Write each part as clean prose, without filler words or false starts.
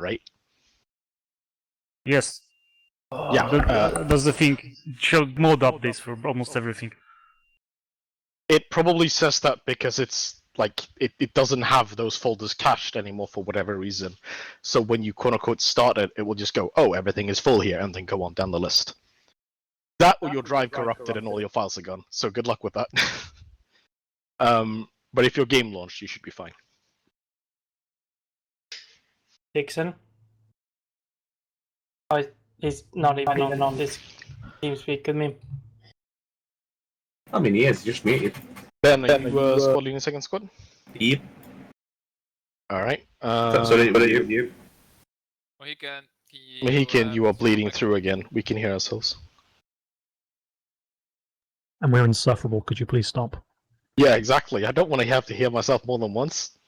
right? Yes. Yeah. That's the thing. It showed mod updates for almost everything. It probably says that because it's like it doesn't have those folders cached anymore for whatever reason. So when you quote unquote start it, it will just go, oh, everything is full here, and then go on down the list. That or your drive corrupted and all your files are gone. So good luck with that. But if your game launched, you should be fine. Dixon. Oh, he's not even on this TeamSpeak with me. I mean, he is just muted. Ben, are you squad leading second squad? Yep. Alright. So you. Mohican, you are bleeding through again. We can hear ourselves. And we're insufferable. Could you please stop? Yeah, exactly. I don't want to have to hear myself more than once.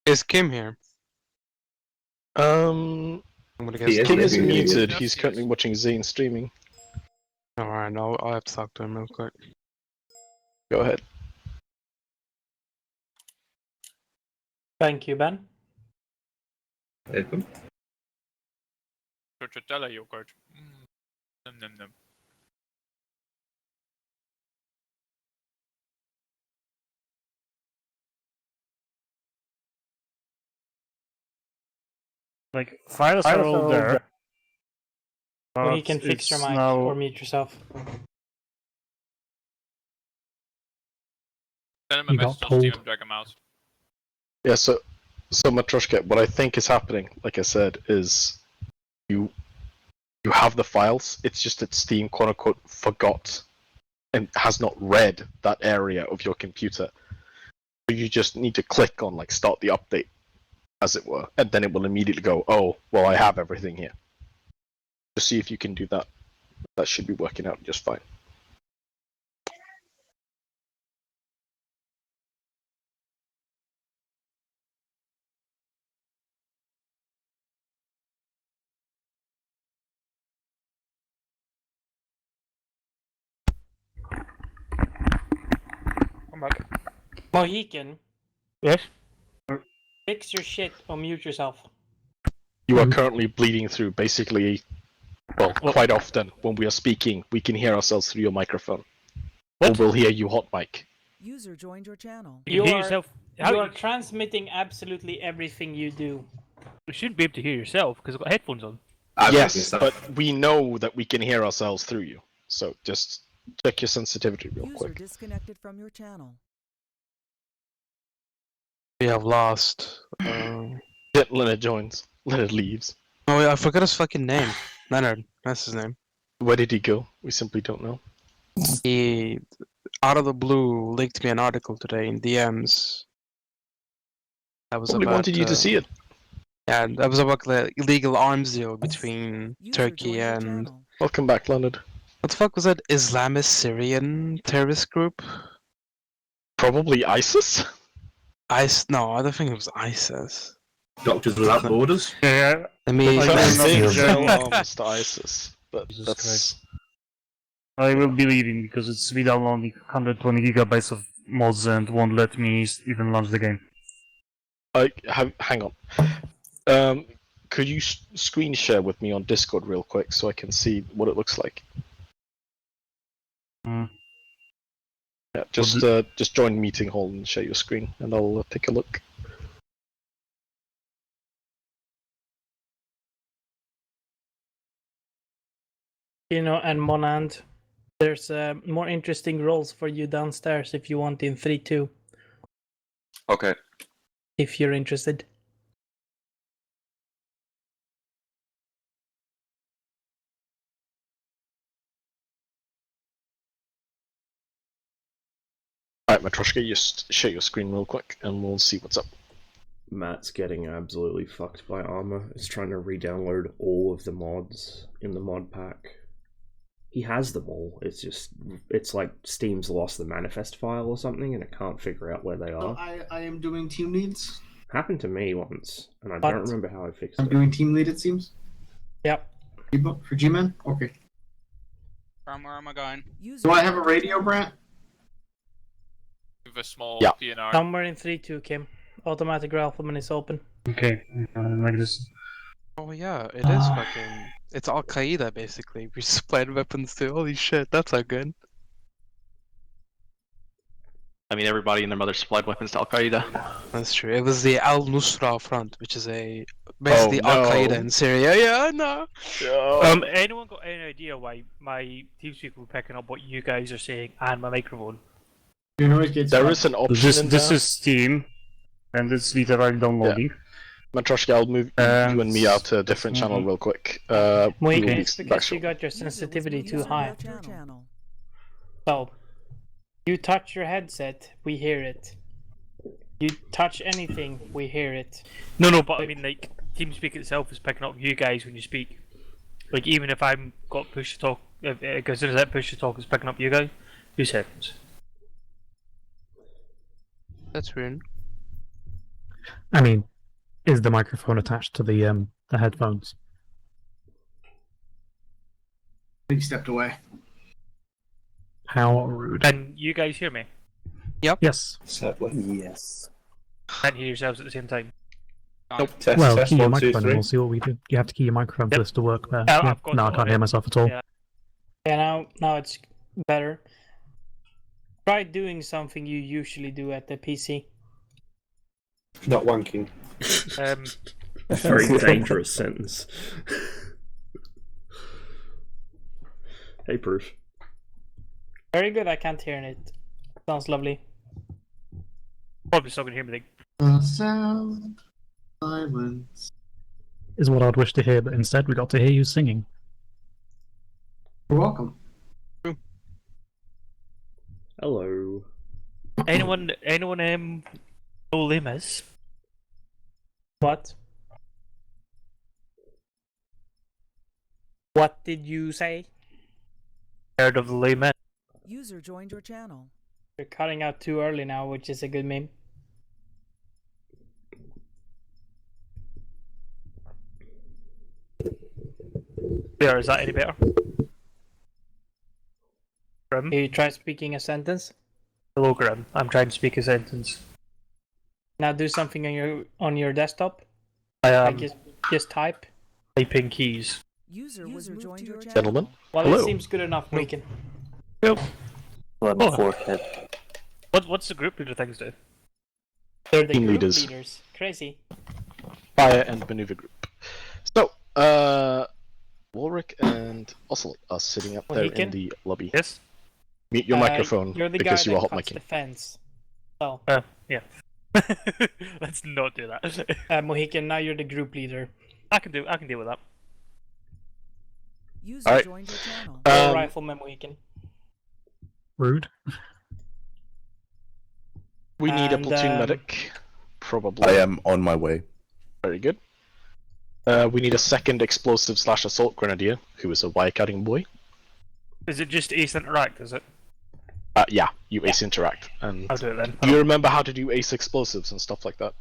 Is Kim here? I'm gonna guess King is muted. He's currently watching Zane streaming. Alright, I'll have to talk to him real quick. Go ahead. Thank you, Ben. Welcome. Stracciatella yogurt. Num num num. Like, files are all there. Or you can fix your mic now... or mute yourself. Send him a message, I'll see him drag him out. Yeah, so Matroshka, what I think is happening, like I said, is you have the files, it's just that Steam quote unquote forgot and has not read that area of your computer. So you just need to click on like start the update, as it were, and then it will immediately go, oh, well, I have everything here. Just see if you can do that. That should be working out just fine. Come back. Mohican, Yes? fix your shit or mute yourself. You are currently bleeding through, basically, well, quite often when we are speaking, we can hear ourselves through your microphone. What? Or we'll hear you hot mic. User joined your channel. You You hear are- yourself? You are transmitting absolutely everything you do. You should be able to hear yourself, because I've got headphones on. Yes, but we know that we can hear ourselves through you. So just check your sensitivity real User quick. disconnected from your channel. We have lost. Leonard joins. Leonard leaves. Oh, yeah, I forgot his fucking name. Leonard, that's his name. Where did he go? We simply don't know. He, out of the blue, linked me an article today in DMs. That was Probably about, wanted you to see it. Yeah, that was about the illegal arms deal between User Turkey joined your and... channel. Welcome back, Leonard. What the fuck was that? Islamist Syrian terrorist group? Probably ISIS? No, I don't think it was ISIS. Doctors Without Borders. Yeah, Let me... I First don't they know. sell arms to ISIS, but Jesus that's... Christ. I will be leaving because it's be downloading 120 gigabytes of mods and won't let me even launch the game. Hang on. Could you screen share with me on Discord real quick so I can see what it looks like? Hmm. Yeah, just join meeting hall and share your screen, and I'll take a look. You know, and Monand, there's more interesting roles for you downstairs if you want in 3-2, Okay. if you're interested. Alright, Matroshka, just share your screen real quick, and we'll see what's up. Matt's getting absolutely fucked by ArmA. It's trying to re-download all of the mods in the mod pack. He has them all. It's like Steam's lost the manifest file or something, and it can't figure out where they are. I am doing team leads. Happened to me once, and I But- don't remember how I fixed I'm it. doing team lead, it seems. Yep. For G-Man? Okay. Where am I going? User Do I have a joined your radio, channel. Brant? with a small Yeah. PNR. Somewhere in 3-2, Kim. Automatic rifleman is open. Okay, like this. Oh yeah, it is fucking. It's Al Qaeda basically. We supplied weapons to. Holy shit, that's not good. I mean, everybody and their mother supplied weapons to Al Qaeda. That's true. It was the Al Nusra Front, which is basically Oh, Al Qaeda no. in Syria. Yeah, no. Anyone got any idea why my TeamSpeak will be picking up what you guys are saying and my microphone? You know, it gets There is an option in This there. is Steam, and it's literally downloading. Matroshka, I'll move you and me out to a different channel real quick. Wait, we'll be it's back because you shortly. got your User was sensitivity moved too to high. your channel. So, you touch your headset, we hear it. You touch anything, we hear it. No, but I mean, like, TeamSpeak itself is picking up you guys when you speak. Like, even if I'm got push to talk, as soon as that push to talk is picking up you guys, 2 seconds. That's weird. I mean, is the microphone attached to the headphones? He stepped away. How rude. Can you guys hear me? Yes. Yes. Can't hear yourselves at the same time. Nope. Test, Well, test, key your 1, 2, microphone and 3. we'll see what we do. You have to key your microphone for Yep. this to work there. Yeah, Yeah. I've got No, I it can't on hear it. myself at all. Yeah. Yeah, now it's better. Try doing something you usually do at the PC. Not wanking. A very dangerous sentence. Hey, Proof. Very good, I can't hear it. Sounds lovely. Probably still gonna hear me. The sound, silence. Is what I'd wish to hear, but instead we got to hear you singing. You're welcome. Hello. Anyone know Limas? What? What did you say? Heard of the Limas? User joined your channel. You're cutting out too early now, which is a good meme. There, is that any better? Grim? You try speaking a sentence. Hello, Grim. I'm trying to speak a sentence. Now do something on your desktop. I am Like just type. typing keys. User was moved to your channel. Gentlemen, Well, hello. it seems good enough. We can. Yep. Level Oh. 4 hit. What's the group leader things do? They're the Team group leaders. leaders. Crazy. Fire and maneuver group. So, Walrick and Ocelot are sitting up there in Mohican? the lobby. Yes. Mute your microphone You're the because guy you are that hot cuts the micing. fence. So, Yeah. Let's not do that. Mohican, now you're the group leader. I can deal with that. User Alright. joined your channel. You're Um, rifleman Mohican. Rude. We need a And, platoon medic. Probably. I am on my way. Very good. We need a second explosive / assault grenadier, who is a wire-cutting boy. Is it just Ace Interact, is it? Yeah, you ace interact. And I'll do it then. do you remember how to do ace explosives and stuff like that?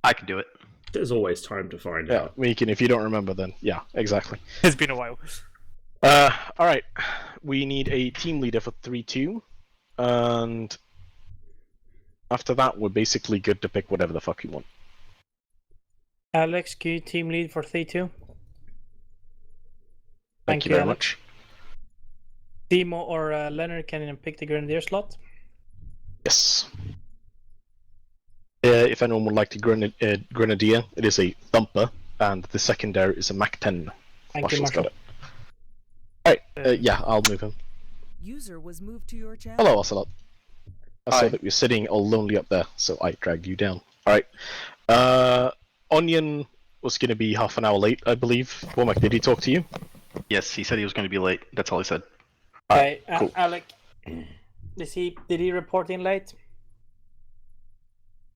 I can do it. There's always time to find Yeah, out. we can. If you don't remember, then yeah, exactly. It's been a while. All right. We need a team leader for 3-2, and after that, we're basically good to pick whatever the fuck you want. Alex, can you team lead for 3-2? Thank you very Alex. much. Timo or Leonard can pick the grenadier slot. Yes. If anyone would like to grenadier, it is a thumper, and the secondary is a Mac 10. Thank you, Marshall's Marshall. got it. Alright, yeah, I'll move him. User was moved to your channel. Hello, Ocelot. I saw Hi. that you're sitting all lonely up there, so I dragged you down. Alright. Onion was going to be half an hour late, I believe. Womack, did he talk to you? Yes, he said he was going to be late. That's all he said. Okay, cool. Alec, did he report in late?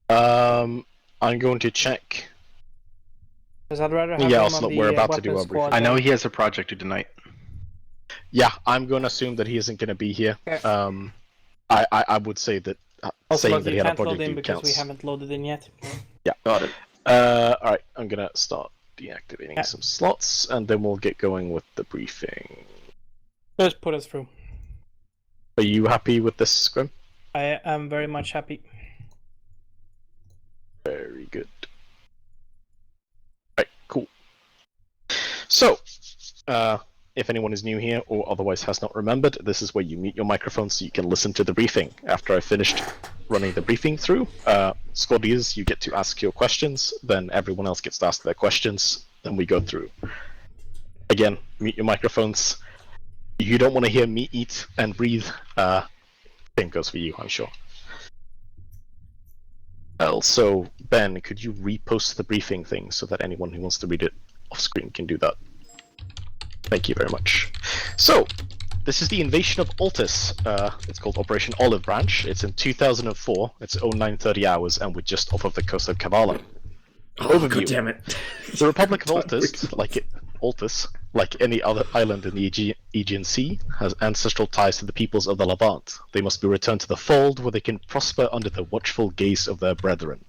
I'm going to check. Because I'd rather have Yeah, him Ocelot, on the we're about to weapons do our squad. briefing. I know he has a project due tonight. Yeah, I'm going to assume that he isn't going to be here. Okay. I would say that saying Ocelot, that he you had a can't load project in due because we counts. haven't loaded in yet. Yeah. Got it. Alright, I'm going to start deactivating Yeah. some slots, and then we'll get going with the briefing. Just put us through. Are you happy with this, Grim? I am very much happy. Very good. Right, cool. So, if anyone is new here or otherwise has not remembered, this is where you mute your microphone so you can listen to the briefing. After I finished running the briefing through, squad leaders, you get to ask your questions, then everyone else gets to ask their questions, then we go through. Again, mute your microphones. You don't want to hear me eat and breathe. Same goes for you, I'm sure. Also, Ben, could you repost the briefing thing so that anyone who wants to read it off screen can do that? Thank you very much. So, this is the invasion of Altus. It's called Operation Olive Branch. It's in 2004. It's 0930 hours, and we're just off of the coast of Kavala. Overview. God damn it. The Republic of Altus, like any other island in the Aegean Sea, has ancestral ties to the peoples of the Levant. They must be returned to the fold where they can prosper under the watchful gaze of their brethren.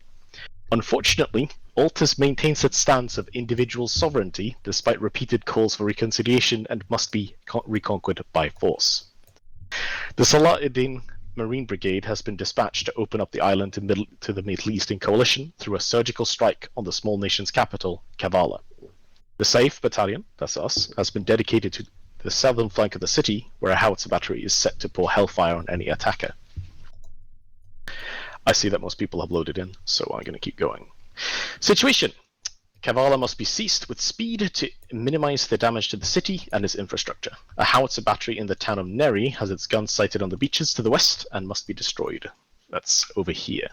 Unfortunately, Altus maintains its stance of individual sovereignty despite repeated calls for reconciliation and must be reconquered by force. The Salah-ed-Din Marine Brigade has been dispatched to open up the island to the Middle Eastern Coalition through a surgical strike on the small nation's capital, Kavala. The Safe Battalion, that's us, has been dedicated to the southern flank of the city, where a howitzer battery is set to pour hellfire on any attacker. I see that most people have loaded in, so I'm going to keep going. Situation. Kavala must be seized with speed to minimize the damage to the city and its infrastructure. A howitzer battery in the town of Neri has its guns sighted on the beaches to the west and must be destroyed. That's over here.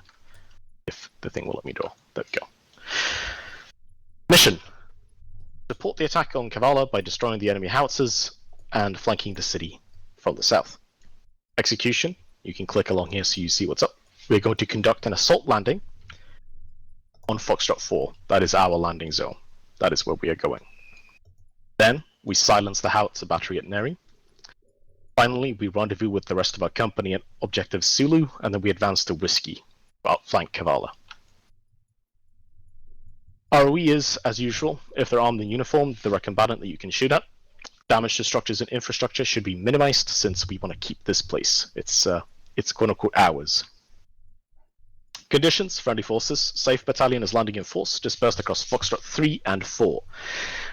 If the thing will let me draw. There we go. Mission. Support the attack on Kavala by destroying the enemy howitzers and flanking the city from the south. Execution. You can click along here so you see what's up. We're going to conduct an assault landing on Foxtrot 4. That is our landing zone. That is where we are going. Then, we silence the howitzer battery at Neri. Finally, we rendezvous with the rest of our company at Objective Sulu, and then we advance to Whiskey, outflank Kavala. ROE is, as usual, if they're armed and uniformed, they're a combatant that you can shoot at. Damage to structures and infrastructure should be minimized since we want to keep this place. It's quote-unquote ours. Conditions, friendly forces. Safe Battalion is landing in force, dispersed across Foxtrot 3 and 4.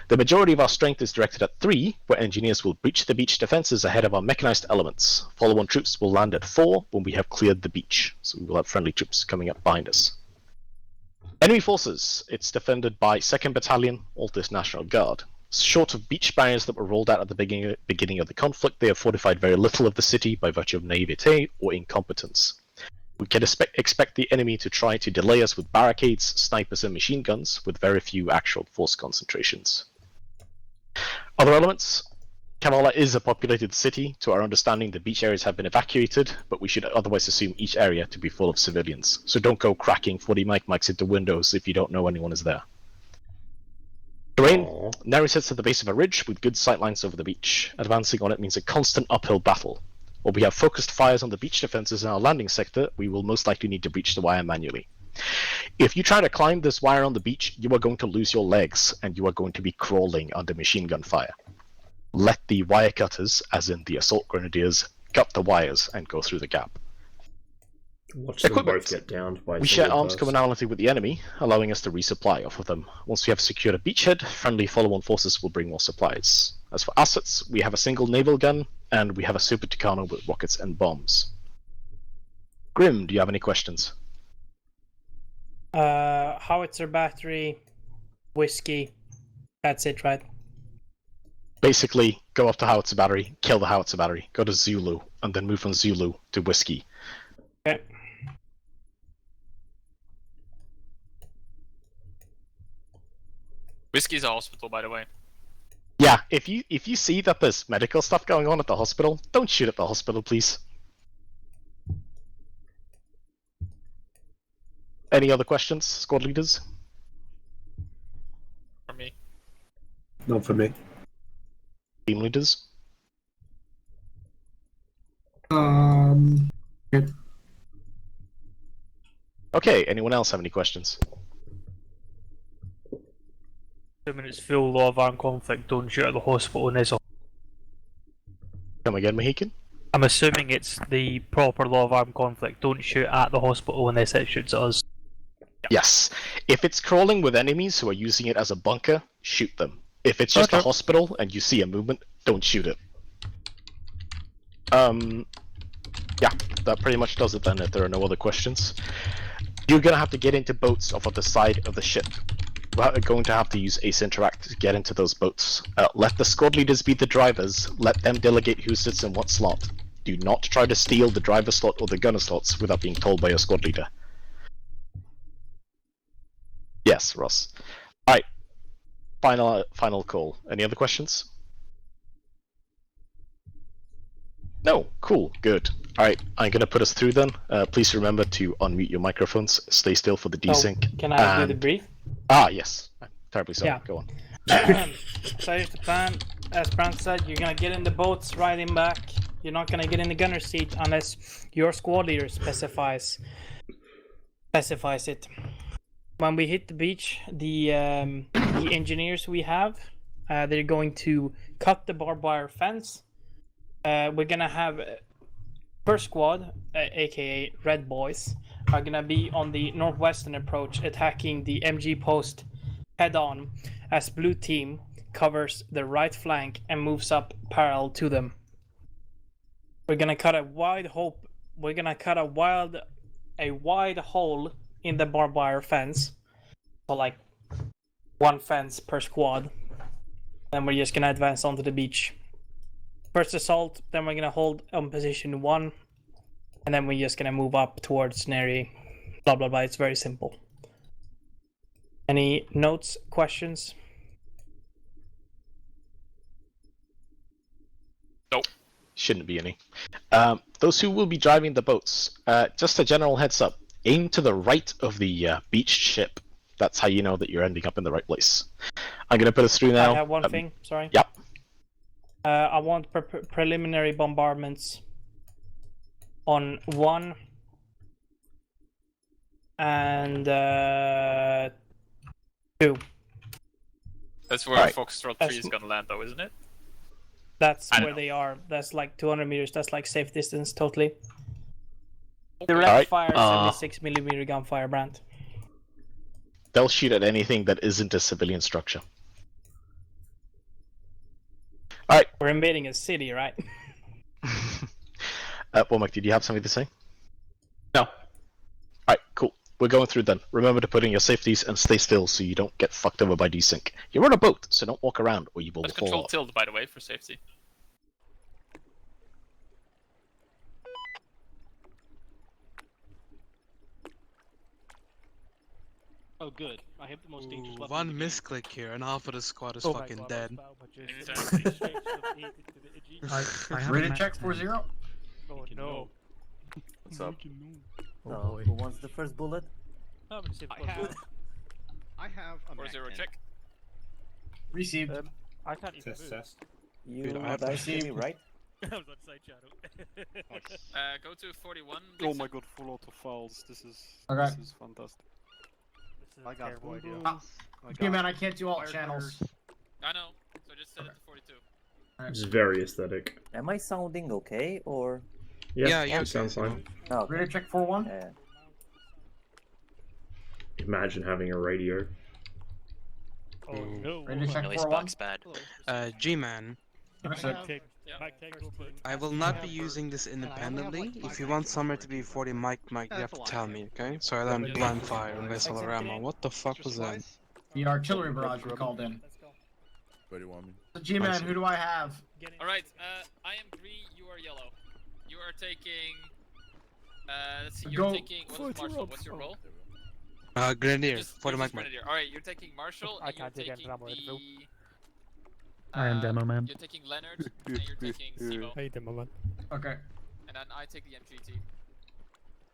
The majority of our strength is directed at 3, where engineers will breach the beach defenses ahead of our mechanized elements. Follow-on troops will land at 4 when we have cleared the beach, so we will have friendly troops coming up behind us. Enemy forces. It's defended by 2nd Battalion, Altus National Guard. Short of beach barriers that were rolled out at the beginning of the conflict, they have fortified very little of the city by virtue of naivete or incompetence. We can expect the enemy to try to delay us with barricades, snipers, and machine guns, with very few actual force concentrations. Other elements. Kavala is a populated city. To our understanding, the beach areas have been evacuated, but we should otherwise assume each area to be full of civilians. So don't go cracking 40 mics into windows if you don't know anyone is there. Terrain. Neri sits at the base of a ridge with good sightlines over the beach. Advancing on it means a constant uphill battle. While we have focused fires on the beach defenses in our landing sector, we will most likely need to breach the wire manually. If you try to climb this wire on the beach, you are going to lose your legs, and you are going to be crawling under machine gun fire. Let the wire cutters, as in the assault grenadiers, cut the wires and go through the gap. Watch them both get downed by we share arms commonality with the enemy, allowing us to resupply off of them. Once we have secured a beachhead, friendly follow-on forces will bring more supplies. As for assets, we have a single naval gun, and we have a Super Tucano with rockets and bombs. Grim, do you have any questions? Howitzer battery, whiskey. That's it, right? Basically, go up to howitzer battery, kill the howitzer battery, go to Zulu, and then move from Zulu to whiskey. Okay. Whiskey's a hospital, by the way. Yeah, if you see that there's medical stuff going on at the hospital, don't shoot at the hospital, please. Any other questions, squad leaders? For me. Not for me. Team leaders? Good. Okay, anyone else have any questions? Assuming it's full law of armed conflict, don't shoot at the hospital in Israel. Come again, Mohican? I'm assuming it's the proper law of armed conflict. Don't shoot at the hospital unless it shoots at us. Yes. If it's crawling with enemies who are using it as a bunker, shoot them. If it's just a hospital and you see a movement, don't shoot it. Yeah, that pretty much does it then if there are no other questions. You're gonna have to get into boats off of the side of the ship. We're going to have to use Ace Interact to get into those boats. Let the squad leaders be the drivers, let them delegate who sits in what slot. Do not try to steal the driver slot or the gunner slots without being told by your squad leader. Yes, Ross. Alright. Final call. Any other questions? No, cool, good. Alright, I'm gonna put us through then. Please remember to unmute your microphones, stay still for the desync. Can I do the brief? Ah, yes. I'm terribly sorry. Yeah. Go on. So here's the plan. As Brant said, you're gonna get in the boats, ride in back. You're not gonna get in the gunner seat unless your squad leader specifies it. When we hit the beach, the engineers we have, they're going to cut the barbed wire fence. We're gonna have first squad, aka Red Boys, are gonna be on the northwestern approach, attacking the MG post head-on, as blue team covers the right flank and moves up parallel to them. We're gonna cut a wide hole. We're gonna cut a wide hole in the barbed wire fence, so like one fence per squad. Then we're just gonna advance onto the beach. First assault, then we're gonna hold on position 1, and then we're just gonna move up towards Neri. Blah blah blah. It's very simple. Any notes, questions? Nope. Shouldn't be any. Those who will be driving the boats, just a general heads up. Aim to the right of the beach ship. That's how you know that you're ending up in the right place. I'm gonna put us through now. I have one thing. Sorry. Yep. I want preliminary bombardments on 1 and 2. That's where Alright. Foxtrot 3 is gonna land, though, isn't it? That's I where know. they are. That's like 200 meters. That's like safe distance totally. Okay. Direct Alright, fire, 76mm gunfire, Brant. They'll shoot at anything that isn't a civilian structure. Alright. We're invading a city, right? Womack, did you have something to say? No. Alright, cool. We're going through then. Remember to put in your safeties and stay still so you don't get fucked over by desync. You're on a boat, so don't walk around or you will Let's fall control off. tilt, by the way, for safety. Oh, good. I have the most dangerous weapon. One misclick here and half of the squad is fucking dead. Exactly. Ready to check 4-0? Oh no. What's up? Who wants the first bullet? I have a 4-0 check. Received. I can't even move. You Dude, I have to guys see me, right? I was on side channel. Go to 41. Oh my god, full auto files. This is fantastic. I got terrible idea. Okay, man, I can't do all channels. I know, so just set it to 42. It's very aesthetic. Am I sounding okay, or? Yeah, it sounds fine. No. Ready to check 4-1? Imagine having a radio. Oh no. Ready to check 4-1? G-Man, I will not be using this independently. If you want somewhere to be 40 mic, you have to tell me, okay? So I don't blind fire and vessel ArmA. What the fuck was that? The artillery barrage we called in. Where do you want me? So G-Man, who do I have? Alright, I am green, you are yellow. You are taking... let's see, you're taking... What's Marshall? What's your role? Grenadier, Just 40 mic. Grenadier. Alright, you're taking Marshall, I and you're can't take taking Demo, the... I am Demo Man. You're taking Leonard, and you're taking Simo. Hey, Demo Man. Okay. And then I take the MG team.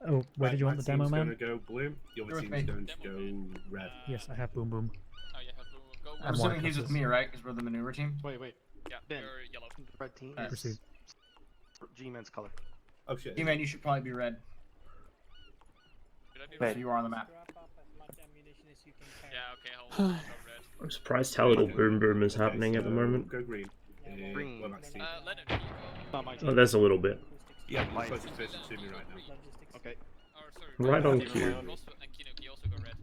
Oh, where did you want the Demo Man? Go blue. The other team's going to go red. Yes, I have Boom Boom. Oh, yeah, boom, go. I'm assuming he's with me, right? Because we're the maneuver team. Wait. Yeah, Ben. you're yellow. Red team. Proceed. G-Man's color. Oh shit. G-Man, you should probably be red. Should I be So red? you are on the map. Yeah, okay, I'll go red. I'm surprised how little Boom Boom is happening at the moment. Go green. Green. Leonard, you go. Not my Oh, team. there's a little bit. Yeah, you're supposed to switch to me right now. Okay. Or, sorry, Right on Red, cue. And Kinuki also go red.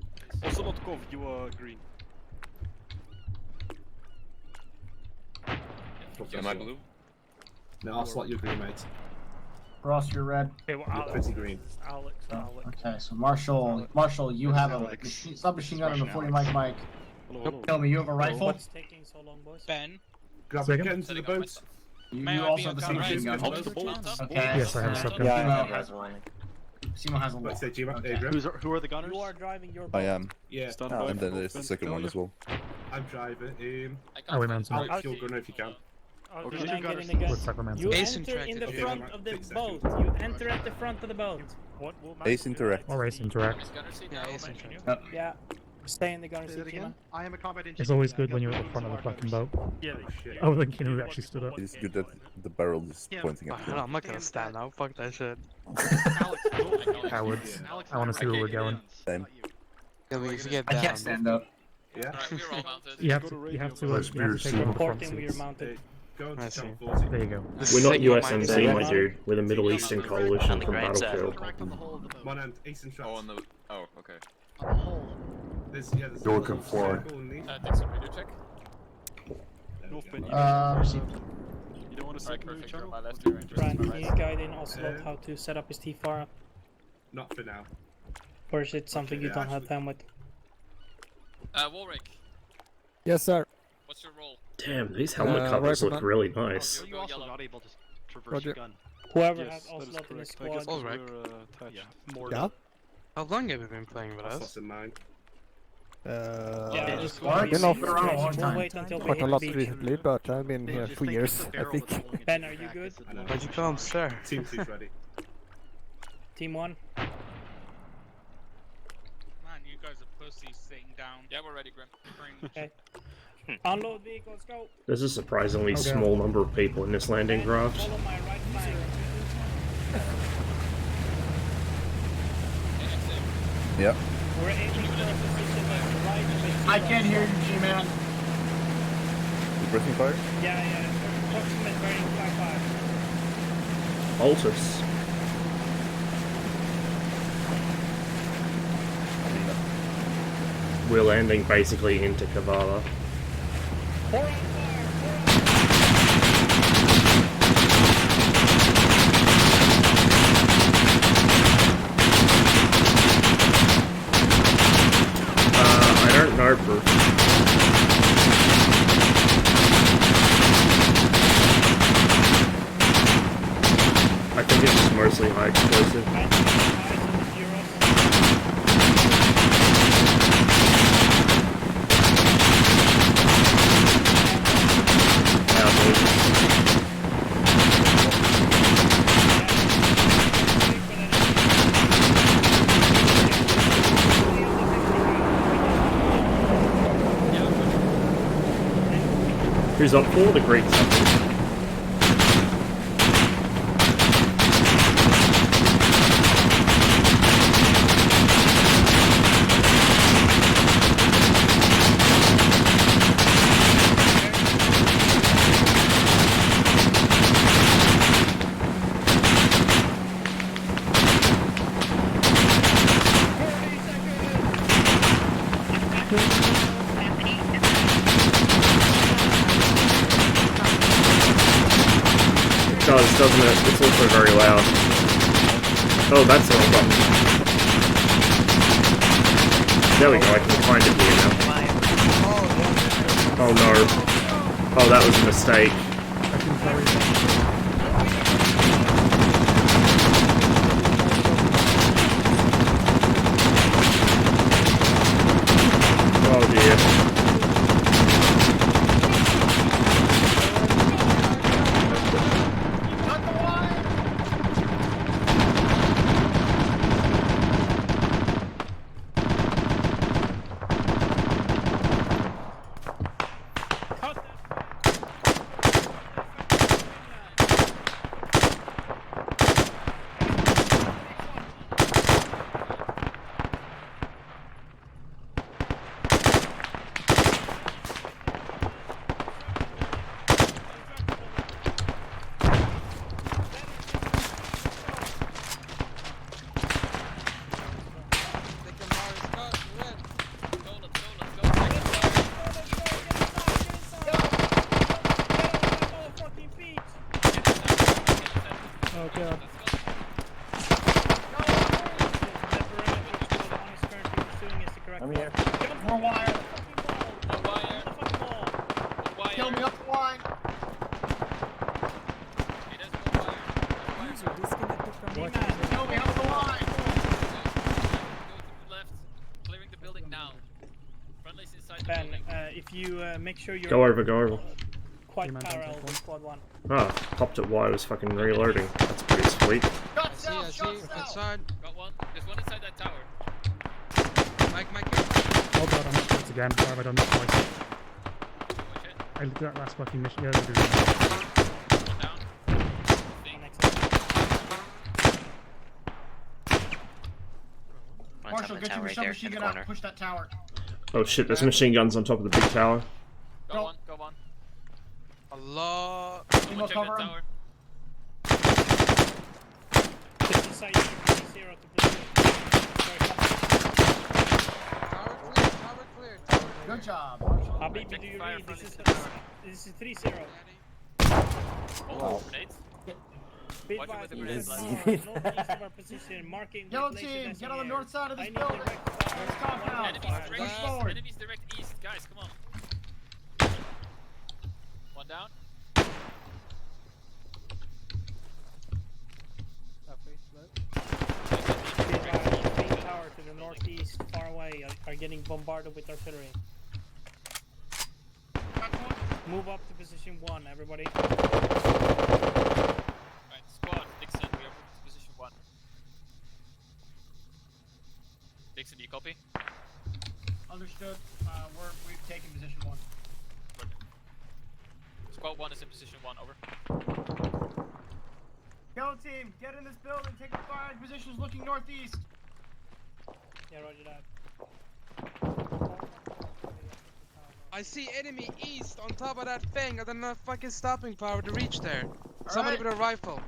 please. Also not Kov, you are green. Am I blue? No, I'll slot you green, mate. Ross, you're red. Okay, well, You're Alex. pretty green. Alex. Okay, so Marshall, you have a submachine gun and a 40 mic. Tell me, you have a rifle. What's taking so long, boys? Ben. Grab Second. get into the boat. You May I also be have the on submachine camera? gun. Hold the bolt. Okay. Yes, I have a subgun. Yeah, Yeah, has one. Simo has a Let's lot. say G-Mac, Okay. Adrian. Who are the gunners? You are driving your boat. I am. Yeah, Stand by And for then there's the open second one failure. as well. I'm driving. Oh, we mounted. Alex, you're gunner if you can. Okay. You can't get in the gun. Looks like we're mounted. You Ace enter in the interacted. front Okay, of the 6 boat. seconds. You enter at the front of the boat. What Ace interact. Or race interact. Yeah, Ace interact. Yeah. Stay in the gunner seat, Kima. I am a combat engineer. It's always good when you're at the front of the fucking boat. Yeah, Shit. Oh, then Kinu actually stood up. It's good that the barrel is pointing at I'm not gonna stand now, fuck that shit. Cowards. I want to see where we're going. Same. Yeah, but if you get I down, can't stand up. Yeah. Alright, we're all mounted. You have to take over the front Reporting where you're seats. mounted. Go I into see. channel 40. There you go. the We're not signal might USMC, be- my dude. We're the Middle Eastern Coalition from Battlefield. One end, Ace and Traps. Oh, on the. Oh, okay. There's You're looking for- Take some radio check. North Ben, you don't want to Alright, signal your perfect. You're on channel? my left, you're interested Brian, in my can you right. guide in Ocelot how to set up his T-FAR up? Not for now. Or is it something you yeah, don't have actually- time with? Warwick, Yes, sir. what's your role? Damn, these helmet covers look really nice. You're yellow. able to traverse Roger. gun. Whoever Yes, has that is Ocelot in his correct. I guess squad. Alright. we're attached. Yeah. How long have you been playing with That's us? what's in mind. Yeah, just Alright, been off been around a long We'll time. wait until we Quite a hit lot the beach. recently, but I've been here for years, I think. Ben, are you good? I know. Why'd you come, sir? Team 2's ready. Team 1? Man, you guys are pussies sitting down. Yeah, we're ready, Grim. Okay. Unload vehicles, go! There's a surprisingly small number of people in this landing Ben, craft. follow my right flank. Yep. We're aiming for a position that's right of the I can't hear you, G-Man. You pressing fire? Yeah. Approximate bearing flag 5. Altus. We're landing basically into Kavala. 4 on fire! I don't know, bro. I think it's mostly high explosive. Ben, eyes on the Euros. Yeah, boys. Who's up for the Great Supper? It does, doesn't it? It's also very loud. Oh, that's the wrong button. There we go, I can find it here now. Oh no. Oh, that was a mistake. Oh dear. I'm here. More wire. No wire. Kill me up the line. Okay, there's more wire. User disconnected from your Kill me up the line. Go to the left. Clearing the building now. Friendly's inside the Ben, building. if you make sure you're Go over. quite parallel with squad 1. Ah, popped it while I was fucking reloading. That's pretty sweet. I see. Inside. Got one. There's one inside that tower. Mike. Oh god, I'm not once again. Why have I done this twice? I looked at that last fucking mission. Yeah, they do. Marshall, get your submachine gun out. Push that tower. Oh shit, there's machine guns on top of the big tower. Go one. Allah. Single cover him. Just inside 0 to position. Tower clear. Good job, Marshall. Habibi, do you read? This is 3-0. Oh, grenades. Be Watch out advised, with the this grenades, is northeast of our position, marking Yellow deflation team, get on the SNR. north side of this I need building. direct Let's compound. Enemies Push forward. Enemies direct east. Guys, come on. One down. Main tower to the northeast, far away, are getting bombarded with artillery. Move up to position 1, everybody. Alright, squad. Dixon, we are moving to position 1. Dixon, do you copy? Understood. We've taken position 1. Squad 1 is in position 1, over. Yellow team, get in this building. Take the firing positions looking northeast. Yeah, roger that. I see enemy east on top of that thing. I don't know fucking stopping power to reach there. Somebody with a rifle.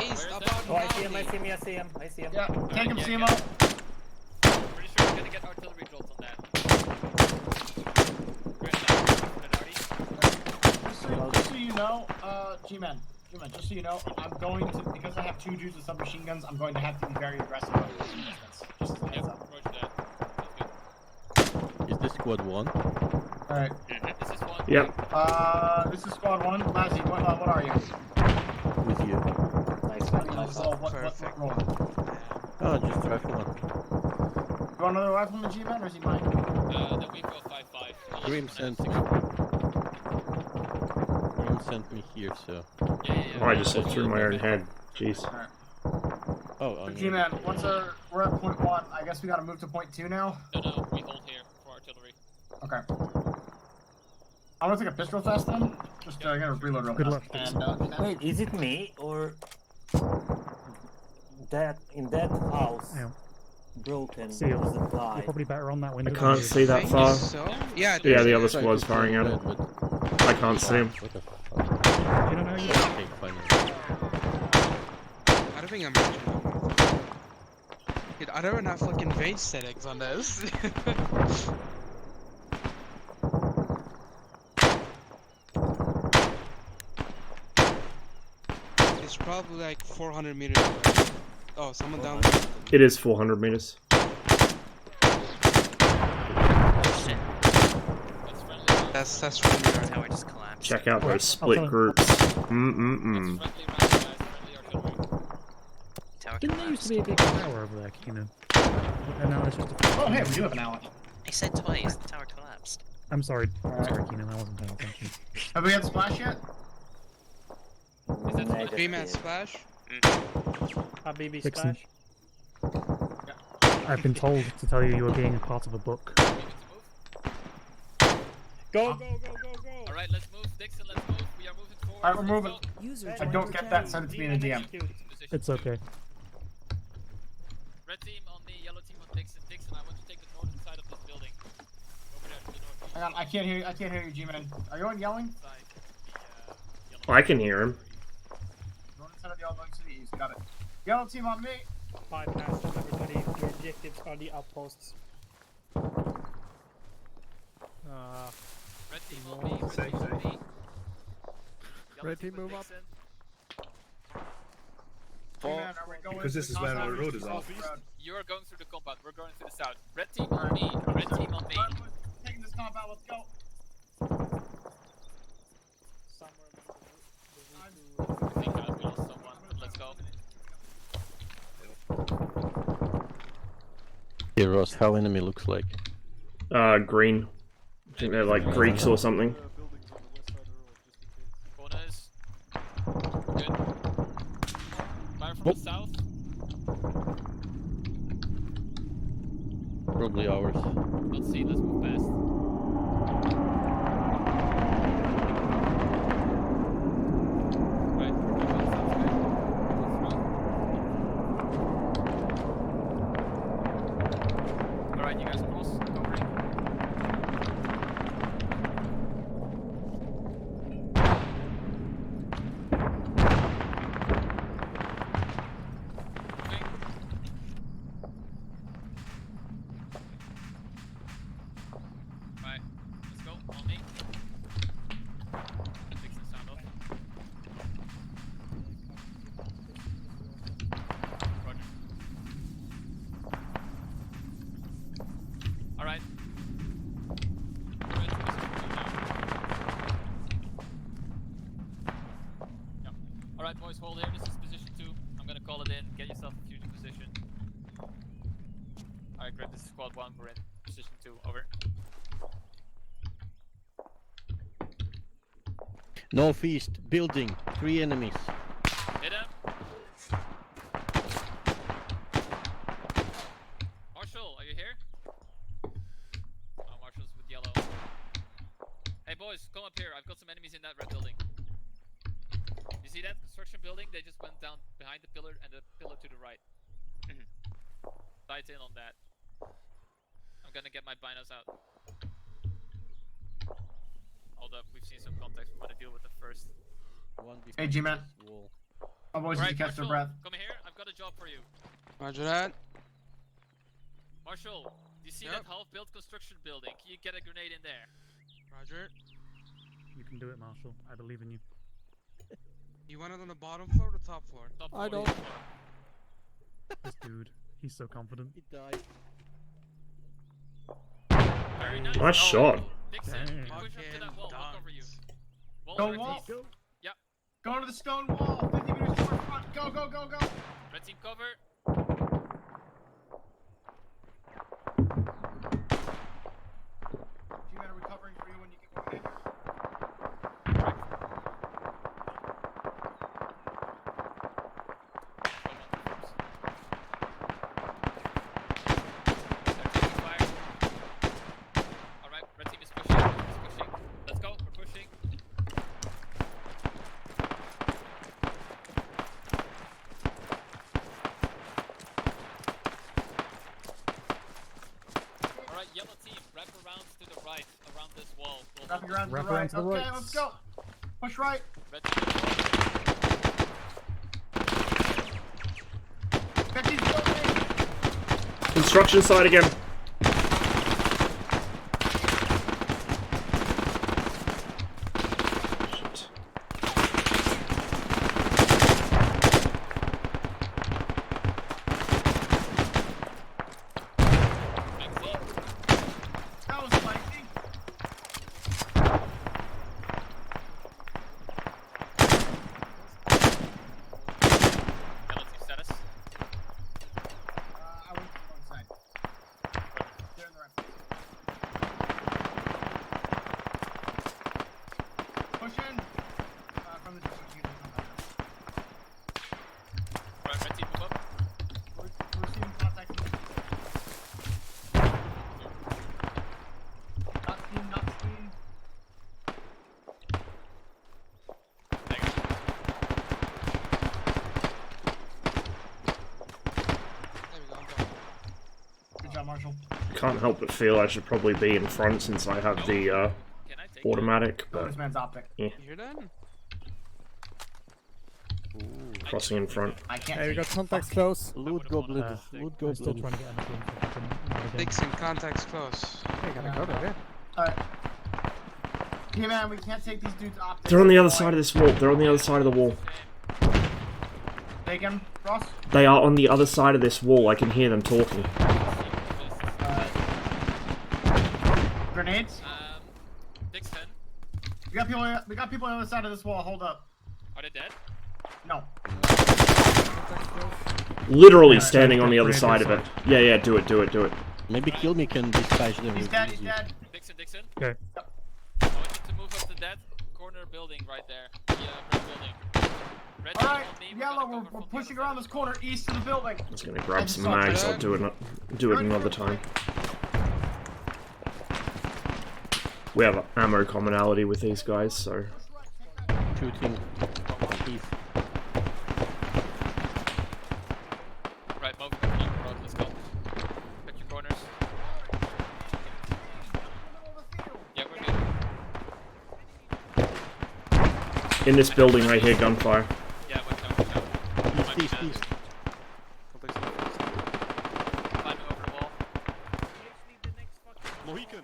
East, about I see him. Yeah, take him, Simo. Pretty sure we're gonna get artillery drops on that. Just so you know, G-Man, just so you know, I'm going to, because I have 2 Jews with submachine guns, I'm going to have to be very aggressive on this distance. Just as a heads up. Is this squad 1? Alright. This is 1. Yep. This is squad 1. Lazzy, what are you? With you. Nice. What role? Oh, just rifleman. You want another rifleman, G-Man, or is he mine? Then we go 5-5. Grim sent me here, so. Oh, I just looked through my own head. Jeez. Oh, G-Man, we're at point 1. I guess we gotta move to point 2 now? No, we hold here for artillery. Okay. I'm gonna take a pistol test then. Just I gotta reload real Good fast. luck. And, Wait, is it me or that in that house broken? See, Was it you're guy? probably better on that window. I can't see that far. Yeah, the other squad's firing at it. I can't see him. You don't know you. Okay, fine. I don't think I'm matching. Dude, I don't have fucking range settings on this. It's probably like 400 meters away. Oh, someone down there. It is 400 meters. That's really Tower just collapsed. Check out those split groups. Didn't there used to be a big tower over there, Keenan? And now there's just a... Oh, hey, we do have an ally. I said twice, the tower collapsed. I'm sorry. Sorry, Keenan, I wasn't paying attention. Have we had splash yet? Three-man splash? Habibi Dixon. splash. I've been told to tell you are being a part of a book. Go! Alright, let's move. Dixon, let's move. We are moving forward. Alright, we're moving. User I don't get that, send it to me in the DM. It's okay. Red team on me, yellow team on Dixon. Dixon, I want you to take the northern side of this building. Over there to the north. Hang on, I can't hear you, G-Man. Are you on yelling? I can hear him. Northern side of the yellow building to the east, got it. Yellow team on me! Bypass everybody. Your objectives are the outposts. Red team on me, red team on me. Red team move up. G-Man, are we Because this is where our road is off. You are going through the compound. We're going to the south. Red team on me. Red team on me. Taking this compound, let's go. I think I've lost someone, but let's go. Hey Ross, how enemy looks like? Green. I think they're like Greeks or something. Corners. Good. Fire from the south. Probably ours. Let's see, let's move past. Right. Alright, you guys cross, covering. Right, let's go, on me. Fix the sound off. Roger. Alright. We're in position 2 now. Yep. Alright boys, hold here, this is position 2. I'm gonna call it in, get yourself a future position. Alright, great, this is squad 1, we're in position 2, over. Northeast, building, 3 enemies. Hit him. Marshall, are you here? Oh, Marshall's with yellow. Hey boys, come up here. I've got some enemies in that red building. You see that construction building? They just went down behind the pillar and the pillar to the right. Sight in on that. I'm gonna get my binos out. Hold up, we've seen some context. We want to deal with the first. Hey, G-Man. My boys need to catch their breath. Come here. I've got a job for you. Roger that. Marshall, do you see that half-built construction building? Can you get a grenade in there? Roger. You can do it, Marshall. I believe in you. You want it on the bottom floor or the top floor? Top I floor. don't. This dude, he's so confident. He died. Very nice. Nice shot. Dixon, Damn. you push up to that wall. I'll cover you. Stone wall? Go. Yep. Go into the stone wall. 50 meters towards front. Go, go, go, go. Red team cover. G-Man, are we covering for you when you get in? Alright, red team is pushing. Let's go, we're pushing. Alright, yellow team, wrap around to the right, around this wall. Wrapping around to Wrap the around right. to the Okay, right. let's go. Push right. Red team is Get these buildings. Construction site again. That was spicy. yellow team status. I went to the wrong side. They're in the right place. Push in. From the distance, you can come back. Alright, red team move up. We're receiving contact. Not seen, not seen. Good job, Marshall. Can't help but feel I should probably be in front since I have the automatic, Oh, but this man's optic. yeah, You hear that? crossing in front. I can't Hey, we take got contacts close. Loot goblins. Loot I'm still goblins. trying to get anything so I can again. Dixon, contacts close. Hey, gotta go there, yeah. Alright. Hey man, we can't take these dudes optic. They're on the other side of this wall. They're on the other side of the wall. Take him, Ross. They are on the other side of this wall. I can hear them talking. Grenades. Dixon. We got people on the other side of this wall. Hold up. Are they dead? No. Literally standing on the other side of it. Yeah, do it. Maybe kill me can dispatch them. He's dead. He's dead. Dixon. Okay. I want you to move up to that corner building right there. Yeah, red building. Red All right, on me, yellow. We're pushing around this corner east of the building. I'm just gonna grab some mags. I'll do it another time. We have ammo commonality with these guys, so. Shooting. Right, move on the road. Let's go. Pick your corners. Yeah, we're good. In this building right here, gunfire. Yeah, watch out. East. Climbing over the wall. Mohican!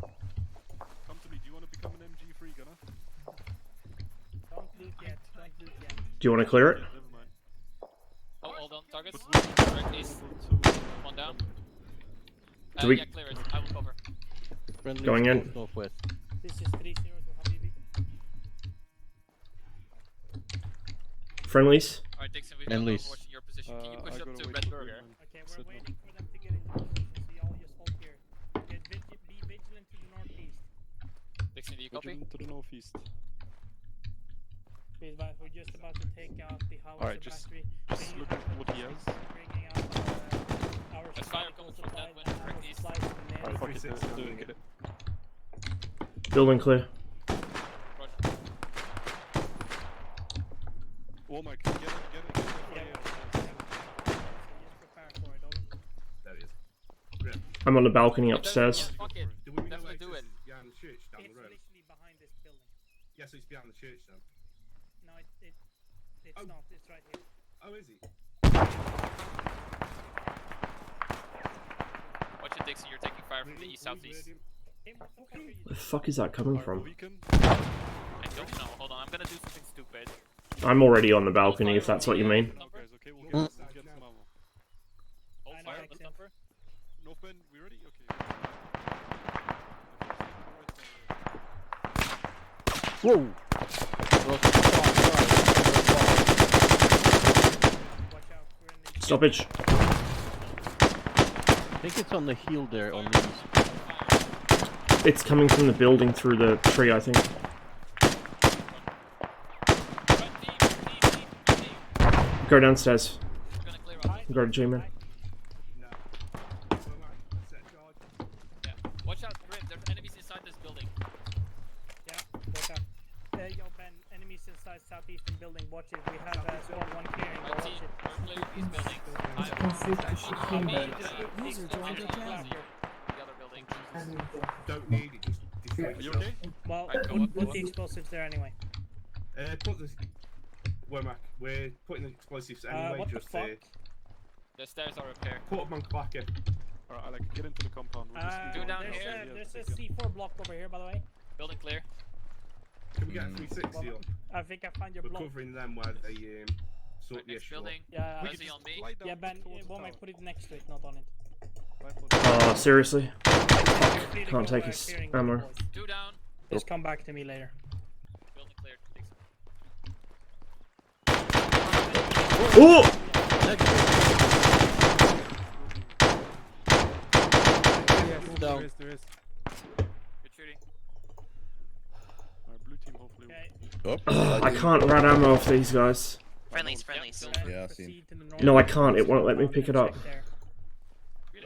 Come to me, do you want to become an MG3 gunner? Don't loot yet. Do you want to clear it? Never mind. Oh, hold on. Targets. Direct east. One down. Do we- Yeah, clear it. I will cover. Friendly Going in. northwest. This is 3-0 to Habibi. Friendlies? Alright, Dixon, we've got Friendlies. Overwatch in your position. Can you push I up gotta to wait Red for Burger? Okay, we're waiting for them to get into position, so you all just hold here. Be vigilant to the northeast. Dixon, do you copy? To the northeast. Please, but we're just about to take out the house Alright, just look at what he has. Bringing out our There's fire coming from that window, direct east. Alright, fuck it, doing it. Building clear. Roger. Oh my god, get it. There he is. Grim. I'm on the balcony upstairs. Fuck it. Do we know Definitely if do it's it. behind the church down It's the road? literally behind this building. Yes, it's behind the church then. No, it's Oh. not. It's right here. Oh, is he? Watch it, Dixon. You're taking fire from the east southeast. Hey, what the fuck are you Where the fuck is that coming from? Mohican? I don't know. Hold on. I'm gonna do something stupid. I'm already on the balcony, if that's what you mean. No, guys, okay, we'll get some ammo. Hold fire. Let's cover. North Bend, we ready? Okay. Whoa! Stoppage. I think it's on the hill there on the east. It's coming from the building through the tree, I think. Go downstairs. Go to G-Man. No. Set charge. Yeah. Watch out, Grim. There's enemies inside this building. Yeah, watch out. Yo, Ben, enemies inside southeastern building. Watch it. We have squad 1 clearing. Go Right, watch team. it. We're clearing these buildings. User joined your channel. The other building. Don't need it. Just destroy Are you yourself. okay? Well, Right, go put on. the explosives there anyway. Put this. Womack, we're putting the explosives anyway. What the Just fuck? The stairs are up here. put them on clacker. Alright, I like get into the compound. We'll just Do down there's here. there's a C4 block over here, by the way. Building clear. Can we get a 360 up? I think I found your We're block. covering them where they sort Right, the next issue. building. Yeah, We Leslie can on just me. glide down yeah, Ben, towards the Womack, tower. put it next to it, not on it. Seriously? Free to Can't go, take his clearing ammo. the boys. Two down. Just come back to me later. Building cleared. Oh! Down. There is. Good shooting. Alright, blue team hopefully. Oh, I can't run ammo off these guys. Friendlies. Yeah, I see. No, I can't. It won't let me pick it up.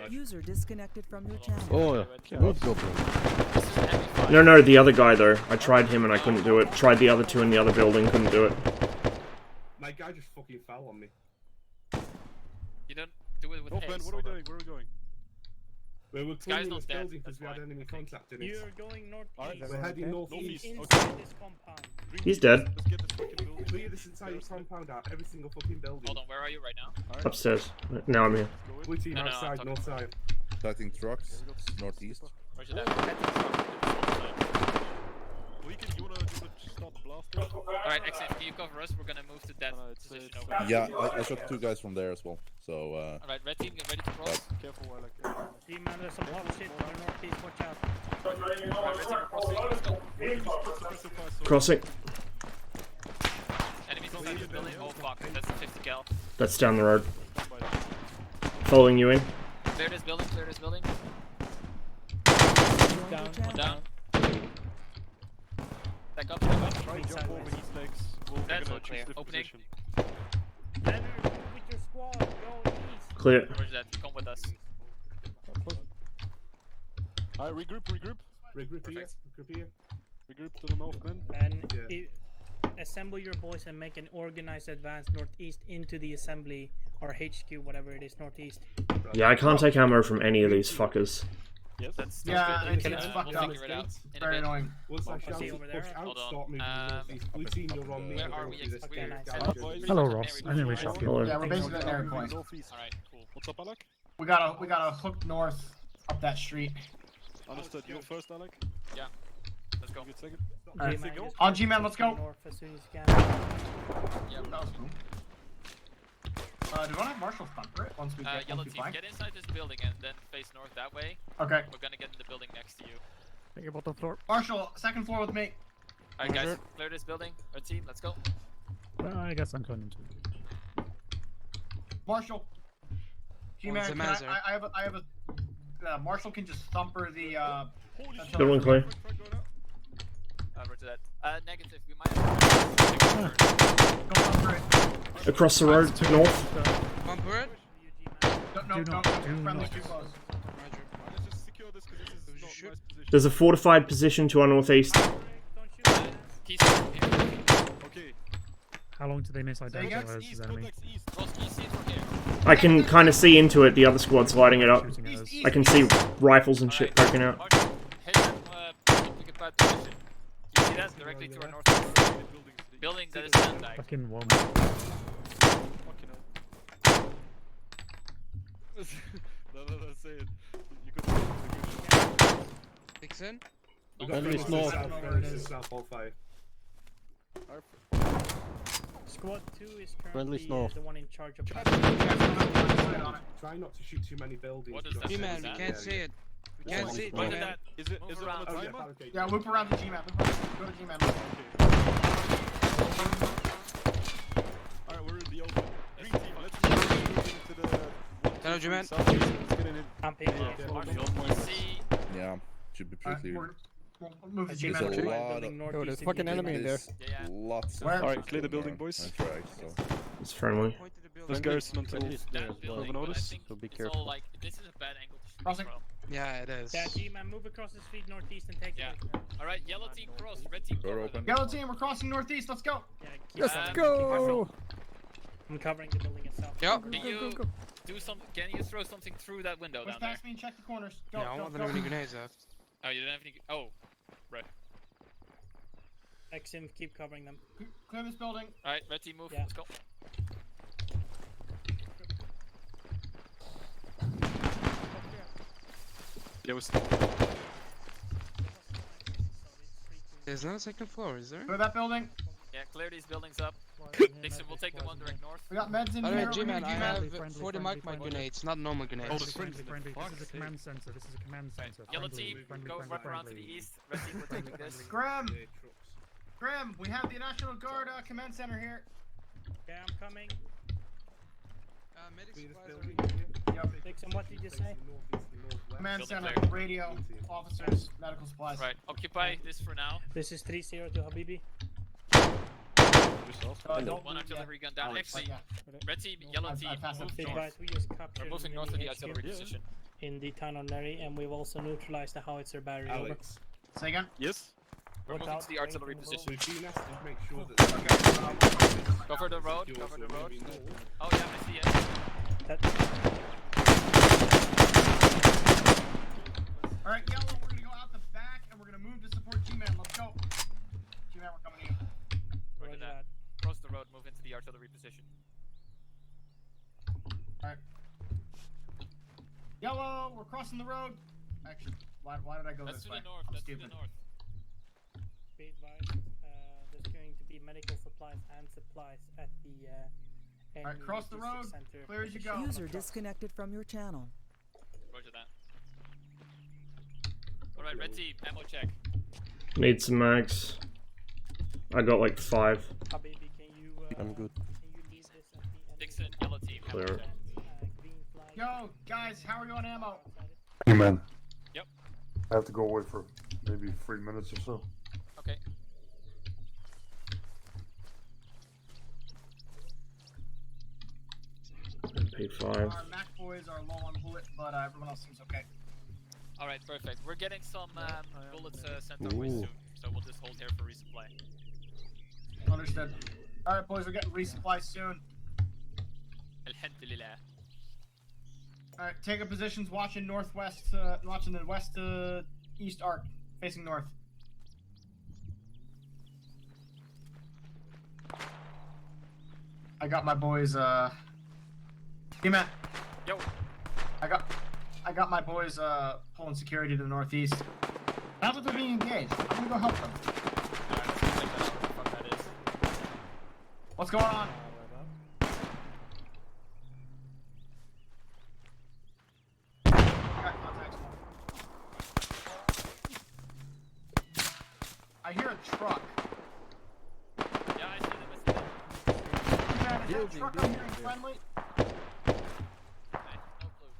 User disconnected from your channel. Oh, good GoPro. No, the other guy though. I tried him and I couldn't do it. Tried the other two in the other building, couldn't do it. My guy just fucking fell on me. You don't do it with North Bend, haste. what are we doing? Where are we going? We're guy's clearing not this dead, building because that's we had fine. enemy contact in it. You're going northeast. We're heading northeast. Inside this compound. He's dead. Let's get this fucking building. Clear this entire compound out, every single fucking building. Hold on, where are you right now? Upstairs. Now I'm here. Blue team No, I'm outside, talking north about- side. Starting trucks, northeast. Where's your dad? We can, you wanna do the start blast Alright, excellent. Can you cover us? We're gonna move to that position over here. Yeah, I shot 2 guys from there as well. So Alright, red team, get ready to cross. Careful while I Team man, there's some hot shit on the northeast. Watch out. Alright, red team, we're crossing. Let's go. Crossing. Enemies inside this building. Oh fuck, that's a 50 cal. That's down the road. Following you in. Clear this building, clear this building. Down. One down. Back up, back up. Try jump over these legs. That's all clear. Opening. Leonard, with your squad, go east. Clear. Where's that? Come with us. Alright, regroup. Regroup here. Regroup here. Regroup to the north, man. And assemble your boys and make an organized advance northeast into the assembly or HQ, whatever it is, northeast. Yeah, I can't take ammo from any of these fuckers. Yes, that's it's fucked we'll up. figure it out. It's In a very bit. annoying. Once I shout, over there. push out, Hold on. start moving northeast. Blue team, you're on me. Where are we? Okay, nice. Hello, Ross. I think we shot you. Hello. Yeah, we're basically at Area Point. Northeast. Alright, cool. What's up, Alec? We gotta hook north up that street. Understood. You first, Alec. Yeah. Let's go. Good second. Alright. G-Man, just On G-Man, let's go. north as soon as you can. Yeah, That was cool. Do you want to have Marshall thumper it once we get yellow once we team, fly? get inside this building and then face north that way. Okay. We're gonna get in the building next to you. Take your bottom floor. Marshall, second floor with me. Alright guys, clear this building. Red team, let's go. I guess I'm going to. Marshall. G-Man, the can Mazer? I have a Marshall can just thumper the Building clear. Roger that. Negative, we might have Go thumper it. Across the road, north. One bird? No, friendly too close. Let's just secure this because this is not nice position. There's a fortified position to our northeast. keys from here. Okay. How long do they miss identify us as East, enemy? context east. Cross east from here. I can kind of see into it. The other squad's lighting it up. Shooting at us. I can see rifles and shit poking out. March, head that occupied position. You see that? Directly to our north. Building that is sandbag. Fucking one. Fucking hell. No, say it. You could Dixon? We got Friendly friendly smoke. south all five. Squad 2 is Friendly currently snow. the one in charge of Try not to shoot too many buildings. What is that? G-Man, we can't see it. We can't see it, Why did G-Man. that? Is it Move on around. a Oh, yeah, timer? okay. Yeah, loop around the G-Man. Go to G-Man. Alright, we're in the open. Green team, let's move into the... Hello, G-Man. Southeast. Let's get in. I'm picking Marshall, you see. yeah, should be pretty clear. We'll move the There's G-Man. a up. lot of Oh, there's fucking enemy in there. Yeah. lots of Where? Alright, clear the building, boys. That's right. So It's friendly. Point to the building. Let's garrison until Friendly there as well. Building, Nova but I notice, think so be it's careful. all like, this is a bad angle to shoot Crossing. from. Yeah, it is. Yeah, G-Man, move across the street northeast and take Yeah. it. Alright, yellow team cross, red team Door cover open. them. Yellow team, we're crossing northeast. Let's go. Yeah, Let's Um, go! I'm covering the building itself. Yep. Can you do some? Can you throw something through that window Push down there? past me and check the corners. Go, No, I go, don't go. have any grenades left. Oh, you don't have any. Oh, right. Exim, keep covering them. Clear this building. All right, red team move. Yeah. Let's go. Yeah, we're There's not a second floor, is there? Clear that building. Yeah, clear these buildings up. Dixon, we'll take them on direct north. We got meds in By the here. way, G-Man, I have Friendly, 40 mic grenades, not normal Friendly, grenades. friendly, friendly. This is a command center. This is a command center. Yellow Friendly, team, friendly, go friendly, wrap around to the friendly. east. Red team, we're taking this. Grim, Yeah, trucks. Grim, we have the National Guard command center here. Okay, I'm coming. Medic Clear this supplies building are... here. Yep. Dixon, what did you say? Command Building center, clear. radio, officers, medical supplies. Right, occupy this for now. This is 3-0 to Habibi. Don't One move yet. artillery gun down. Actually, Yeah. red team, yellow I team, passed move it. north. Advise, we just captured We're moving the north of the HQ artillery position. in the town of Neri, and we've also neutralized the howitzer battery. Over. Alex, Say again. Yes? We're Look moving out, to the artillery waiting position. for the so GNS to make sure that Cover the road, Yours cover the will road. be north. Oh yeah, I see it. That, All right, yellow. We're gonna go out the back, and we're gonna move to support G-Man. Let's go. G-Man, we're coming to you. Roger that. Cross the road, move into the artillery position. All right. Yellow, we're crossing the road. Actually, why did I go That's this to way? the north, I'm that's to stupid. the north. be advised, there's going the medical supplies and supplies at the Alright, cross the road. Center. Clear as you go. User disconnected from your channel. Roger that. Alright, red team, ammo check. Need some mags. I got like 5. Habibi, can you, I'm good. Can you leave this at the Dixon, yellow team, ammo Clear. check. green flag? Yo, guys, how are you on ammo? Hey man. Yep. I have to go away for maybe 3 minutes or so. Okay. MP5. Our Mac boys are low on bullet, but everyone else seems okay. Alright, perfect. We're getting some bullets sent our way soon, so we'll just hold here for resupply. Understood. Alright, boys, we're getting resupply soon. Alhamdulillah. Alright, take up positions watching northwest, watching the west to east arc, facing north. I got my boys, D-Man. Yo. I got my boys, pulling security to the northeast. Now that they're being engaged, I'm gonna go help them. Alright, let's go check that out, what the fuck that is. What's going on? Got contacts. I hear a truck. Yeah, I see them, I see them. D-Man, is that truck I'm hearing friendly? Okay, no clue.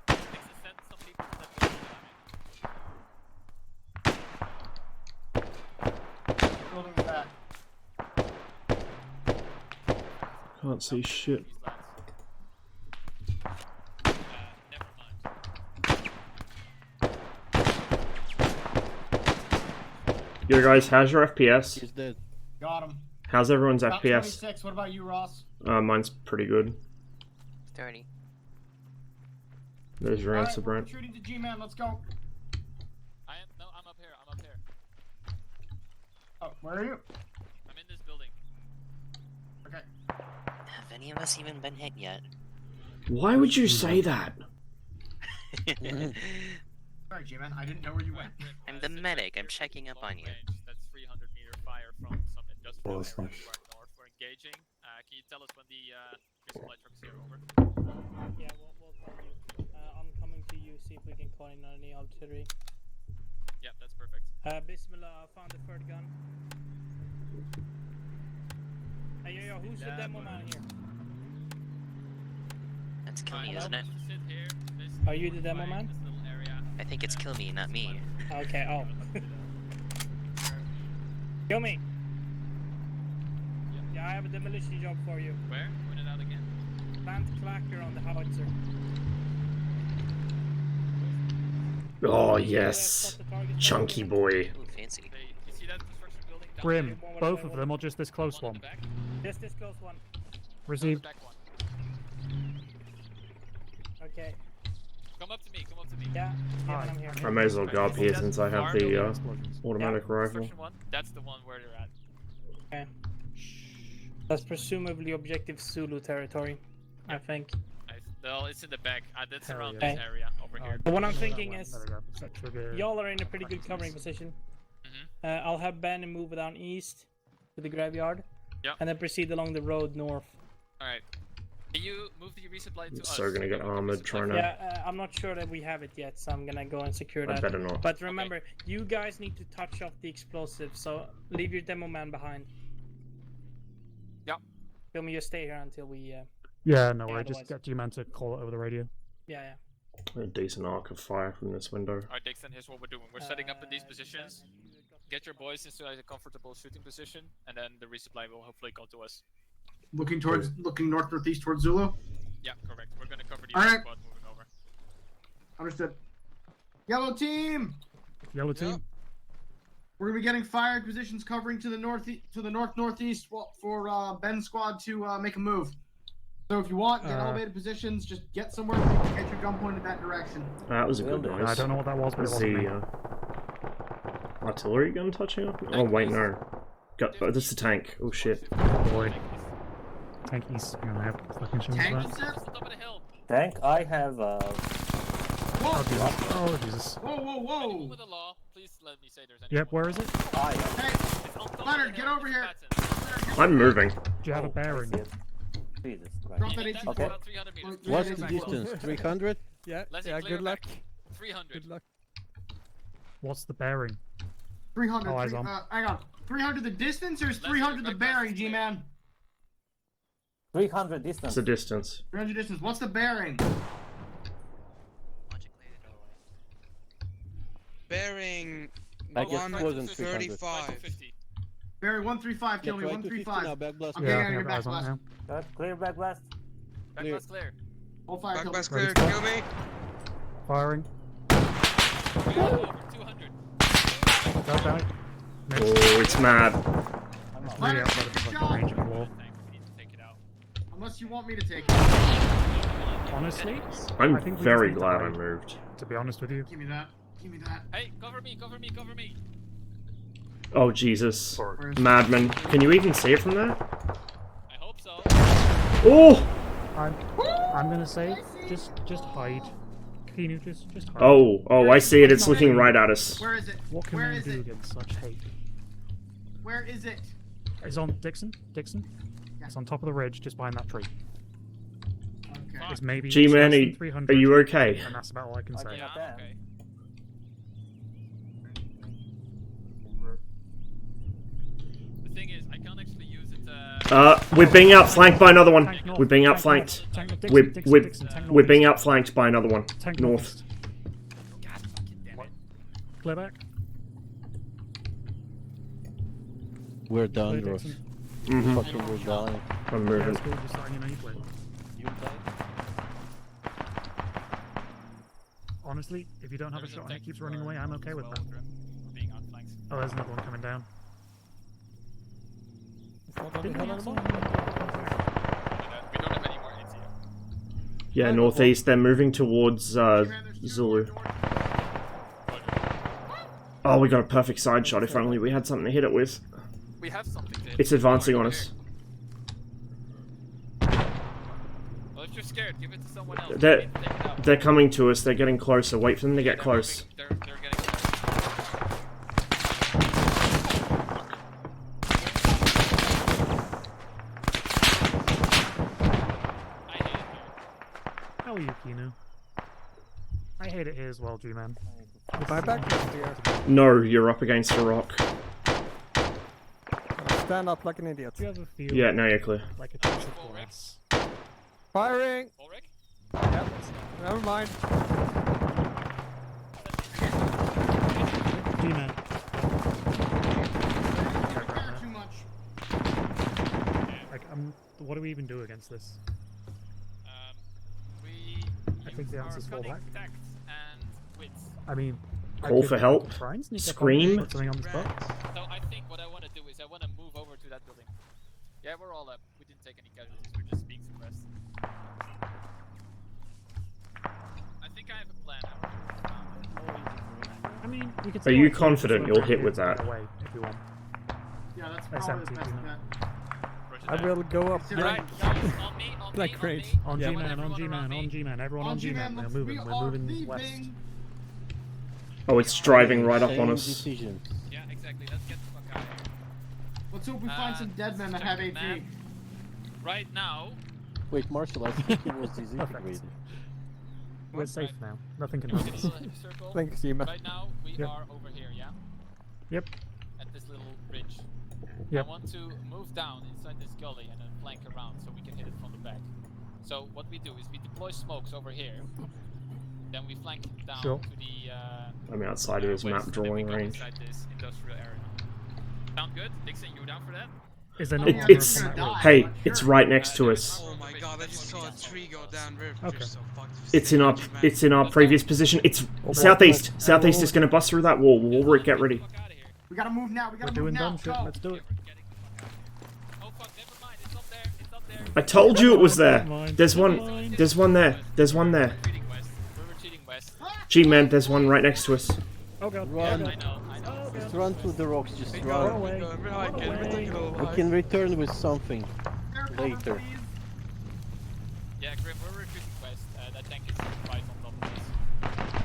Dixon sent some people to that building. Building is back. Can't see shit. These lads. Never mind. Yo guys, how's your FPS? He's dead. Got him. How's everyone's About FPS? 26. What about you, Ross? Mine's pretty good. 30. There's your answer, Alright, we're Brent. retreating to G-Man. Let's go. I'm up here, I'm up here. Oh, where are you? I'm in this building. Okay. Have any of us even been hit yet? Why would you say that? Sorry, G-Man. I didn't know where you went. I'm the medic. I'm checking up on you. That's 300-meter fire from some industrial that's area nice. to our north. We're engaging. Can you tell us when the resupply truck's here? Over. Yeah, we'll tell you. I'm coming to you, see if we can call in any artillery. Yep, that's perfect. Bismillah, I found the third gun. Hey, yo, who's the demo man here? That's Kill Me, isn't it? Sit here. Are you the demo man? This little area. I think it's Kill Me, not me. Okay, oh. Kill me! Yeah, I have a demolition job for you. Where? Point it out again. Plant clacker on the howitzer. Oh yes, chunky boy. Ooh, fancy. You see that construction building down Grim, both of them or just this close one? Just this close one. Received. Back one. Okay. Come up to me, come up to me. Yeah, I'm here. I may as well go up here since I have the automatic rifle. Construction one, that's the one where they're at. Okay. That's presumably objective Zulu territory, I think. Nice. No, it's in the back. That's Hell around yeah. this area over here. But what I'm thinking is, There we go. Set trigger. y'all are in a pretty good covering position. I'll have Ben move down east to the graveyard. Yeah. And then proceed along the road north. Alright. Can you move the resupply to us? So gonna get armored trying to. Yeah, I'm not sure that we have it yet, so I'm gonna go and secure that. I better not. But remember, you guys need to touch off the explosives, so leave your demo man behind. Yep. Kill me, just stay here until we. Yeah, no worry. Just otherwise- get G-Man to call it over the radio. Yeah, A decent arc of fire from this window. Alright, Dixon, here's what we're doing. We're setting up in these positions. Get your boys into a comfortable shooting position, and then the resupply will hopefully come to us. Looking north northeast towards Zulu. Yeah, correct. We're gonna cover the All other right. squad moving over. Understood. Yellow team. Yellow team. We're gonna be getting fired positions covering to the northeast for Ben's squad to make a move. So if you want, get elevated positions. Just get somewhere. Get your gun pointed that direction. That was a good noise. I don't know what that was, but it Was wasn't me. the artillery gun touching up? Oh wait, no. This is a tank. Oh shit. Boy. Tankies. Hang on, I have fucking show Tank that. set? Top of the hill. Tank, I have Oh Jesus. Oh Jesus. Whoa, whoa, whoa! With the law, please let me say there's any. Yep, where is it? Hey, Leonard, get over here. I'm moving. Do you have a bearing? Jesus Drop Christ. that 18. Okay. What's the distance? 300? Yeah, Let's yeah, clear good luck. back. 300. Good luck. What's the bearing? 300. Oh, eyes on. Hang on. 300 the distance or is 300 the bearing, G-Man? 300 distance. What's the distance? 300 distance. What's the bearing? Bearing I guess more than 135. Bearing 135, kill me, try to 50 135. now, back blast. I'm Yeah, getting I out of your have back eyes on blast. now. Clear back blast. Back blast clear. Hold fire, Back kill blast me. clear, Ready, kill me. Firing. 200. Go back. Next. Oh, it's mad. It's really outside of the fucking range of the wall. Unless you want me to take it. Honestly, I'm I think we very just need to glad I hide, moved. to be honest with you. Give me that. Give me that. Hey, cover me, cover me, cover me. Oh Jesus. Madman. Can you even see it from there? I hope so. Oh! I'm gonna say, just hide. Kinu, just hide. Oh, I see it. It's looking right at us. Where is it? What can Where we is do it? against such hate? Where is it? It's on Dixon. Dixon. Yeah. It's on top of the ridge, just behind that tree. Okay. It's maybe G-Man, less are than 300, you okay? and that's about all I can say. Yeah, I'm okay. The thing is, I can't actually use it. We're being outflanked by another one. Tank north, We're being tank outflanked. north, tank- We're Dixon, we're Dixon, tank we're being northeast. outflanked by another one. Tank North. northeast. God fucking damn it. Clear back. We're done, Clear Ross. Dixon. Mhm. Fucking we're dying. I'm Yeah, moving. it's cool, just letting you know you played. You died? Honestly, if you don't have a shot and it keeps running away, I'm okay with that. Being outflanked. Oh, there's another one coming down. Didn't we have some? We don't have any more hits here. Yeah, northeast. They're moving towards Zulu. Oh, we got a perfect side shot. If only we had something to hit it with. We have something to hit. It's advancing on us. Well, if you're scared, give it to someone else. They're coming to us. They're getting closer. Wait for them to get close. They're getting close. How are you, Kinu? I hate it here as well, G-Man. Am I back here? No, you're up against a rock. Stand up like an idiot. Do you ever feel Yeah, now you're clear. like a piece of glass? Firing! Ulrich? Yep. Never mind. G-Man. Too much. Like, what do we even do against this? We I think the answer's fall back. tact and wits. I mean, I Call could for help. try and sneak up on Scream. them, put something on this box. So I think what I want to do is I want to move over to that building. Yeah, we're all up. We didn't take any casualties. We're just being suppressed. I think I have a plan. I mean, we could. Are still, you like, confident just you'll hit get with that? away if you want. Yeah, that's That's probably the empty, best isn't it? bet. I will go up Alright, like, guys, on me, on like me, crazy. On Yeah. G-Man, on Everyone G-Man, around on me. G-Man, everyone on G-Man. We're moving west. leaving. Oh, it's driving right up on Same us. decision. Yeah, exactly. Let's get the fuck out of here. Let's hope we find some dead men that have check the AP. map. Right now, Wait, Marshall, I think it was disintegrated. We're safe now. Nothing can in hurt this us. little circle. Thanks, Yuma. Right now, we Yep. are over here, yeah? Yep. At this little ridge. Yep. I want to move down inside this gully and then flank around so we can hit it from the back. So what we do is we deploy smokes over here. Then we flank down Sure. to the I'm outside of his map west, and then we drawing go range. inside this industrial area. Sound good? Dixon, you down for that? Is there no It, armor it's from that ridge? hey, it's right next to us. Oh my god, I just saw a tree go down river. Okay. You're so fucked. It's in our previous position. It's southeast. Southeast is gonna bust through that wall. Ulrich, get ready. We gotta move now. We We're gotta move doing now. dumb shit. Go. Let's do it. Oh fuck, never mind, it's up there, it's up there. I told you it was there. Never mind, There's never one. mind. There's one there. There's one there. Retreating west. We're retreating west. G-Man, there's one right next to us. Oh god. Run. I know, I know. Just run through the rocks, just Go run. away. Go We can return with something later. Yeah, Grim, we're retreating west. That tank is right on top of us.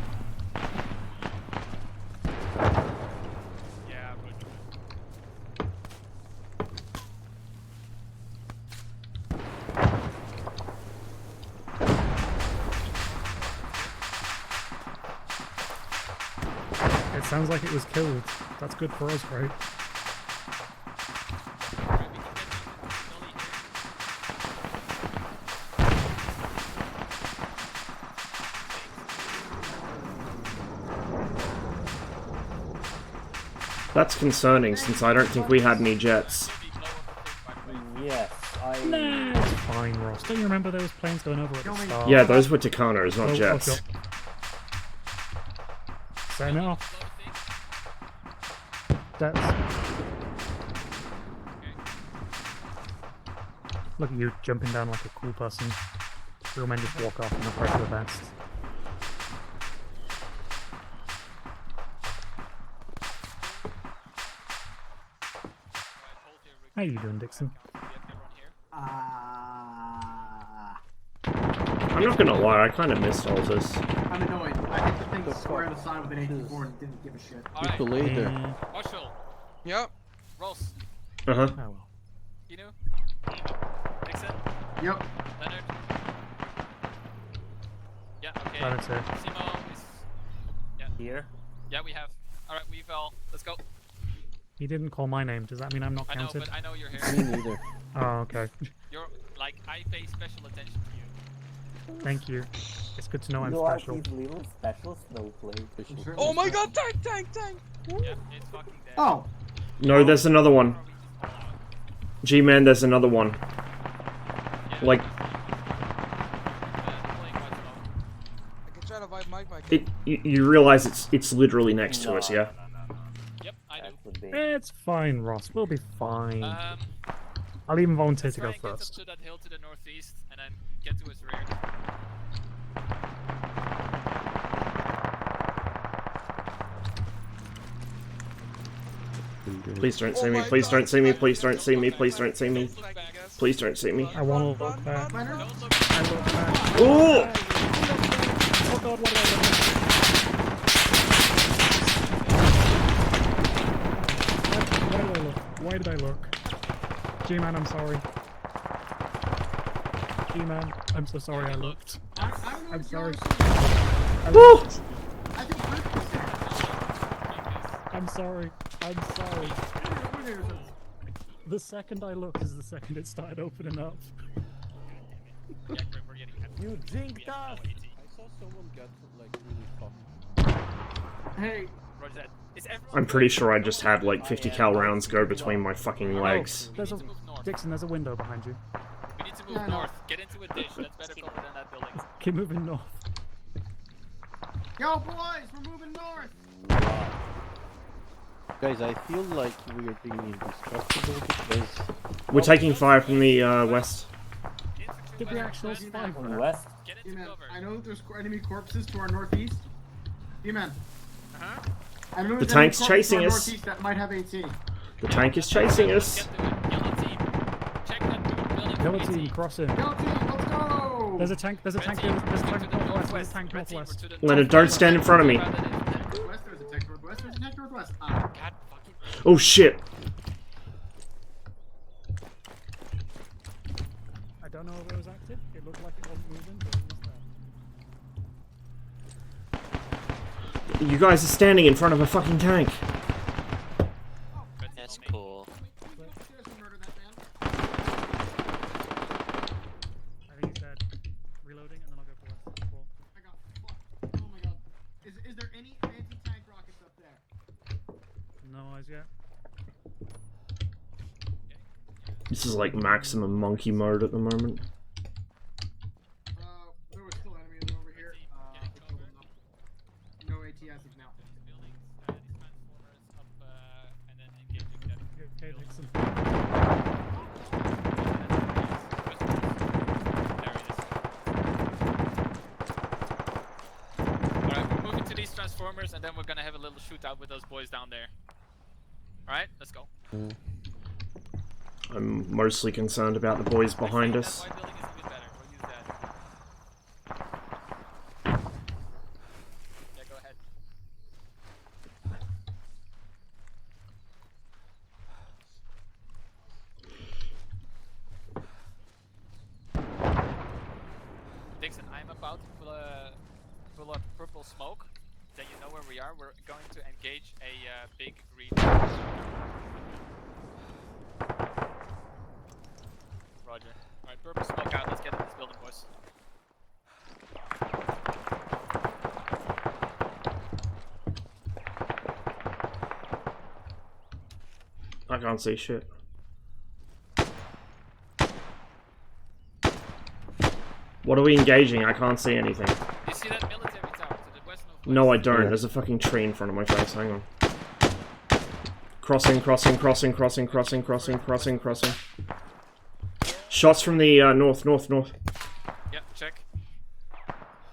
sounds like it was killed. That's good for us, right? That's concerning, since I don't think we had any jets. Yes, Nah, it's fine, Ross. Don't you remember those planes going over at the start? Yeah, those were Tucanos, not Oh, jets. okay. Fair enough. That's... Look at you jumping down like a cool person. Real men just walk off and not press the best. How you doing, Dixon? I'm not gonna lie, I kind of missed all this. I'm annoyed. I hit the thing square on the side with an 84 and didn't give a shit. People later. Marshall. Yep. Ross. Uh-huh. Oh well. Kinu. Dixon. Yep. Leonard. Yeah, okay. Leonard's here. Simo is... Yeah. Here? Yeah, we have. Alright, we've all... Let's go. He didn't call my name. Does that mean I'm not I know, counted? but I know you're here. Me neither. Oh, okay. You're... Like, I pay special attention to you. Thank you. It's good to know I'm You are special. these little special snowflakes. Oh my god, tank! Yeah, it's fucking dead. Oh! No, there's another one. G-Man, there's another one. Like, I can try to vibe Mike. you realize it's literally next to us, yeah? Yep, I do. It's fine, Ross. We'll be fine. I'll even volunteer to go Get up first. to that hill to the northeast, and then get to his rear. Please don't see me, please don't see me, please don't see me, please don't see me. Please don't see me. I want to look back. I look back. Oh! Oh god, what did I look? Why did I look? Why did I look? G-Man, I'm sorry. G-Man, I'm so sorry I looked. I'm sorry. Woo! I'm sorry. I'm sorry. The second I looked is the second it started opening up. You jinxed us! I saw someone get like really fucked. Hey. I'm pretty sure I just had like 50 cal rounds go between my fucking legs. There's a Dixon, there's a window behind you. We need to move north. Get into a ditch. That's better cover than that building. Keep moving north. Yo, boys, we're moving north. Guys, I feel like we are being indestructible because... We're taking fire from the west. Did we actually survive From the west? D-Man, I know that there's enemy corpses to our northeast. D-Man. I know The there's tank's enemy corpses to chasing our us. northeast that might have AT. The tank is chasing us. Yellow team, crossing. Yellow team, let's go! There's a tank northwest, there's a tank northwest. Leonard, don't stand in front of me. Northwest, there's a tank northwest, there's a tank northwest. Oh shit. I don't know if it was active. It looked like it wasn't moving, but it was there. You guys are standing in front of a fucking tank. That's cool. I think he's dead. Reloading, and then I'll go for west. Cool. I got fucked. Oh my god. Is there any anti-tank rockets up there? No eyes yet. This is like maximum monkey mode at the moment. There was still enemies over here. No AT as of now. Okay, Dixon. Alright, we're moving to these transformers, and then we're gonna have a little shootout with those boys down there. Alright, let's go. I'm mostly concerned about the boys behind us. That white building is a bit better. We'll use that. Yeah, go ahead. Dixon, I'm about to pull up purple smoke. that you know where we are. We're going to engage a big green. Roger. Alright, purple smoke out. Let's get in this building, boys. I can't see shit. What are we engaging? I can't see anything. Do you see that military tower to the west northwest? No, I don't. There's a fucking tree in front of my face. Hang on. Crossing. Shots from the north. Yeah, check.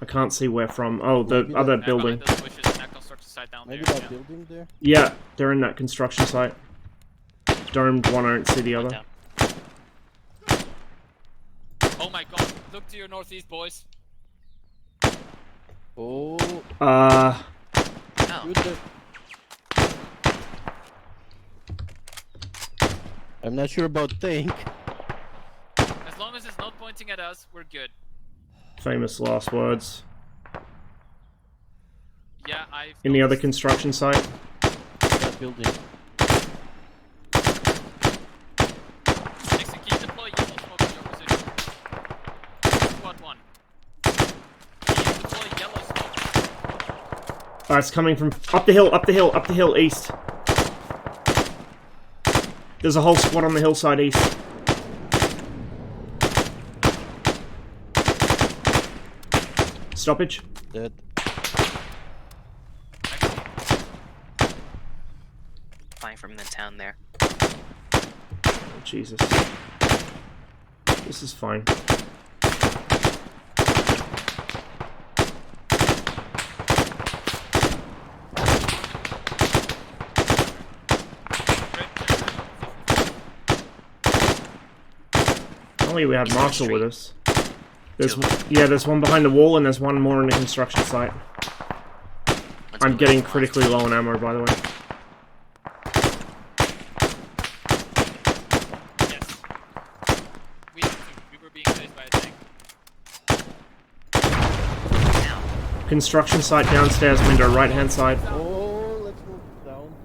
I can't see where from. Oh, the other building. Behind those bushes in that construction site down Maybe there. that building there? Yeah, they're in that construction site. Domed one, I don't see the other. Oh my god, look to your northeast, boys. Oh. Oh. I'm not sure about tank. As long as it's not pointing at us, we're good. Famous last words. Yeah, I've... In the other construction site. That building. Nixon, can you deploy yellow smoke in your position? Squad 1. Can you deploy yellow smoke? It's coming from up the hill, east. There's a whole squad on the hillside east. Stoppage. Dead. Flying from the town there. Oh, Jesus. This is fine. Only we had Marshall with us. There's one behind the wall and there's one more in the construction site. I'm getting critically low on ammo, by the way. We were being chased by a tank. Construction site downstairs window, right hand side. Oh, let's move down.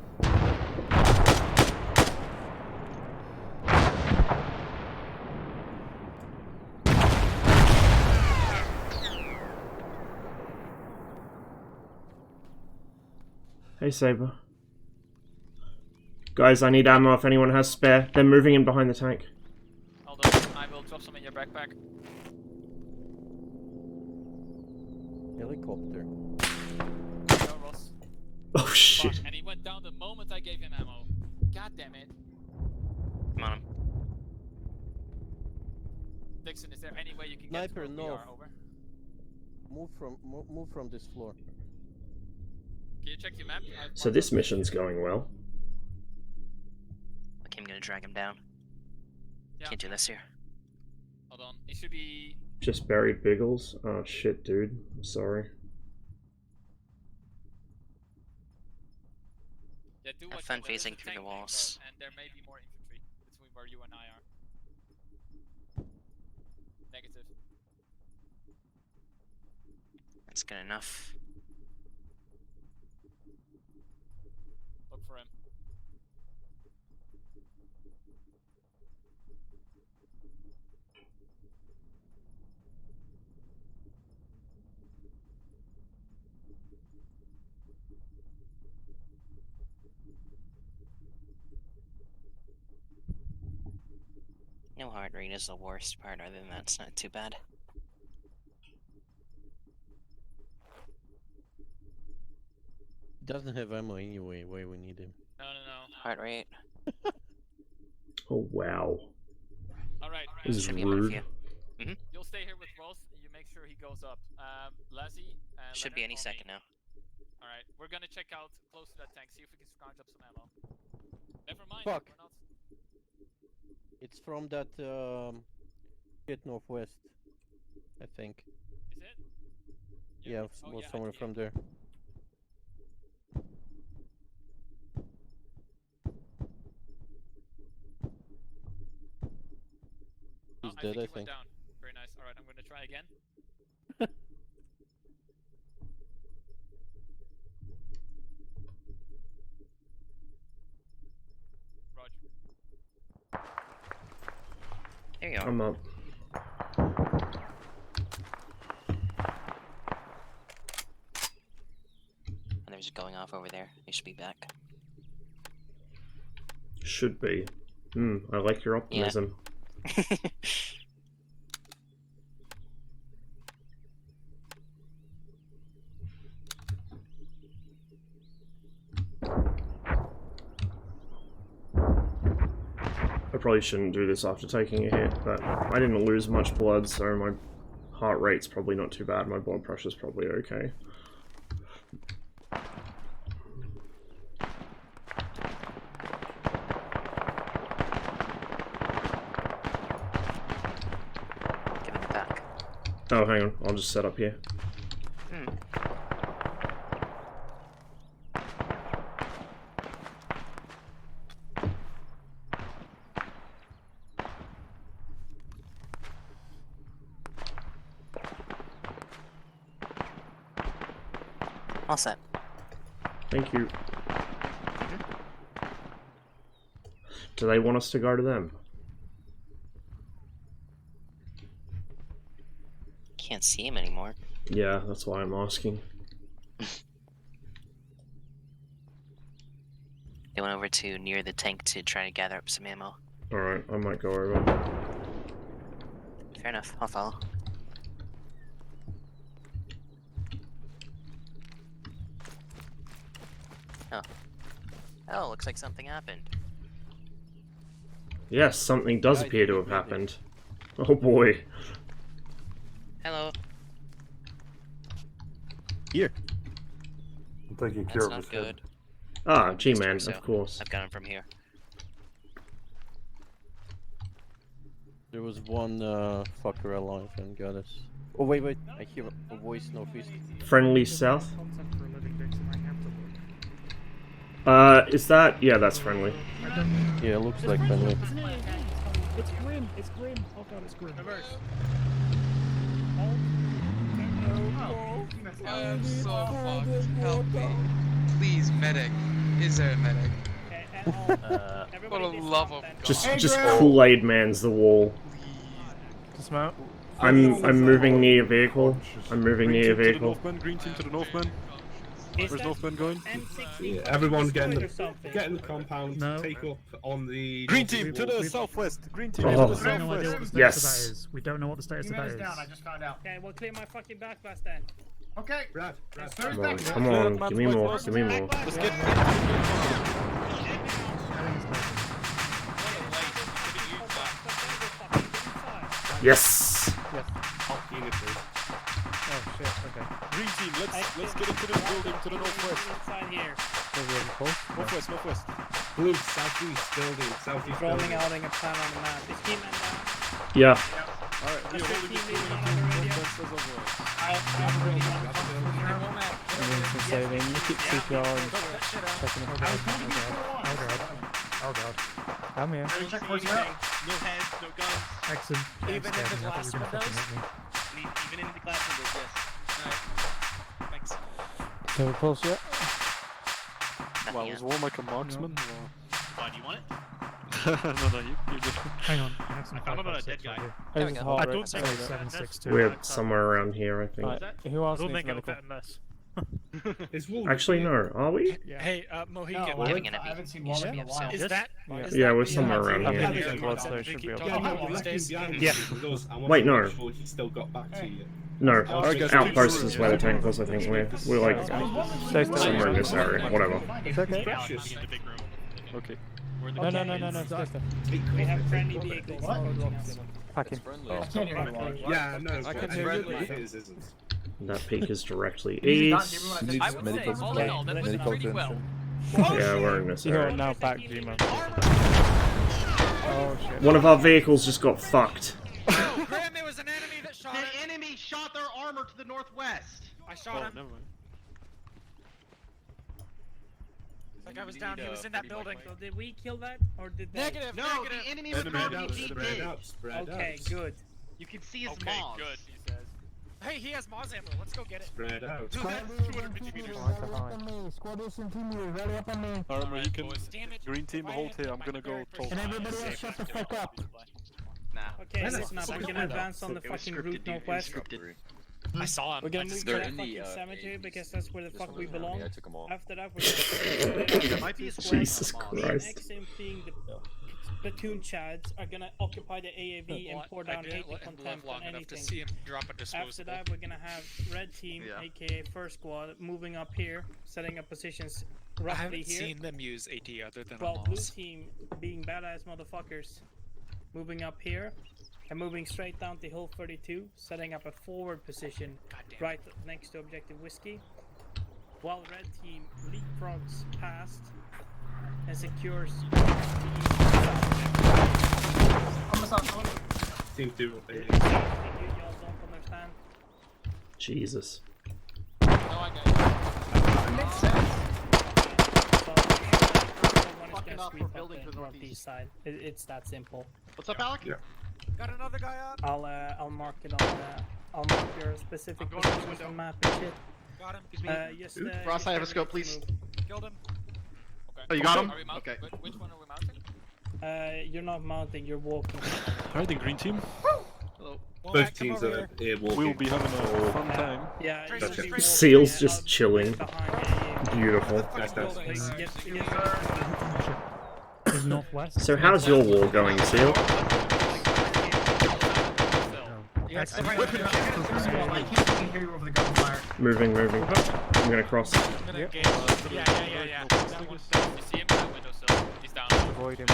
Hey, Saber. Guys, I need ammo if anyone has spare. They're moving in behind the tank. Hold on, I will drop some in your backpack. Helicopter. Go, Ross. Oh, shit. Fuck, and he went down the moment I gave him ammo. God damn it. Come on. Dixon, is there any way you can Sniper, get to where we no. are? Over. Move from this floor. Can you check your map? So this mission's going well. Okay, I'm gonna drag him down. Yeah. Can't do this here. Hold on, he should be... Just buried Biggles. Oh, shit, dude. I'm sorry. Yeah, do Have watch fun out, there is a phasing through the tank walls. And there may be more infantry between where you and I are. Negative. That's good enough. Look for him. No heart rate is the worst part, other than that, it's not too bad. Doesn't have ammo anyway, why we need him. No. Heart rate. Oh, wow. Alright, This is Should be enough, rude. yeah. you'll stay here with Ross, you make sure he goes up. Lassie, Should be any second now. Alright, we're gonna check out close to that tank, see if we can scrounge up some ammo. Never mind, Fuck. we're not... It's from that hit northwest, I think. Is it? Yeah, Oh, was yeah, I somewhere see from it. there. Oh, He's dead, I he think. went down. Very nice. Alright, I'm gonna try again. There you are. I'm up. Others going off over there. They should be back. Should be. I like your optimism. I probably shouldn't do this after taking a hit, but I didn't lose much blood, so my heart rate's probably not too bad. My blood pressure's probably okay. Give it back. Oh, hang on. I'll just set up here. All set. Thank you. Do they want us to go to them? Can't see him anymore. Yeah, that's why I'm asking. They went over to near the tank to try to gather up some ammo. Alright, I might go over. Fair enough. I'll follow. Oh, looks like something happened. Yes, something does appear to have happened. Oh boy. Hello. Here. I'm taking care That's of not his head. good. Ah, G-Man, So, of course. I've got him from here. There was one fucker alive and got us. Oh wait, I hear a voice northeast. Friendly south? Is that... Yeah, that's friendly. Yeah, it looks like friendly. It's Grim. It's Grim. Oh god, it's Grim. Reverse. I'm so fucked. Help me. Please, medic. Is there a medic? For the love of God. Just Kool-Aid Man's the wall. Dismount. I'm moving near a vehicle. I'm moving near a vehicle. Green team to the Northman. Where's Northman going? Yeah, everyone get in the compound. Take up on the Green team to the southwest. Green team to the Oh. We don't know what the southwest. status Yes. of that is. We don't know what the status of that is. Down, I just found out. Okay, we'll clear my fucking backblast then. Okay. Brad. Come on, come on, give me more, give me more. Let's get. Yes! Oh shit. Okay. Green team, let's get into this building to the northwest. Inside here. Northwest. Blue, southeast building, southeast Rolling building. out a plan on the map. Is key man down? Yeah. Alright, we're holding this building until Northwest says otherwise. Oh god. I'm here. Check for zero. No heads, no guns. Excellent. Even in the glass windows? Even in the glass windows, yes. Alright. Thanks. Can we pulse yet? Well, was Warmike a marksman? Why do you want it? No, you do. Hang on. I have some I'm not a dead guy. There we go. I don't think it's 762. We're somewhere around here, I think. Who else I don't needs think it'll medical? fit in this. Actually, no. Are we? Hey, Mohican. No, I haven't seen one in a while. Is that? Yeah, we're somewhere around here. Yeah. Wait, no. He still got back to you. No, outpost is where the tank was, I think. We're like somewhere in this area. Whatever. It's okay. Okay. No. We have friendly vehicles. Packing. I can't hear anyone. Yeah, no, I can but hear Bradley you. his isn't. That peak is directly I east. would Needs say, medical all in all, attention. that was Medical pretty attention. Yeah, we're in this You're area. now back, G-Man. Oh shit. One of our vehicles just got fucked. Oh, Grim, it was an enemy that shot it. The enemy shot their armor to the northwest. I shot him. Never mind. Like I was down, he was in that building. So did we kill that, or did they? Negative, No, negative. the enemy was RPG did. Spread Okay, out. good. You can see his Okay, mods. good, he says. Hey, he has Moz ammo. Let's go get it. Spread out. 250 meters. Armor, you can. Damn it. Green team, hold here. I'm gonna go talk. Can everybody else shut the fuck up? Okay, listen up. We're gonna advance on the fucking route northwest. I saw him. We're gonna I move just to got the in fucking the, cemetery because that's where the fuck we belong. I took 'em all. After that, we're gonna Jesus Christ. XM being the platoon chads are gonna occupy the AAV and pour down hate and contempt on anything. After that, we're gonna have red team, aka first squad, moving up here, setting up positions I roughly haven't here. seen them use AT other than While blue Moss. team being badass motherfuckers, moving up here and moving straight down to Hill 32, setting up a forward position right next to Objective Whiskey. While red team leapfrogs past and secures the east side. Team 2. Y'all don't understand. Jesus. Makes sense. Fucking up for building to the northeast side. It's that simple. What's up, Alec? Yeah. Got another guy up. I'll mark it on. I'll mark your specific positions on map and shit. Got him. Just, Ross, I have a scope, please. Killed him. Oh, you got him? Are we mounting? Okay. Which one are we mounting? You're not mounting. You're walking. Alright, the green team. Hello. Both teams are here walking. We'll be having a fun time. Yeah. Gotcha. Seal's just chilling. Beautiful. Is northwest. So how's your war going, Seal? Moving. I'm gonna cross. Yeah. You see him in that windowsill. He's down. Avoid him.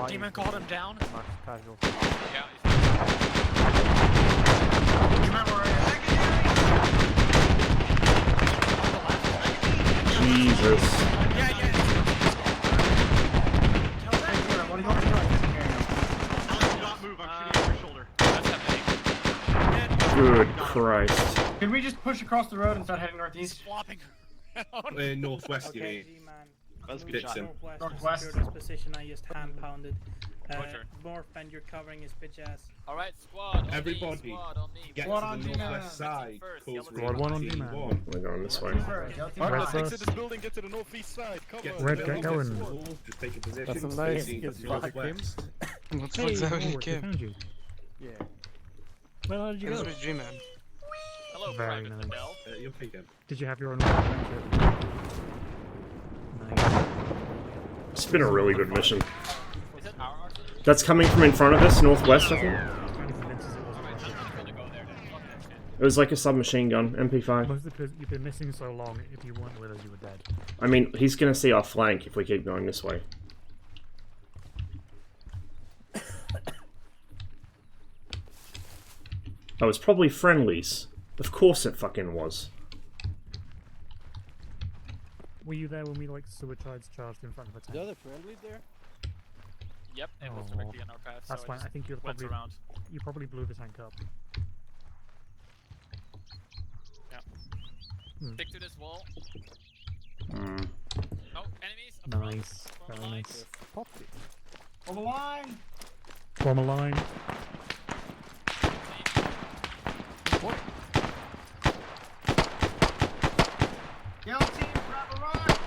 Demon called him down. Casual. Yeah, Jesus. Good Christ. Can we just push across the road and start heading northeast? Swapping northwest, you mean? That's good shot. Northwest. Secure this position I just hand pounded. North and you're covering his bitch ass. Alright, squad. Everybody, get to the northwest side. Squad 1 on D-man. We're going this way. Alright, let's exit this building, get to the northeast side. Cover. Red, get going. Just take a position. That's a nice facing good the spot. northwest. What's Hey, happening, Lord, Kim? found you. Yeah. Where did you go? Dream Man. Hello, Very Private nice. Fidel. You're peeking. Did you have your own adventure? Nice. It's been a really good mission. Is it our archer? That's coming from in front of us, northwest, I think. It was like a submachine gun, MP5. Mostly because you've been missing so long, if you weren't with us, you were dead. I mean, he's gonna see our flank if we keep going this way. Oh, it's probably friendlies. Of course it fucking was. Were you there when we, like, suicides charged in front of a tank? The other friendly there? Yep, it was Oh. directly in our path. That's so fine. I think you went probably around. you probably blew the tank up. Yeah. Stick to this wall. Mm. Oh, enemies. Approach Nice. from Very line. nice. Popped it. On the line. Form a line. Yell team, grab a rock.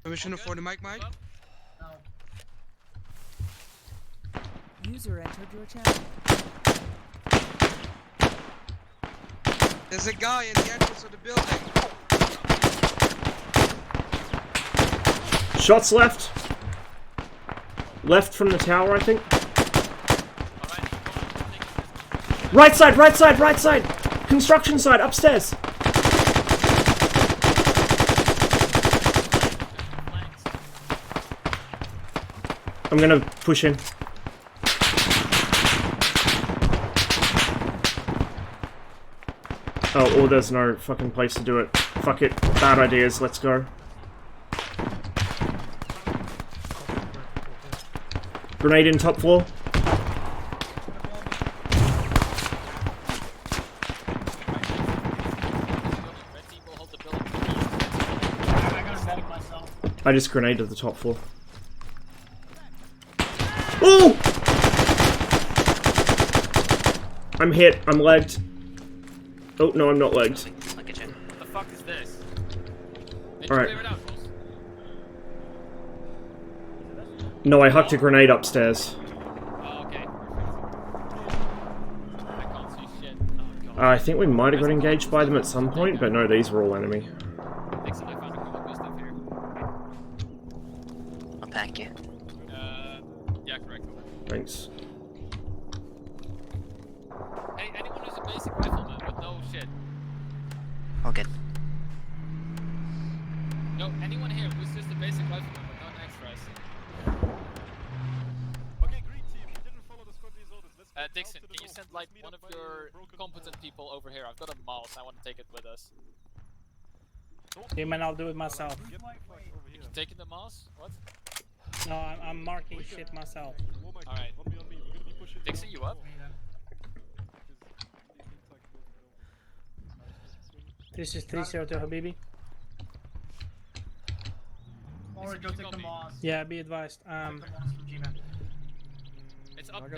Permission to 40 Mike. User entered your channel. There's a guy in the entrance of the building. Shots left. Left from the tower, I think. Right side, right side, right side! Construction side, upstairs! I'm gonna push in. Oh, or there's no fucking place to do it. Fuck it. Bad ideas, let's go. Grenade in top floor. I just grenaded the top floor. Oh! I'm hit. I'm legged. Oh, no, I'm not legged. fuck is this? Did Alright. you clear it out, boss? No, I hucked a grenade upstairs. Oh, okay. I can't see shit. Oh, God. I think we might have got engaged by them at some point, but no, these were all enemy. Dixon, I found a couple of good stuff here. I'll pack you. Yeah, correct. Thanks. Hey, anyone who's a basic rifleman with no shit. All good. No, anyone here who's just a basic rifleman with no extras. Okay, green team, we didn't follow the squadron's orders. Let's get Dixon, out to the can you north. send Let's like meet one up of by your the broken competent people over here? I've got a mouse. I want to take it with us. Yeah, man, I'll do it myself. Get the fuck over here. You taking the mouse? What? No, I'm marking shit myself. Alright. On me, on me. We're gonna be pushing. Dixon, you up? This is 302 Habibi. Alright, go take the moss. Yeah, be advised. It's up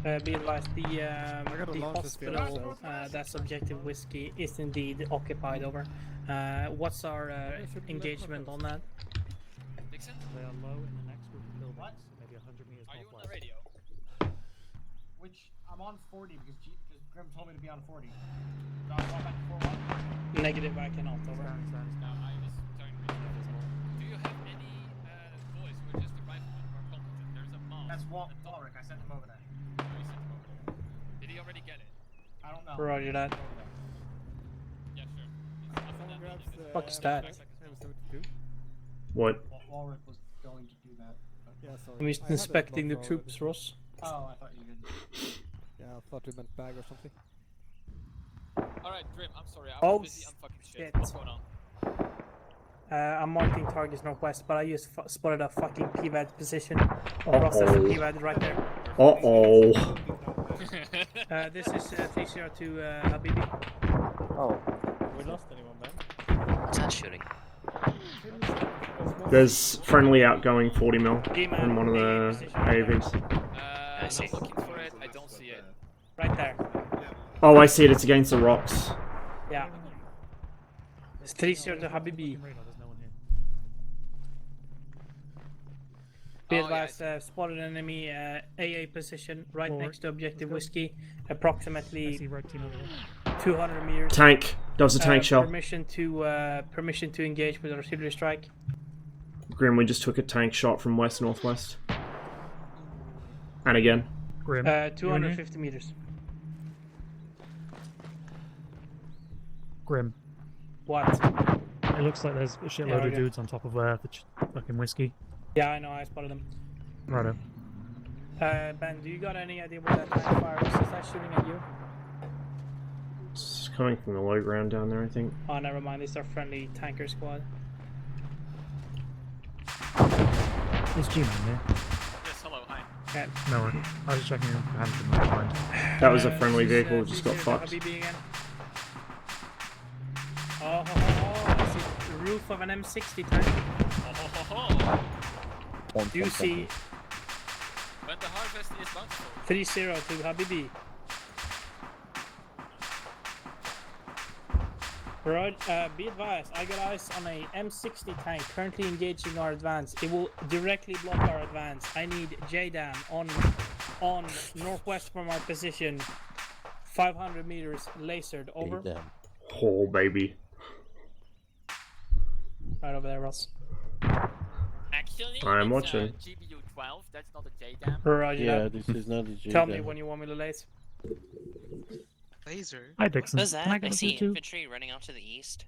there. Be advised. The gotta launch this field, hospital that's Objective Whiskey is indeed occupied. Over. What's our engagement on that? Dixon? They are low in the next group of buildings, What? maybe 100 meters Are you on northwest. the radio? Which I'm on 40 because Grim told me to be on 40. Do I go back to 41? Negative, I cannot. Over. No, I was trying to reach out. Do you have any boys who are just a rifleman who are competent? There's a mouse. That's Walrick. I sent him over there. Oh, you sent him over there. Did he already get it? I don't know. Roger that. Yeah, sure. It's up in that building. Fuck is that? What? Walrick was going to do that. But... Yeah, sorry. I'm just inspecting the troops, Ross. Oh, I thought you did. Yeah, I thought you meant bag or something. Alright, Grim, I'm sorry. I Oh, was busy on fucking shit. shit. What's going on? I'm marking targets northwest, but I just spotted a fucking PVAD position. Ross has a PVAD right there. Uh-oh. This is 302 Habibi. Oh, we lost anyone, man? What's that shooting? There's friendly outgoing 40 mil G-man, from one of the AAVs. I'm looking for it. I don't see it. Right there. Oh, I see it. It's against the rocks. Yeah. It's 302 Habibi. There's no one here. Be Oh, yeah, advised, spotted an enemy AA position right Forward. next to Objective Let's go. Whiskey, I approximately see red team over there. 200 meters. Tank. Does a tank shell. Permission to engage with artillery strike. Grim, we just took a tank shot from west-northwest. And again. Grim, you in here? 250 meters. Grim. What? It looks like there's a shitload of okay. dudes on top of the fucking whiskey. Yeah, I know, I spotted them. Righto. Ben, do you got any idea where that tank fire is? Is that shooting at you? It's coming from the low ground down there, I think. Oh, never mind. It's our friendly tanker squad. Is G-Man there? Yes, hello, hi. Yeah. No one. I was just checking if I hadn't been left behind. That was a friendly This is, vehicle, just got 302 fucked. Habibi again. I see the roof of an M60 tank. Do you see When the harvest is bountiful. 302 Habibi? Right, be advised, I got eyes on a M60 tank currently engaging our advance. It will directly block our advance. I need JDAM on northwest from our position. 500 meters lasered, over. Oh, baby. Right over there, Ross. Actually, I'm it's watching. GBU 12, that's not a JDAM. Roger Yeah, that. this is not a J. Tell me when you want me to lace. Laser? Hi, Dixon. What was Can that? I I get a see two? infantry running off to the east.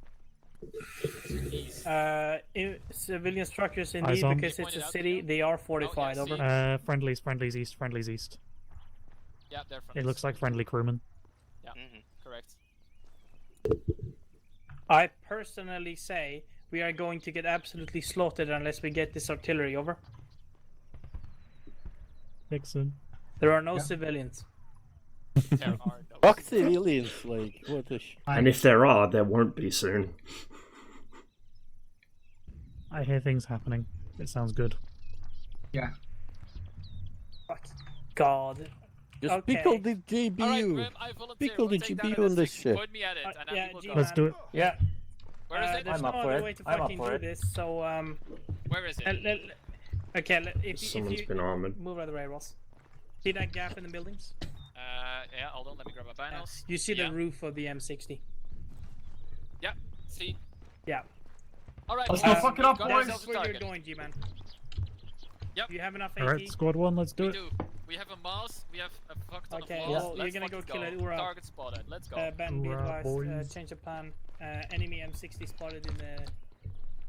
Civilian structures indeed, Eyes on. because it's a city, they are fortified, over. Friendlies east, friendlies east. Yeah, they're from It looks like friendly crewmen. Yeah, correct. I personally say we are going to get absolutely slaughtered unless we get this artillery, over. Dixon. There are no civilians. There are no Fuck civilians, like, what the And if there are, there won't be soon. I hear things happening. It sounds good. Yeah. God. Just Okay. pickle the GBU. Alright, Grim, I volunteer. Pickle the We'll take down GBU on an this M60. shit. Point me at it, and Yeah, we will G go. Let's do it. Yeah. Where is it? There's no other way to fucking do this, so Where is it? Okay, if Someone's you been armored. move out of the way, Ross. See that gap in the buildings? Yeah, hold on, let me grab my binos. You see the roof of the M60? Yeah, see? Yeah. Alright, Let's go fuck it up, boys. That's where you're going, G-Man. Yep. Do you have enough AP? Alright, squad 1, let's do We it. do. We have a mouse, we have a fuck ton Okay, of mouse. well, you're gonna go kill it, Ura. Target spotted, let's go. Ben, be Hoorah, advised, boys. change of plan. Enemy M60 spotted in the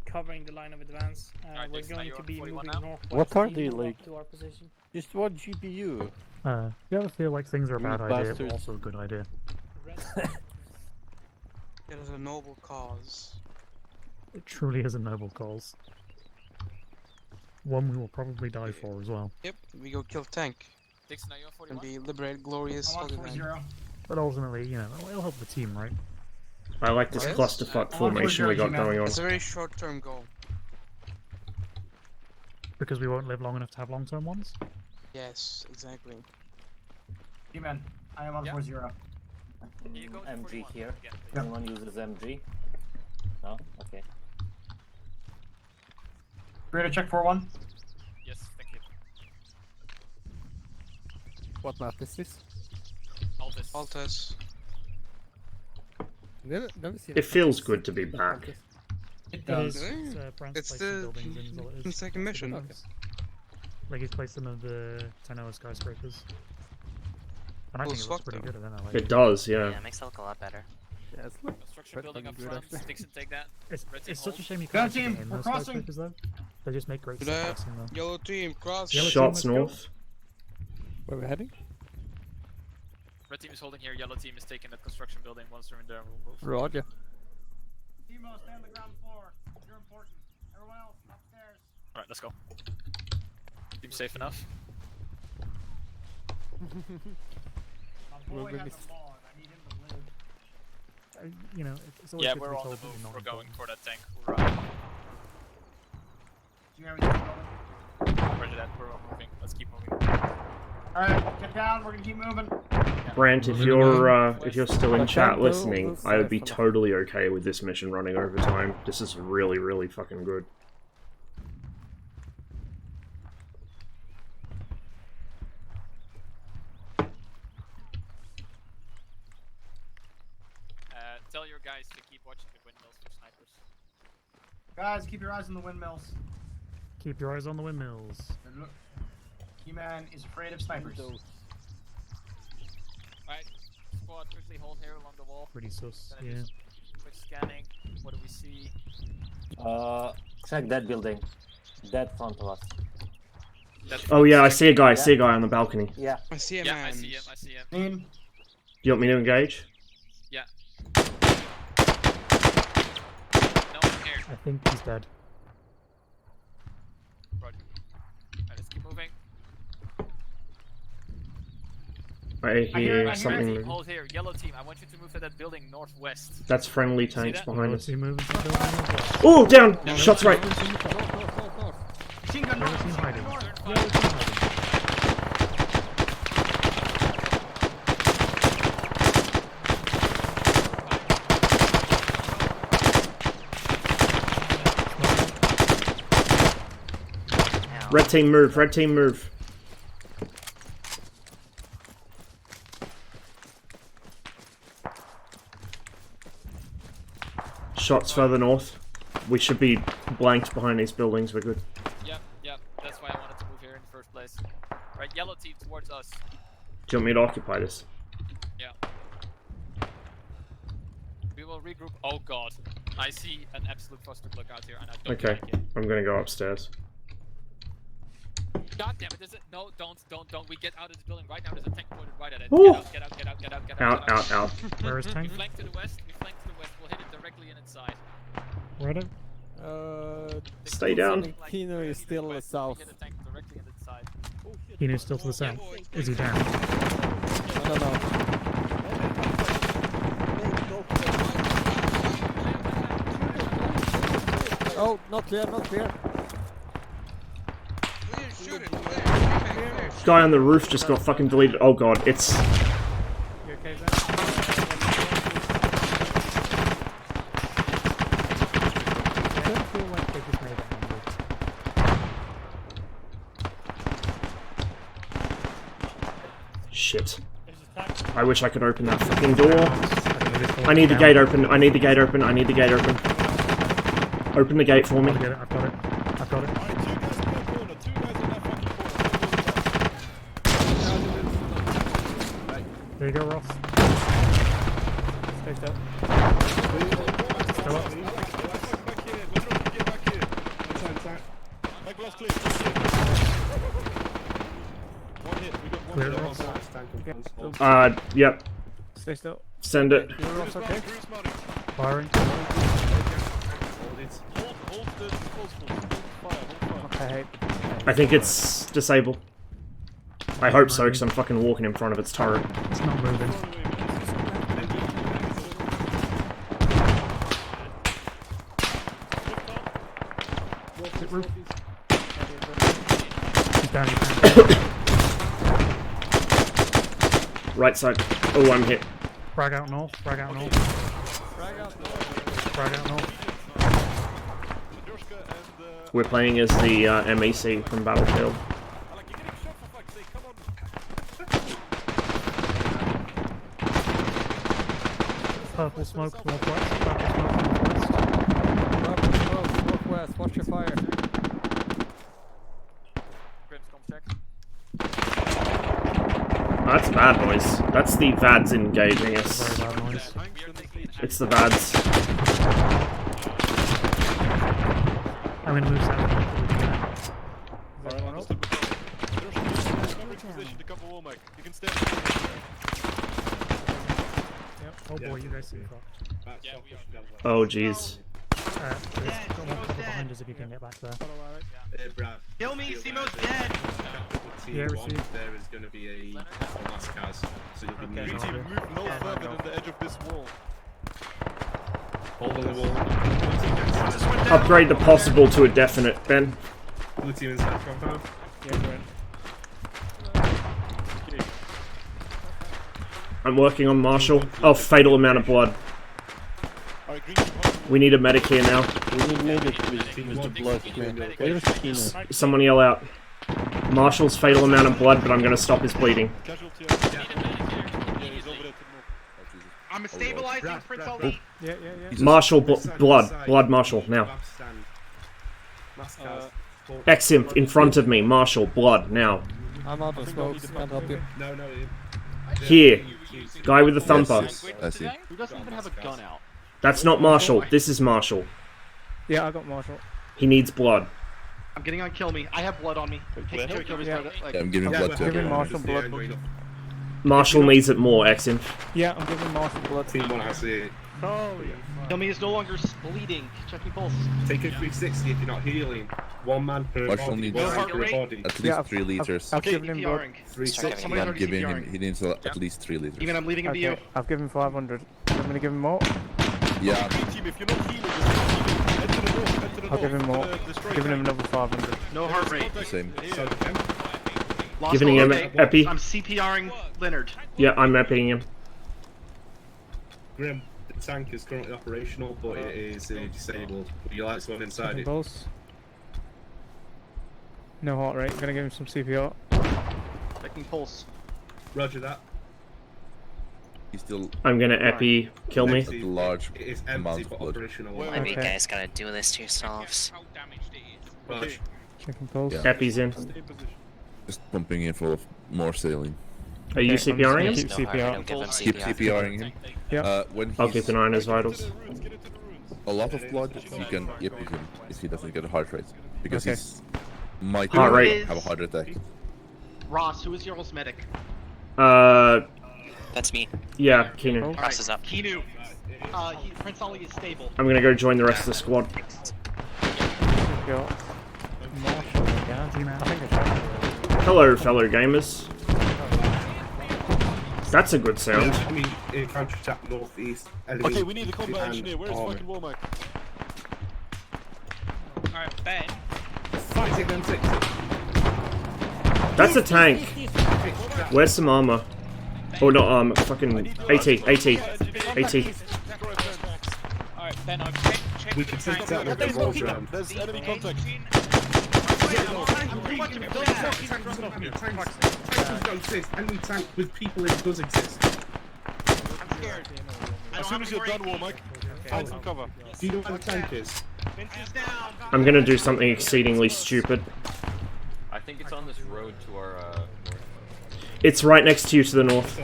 covering the line of advance. Alright, We're Dixon, going are to you be on moving 41 now? northwest. What are You they, move up like? to our position. Just one GPU. You ever feel like things are a You bad idea, but bastards. also a good idea? It is a noble cause. It truly is a noble cause. One we will probably die for as well. Yep, we go kill tank. Dixon, are you on 41? And be liberate glorious I'm on Holy Land. 4-0. But ultimately, you know, it'll help the team, right? I like this Yes. clusterfuck formation we got going on. It's a very short-term goal. Because we won't live long enough to have long-term ones? Yes, exactly. G-Man, I am on 4-0. You go to MG 41 here. again, please. Anyone uses MG? No? Okay. Ready to check 4-1? Yes, thank you. What map is this? Altus. Altus. Never seen It feels good to be back. It It does. is. It's, Brand's It's placed the some buildings in, so it is. second mission. Like he's placed some of the 10-hour skyscrapers. And I Cool think it looks swap, pretty though. good, I don't know. Like, It does, yeah. Yeah, it makes it look a lot better. Yeah, it's like Construction building up good, front. actually. Dixon, take that. It's Red team such a hold. shame you Gun can't actually team, get in we're those crossing. skyscrapers though. They just make great Good stuff eye. passing though. Yellow team, cross. Yellow team, Shots let's go. north. Where we heading? Red team is holding here, yellow team is taking that construction building. Once they're in there, we'll move. Roger. Timo, stay on the ground floor. You're important. Everyone else, upstairs. Alright, let's go. Team safe enough. My boy We're has missed. a mod. I need him to live. You know, it's always Yeah, good to we're be on told the that you're move. not We're going important. for that tank. Hoorah. Do you have anything going? Roger that, we're all moving. Let's keep moving. Alright, get down. We're gonna keep moving. Brant, if you're still in chat listening, I would be totally okay with this mission running over time. This is really, really fucking good. Tell your guys to keep watching the windmills for snipers. Guys, keep your eyes on the windmills. Keep your eyes on the windmills. He-Man is afraid of snipers. Alright, squad, quickly hold here along the wall. Pretty sus, Gonna do yeah. some quick scanning. What do we see? Check that building. Dead front of us. Oh yeah, I see a guy on the balcony. Yeah. I see a Yeah, man. I see him, I see him. Team. You want me to engage? Yeah. No one here. I think he's dead. Roger. Alright, let's keep moving. I hear Red something. team, hold here. Yellow team, I want you to move to that building northwest. That's friendly tanks that? behind us. Team moving to the building as well. Oh, down! Shots right. Machine gun Yellow north. team Machine gun hiding. north. Yellow team hiding. Red team move, red team move. Shots further north. We should be blanked behind these buildings, we're good. Yep, that's why I wanted to move here in the first place. Right, yellow team towards us. Do you want me to occupy this? Yeah. We will regroup. Oh god. I see an absolute clusterfuck out here and I don't Okay, like it. I'm gonna go upstairs. God damn it, is it? No, don't. We get out of this building right now. There's a tank pointed right at it. Woo! Get out. Out. Where is We tank? flank to the west. We'll hit it directly in its side. Right. Stay down. Kino is still West, south. we hit the tank directly in its side. Kino's still to the south. Is he down? Oh, not clear, not clear. Guy on the roof just got fucking deleted. Oh god, it's... You okay, Zach? shit. I wish I could open that fucking door. I need the gate open. I need the gate open. I need the gate open. Open the gate for me. I've got it. I've got it. There you go, Ross. Stay still. Still up. Clear it, Ross. Yep. Stay still. Send it. Clear Ross, okay? Firing. Okay. I think it's disabled. I hope so, because I'm fucking walking in front of its turret. It's not moving. Sit roof. He's down, he's down. Right side. Oh, I'm hit. Frag out north, frag out north. Frag out north. We're playing as the MEC from Battlefield. Purple smoke northwest. Purple smoke northwest. Purple smoke northwest. Watch your fire. That's bad noise. That's the VADs engaging us. Very loud noise. It's the VADs. I'm gonna move south. Oh boy, you guys see the fuck. Oh jeez. There's got one couple behind us if you can get back there. Kill me, Simo's dead! Yeah, received. There is going to be a last cars, so you'll be Okay, moving. team, move no further than the edge of this wall. Hold on the wall. Upgrade the possible to a definite, Ben. Blue team inside compound. Yeah, go in. I'm working on Marshall. Oh, fatal amount of blood. We need a medic here now. We need medic with the blood, man. Where's Keener? Someone yell out. Marshall's fatal amount of blood, but I'm gonna stop his bleeding. I'm stabilizing Prince Ali. Yeah. Marshall, blood, Marshall, now. Eximp in front of me, Marshall, blood, now. I'm out of smoke. Can't help you. No. Here, guy with the thumper. I see. Who doesn't even have a gun out? That's not Marshall. This is Marshall. Yeah, I got Marshall. He needs blood. I'm getting on kill me. I have blood on me. Take care of his Yeah, I'm giving blood to Giving him. Marshall blood. Marshall needs it more, Eximp. Yeah, I'm giving Marshall blood. Team 1 has it. Kill me is no longer bleeding. Check me pulse. Take a 360 if you're not healing. One man per Marshall body. needs One man per body. at least 3 liters. I've given him blood. 360. I'm giving him, he needs at least 3 liters. Even I'm leaving him to you. Okay, I've given 500. I'm gonna give him more. Yeah. Team, if you're not healing, head to the north, head to the I'll give him more. Giving him another 500. No heart rate. Same. So defend. Lost Giving all him day. epi. I'm CPRing Leonard. Yeah, I'm epping him. Grim, the tank is currently operational, but it is disabled. Would you like someone inside Second it? pulse. No heart rate. Gonna give him some CPR. Checking pulse. Roger that. He's still I'm gonna epi kill me. at the large It is amount empty of but blood. operational. Why do you Okay. guys gotta do this to yourselves? Roger. Checking pulse. Yeah. Epi's in. Just pumping in full of more saline. Are you Okay, I'm CPRing just him? gonna keep CPR. Give him Keep CPRing him. Yeah. When I'll he's keep an eye on his vitals. a lot of blood, you can yip him if he doesn't get a heart rate. Because Okay. he's might Heart rate. have a heart attack. Ross, who is your medic? That's me. Yeah, Keanu. Ross is up. Kinu. Prince Ali is stable. I'm gonna go join the rest of the squad. CPR. Marshall again. I think I tried. Hello, fellow gamers. That's a good sound. I mean, infantry attack northeast. Okay, we need a combat engineer. Where's fucking Womack? Alright, Ben. Fighting them 6. That's a tank. Where's some armor? Oh, not armor. Fucking AT. Alright, Ben, I've checked We can take that with the roll round. There's enemy contact. don't exist. Enemy tank with people it does exist. I'm scared. As soon as you're done, Warmike, find some cover. Do you know where the tank is? Vince is down. I'm gonna do something exceedingly stupid. I think it's on this road to our north. It's right next to you to the north.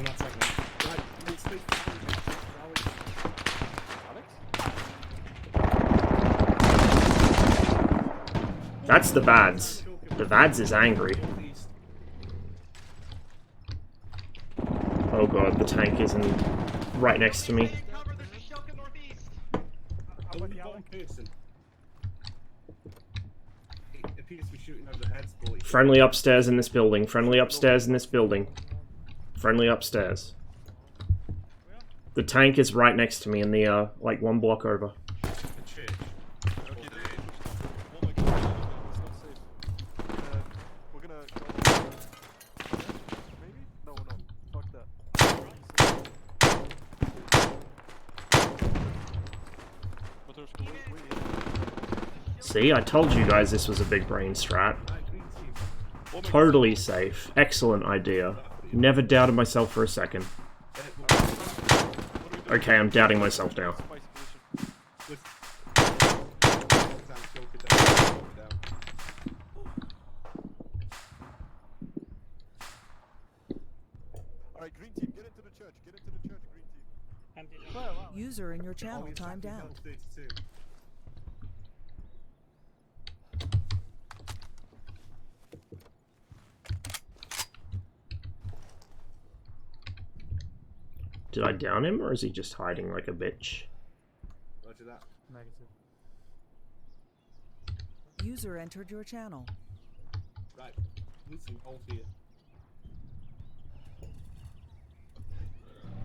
That's the Vads. The Vads is angry. Oh god, the tank isn't right next to me. Friendly upstairs in this building. Friendly upstairs in this building. Friendly upstairs. The tank is right next to me in the, like, 1 block over. See, I told you guys this was a big brain strat. Totally safe. Excellent idea. Never doubted myself for a second. Okay, I'm doubting myself now. Alright, green team, get into the church. Get into the church, green team. User in your channel timed out. Did I down him, or is he just hiding like a bitch? Roger that. Negative. User entered your channel. Right. Need some ult here.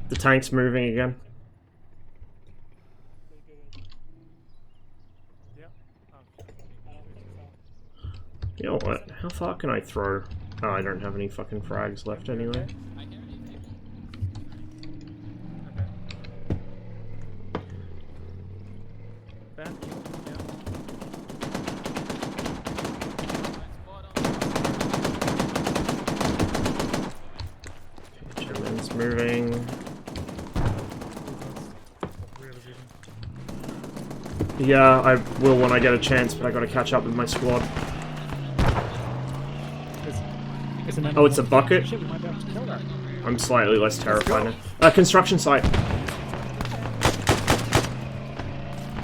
The tank's moving again. You know what? How far can I throw? Oh, I don't have any fucking frags left anyway. Ben? Okay, German's moving. Yeah, I will when I get a chance, but I gotta catch up with my squad. Oh, it's a bucket? Shit, we might be able to kill that. I'm slightly less terrified now. Construction site.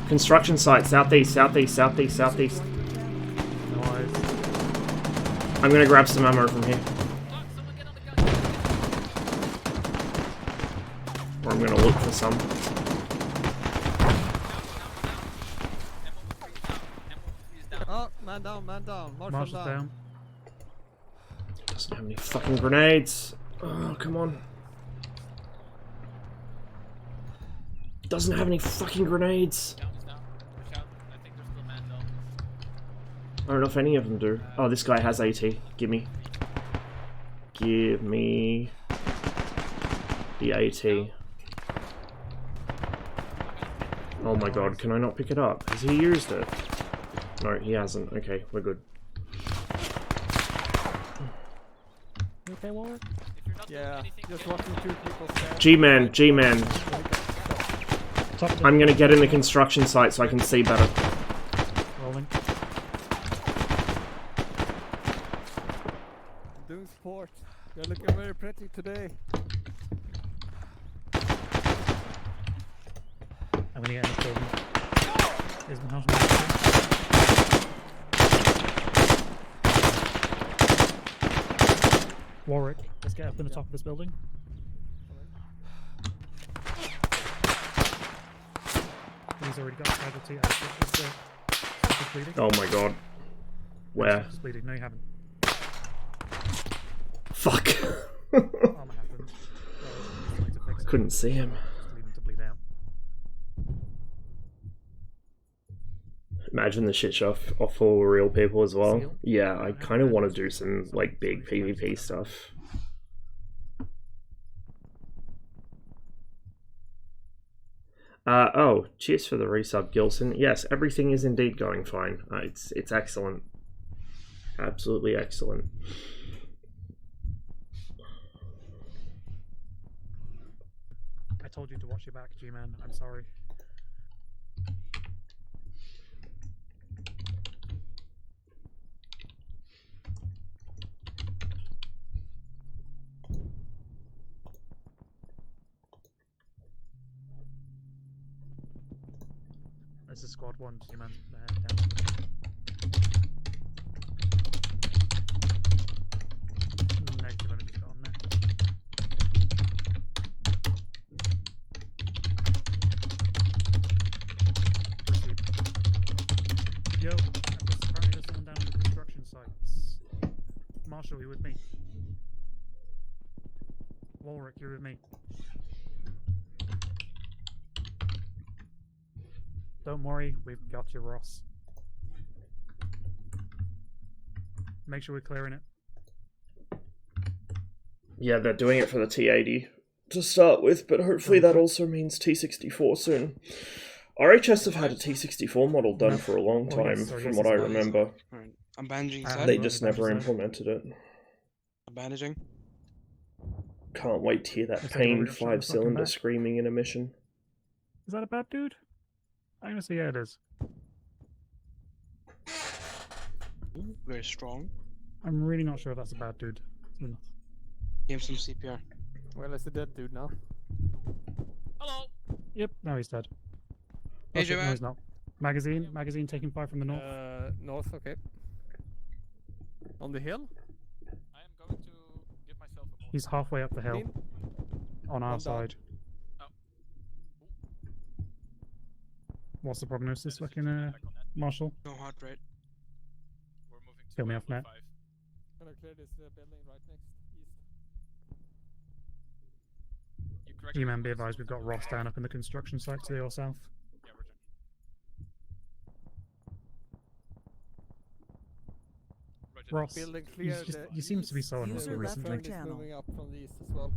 Construction site, southeast, southeast, southeast, southeast. Nice. I'm gonna grab some ammo from here. Or I'm gonna look for some. Oh, man down, man down. Marshall's down. Doesn't have any fucking grenades. Oh, come on. Doesn't have any fucking grenades. I don't know if any of them do. Oh, this guy has AT. Give me. Give me the AT. Oh my god, can I not pick it up? Has he used it? No, he hasn't. Okay, we're good. Okay, Warwick? Yeah, just watching 2 people stand. G-Man, G-Man. I'm gonna get in the construction site so I can see better. Rolling. Doing sport. You're looking very pretty today. I'm gonna get in the building. Is my house Warwick, let's get up in the top of this building. He's already got a casualty. Bleeding. Oh my god. Where? He's bleeding. No, you haven't. Fuck. Armor happened. Couldn't see him. Leaving to bleed out. Imagine the shit show off for real people as well. Yeah, I kind of want to do some like big PvP stuff. Oh, cheers for the resub, Gilson. Yes, everything is indeed going fine. It's excellent. Absolutely excellent. told you to watch your back, G-Man. I'm sorry. This is squad 1, G-Man. Down. Negative, I just got on there. Proceed. Yo, apparently there's someone down on the construction sites. Marshall, you with me? Warwick, you're with me. Don't worry, we've got you, Ross. Make sure we're clearing it. Yeah, they're doing it for the T80 to start with, but hopefully that also means T64 soon. RHS have had a T64 model done for a long time, from what I remember. Right. I'm bandaging side. They just never implemented it. I'm bandaging. Can't wait to hear that pained 5-cylinder screaming in a mission. Is that a bad dude? I'm gonna say yeah, it is. Very strong. I'm really not sure if that's a bad dude. Give him some CPR. Well, it's a dead dude now. Hello. Yep, now he's dead. Hey, shit, no, he's not. Magazine taking fire from the north. North, okay. On the hill? I am going to give myself a He's halfway up the hill. On our side. What's the prognosis looking, Marshall? No heart rate. We're moving to Kill me off now. Gonna clear this building right next east. E-man, be advised, we've got Ross down up in the construction site to your south. Yeah, Roger. Ross, Building clear. you seem to be so unlucky recently. Moving up from the east as well.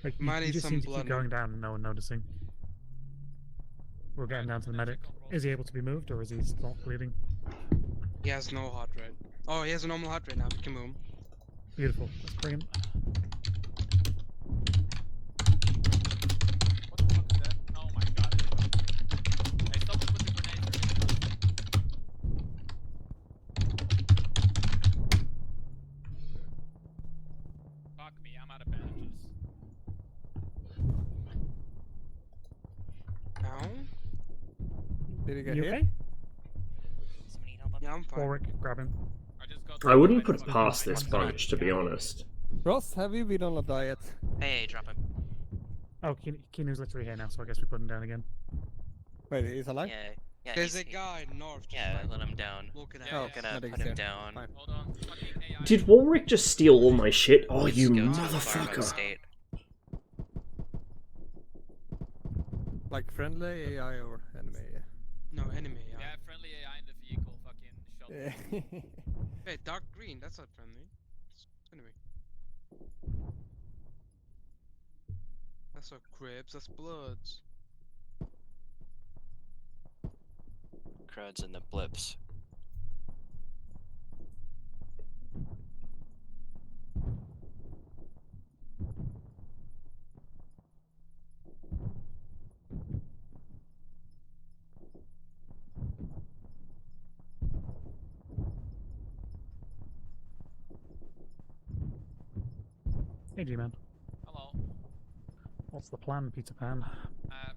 Like, Might you need just some seem to blood. keep going down and no one noticing. We're getting down to the medic. Is he able to be moved or is he not bleeding? He has no heart rate. Oh, he has a normal heart rate now. We can move him. Beautiful. Let's bring him. What the fuck is that? Oh my god. Hey, stop it with the grenade. Fuck me, I'm out of bandages. Now? Did he get You hit? okay? Yeah, I'm fine. Warwick, grab him. I wouldn't put it past this bunch, to be honest. Ross, have you been on a diet? Hey, drop him. Oh, Kinu's literally here now, so I guess we put him down again. Wait, he's alive? Yeah, There's a guy north. Yeah, let him down. Looking at I'm us. gonna medics put him here. down. Fine. Hold on. Fucking AI. Did Warwick just steal all my shit? Oh, Let's you go to the farm motherfucker. state. Like friendly AI or enemy? No, enemy. Yeah, friendly AI in the vehicle. Fucking shot. Yeah. Hey, dark green. That's not friendly. It's enemy. That's not cribs. That's bloods. Cruds and the blips. Hey, G-man. Hello. What's the plan, Peter Pan?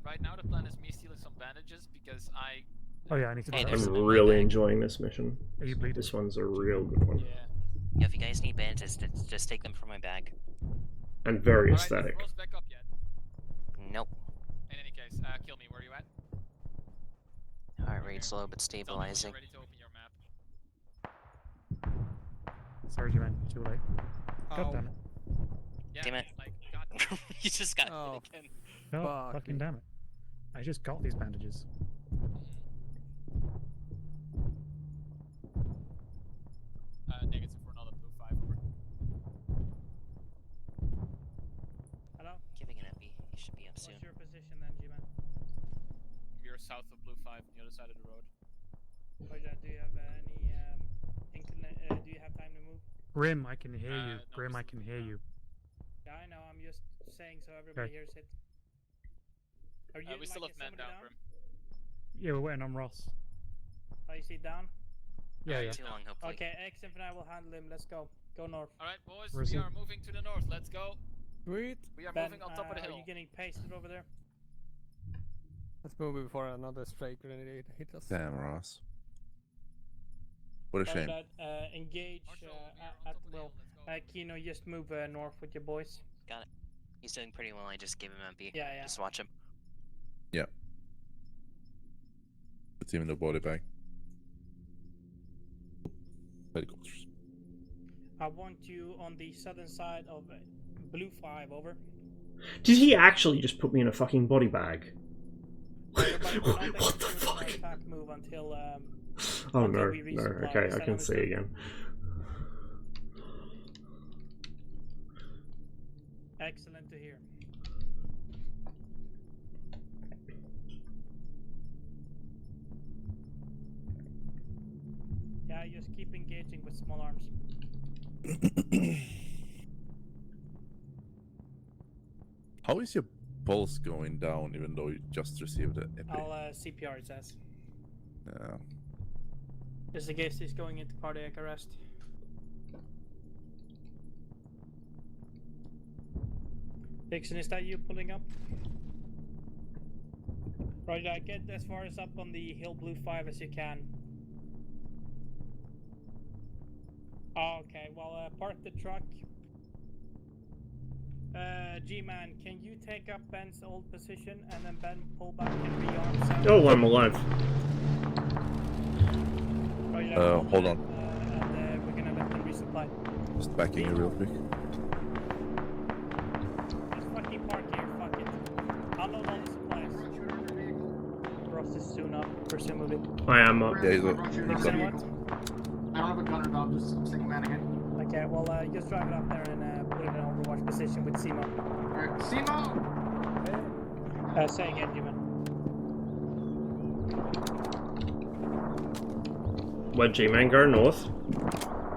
Right now the plan is me stealing some bandages because I... Oh yeah, I need to do Hey, that. there's I'm some in my really bag. enjoying this mission. Are you bleeding? This one's a real good one. Yeah, if you guys need bandages, just take them from my bag. And very Alright, aesthetic. is Rose back up yet? Nope. In any case, kill me. Where are you at? Heart rate's low but Tell me when stabilizing. you're ready to open your map. Sorry, G-man, too late. God damn it. Yeah, Damn it. like, God. You just got Oh. hit again. God fucking damn it. I just got these bandages. Negative for another blue 5 over. Hello? Giving an epi. You should be up soon. What's your position then, G-man? We are south of blue 5 on the other side of the road. Roger, do you have do you have time to move? Grim, I can hear you. No, Grim, we're I still can hear you. Yeah, I know. I'm just saying so everybody hears it. Are you? We still like, have is men somebody down for him. Yeah, we're waiting on Ross. Oh, you see down? Yeah, yeah. Too long, hopefully. Okay, X Infinite will handle him. Let's go. Go north. Alright, boys, Where is we he? are moving to the north. Let's go. Sweet. We are Ben, moving on top of the Are hill. you getting pasted over there? Let's move before another stray grenade hit us. Damn, Ross. What a shame. Engage at will. Kino, just move north with your boys. Got it. He's doing pretty well. I just gave him MP. Yeah, yeah. Just watch him. Yeah. It's even the body bag. Helicopters. I want you on the southern side of Blue 5, over. Did he actually just put me in a fucking body bag? What the fuck? Attack move until, oh until no, we no, resupply. okay, Is I that can see understood? again. Excellent to hear. Yeah, just keep engaging with small arms. How is your pulse going down even though you just received an epi? I'll CPR his ass. Yeah. Just in case he's going into cardiac arrest. Dixon, is that you pulling up? Right, get as far as up on the hill Blue 5 as you can. Oh, okay, well, park the truck. G-Man, can you take up Ben's old position and then Ben pull back and rearm Sam? Oh, I'm alive. Right, Hold on. And we're gonna let them resupply. Just backing you real quick. Just fucking park here, fuck it. Unload all the supplies. Ross is soon up, presumably. I am up. Yeah, he's up. Dixon, what? I don't have a gunner, though. I'm just single manning it. Okay, well, just drive it up there and put it in overwatch position with Simo. Alright, Simo! Say again, Human. Where'd G-Man go? North?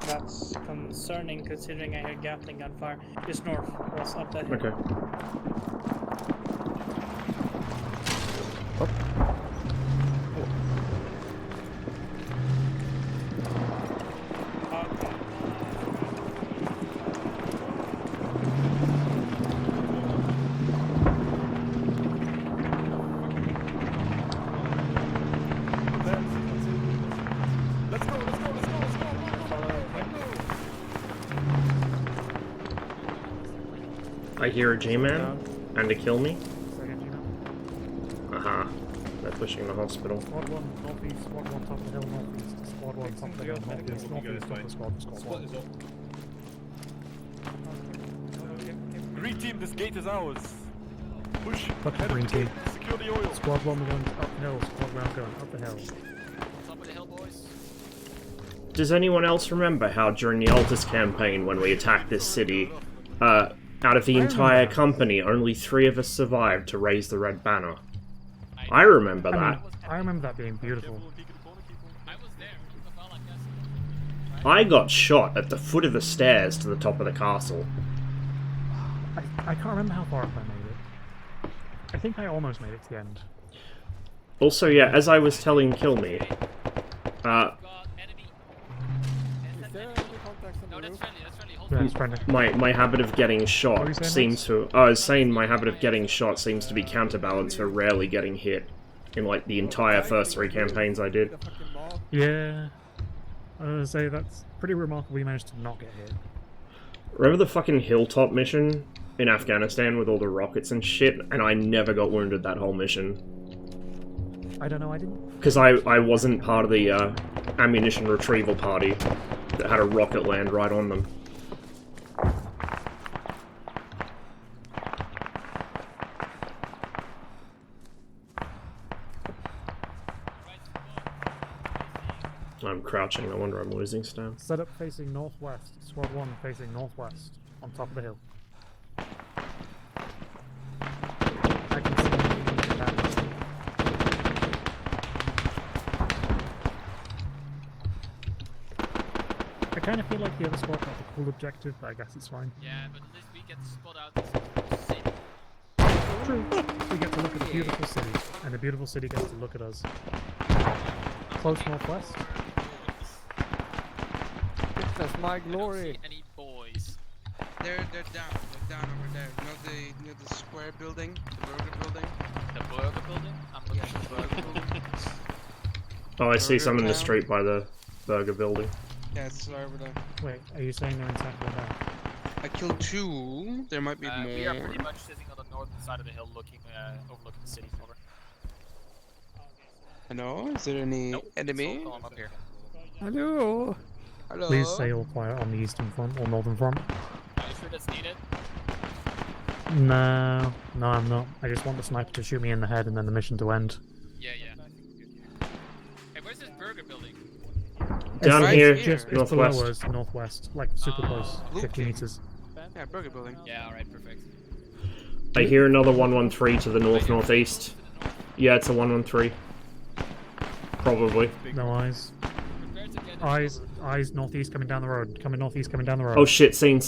That's concerning considering I hear Gatling gunfire. Just north, Ross, up that hill. Okay. I hear a G-Man and a kill me. Aha. They're pushing the hospital. Squad 1, northeast, squad 1, top of the hill, northeast, squad 1, top of the hill, northeast, northeast, top of squad, squad 1. Green team, this gate is ours. Push. Fuck the green team. Secure the oil. Squad 1, we're going up the hill, squad 1 going up the hill. Top of the hill, boys. Does anyone else remember how during the Altus campaign when we attacked this city, out of the entire company, only 3 of us survived to raise the red banner? I remember that. I remember that being beautiful. I got shot at the foot of the stairs to the top of the castle. I can't remember how far up I made it. I think I almost made it to the end. Also, yeah, as I was telling Kill Me, my habit of getting shot seems to... I was saying my habit of getting shot seems to be counterbalanced for rarely getting hit in, like, the entire first 3 campaigns I did. Yeah. I was gonna say, that's pretty remarkable we managed to not get hit. Remember the fucking hilltop mission in Afghanistan with all the rockets and shit, and I never got wounded that whole mission? I don't know, I didn't... Because I wasn't part of the ammunition retrieval party that had a rocket land right on them. I'm crouching, no wonder I'm losing stam. Set up facing northwest, squad 1 facing northwest, on top of the hill. I can see that. I kind of feel like the other squad got the cool objective, but I guess it's fine. Yeah, but at least we get to spot out true. We get to look at the beautiful city, and the beautiful city gets to look at us. Close northwest. That's my glory. Any boys? They're down. They're down over there. You know the square building, the burger building. The burger building? I'm looking at the burger building. Oh, I see Burger some in the Town. street by the burger building. Yeah, it's over there. Wait, are you saying they're in Sacramento Bay? I killed 2. There might be more. We are pretty much sitting on the north side of the hill, looking overlooking the city. Over. Hello? Is there any enemy? I'm up here. Hello. Hello? Please stay all quiet on the eastern front or northern front. Are you sure that's needed? No, I'm not. I just want the sniper to shoot me in the head and then the mission to end. Yeah. Hey, where's this burger building? Down It's here, just it's northwest. below us, northwest, like super close, 50 meters. Yeah, burger building. Yeah, alright, perfect. I hear another 113 to the north-northeast. Yeah, it's a 113. Probably. No eyes. Eyes northeast coming down the road. Northeast coming down the road. Oh shit, seen.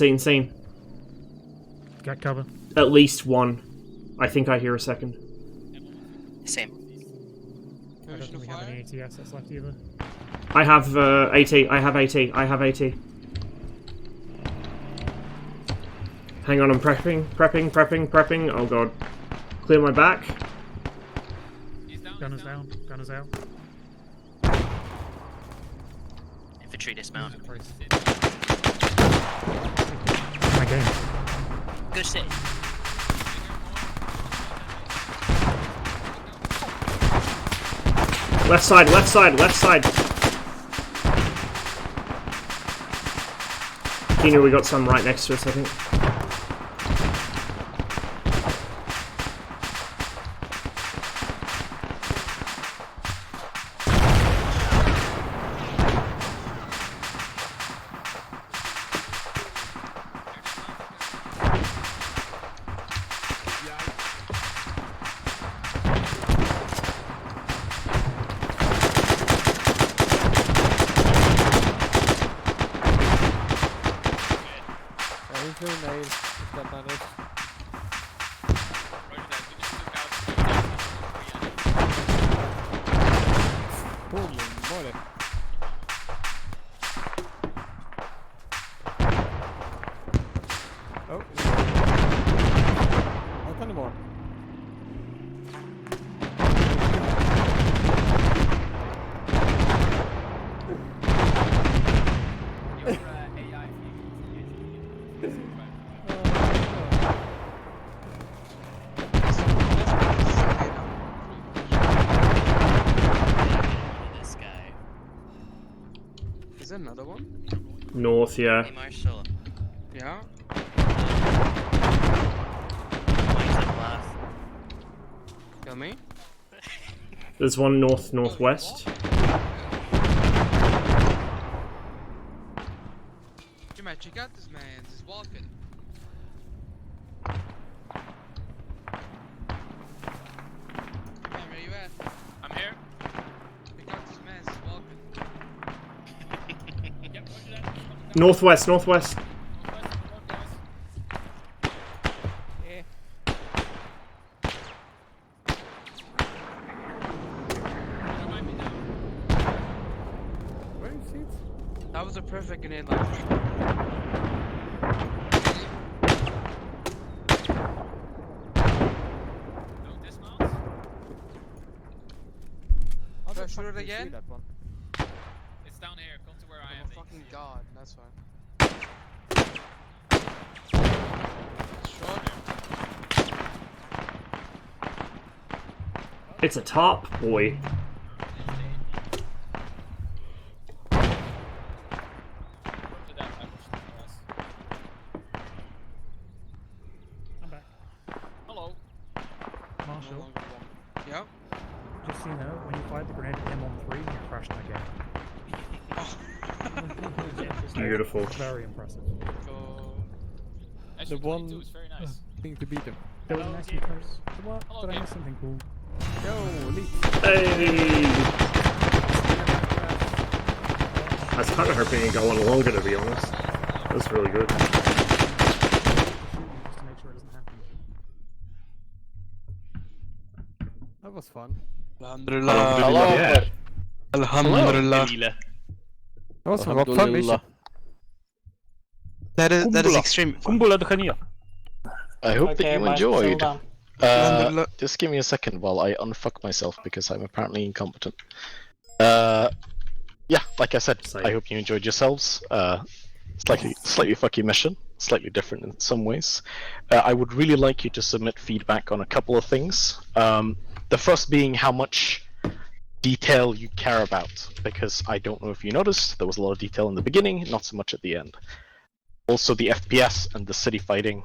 Get cover. At least one. I think I hear a second. Same. I don't think we have any ATS left either. I have AT. I have AT. Hang on, I'm prepping. Oh god. Clear my back. Gunners down. Gunners out. Infantry dismount. My game. Good save. Left side. Keener, we got some right next to us, I think. Is there another one? North, yeah. Hey, Marshall. Yeah? Kill me? There's one northwest. Jimmy, check out this man. He's walking. Man, where you at? I'm here. Check out this man. He's walking. Yep, roger that. Northwest. Yeah. Where is it? That was a perfect grenade launcher. No dismounts? Should I shoot it again? That one. It's down here. Come to where I Oh am. my fucking god, that's why. It's a top, boy. I'm back. Hello. Marshall, Yep. just so you know, when you fired the grenade at him on 3, you crashed again. Beautiful. Very impressive. The one It's very nice. thing to beat him. There was an SU curse. What? Did I miss something cool? Yo, Leaf. Hey! I was kind of hoping it go on longer, to be honest. That's really good. Just to make sure it doesn't happen. That was fun. Alhamdulillah. Alhamdulillah. That was a fun mission. That is extreme. I hope that Okay, you bye. enjoyed. Settle down. Just give me a second while I unfuck myself because I'm apparently incompetent. Yeah, like I said, I hope you enjoyed yourselves. Slightly fucky mission, slightly different in some ways. I would really like you to submit feedback on a couple of things. The first being how much detail you care about, because I don't know if you noticed, there was a lot of detail in the beginning, not so much at the end. Also the FPS and the city fighting,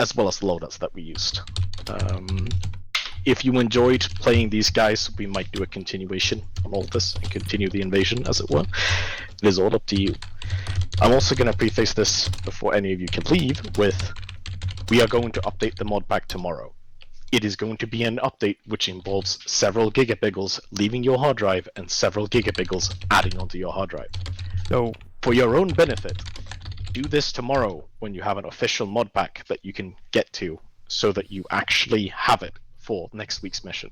as well as the loadouts that we used. If you enjoyed playing these guys, we might do a continuation on all this and continue the invasion, as it were. It is all up to you. I'm also going to preface this before any of you can leave with, we are going to update the mod pack tomorrow. It is going to be an update which involves several gigabyggles leaving your hard drive and several gigabyggles adding onto your hard drive. So, for your own benefit, do this tomorrow when you have an official mod pack that you can get to, so that you actually have it for next week's mission.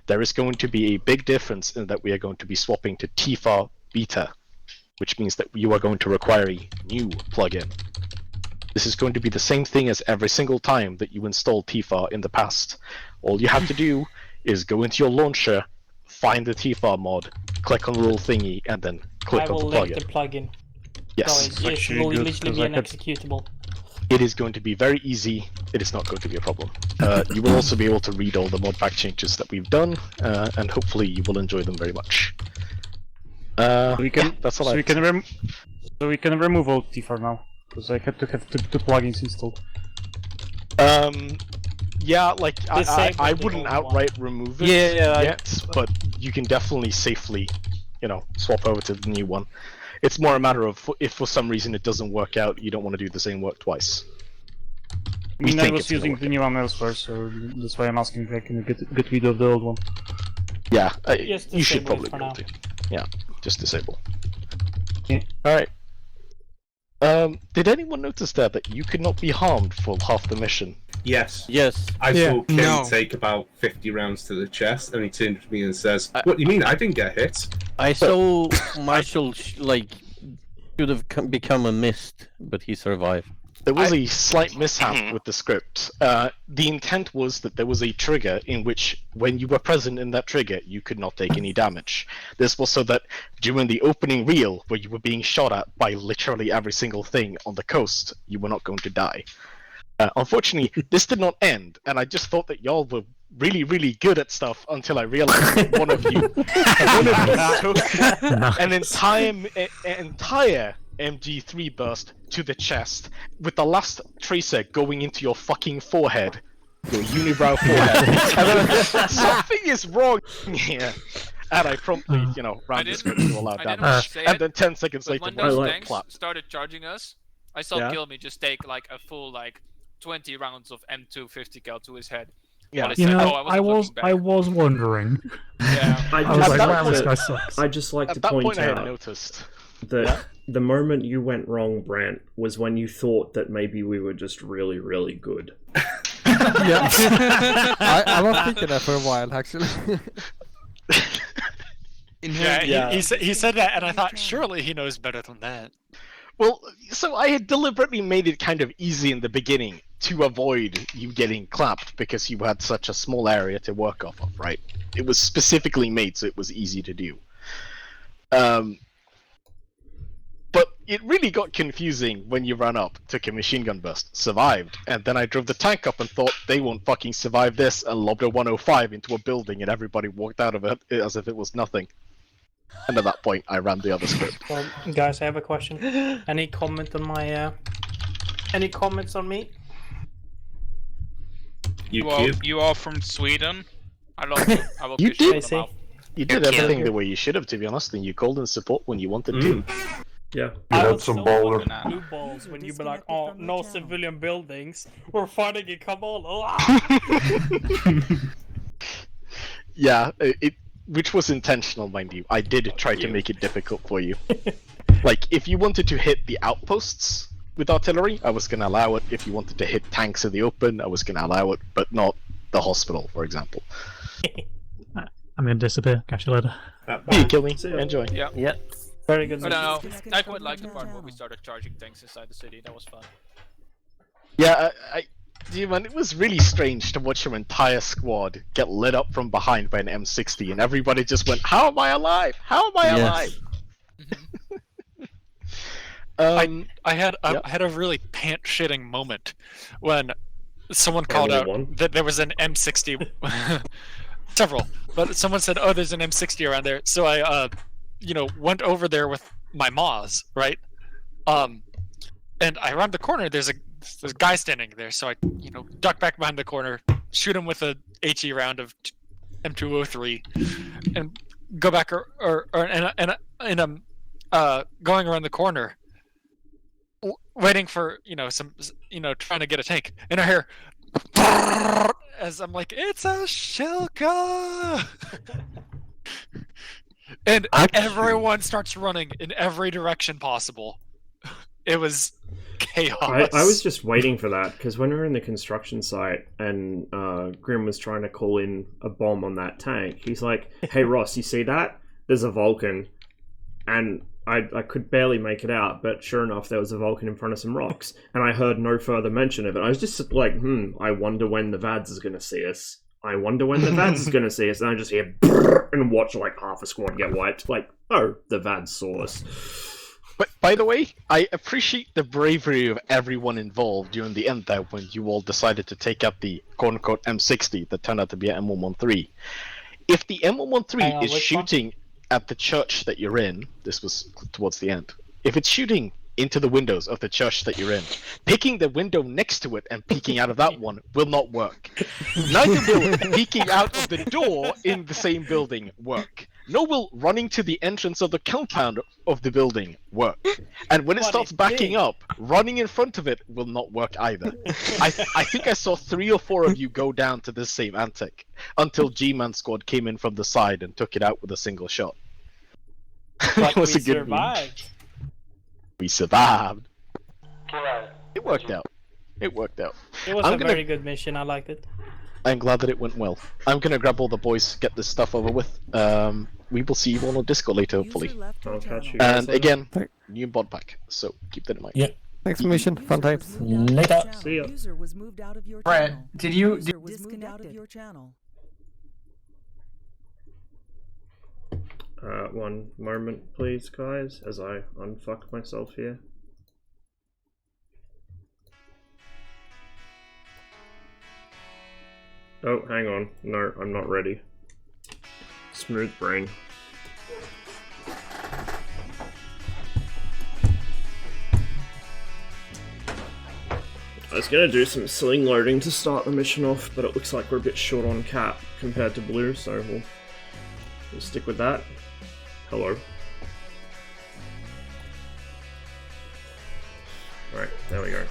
There is going to be a big difference in that we are going to be swapping to TFAR beta, which means that you are going to require a new plugin. This is going to be the same thing as every single time that you install TFAR in the past. All you have to do is go into your launcher, find the TFAR mod, click on the little thingy, and then click on the plugin. I will link the plugin. Yes. So it will literally be an executable. It is going to be very easy. It is not going to be a problem. You will also be able to read all the mod pack changes that we've done, and hopefully you will enjoy them very much. That's all. So we can remove all TFAR now, because I had to have two plugins installed. Yeah, like I wouldn't outright remove it yet, but you can definitely safely, swap over to the new one. It's more a matter of if for some reason it doesn't work out, you don't want to do the same work twice. I mean, I was using the new one elsewhere, so that's why I'm asking if I can get rid of the old one. Yeah, you should probably be able to. Yeah, just disable. Yeah. Alright. Did anyone notice there that you could not be harmed for half the mission? Yes. Yes. I saw Kim take about 50 rounds to the chest, and he turned to me and says, "What do you mean? I didn't get hit." I saw Marshall should have become a mist, but he survived. There was a slight mishap with the script. The intent was that there was a trigger in which, when you were present in that trigger, you could not take any damage. This was so that during the opening reel, where you were being shot at by literally every single thing on the coast, you were not going to die. Unfortunately, this did not end, and I just thought that y'all were really, really good at stuff until I realized that one of you took an entire MG3 burst to the chest, with the last tracer going into your fucking forehead, your unibrow forehead. And then something is wrong here. And I promptly, ran the script to allow damage. And then 10 seconds later, when those tanks started charging us, I saw Gilmy just take a full 20 rounds of M250 cal to his head. Yeah, I was wondering. Yeah, I was like, wow, this guy sucks. I'd just like to point out that the moment you went wrong, Brant, was when you thought that maybe we were just really, really good. Yeah, I was thinking that for a while, actually. He said that, and I thought, surely he knows better than that. Well, so I had deliberately made it kind of easy in the beginning to avoid you getting clapped because you had such a small area to work off of, right? It was specifically made so it was easy to do. But it really got confusing when you ran up, took a machine gun burst, survived, and then I drove the tank up and thought they won't fucking survive this, and lobbed a 105 into a building and everybody walked out of it as if it was nothing. And at that point, I ran the other script. Well, guys, I have a question. Any comment on my? Any comments on me? You are from Sweden. I love you. I will You kiss did. You did everything the way you should have, to be honest, and you called in support when you wanted to. Yeah. You I had was some so baller. fucking blue balls when you were like, "Oh, no civilian buildings. We're fighting in Kabul." Yeah, which was intentional, mind you. I did try to make it difficult for you. Like, if you wanted to hit the outposts with artillery, I was going to allow it. If you wanted to hit tanks in the open, I was going to allow it, but not the hospital, for example. I'm gonna disappear. Catch you later. You kill me. Enjoy. Yeah. Yeah. Very good. I don't mission. know. I quite like the part where we started charging tanks inside the city. That was fun. Yeah, man, it was really strange to watch your entire squad get lit up from behind by an M60, and everybody just went, "How am I alive? How am I alive?" I had a really pant shitting moment when someone called out that there was an M60. Several, but someone said, "Oh, there's an M60 around there." So I, went over there with my Moz, right? And I around the corner. There's a guy standing there, so I, duck back behind the corner, shoot him with a HE round of M203, and go back and I'm going around the corner, waiting for trying to get a tank, and I hear as I'm like, it's a Shilka, and everyone starts running in every direction possible. It was chaos. I was just waiting for that, because when we were in the construction site and Grim was trying to call in a bomb on that tank, he's like, "Hey Ross, you see that? There's a Vulcan." And I could barely make it out, but sure enough, there was a Vulcan in front of some rocks, and I heard no further mention of it. I was just like, I wonder when the VADS is going to see us. I wonder when the VADS is going to see us. And I just hear and watch like half a squad get wiped. Like, oh, the VADS saw us. But by the way, I appreciate the bravery of everyone involved during the end there when you all decided to take out the quote-unquote M60 that turned out to be an M113. If the M113 is shooting at the church that you're in, this was towards the end, if it's shooting into the windows of the church that you're in, picking the window next to it and peeking out of that one will not work. Neither will peeking out of the door in the same building work. Nor will running to the entrance of the compound of the building work. And when it starts backing up, running in front of it will not work either. I think I saw 3 or 4 of you go down to this same antic until G-Man squad came in from the side and took it out with a single shot. But It was we a good survived. We survived. It worked out. It worked out. It was a very good mission. I liked it. I'm glad that it went well. I'm gonna grab all the boys, get this stuff over with. We will see you all on Discord later, hopefully. I'll catch you guys And later. again, new bod pack, so keep that in mind. Yeah. Thanks for mission. Fun times. Later. See ya. User was moved out of your Brett, channel. did you User was moved out of your channel. One moment, please, guys, as I unfuck myself here. Oh, hang on. No, I'm not ready. Smooth brain. I was gonna do some sling loading to start the mission off, but it looks like we're a bit short on cap compared to blue, so we'll stick with that. Hello. Alright, there we go.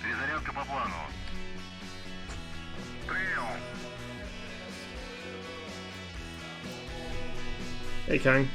Перезарядка по плану. Прием. Hey, Kang.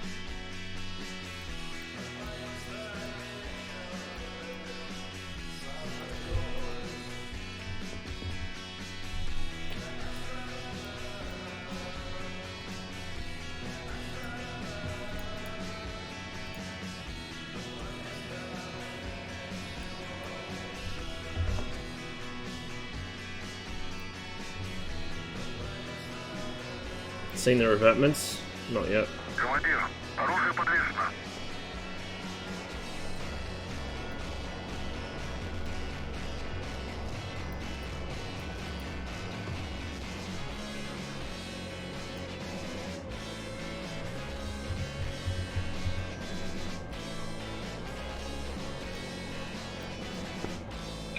Seen the revetments? Not yet. Командир, оружие подвешено.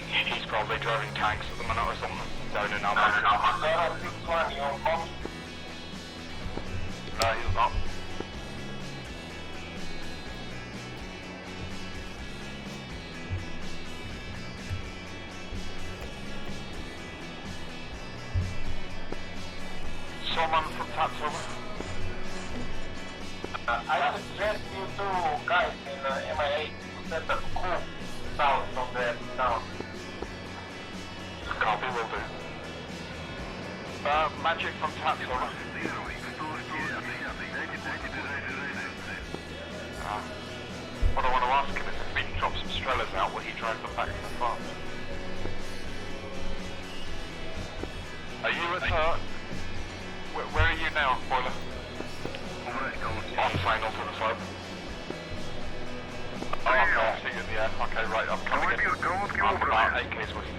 He's probably driving tanks at the minute or something. Down in ArmA. He's not. Roman from Tats, over. I suggest you two guys in MI8 to set a cool south from the town. Copy, will do. Magic from Tats, over. What I want to ask him is if we can drop some Strellas out, will he drive them back to the farm? Are you at, where are you now, Boiler? On final to the side. Oh, okay, I see you in the air. Okay, right, I'm coming in. I'm about 8 k's with you.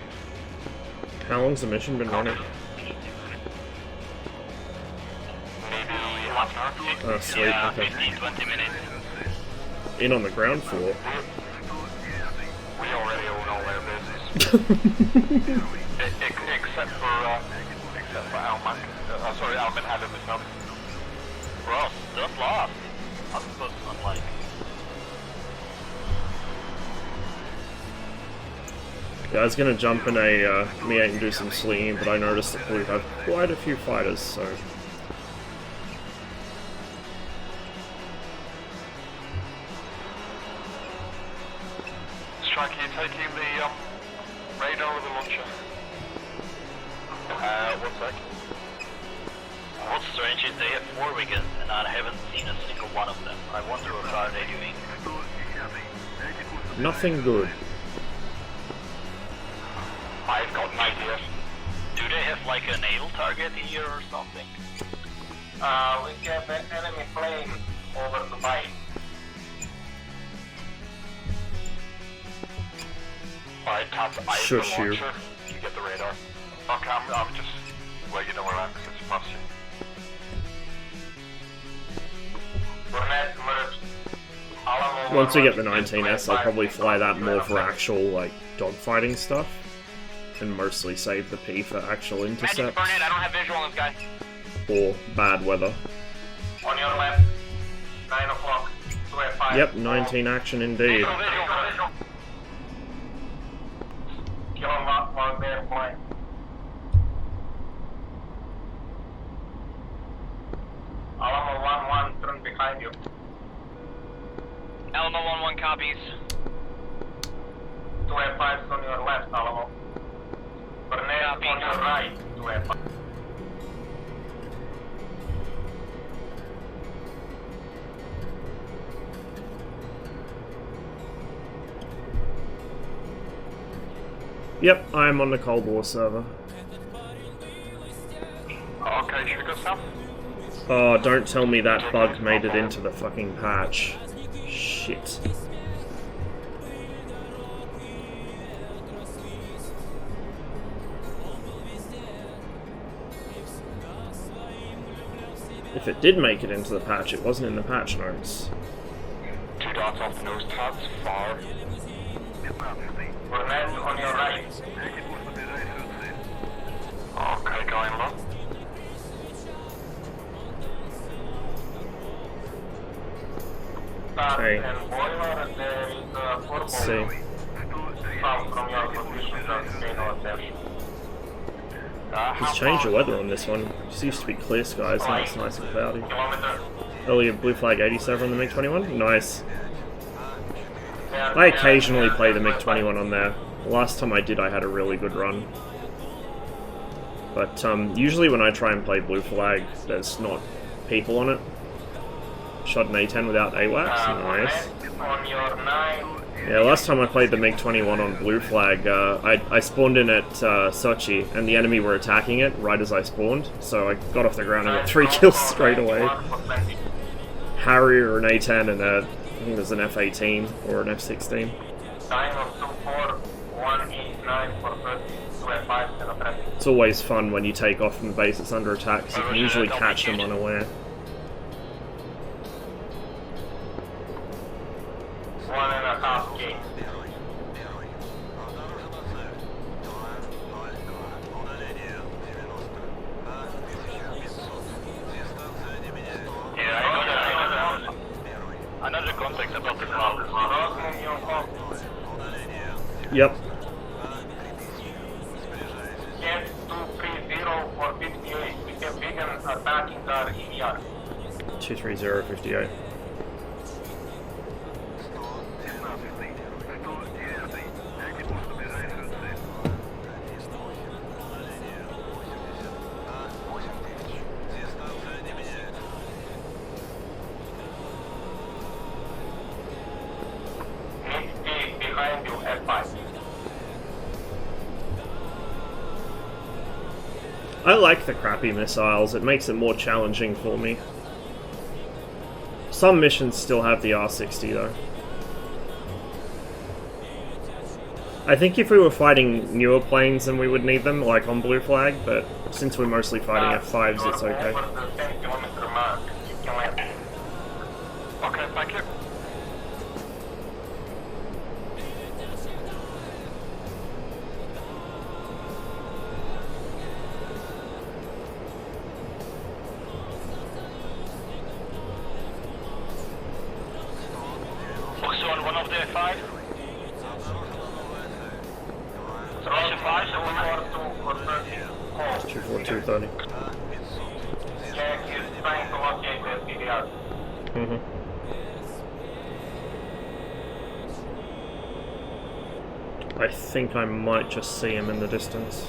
How long's the mission been running? Maybe half an hour? Oh, sweet, okay. 15-20 minutes. In on the ground floor. We already all know where this is. Except for Alman. Sorry, Alman had him this time. Bro, just lost. I'm supposed to unlike. Yeah, I was gonna jump in a Me-8 and do some slinging, but I noticed that Blue had quite a few fighters, so... Striker, you taking the radar or the launcher? One sec. What's strange is they have 4 Wiggins and I haven't seen a single one of them. I wonder what are they doing. Nothing good. I've got an idea. Do they have like a naval target here or something? We have an enemy plane over the bite. Alright, tap the eye Shush the you. launcher. You get the radar. Okay, I'm just letting you know where I am because it's past you. Once we get the 19S, I'll probably fly that more for actual, like, dogfighting stuff. And mostly save the P for actual intercepts. I don't have visual on this guy. Or bad weather. On your left, 9 o'clock, 205. Yep, 19 action indeed. Visual. Kill him while they're flying. Alamo 1-1, turn behind you. Alamo 1-1 copies. 205 on your left, Alamo. Burnett on your right, 205. Yep, I am on the Cold War server. Okay, should we go south? Oh, don't tell me that bug made it into the fucking patch. Shit. If it did make it into the patch, it wasn't in the patch notes. 2 dots off the nose tabs, far. Burnett on your right. Okay, going low. Okay. And boiler, there is a Let's see. from your position, just pay no attention. He's changed the weather on this one. It just used to be clear skies, now it's nice and cloudy. Kilometer. Earlier blue flag 87 on the MiG-21, nice. I occasionally play the MiG-21 on there. The last time I did, I had a really good run. But usually when I try and play blue flag, there's not people on it. Shot an A10 without AWACS, nice. On your 9. Yeah, last time I played the MiG-21 on blue flag, I spawned in at Sochi, and the enemy were attacking it right as I spawned, so I got off the ground and got 3 kills straight away. Harrier, an A10, and I think it was an F-18 or an F-16. 924-189 for 205 and a It's always fun when you take off from the base that's under attack, because you can usually catch them unaware. 1.5 K. Another contact about the cloud. Yep. Get 230 for 58. We have begun attack 23058. Behind you, F5. I like the crappy missiles, it makes it more challenging for me. Some missions still have the R60 though. I think if we were fighting newer planes then we would need them, like on Blue Flag, but since we're mostly fighting F5s it's okay. Okay, thank you. Also on one of the F5. Roger 5, 24230. Yeah, he's trying to locate the SPDR. I think I might just see him in the distance.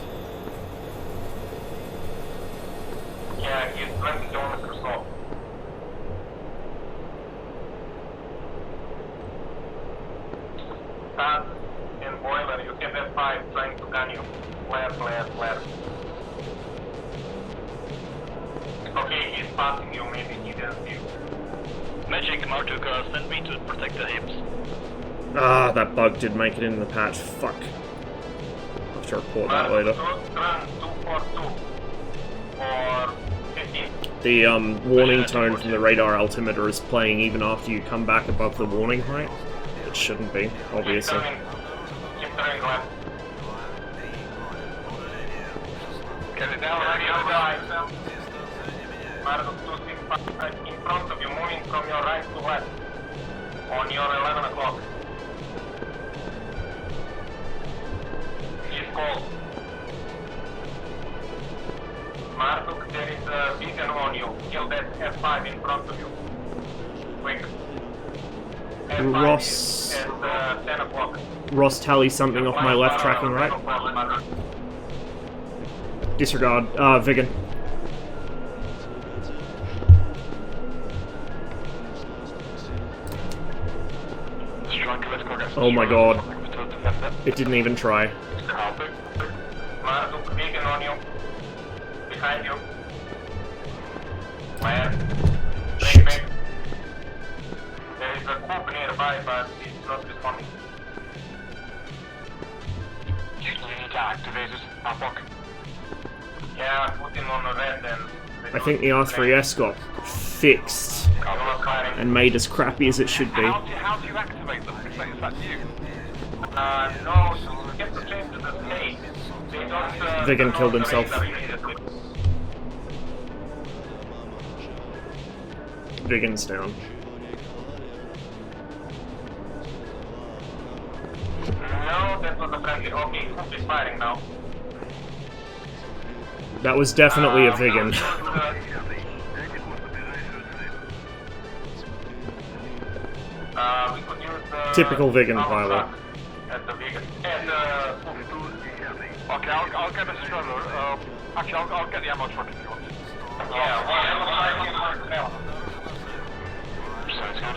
Yeah, he's 20 kilometers off. Stats in boiler, you can have 5 trying to gun you. Flare. Okay, he's passing you, maybe he didn't see you. Magic Marduk, send me to protect the hips. Ah, that bug did make it in the patch. Fuck. I'll have to report that later. The warning tone from the radar altimeter is playing even after you come back above the warning height. It shouldn't be, obviously. Keep turning left. Get it down, ready to die. Marduk 265 in front of you, moving from your right to left. On your 11 o'clock. He's cold. Marduk, there is a beacon on you. Kill that F5 in front of you. Quick. F5 Ross. is at 10 o'clock. Ross tallies something off my left tracking right. Disregard. Vigan. Oh my god. It didn't even try. Marduk, beacon on you. Behind you. Fire. Break. There is a coop nearby, but it's not responding. You need to activate it. Unlock. Yeah, put him on the red then. I think the R3S got fixed and made as crappy as it should be. How do you activate them? Is that you? No, you get to change to the state. They don't... Vigan killed himself. Vigan's down. No, that was a friendly. Okay, who's firing now? That was definitely a Vigan. We could use the... Typical Vigan pilot. At the Vigan. Okay, I'll get a stroller. Actually, I'll get the ammo truck if you want. Yeah, sounds good.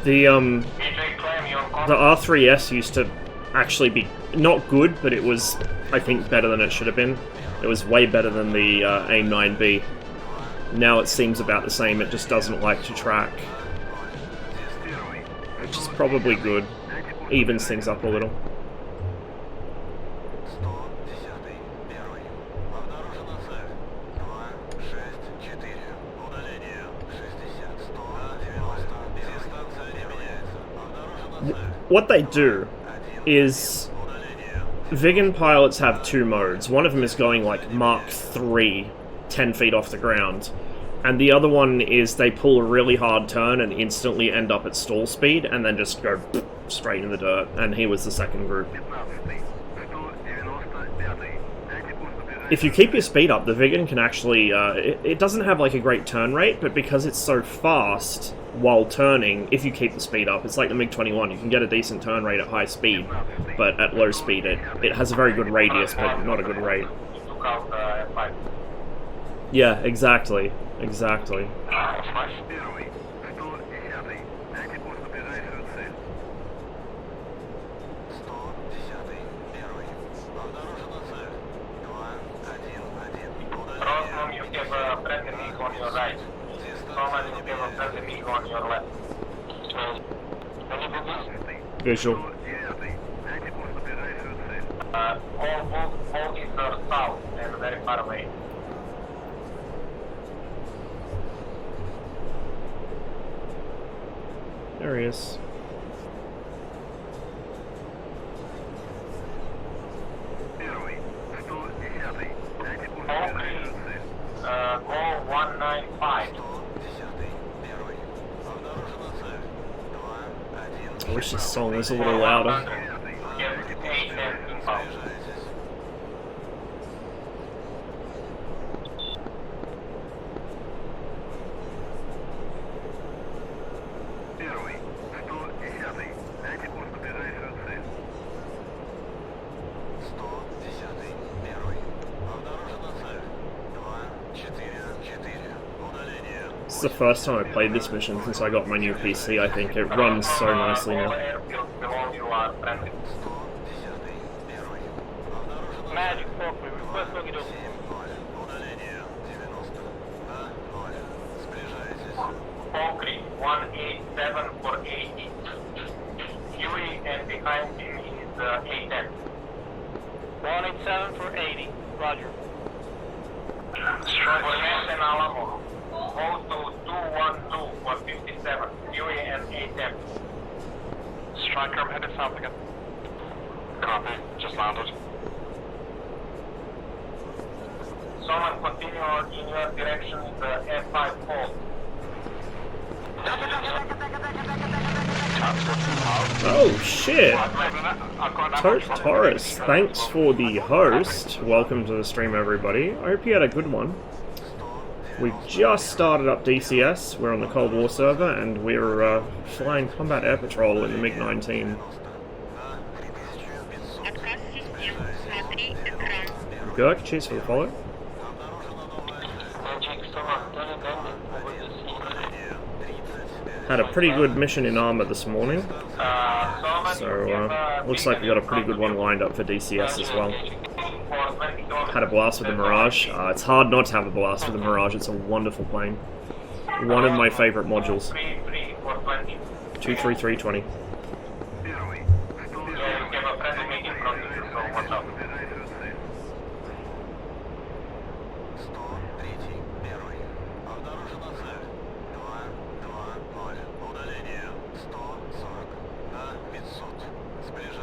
The R3S used to actually be not good, but it was, I think, better than it should have been. It was way better than the AIM-9B. Now it seems about the same, it just doesn't like to track. Which is probably good. Evens things up a little. What they do is Vigan pilots have two modes. One of them is going like Mark 3, 10 feet off the ground, and the other one is they pull a really hard turn and instantly end up at stall speed and then just go straight in the dirt, and he was the second group. If you keep your speed up, the Vigan can actually, it doesn't have like a great turn rate, but because it's so fast while turning, if you keep the speed up, it's like the MiG-21, you can get a decent turn rate at high speed, but at low speed it has a very good radius, but not a good rate. Yeah, exactly, exactly. On your right. Someone you have a friendly MiG on your left. Visual. All is south and very far away. There he is. Goal 195. I wish this song was a little louder. This is the first time I played this mission since I got my new PC, I think. It runs so nicely now. Magic Fokker, request login. Concrete 187 for 80. Huey and behind him is 810. 187 for 80. Roger. Formation Alamo. Go to 212 for 57. Huey and 810. Striker, I'm headed south again. Copy. Just landed. Someone continue in your direction with the F5 hold. Oh shit! Taurus, thanks for the host. Welcome to the stream, everybody. I hope you had a good one. We've just started up DCS. We're on the Cold War server, and we're flying combat air patrol in the MiG-19. Gurk, cheers for the follow. Had a pretty good mission in ArmA this morning, so looks like we got a pretty good one lined up for DCS as well. Had a blast with the Mirage. It's hard not to have a blast with the Mirage, it's a wonderful plane. One of my favourite modules. 23320.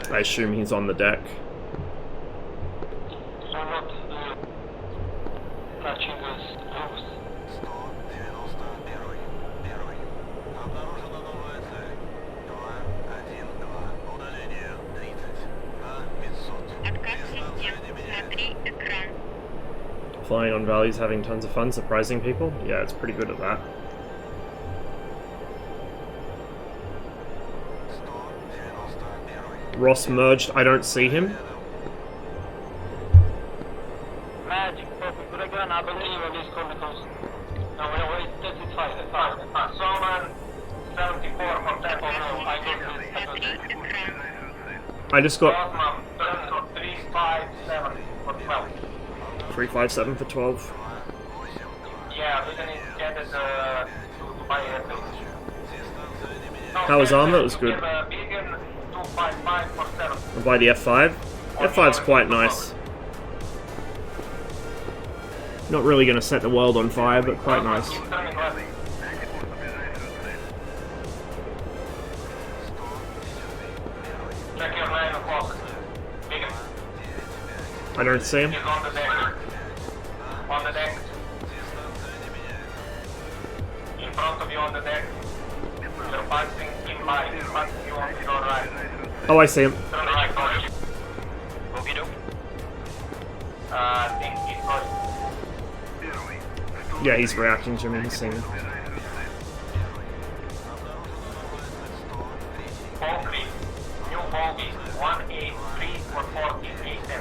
I assume he's on the deck. Flying on valleys, having tons of fun, surprising people. Yeah, it's pretty good at that. Ross merged, I don't see him. Magic, perfect, good again, I believe in these chronicles. No, wait, it's fine. Someone 74 from 10 for now, I just got 357 for 12. 357 for 12. Yeah, we didn't get it to buy it. How was ArmA? It was good. I'll buy the F5. F5's quite nice. Not really going to set the world on fire, but quite nice. I don't see him. On the deck. In front of you on the deck. You're passing him by. He's passing you on your right. Oh, I see him. Turn right, Roger. Okie doke. I think he's going. Yeah, he's reacting to me. He's seeing me. Bogey, new bogey, 183 for 40, 810.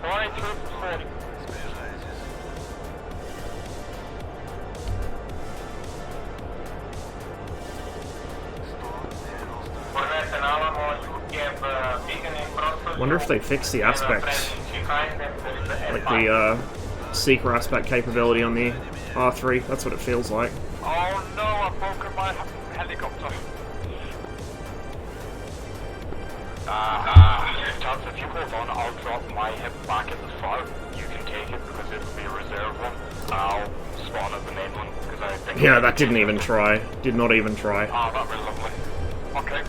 183 for 40. Wonder if they fixed the aspect, like the seeker aspect capability on the R3. That's what it feels like. Oh no, I broke my helicopter. Chance, if you hold on, I'll drop my hip back at the front. You can take it because it'll be a reserve one. I'll spawn at the main one because I think. Yeah, that didn't even try. Did not even try. Ah, that'd be lovely. Okay,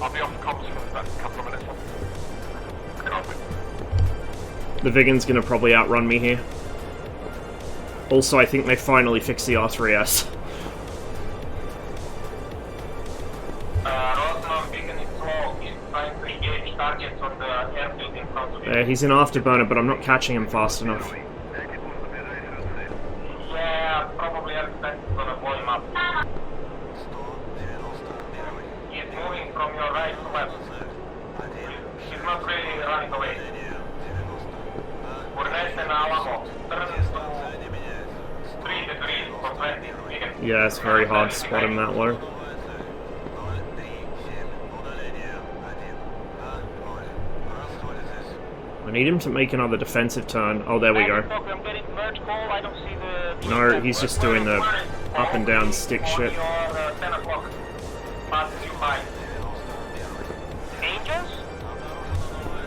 I'll be off comms for a couple of minutes. Copy. The Vigan's gonna probably outrun me here. Also, I think they finally fixed the R3S. He's in Afterburner, but I'm not catching him fast enough. Yeah, probably Airspect is gonna blow him up. He's moving from your right to left. He's not really running away. We're next in Alamo. Turn to 3 degrees for 20. Yeah, it's very hard to spot him that low. I need him to make another defensive turn. Oh, there we go. No, he's just doing the up and down stick shit.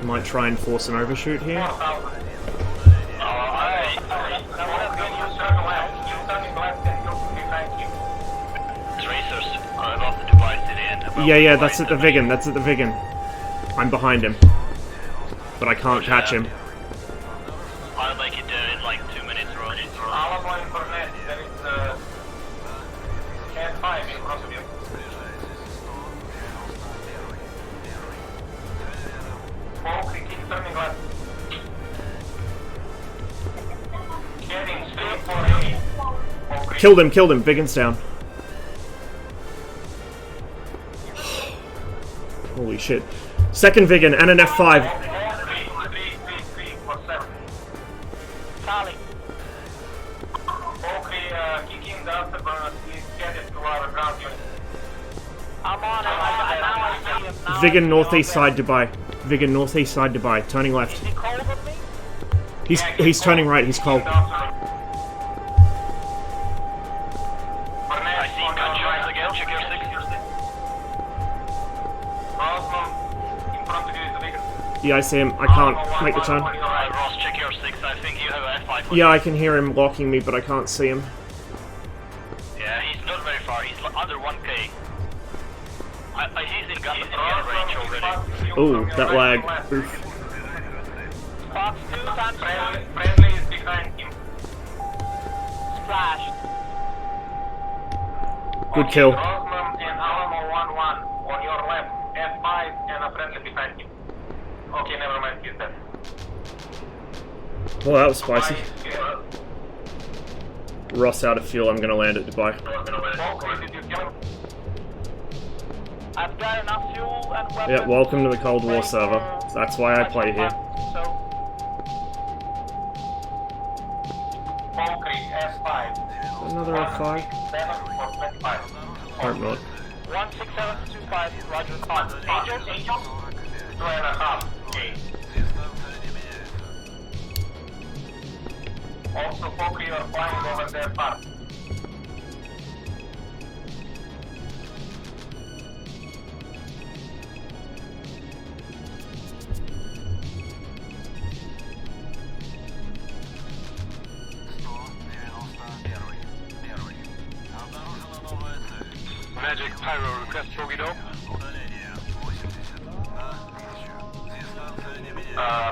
Might try and force an overshoot here. Yeah, that's at the Vigan. That's at the Vigan. I'm behind him. But I can't catch him. I'll make it in like 2 minutes, Roger. Alamo and Cornet, there is Cat 5 in front of you. Okay, keep turning left. Getting straight for you. Killed him. Vigan's down. Holy shit. Second Vigan and an F5. Vigan northeast side Dubai. Vigan northeast side Dubai. Turning left. He's turning right. He's cold. I see gunshots again. Check your 6. Yeah, I see him. I can't make the turn. Ross, check your 6. I think you have an F5. Yeah, I can hear him blocking me, but I can't see him. Yeah, he's not very far. He's under 1k. He's in gun range already. Oh, that lag. Oof. Fox 2, friendly is behind him. Splash. Good kill. Rosman and Alamo 1-1 on your left. F5 and a friendly behind him. Okay, never mind, he's dead. Well, that was spicy. Ross out of fuel. I'm gonna land at Dubai. I've got enough fuel and weapons. Yeah, welcome to the Cold War server. That's why I play here. Another F5? Hope not. 16725, Roger. Angels? 2.5. Okay. Also, Fokker, you are flying over their path. Magic Pyro request Fogido.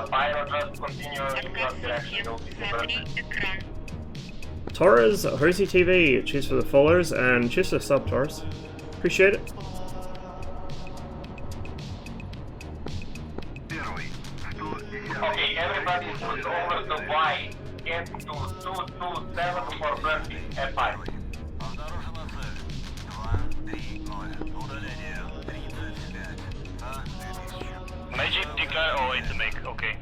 Pyro just continue in your direction. Torres, Hosey TV, cheers for the follows, and cheers for the sub, Torres. Appreciate it. Okay, everybody put over the Y. Get to 227 for Bertie, F5. Magic declare or wait to make, okay.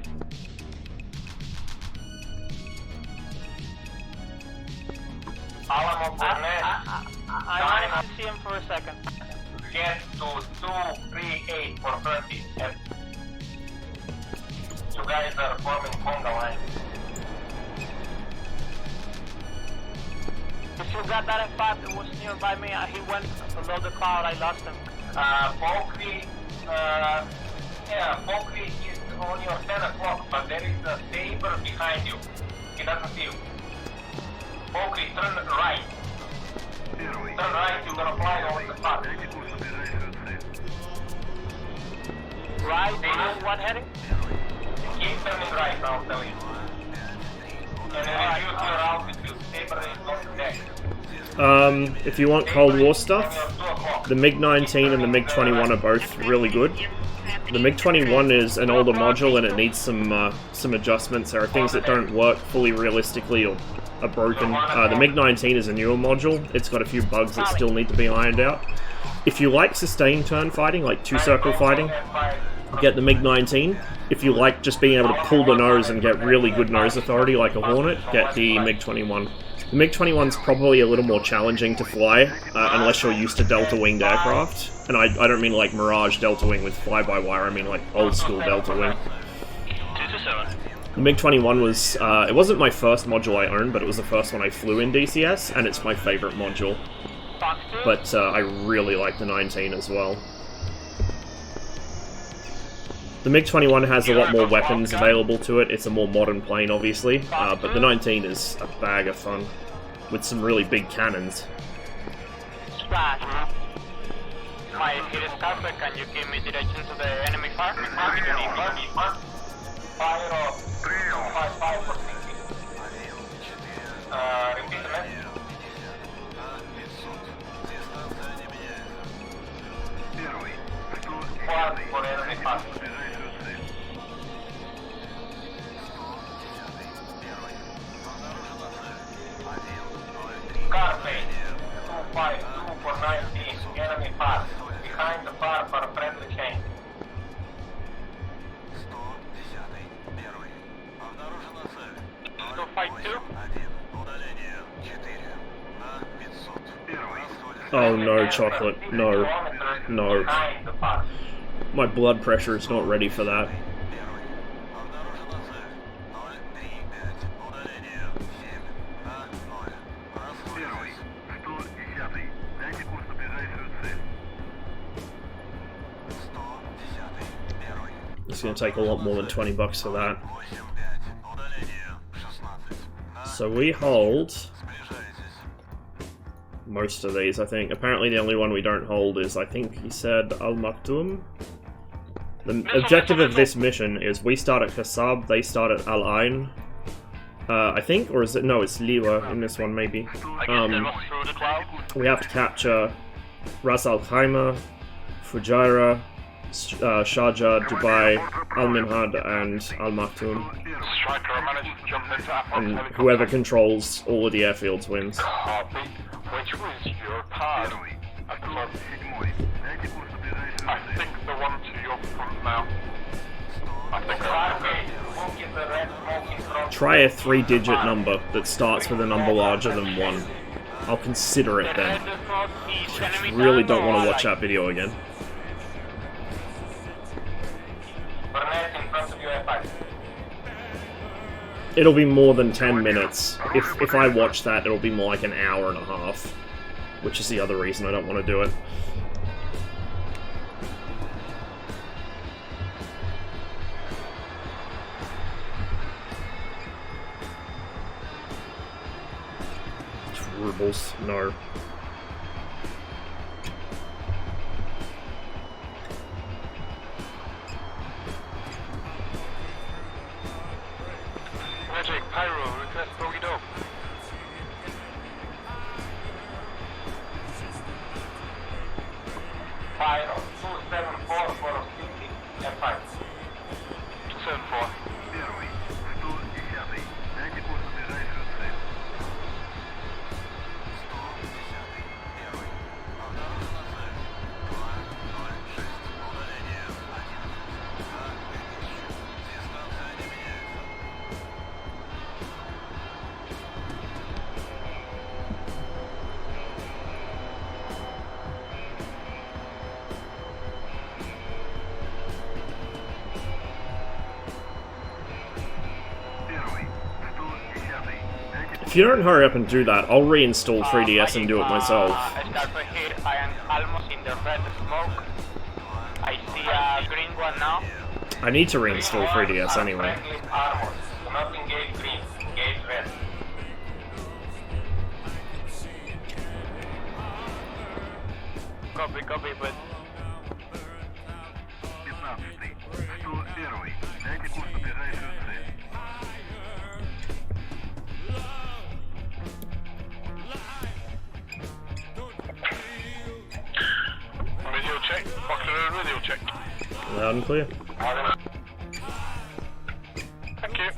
Alamo Burnett. I want to see him for a second. Get to 238 for Bertie, F. You guys are forming conga line. If you got that F5, it was nearby me. He went below the cloud. I lost him. Pokri, Pokri is on your 10 o'clock, but there is a saber behind you. He doesn't see you. Pokri, turn right. Turn right, you're gonna fly over the spot. Right, what heading? Keep turning right, I'll tell you. And then reduce your altitude, saber is on the deck. If you want Cold War stuff, the MiG-19 and the MiG-21 are both really good. The MiG-21 is an older module and it needs some adjustments. There are things that don't work fully realistically or are broken. The MiG-19 is a newer module. It's got a few bugs that still need to be ironed out. If you like sustained turn fighting, like two-circle fighting, get the MiG-19. If you like just being able to pull the nose and get really good nose authority like a Hornet, get the MiG-21. The MiG-21's probably a little more challenging to fly, unless you're used to delta-winged aircraft. And I don't mean like Mirage delta-wing with fly-by-wire, I mean like old-school delta-wing. The MiG-21 was, it wasn't my first module I owned, but it was the first one I flew in DCS, and it's my favorite module. But I really like the 19 as well. The MiG-21 has a lot more weapons available to it. It's a more modern plane, obviously, but the 19 is a bag of fun, with some really big cannons. My hit is perfect. Can you give me direction to the enemy fire? Fire off 355 for 60. Repeat the message. One for enemy fire. Carface, 252 for 19, enemy fire. Behind the fire for a friendly chain. Fight 2. Oh no, chocolate. No. No. My blood pressure is not ready for that. It's gonna take a lot more than 20 bucks for that. So we hold most of these, I think. Apparently the only one we don't hold is, I think he said, Al Maktoum. The objective of this mission is we start at Kassab, they start at Al Ain. I think, or is it? No, it's Liwa in this one, maybe. We have to capture Ras Al Khaimah, Fujairah, Sharjah, Dubai, Al Minhad, and Al Maktoum. And whoever controls all of the airfields wins. Copy. Which was your pad? I think the one to your front now. I think Try a 3-digit number that starts with a number larger than 1. I'll consider it then. I really don't want to watch that video again. It'll be more than 10 minutes. If I watch that, it'll be more like an hour and a half. Which is the other reason I don't want to do it. Rubles, no. Magic, Pyro, request Bogey Dog. Fire 274 for 50 F5. 274. Первый. 110. Дайте курс на ближайшую цель. 110. Первый. Обнаружена цель. 206. Удаление 1. За 2000. Дистанция не меняется. If you don't hurry up and do that, I'll reinstall 3DS and do it myself. Starter here, I am almost in the red smoke. I see a green one now. I need to reinstall 3DS anyway. Friendly armor. Do not engage green, engage red. Copy, copy, but... 15. 101. Дайте курс на ближайшую цель. Video check. Buckler video check. Loud and clear. Thank you.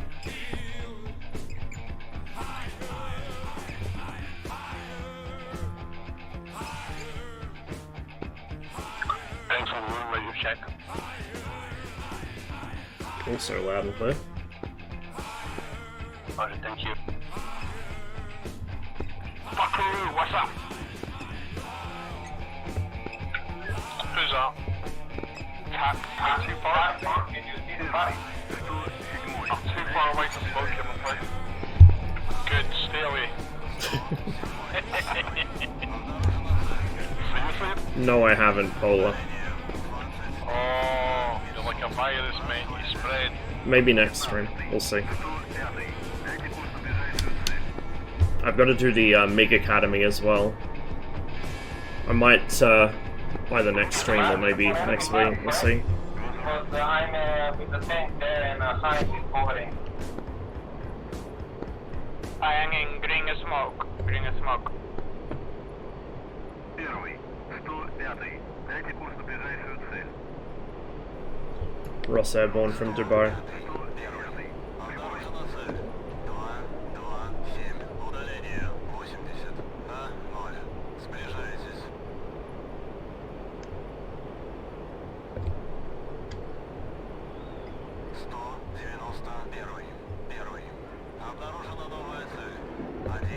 Thanks for the room radio check. Also loud and clear. Alright, thank you. Buckaroo, what's up? Who's that? Cat, too far? Can you see the body? I'm too far away to smoke him, I'm afraid. Good, stay away. No, I haven't, Polar. Oh, you're like a virus, mate. You spread. Maybe next stream. We'll see. I've got to do the MiG Academy as well. I might, either next stream or maybe next week. We'll see. Because I'm with the tank there and Heinz is hovering. I am in green smoke. Green smoke. Первый. 105. Дайте курс на ближайшую цель. Ross Airborne from Dubai. 110. Обнаружена цель. 227. Удаление 80. На 0. Сближайтесь. Первый. Обнаружена новая цель.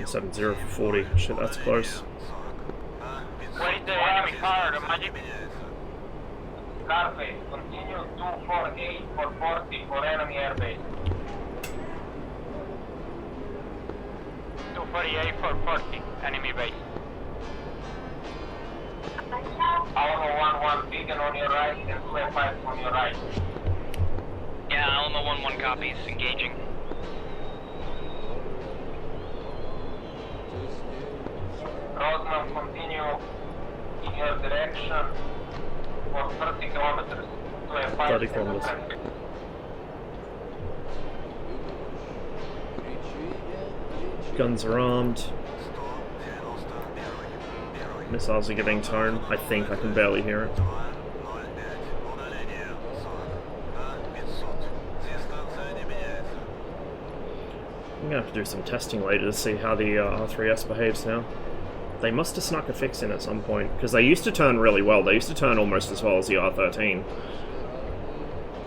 70 for 40. Shit, that's close. Where is the enemy car, the magic? Scarface, continue 248 for 40 for enemy airbase. 248 for 40, enemy base. Alamo 1-1 beacon on your right and 2F5 on your right. Yeah, Alamo 1-1 copies, engaging. Rosman, continue in your direction for 30 kilometers. 2F5 30 kilometers. Guns are armed. Missiles are getting turned. I think I can barely hear it. I'm gonna have to do some testing later to see how the R3S behaves now. They must have snuck a fix in at some point, because they used to turn really well. They used to turn almost as well as the R13.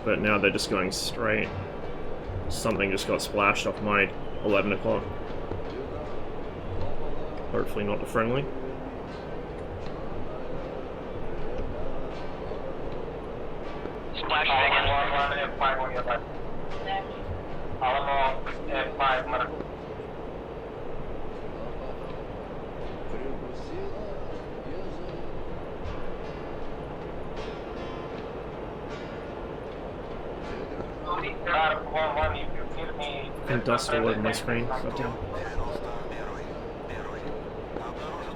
But now they're just going straight. Something just got splashed off my 11 o'clock. Hopefully not the friendly. Splash again. F5 on your left. Alamo F5 mark. And dust all over my screen. Goddamn.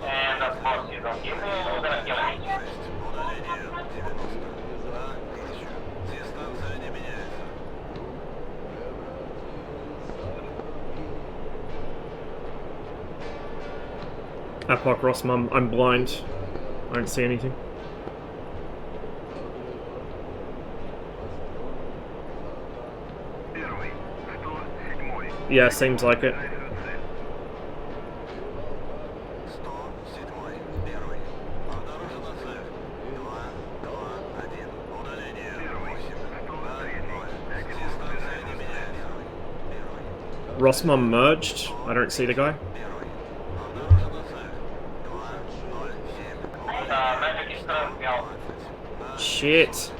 And of course you don't give me, you're gonna kill me. Apoc Rossmum, I'm blind. I don't see anything. Yeah, seems like it. Rossmom merged. I don't see the guy. Shit.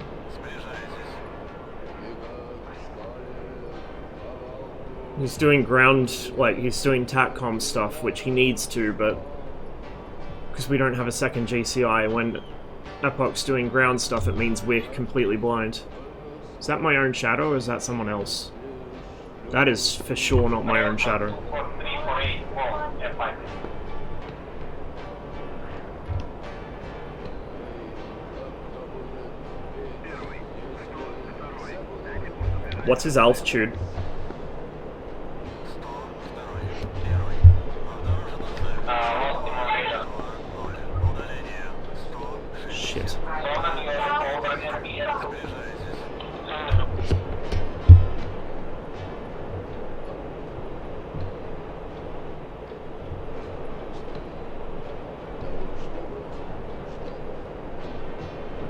He's doing ground, like, he's doing TACCOM stuff, which he needs to, but because we don't have a second GCI, when Epoch's doing ground stuff, it means we're completely blind. Is that my own shadow, or is that someone else? That is for sure not my own shadow. What's his altitude? Shit.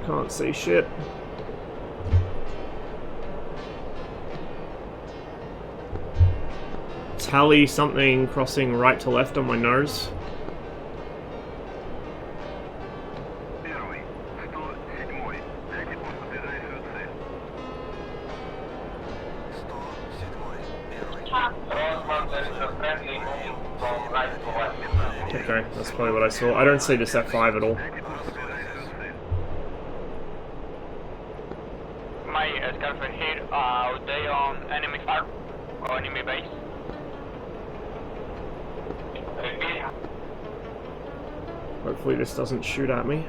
Can't see shit. Tally something crossing right to left on my nose. Okay, that's probably what I saw. I don't see this F5 at all. My Scarface here, are they on enemy farm or enemy base? Hopefully this doesn't shoot at me.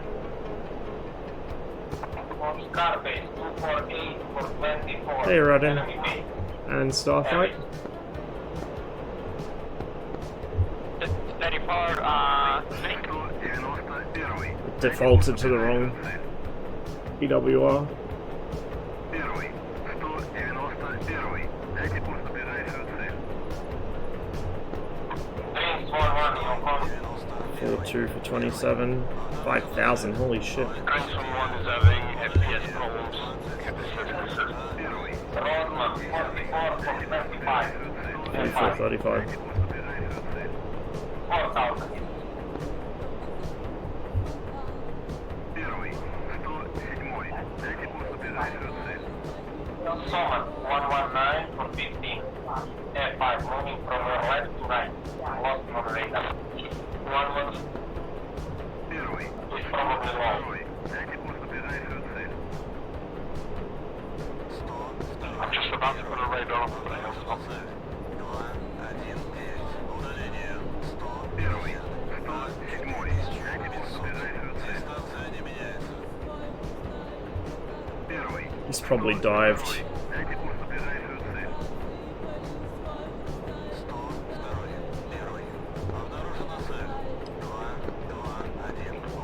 Scarface 248 for 24. Hey, Rodin. And Starfight. 34, Defaulted to the wrong EWR. Four 2 for 27, 5,000. Holy shit. Someone is having FPS problems. 34, 35. 4,000. Summon 119 for 15. F5 moving from your left to right. Lost on radar. 11 is probably low. I'm just about to put a radar on the hilltop. He's probably dived.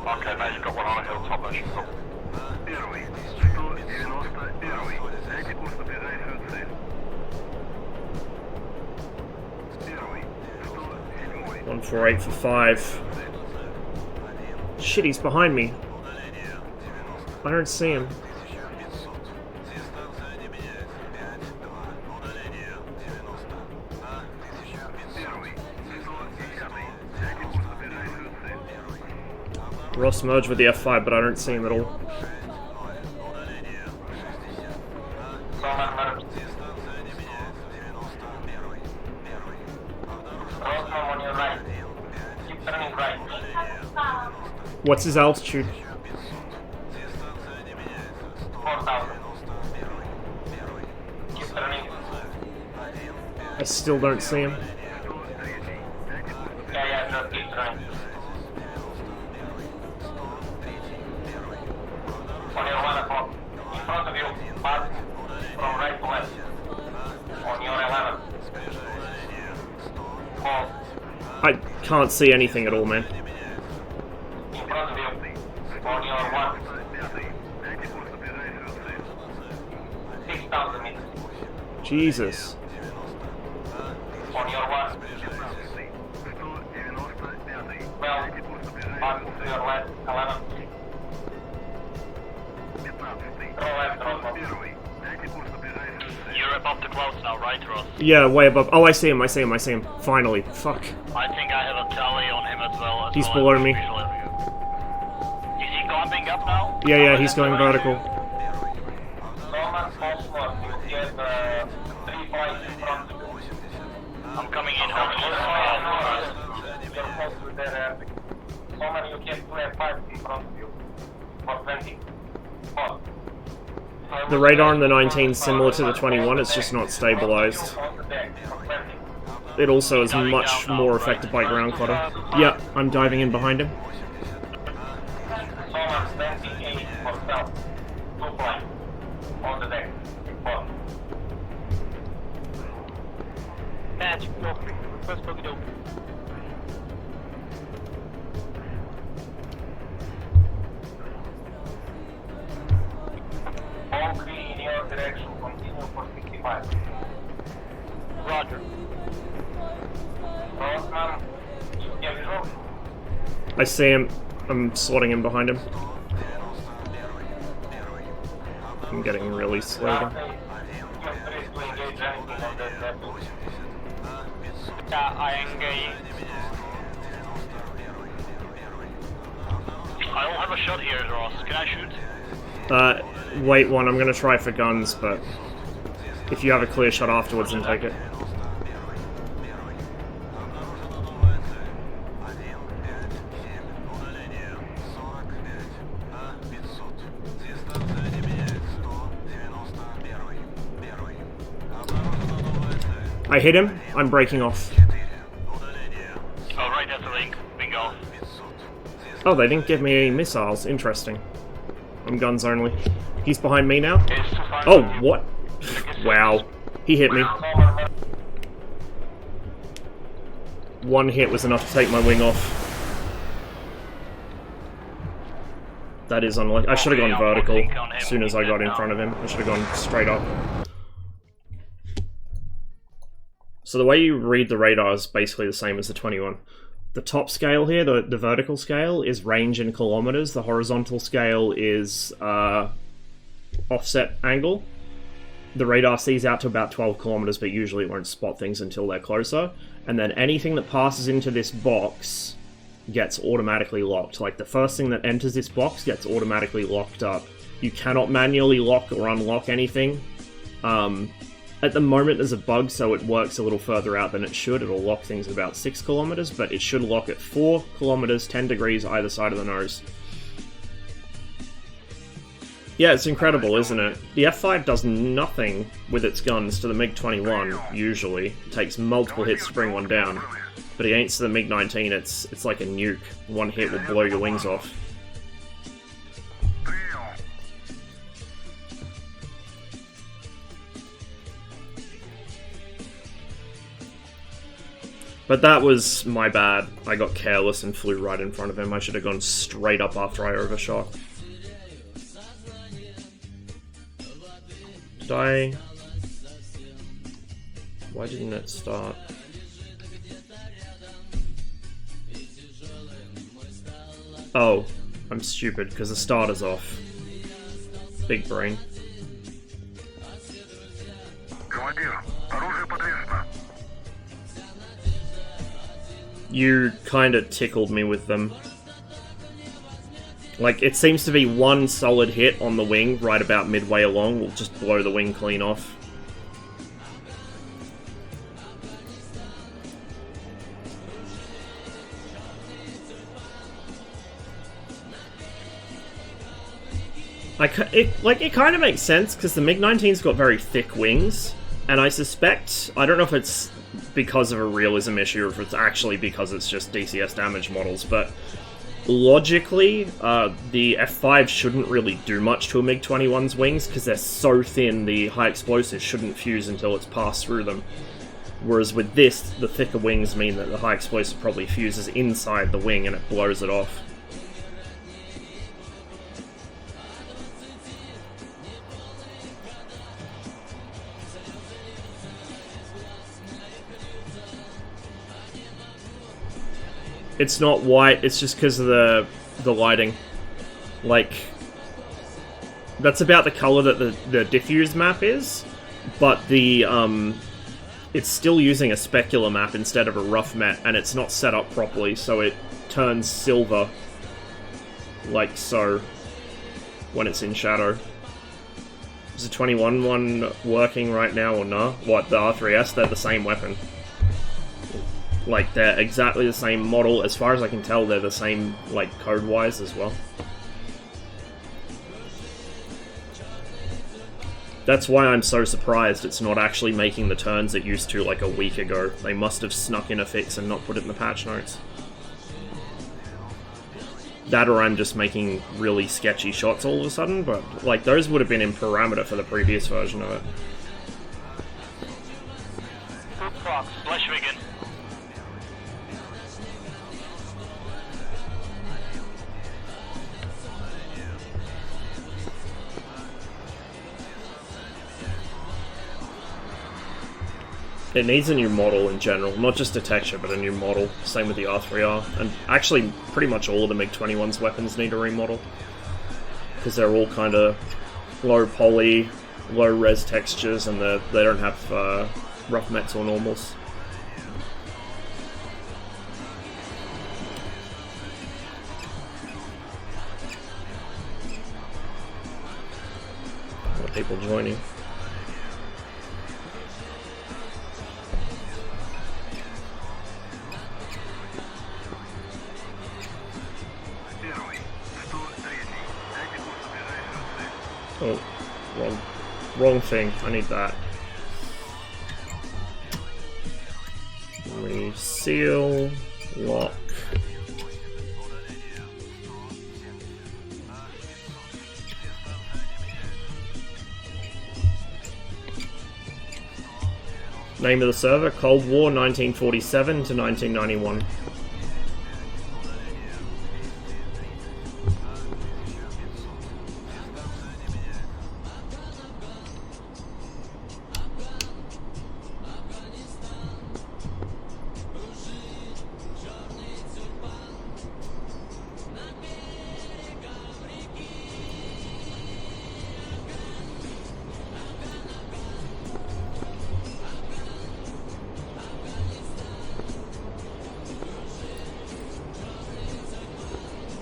Okay, now you've got one on a hilltop, that should help. 148 for 5. Shit, he's behind me. I don't see him. Ross merged with the F5, but I don't see him at all. What's his altitude? 4,000. I still don't see him. Yeah, just keep trying. On your 1 o'clock. In front of you, pass from right to left. On your 11. Call. I can't see anything at all, man. In front of you. On your 1. 6,000 meters. Jesus. On your left. Well, on to your left, 11. You're above the clouds now, right, Ross? Yeah, way above. Oh, I see him. Finally. Fuck. I think I have a tally on him as well. He's below me. Is he climbing up now? Yeah, he's going vertical. I'm coming in. You can play 5 in front of you. For 20. The radar in the 19 is similar to the 21, it's just not stabilized. It also is much more affected by ground clutter. Yeah, I'm diving in behind him. All three in your direction, continue for 65. Roger. Rossman, you get visual? I see him. I'm slotting him behind him. I'm getting really slow. Yeah, I engage. I don't have a shot here, Ross. Can I shoot? Wait one, I'm gonna try for guns, but if you have a clear shot afterwards, then take it. I hit him, I'm breaking off. Oh, right, that's a link. Bingo. Oh, they didn't give me any missiles, interesting. I'm guns only. He's behind me now? Oh, what? Wow. He hit me. One hit was enough to take my wing off. That is unlucky. I should have gone vertical as soon as I got in front of him. I should have gone straight up. So the way you read the radar is basically the same as the 21. The top scale here, the vertical scale, is range in kilometers. The horizontal scale is offset angle. The radar sees out to about 12 kilometers, but usually it won't spot things until they're closer. And then anything that passes into this box gets automatically locked. Like, the first thing that enters this box gets automatically locked up. You cannot manually lock or unlock anything. At the moment there's a bug, so it works a little further out than it should. It'll lock things at about 6 kilometers, but it should lock at 4 kilometers, 10 degrees either side of the nose. Yeah, it's incredible, isn't it? The F5 does nothing with its guns to the MiG-21, usually. It takes multiple hits to bring one down. But against the MiG-19, it's like a nuke. One hit will blow your wings off. But that was my bad. I got careless and flew right in front of him. I should have gone straight up after I overshot. Did I... Why didn't it start? Oh, I'm stupid, because the starter's off. Big brain. You kinda tickled me with them. Like, it seems to be one solid hit on the wing right about midway along will just blow the wing clean off. It kind of makes sense, because the MiG-19's got very thick wings, and I suspect, I don't know if it's because of a realism issue or if it's actually because it's just DCS damage models, but logically, the F5 shouldn't really do much to a MiG-21's wings, because they're so thin the high explosives shouldn't fuse until it's passed through them. Whereas with this, the thicker wings mean that the high explosive probably fuses inside the wing and it blows it off. It's not white, it's just because of the lighting. Like, that's about the color that the diffuse map is, but the it's still using a specular map instead of a rough map, and it's not set up properly, so it turns silver, like so, when it's in shadow. Is the 21 one working right now or not? What, the R3S? They're the same weapon. Like, they're exactly the same model. As far as I can tell, they're the same, like, code-wise as well. That's why I'm so surprised it's not actually making the turns it used to, like, a week ago. They must have snuck in a fix and not put it in the patch notes. That or I'm just making really sketchy shots all of a sudden, but, like, those would have been in parameter for the previous version of it. Flashwigan. It needs a new model in general, not just a texture, but a new model. Same with the R3R. And actually, pretty much all of the MiG-21's weapons need a remodel. Because they're all kind of low poly, low res textures, and they don't have rough mets or normals. A lot of people joining. Oh, wrong thing. I need that. Reseal, lock. Name of the server, Cold War 1947 to 1991.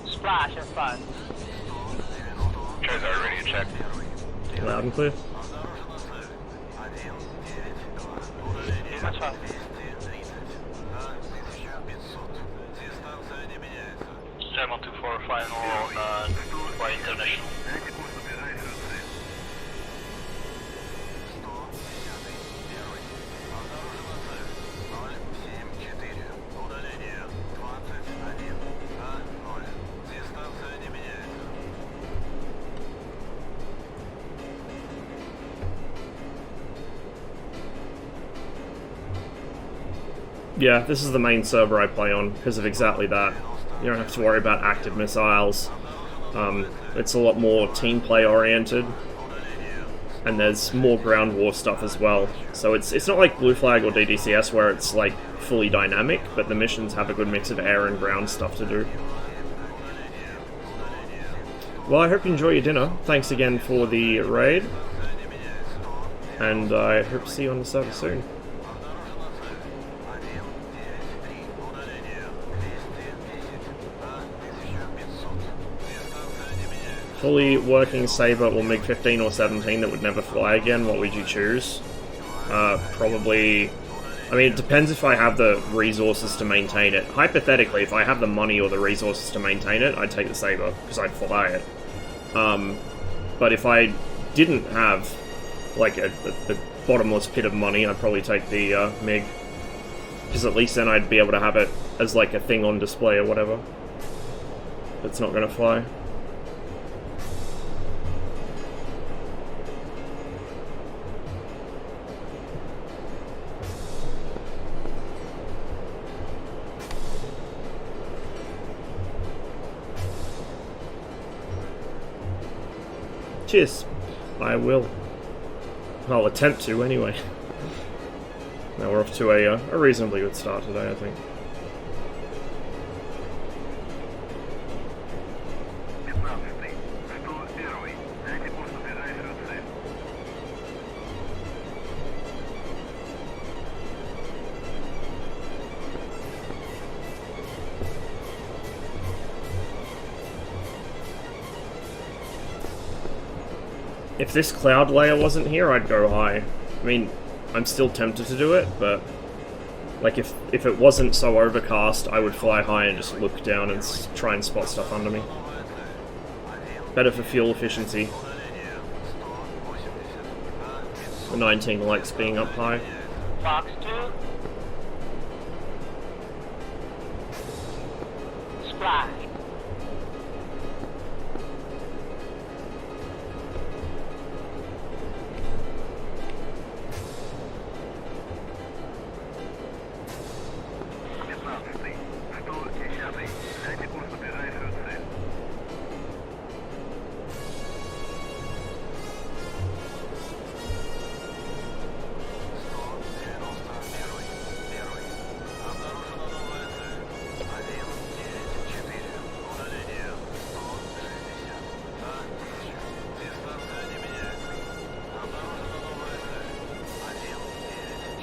Splash and fun. Chairs are ready to check. Loud and clear. That's fine. 724 final on by international. Yeah, this is the main server I play on because of exactly that. You don't have to worry about active missiles. It's a lot more team play oriented, and there's more ground war stuff as well. So it's not like Blue Flag or DCS where it's like fully dynamic, but the missions have a good mix of air and ground stuff to do. Well, I hope you enjoy your dinner. Thanks again for the raid, and I hope to see you on the server soon. Fully working Saber or MiG-15 or 17 that would never fly again, what would you choose? Probably... I mean, it depends if I have the resources to maintain it. Hypothetically, if I have the money or the resources to maintain it, I'd take the Saber, because I'd fly it. But if I didn't have, like, a bottomless pit of money, I'd probably take the MiG. Because at least then I'd be able to have it as, like, a thing on display or whatever. That's not going to fly. Cheers. I will. I'll attempt to, anyway. Now we're off to a reasonably good start today, I think. If this cloud layer wasn't here, I'd go high. I mean, I'm still tempted to do it, but like if it wasn't so overcast, I would fly high and just look down and try and spot stuff under me. Better for fuel efficiency. The 19 likes being up high. Fox 2. Splash.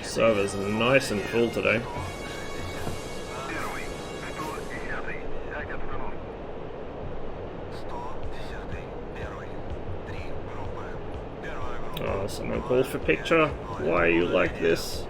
Server's nice and full today. Oh, someone called for picture. Why are you like this?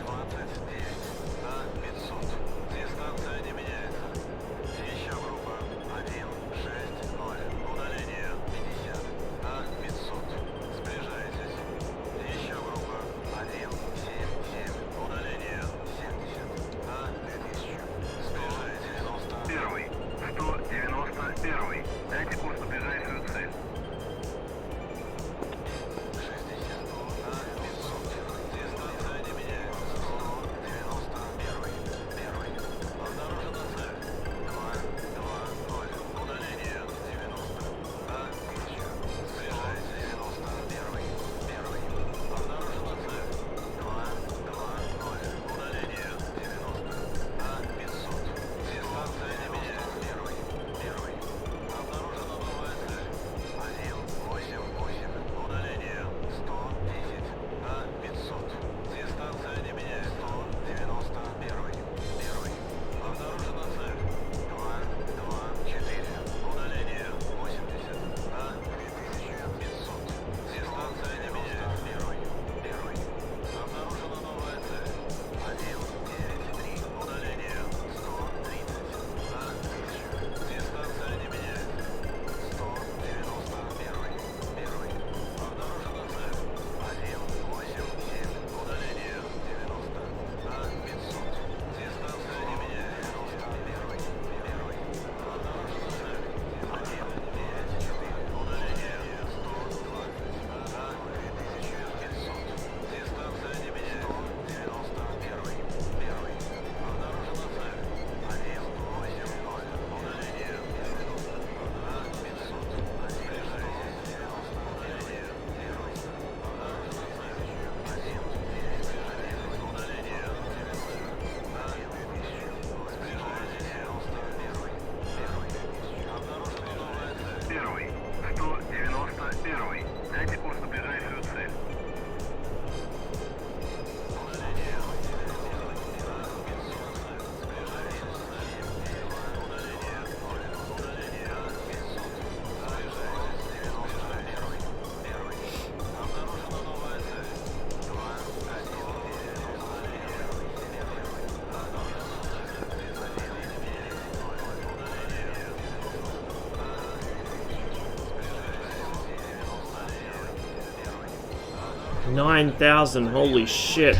$9,000, holy shit.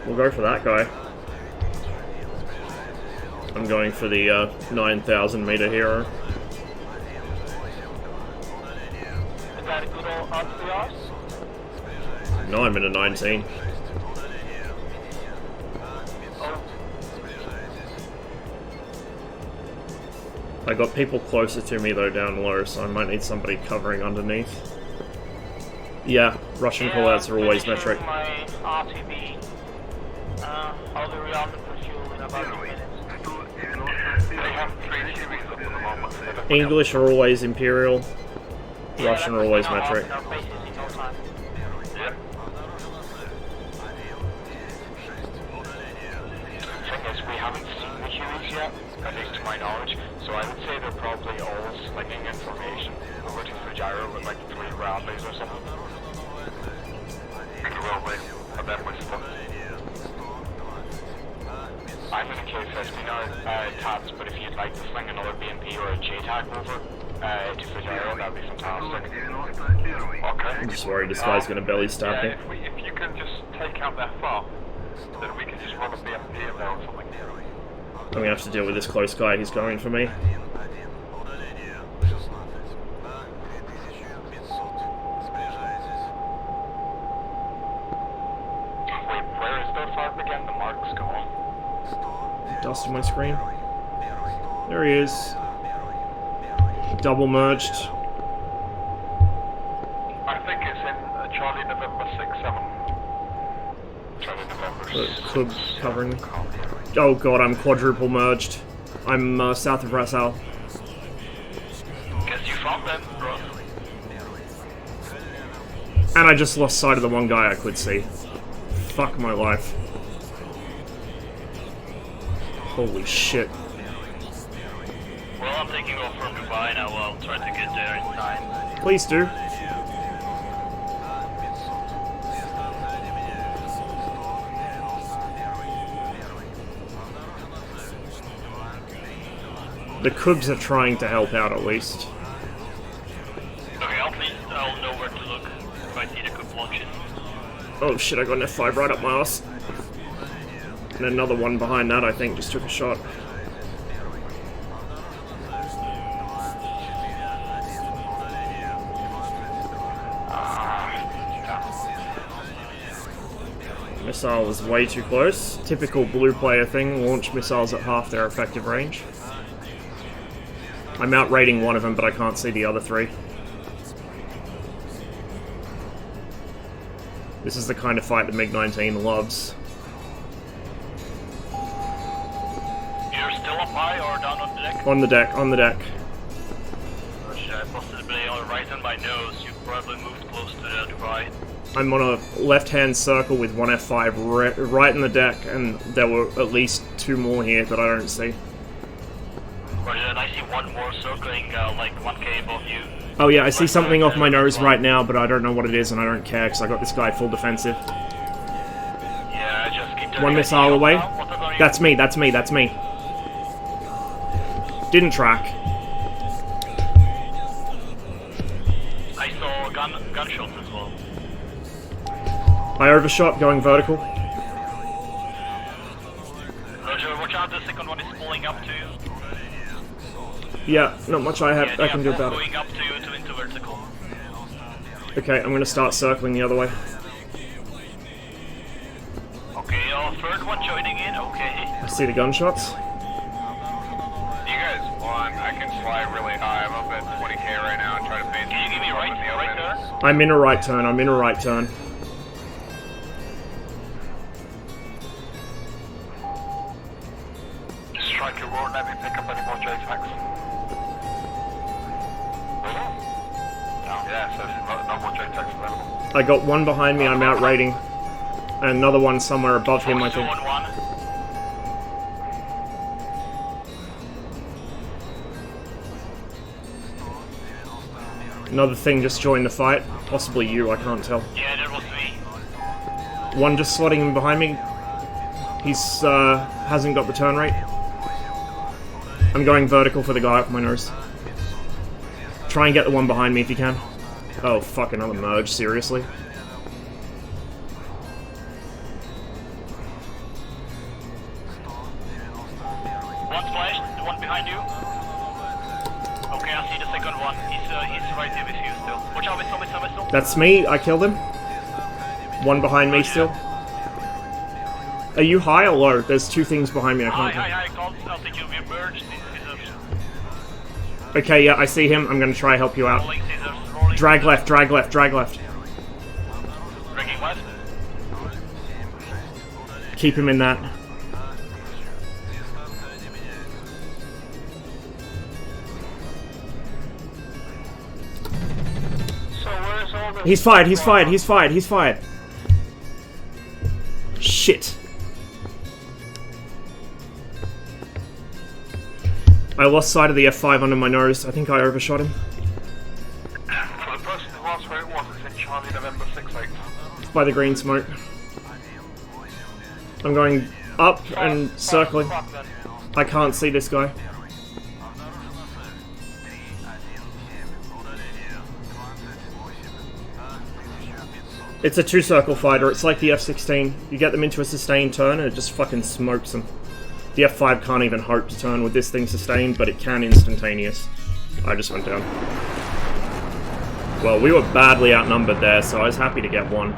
We'll go for that guy. I'm going for the 9,000 meter hero. No, I'm in a 19. I got people closer to me though down low, so I might need somebody covering underneath. Yeah, Russian callouts are always metric. My RTB. I'll be rearmed for fuel in about 2 minutes. They have 3 series at the moment. English are always imperial. Russian are always metric. We haven't seen the Hueys yet, at least to my knowledge. So I would say they're probably all slinging information over to Fujiro with like 3 roundies or something. Could well be. And then we're stuck. I'm in a K-50 now, Tabs, but if you'd like to sling another BMP or a JTAC over to Fujiro, that'd be fantastic. Okay. I'm just worried this guy's gonna belly stab me. If you can just take out their FAR, then we can just run a BMP in there or something. I'm gonna have to deal with this close guy, he's going for me. Wait, where is their FAR again? The mark's gone. Dust on my screen. There he is. Double merged. I think it's in Charlie November 6-7. Charlie November 6. Club covering me. Oh god, I'm quadruple merged. I'm south of Rasal. Guess you found them, bro. And I just lost sight of the one guy I could see. Fuck my life. Holy shit. Well, I'm taking off from Dubai now. I'll try to get there in time. Please do. The Cubs are trying to help out at least. Okay, I'll know where to look if I see the Cub launches. Oh shit, I got an F5 right up my ass. And another one behind that, I think, just took a shot. Missile was way too close. Typical blue player thing, launch missiles at half their effective range. I'm outrating one of them, but I can't see the other 3. This is the kind of fight the MiG-19 loves. You're still up high or down on the deck? On the deck, on the deck. Or should I possibly on the right hand by nose? You probably moved close to the Dubai. I'm on a left-hand circle with one F5 right in the deck, and there were at least 2 more here that I don't see. Or then I see one more circling like 1k above you. Oh yeah, I see something off my nose right now, but I don't know what it is, and I don't care, because I got this guy full defensive. Yeah, just keep One missile away. That's me, that's me, that's me. Didn't track. I saw gunshots as well. I overshot, going vertical. Roger, watch out, the second one is pulling up to you. Yeah, not much I can do about it. Going up to you into vertical. Okay, I'm gonna start circling the other way. Okay, third one joining in, okay. I see the gunshots. You guys want, I can fly really high. I'm up at 20k right now and try to base. Can you give me right turn? I'm in a right turn, I'm in a right turn. Striker won't let me pick up any more JTACs. Yeah, so no more JTACs available. I got one behind me, I'm outrating. And another one somewhere above him, I think. Another thing just joined the fight. Possibly you, I can't tell. Yeah, that was me. One just slotting him behind me. He's, hasn't got the turn rate. I'm going vertical for the guy up my nose. Try and get the one behind me if you can. Oh, fuck, another merge, seriously? One splashed, the one behind you. Okay, I see the second one. He's right here with you still. Watch out, missile. That's me, I killed him. One behind me still. Are you high or low? There's 2 things behind me, I can't tell. High, I'll take you, we're merged. Okay, yeah, I see him. I'm gonna try help you out. Drag left, drag left, drag left. Dragging left? Keep him in that. He's fired, he's fired, he's fired, he's fired. Shit. I lost sight of the F5 under my nose. I think I overshot him. For the person who asked where it was, it's in Charlie November 6-8. It's by the green smoke. I'm going up and circling. I can't see this guy. It's a two-circle fighter. It's like the F-16. You get them into a sustained turn and it just fucking smokes them. The F5 can't even hope to turn with this thing sustained, but it can instantaneous. I just went down. Well, we were badly outnumbered there, so I was happy to get one.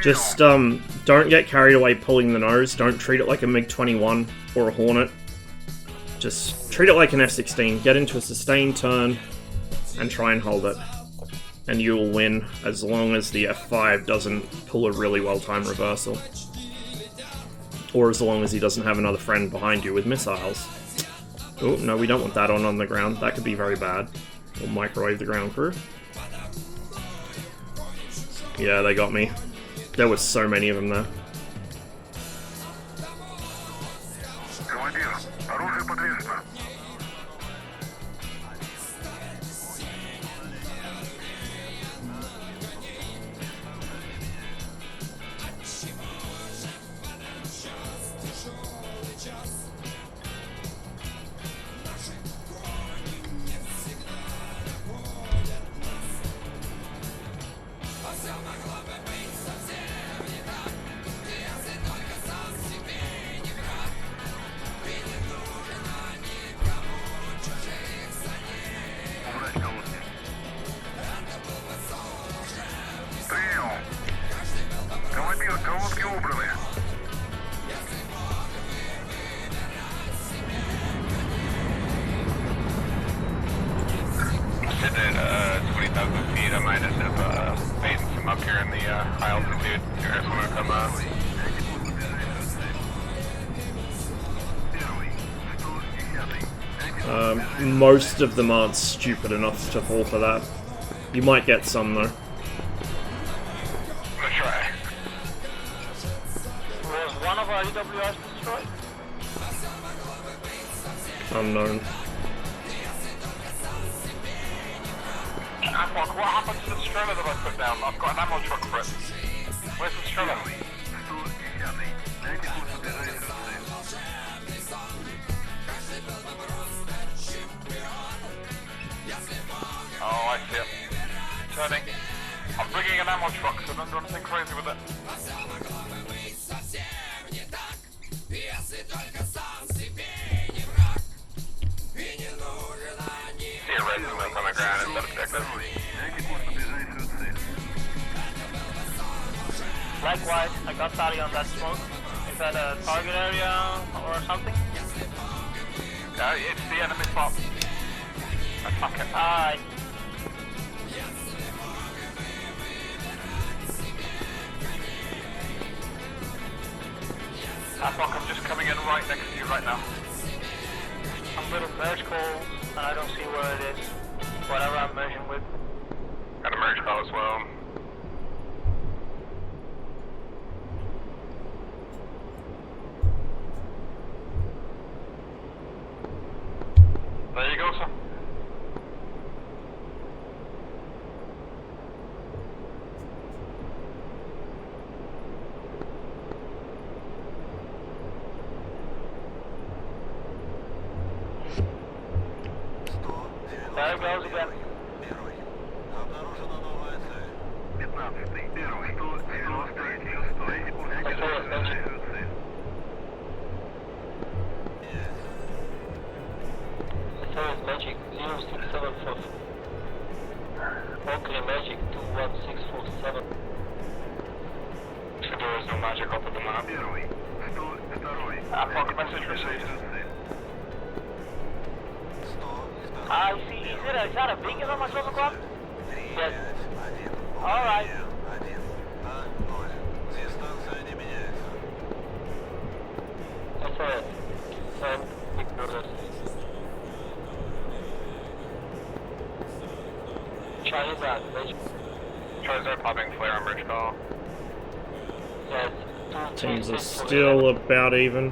Just, don't get carried away pulling the nose. Don't treat it like a MiG-21 or a Hornet. Just treat it like an F-16. Get into a sustained turn and try and hold it. And you will win as long as the F5 doesn't pull a really well-timed reversal. Or as long as he doesn't have another friend behind you with missiles. Oh, no, we don't want that on the ground. That could be very bad. We'll microwave the ground crew. Yeah, they got me. There were so many of them there. Most of them aren't stupid enough to fall for that. You might get some though. Let's try. Was one of our EWRs destroyed? Unknown. Fuck, what happened to the stroller that I put down? I've got an ammo truck for it. Where's the stroller? Oh, I see it. Turning. I'm bringing an ammo truck, so don't do anything crazy with it. See a red smoke on the ground instead of objective. Likewise, I got Sally on that smoke. Is that a target area or something? It's the enemy spot. Attack it. Aye. I'm just coming in right next to you right now. I'm with a merge call, and I don't see where it is. Whatever I'm merging with. Got a merge call as well. There you go, sir. There it goes again. Magic 0674. Oakley Magic 21647. So there is no magic up at the map. Fuck, message received. I see. Is that a beacon on my 12 o'clock? Yes. Alright. That's it. Ignore this. Charlie's are popping flare on bridge call. Teams are still about even.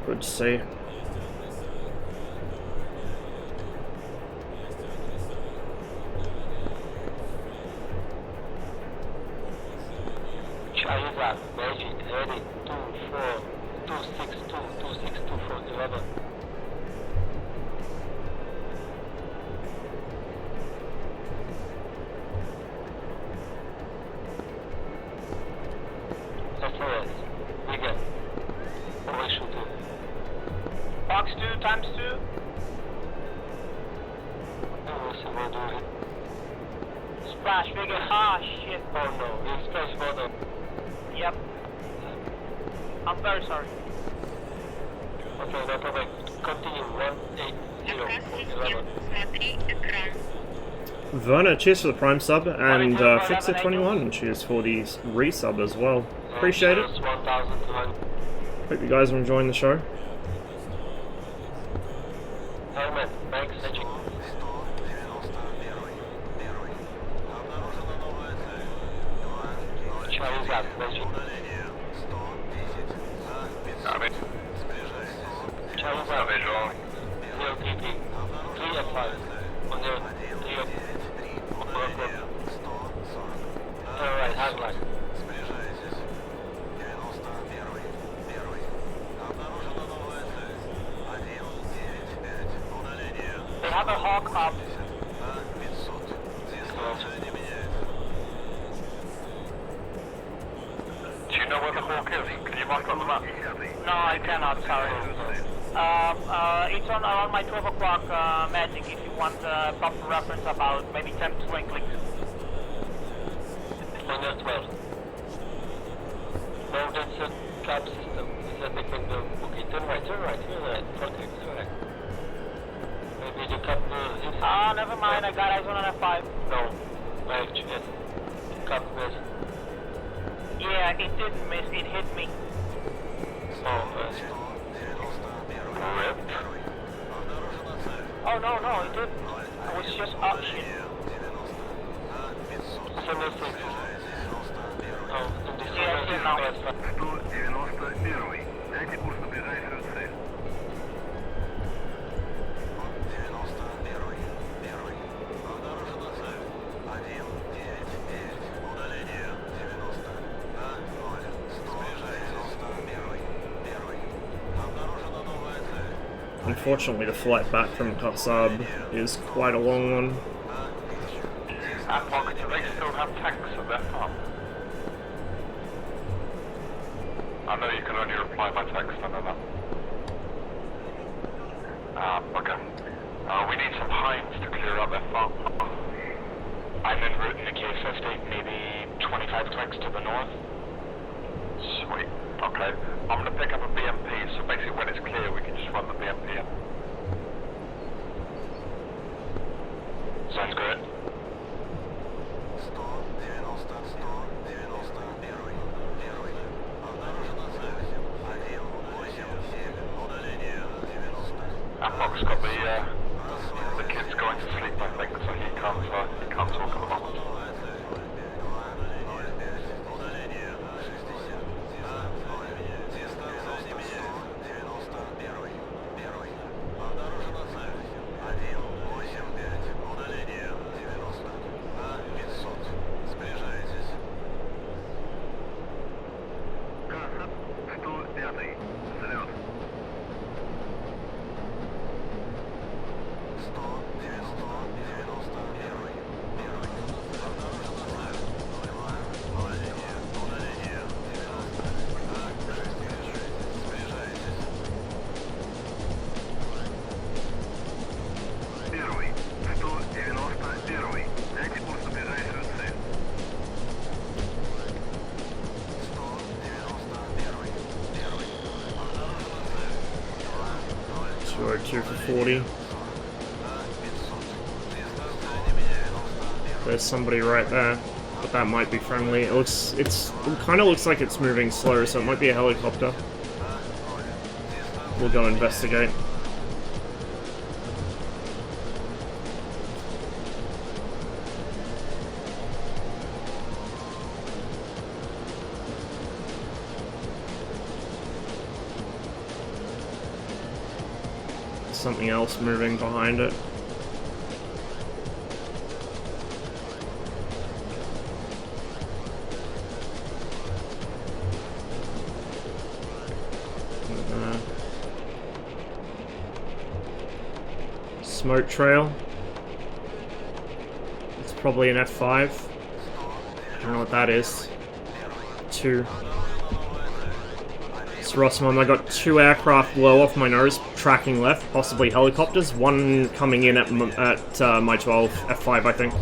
Good to see. Charlie's up, Magic, ready, 2-4, 2-6-2, 2-6-2 for 11. SOS, we get. Ovation 2. Box 2 times 2. We'll do it. Splash, we get. Ah, shit. Oh no, it's splash photo. Yep. I'm very sorry. Okay, no problem. Continue. 1-8-0-11. Verna, cheers for the Prime sub, and Fixer21, cheers for the resub as well. Appreciate it. Hope you guys are enjoying the show. Helmet, thanks. Charlie's up, Magic. Copy. Charlie's up. Visual. 0-PP. 3-5. On the 3-4. Alright, hard line. They have a hawk up. Do you know where the hawk is? Can you mark it on the map? No, I cannot, sorry. It's on around my 12 o'clock magic if you want a proper reference about maybe 10 to 20 clicks. On your 12. No, that's a trap system. Is that making the... Okay, turn right, turn right. Maybe the cap is... Ah, never mind, I got eyes on an F5. No, I yes. Cap missed. Yeah, it didn't miss, it hit me. Oh, ripped. Oh, no, it didn't. I was just up shit. Similar thing. Oh, yeah, I see now. 191. Дайте курс на ближайшую цель. Unfortunately, the flight back from Kasab is quite a long one. ArmA, do they still have tanks at their farm? I know you can only reply by text, I know that. Okay. We need some hinds to clear out their farm. I'm en route in the KSS state, maybe 25 clicks to the north. Sweet. Okay. I'm gonna pick up a BMP, so basically when it's clear we can just run the BMP in. Sounds great. ArmA's got the kids going to sleep, I think, so he can't talk at the moment. Two for 40. There's somebody right there, but that might be friendly. It kind of looks like it's moving slow, so it might be a helicopter. We'll go investigate. something else moving behind it. Smoke trail. It's probably an F5. I don't know what that is. 2. It's Rossmon. I got 2 aircraft low off my nose, tracking left, possibly helicopters. 1 coming in at my 12, F5, I think.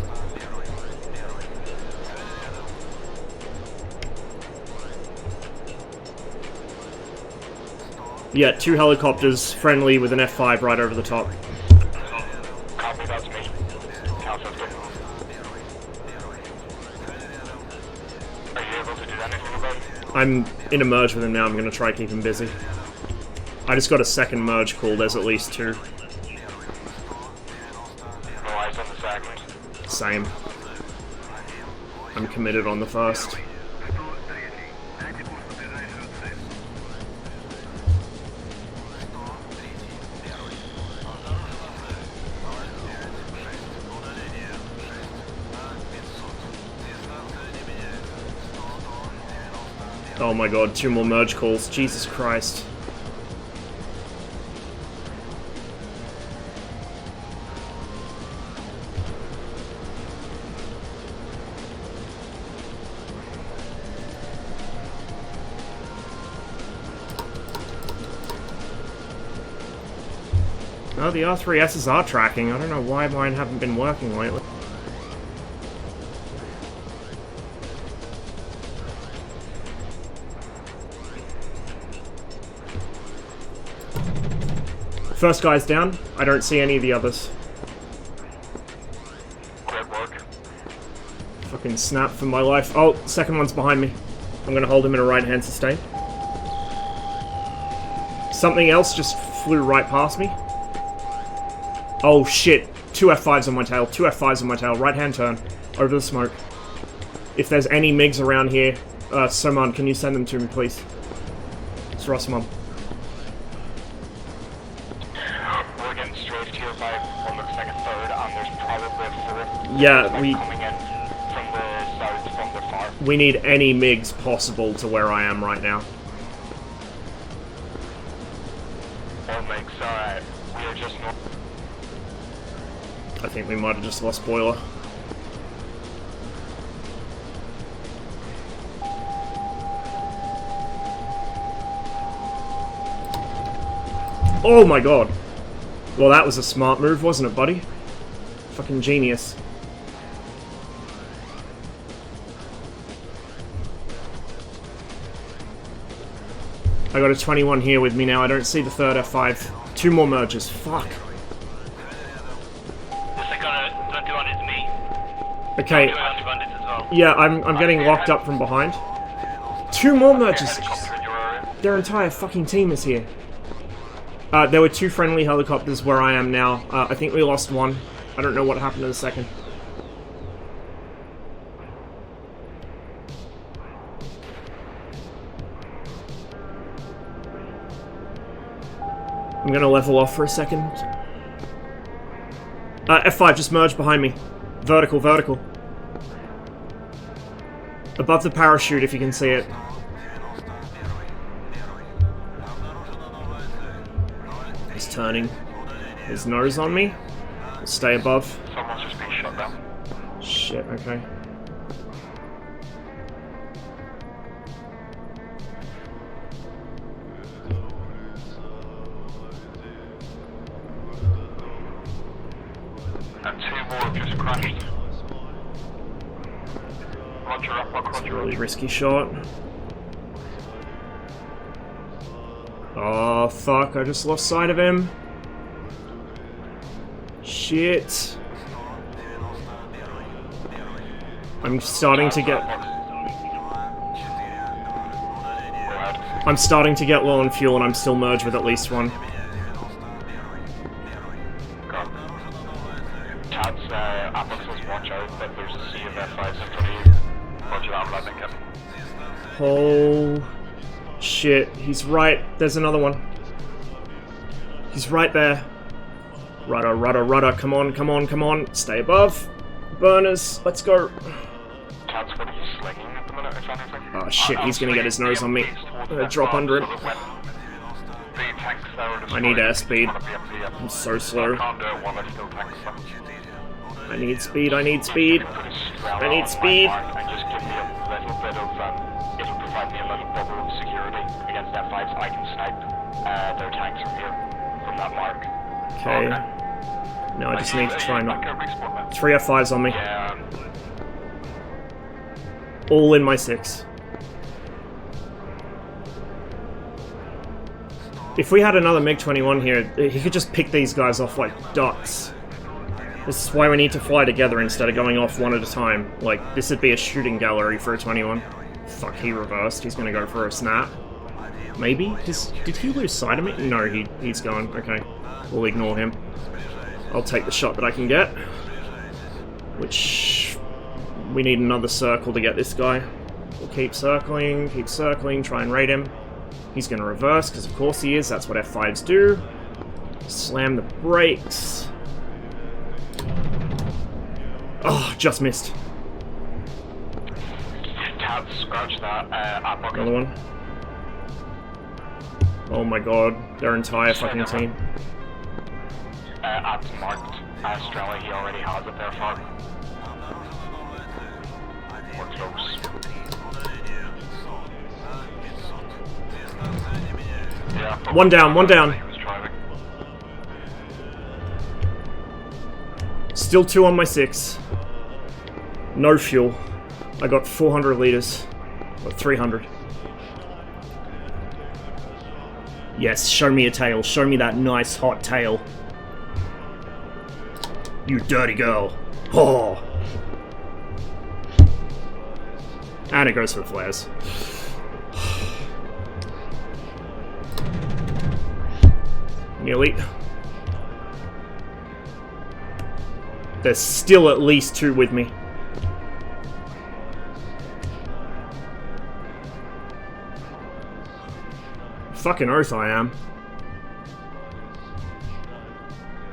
Yeah, 2 helicopters, friendly with an F5 right over the top. Copy, that's me. Cal 50. Are you able to do anything about it? I'm in a merge with him now, I'm gonna try to keep him busy. I just got a second merge call, there's at least 2. No eyes on the second. Same. I'm committed on the first. Oh my god, 2 more merge calls. Jesus Christ. Oh, the R3Ss are tracking. I don't know why mine haven't been working lately. First guy's down. I don't see any of the others. Great work. Fucking snap for my life. Oh, second one's behind me. I'm gonna hold him in a right-hand sustain. Something else just flew right past me. Oh shit. 2 F5s on my tail. 2 F5s on my tail. Right-hand turn. Over the smoke. If there's any MiGs around here, Soman, can you send them to me, please? It's Rossmon. We're getting strafed here by what looks like a third, and there's probably a 4th. Yeah, coming in from the south, from the far. we need any MiGs possible to where I am right now. All MiGs, alright. We are just north. I think we might have just lost boiler. Oh my god. Well, that was a smart move, wasn't it, buddy? Fucking genius. I got a 21 here with me now. I don't see the third F5. 2 more merges. Fuck. Okay. Yeah, I'm getting locked up from behind. 2 more merges. Their entire fucking team is here. There were 2 friendly helicopters where I am now. I think we lost 1. I don't know what happened to the second. I'm gonna level off for a second. F5 just merged behind me. Vertical, vertical. Above the parachute, if you can see it. He's turning his nose on me. We'll stay above. Someone's just been shot down. Shit, okay. And 2 more have just crashed. Roger up, It's a really risky shot. Oh, fuck, I just lost sight of him. Shit. I'm starting to get... I'm starting to get low on fuel and I'm still merged with at least 1. Tad's Atlas says watch out, but there's a sea of F5s in front of you. Roger that, I'm landing him. Oh... shit, he's right. There's another one. He's right there. Rudder, rudder, rudder. Come on, come on, come on. Stay above. Burners. Let's go. Oh shit, he's gonna get his nose on me. I'm gonna drop under him. I need airspeed. I'm so slow. I need speed, I need speed. I need speed. It'll provide me a little bubble of security against F5s. I can snipe their tanks from here, from that mark. Okay. Now I just need to try not... 3 F5s on me. Yeah. All in my 6. If we had another MiG-21 here, he could just pick these guys off like ducks. This is why we need to fly together instead of going off one at a time. Like, this would be a shooting gallery for a 21. Fuck, he reversed. He's gonna go for a snap. Maybe? Did he lose sight of me? No, he's gone. Okay. We'll ignore him. I'll take the shot that I can get. Which... we need another circle to get this guy. We'll keep circling, try and raid him. He's gonna reverse, because of course he is. That's what F5s do. Slam the brakes. Oh, just missed. Scratch that. Another one. Oh my god, their entire fucking team. Ab's marked. Australia, he already has it there, fuck. We're close. Yeah, one down, one down. Still 2 on my 6. No fuel. I got 400 liters. Or 300. Yes, show me a tail. Show me that nice hot tail. You dirty girl. Oh. And it goes for the flares. Nearly. There's still at least 2 with me. Fucking oath I am.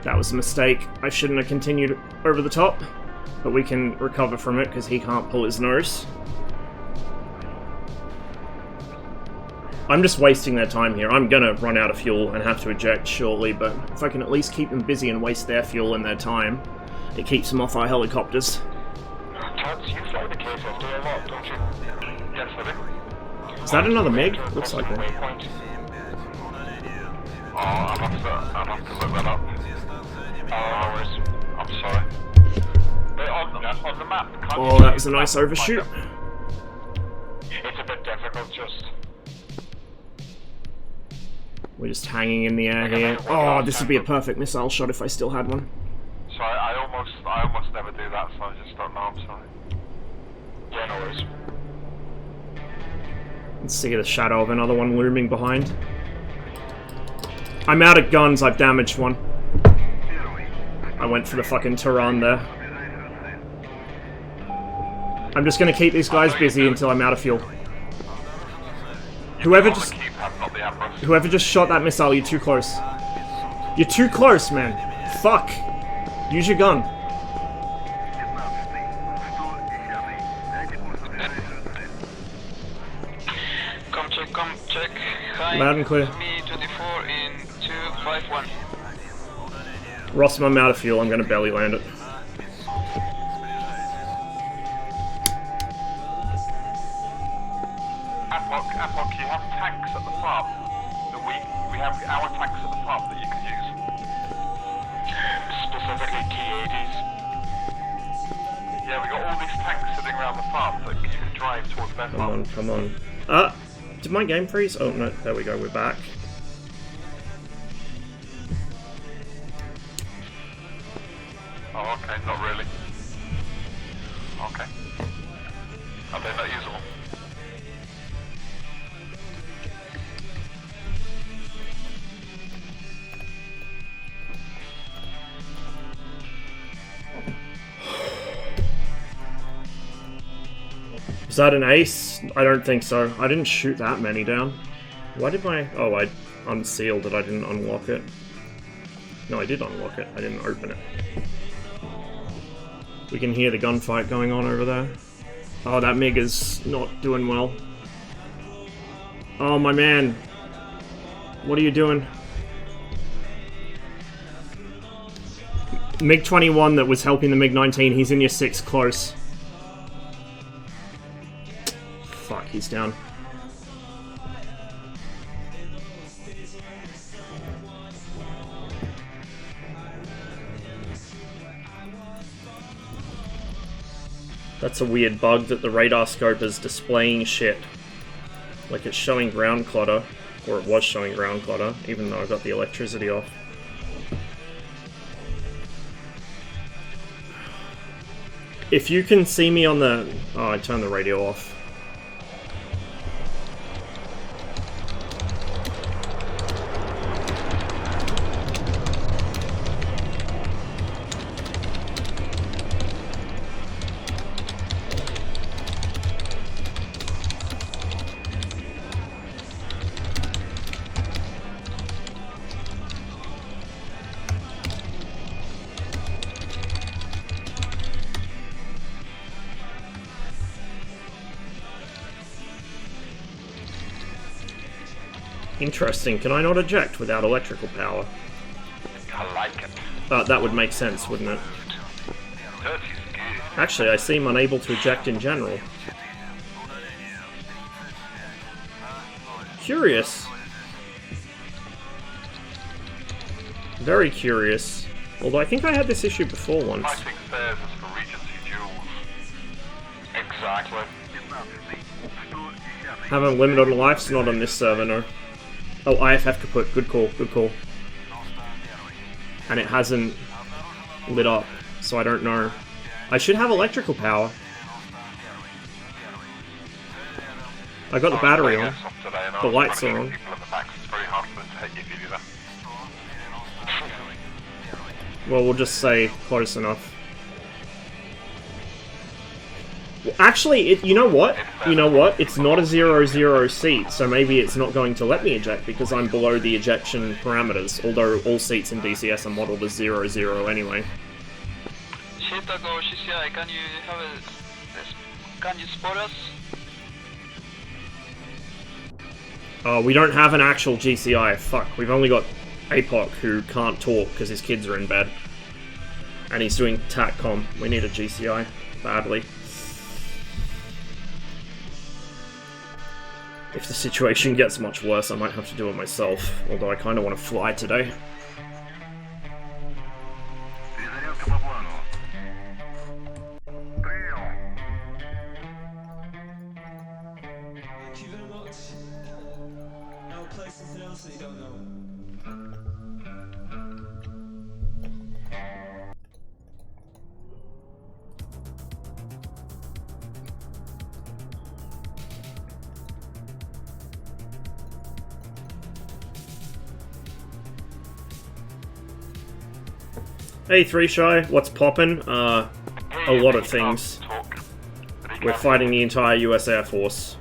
That was a mistake. I shouldn't have continued over the top. But we can recover from it because he can't pull his nose. I'm just wasting their time here. I'm gonna run out of fuel and have to eject shortly, but if I can at least keep them busy and waste their fuel and their time, it keeps them off our helicopters. Chance, you fly the K-50 a lot, don't you? Yes, I do. Is that another MiG? Looks like one. Oh, I'll have to look that up. I'm sorry. But on the map, oh, that was a nice overshoot. It's a bit difficult, just... We're just hanging in the air here. Oh, this would be a perfect missile shot if I still had one. Sorry, I almost never do that, so I just don't know, I'm sorry. Yeah, no worries. Let's see the shadow of another one looming behind. I'm out of guns, I've damaged one. I went for the fucking Tehran there. I'm just gonna keep these guys busy until I'm out of fuel. Whoever just shot that missile, you're too close. You're too close, man. Fuck. Use your gun. Come check. Hi. Loud and clear. Me 24 in 251. Rossum, I'm out of fuel. I'm gonna belly land it. Apok, you have tanks at the farm. We have our tanks at the farm that you can use. Specifically T-80s. Yeah, we got all these tanks sitting around the farm that you can drive towards their farm. Come on. Did my game freeze? Oh no, there we go, we're back. Oh, okay, not really. Okay. Are they not usable? Was that an ace? I don't think so. I didn't shoot that many down. Why did my... oh, I unsealed it. I didn't unlock it. No, I did unlock it. I didn't open it. We can hear the gunfight going on over there. Oh, that MiG is not doing well. Oh, my man. What are you doing? MiG-21 that was helping the MiG-19, he's in your 6 close. Fuck, he's down. That's a weird bug that the radar scope is displaying shit. Like it's showing ground clutter, or it was showing ground clutter, even though I got the electricity off. If you can see me on the... Oh, I turned the radio off. Interesting. Can I not eject without electrical power? I like it. That would make sense, wouldn't it? Actually, I seem unable to eject in general. Curious. Very curious. Although I think I had this issue before once. I think theirs is for Regency JUL. Exactly. Have unlimited lives, not on this server, no. Oh, IFF kaput. Good call, good call. And it hasn't lit up, so I don't know. I should have electrical power. I got the battery on. The lights are on. Well, we'll just say close enough. Well, actually, you know what? You know what? It's not a 0-0 seat, so maybe it's not going to let me eject because I'm below the ejection parameters, although all seats in DCS are modeled as 0-0 anyway. Can you spot us? We don't have an actual GCI. Fuck, we've only got APOC who can't talk because his kids are in bed. And he's doing TACCOM. We need a GCI badly. If the situation gets much worse, I might have to do it myself, although I kind of want to fly today. Hey 3Shy, what's poppin'? A lot of things. We're fighting the entire US Air Force.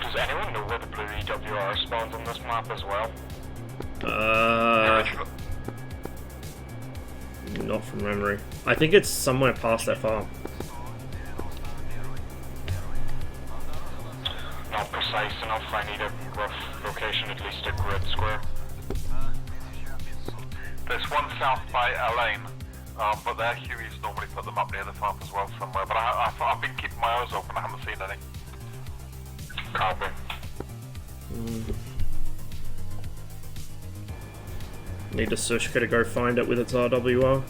Does anyone know where the blue EWR spawns on this map as well? Not from memory. I think it's somewhere past that far. Not precise enough, I need a rough location, at least a grid square. There's one south by Elaine, but their Hueys normally put them up near the farm as well somewhere, but I've been keeping my eyes open, I haven't seen any. Copy. Need a Sushka to go find it with its RWR.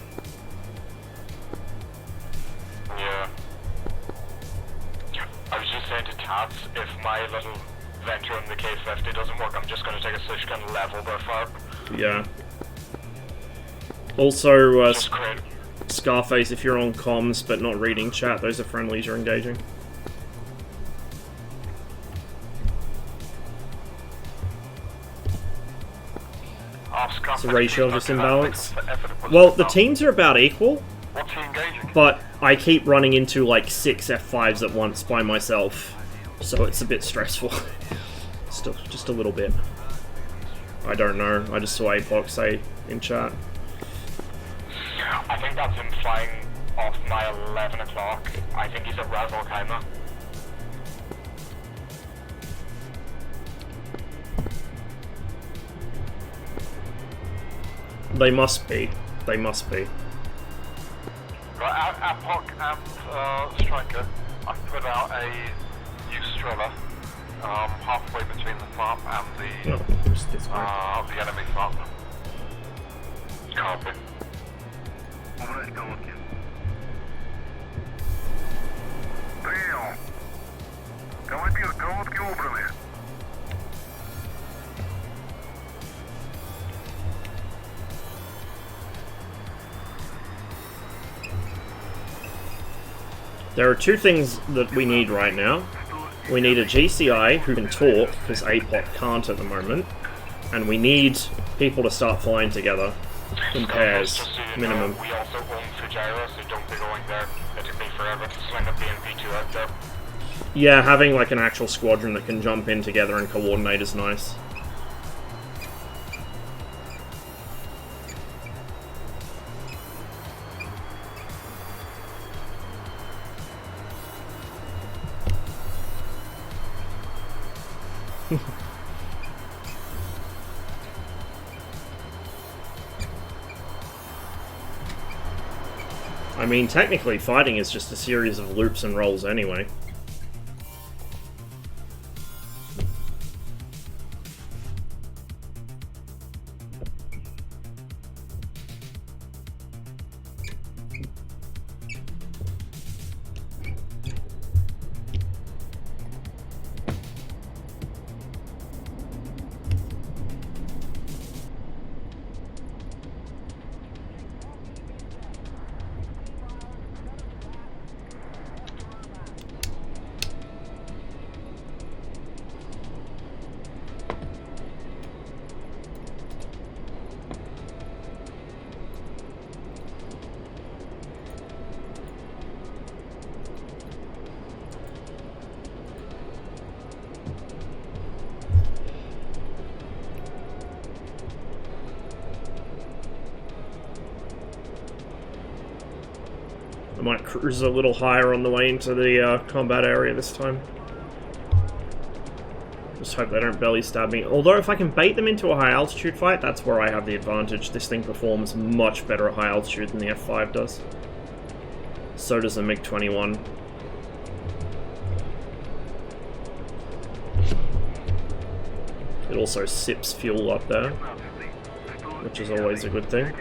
Yeah. I was just saying to Tats, if my little venture in the K50 doesn't work, I'm just going to take a Sushka and level their fire. Yeah. Also, Scarface, if you're on comms but not reading chat, those are friendlies you're engaging. It's a ratio of this imbalance. Well, the teams are about equal, but I keep running into like 6 F5s at once by myself, so it's a bit stressful. Still, just a little bit. I don't know, I just saw Apoc say in chat. I think that's him flying off my 11 o'clock. I think he's at Ras Al Khaimah. They must be. They must be. Right, Apoc and Striker, I've put out a new stroller halfway between the farm and the enemy farm. Copy. Принял. Командир, колодки убраны. There are two things that we need right now. We need a GCI who can talk, because APOC can't at the moment. And we need people to start flying together in pairs, minimum. We also own Fujairah, so don't be going there. It'll be forever. Sling a BNP2 out there. Yeah, having like an actual squadron that can jump in together and coordinate is nice. I mean, technically, fighting is just a series of loops and rolls anyway. I might cruise a little higher on the way into the combat area this time. Just hope they don't belly stab me. Although if I can bait them into a high altitude fight, that's where I have the advantage. This thing performs much better at high altitude than the F5 does. So does the MiG-21. It also sips fuel up there, which is always a good thing.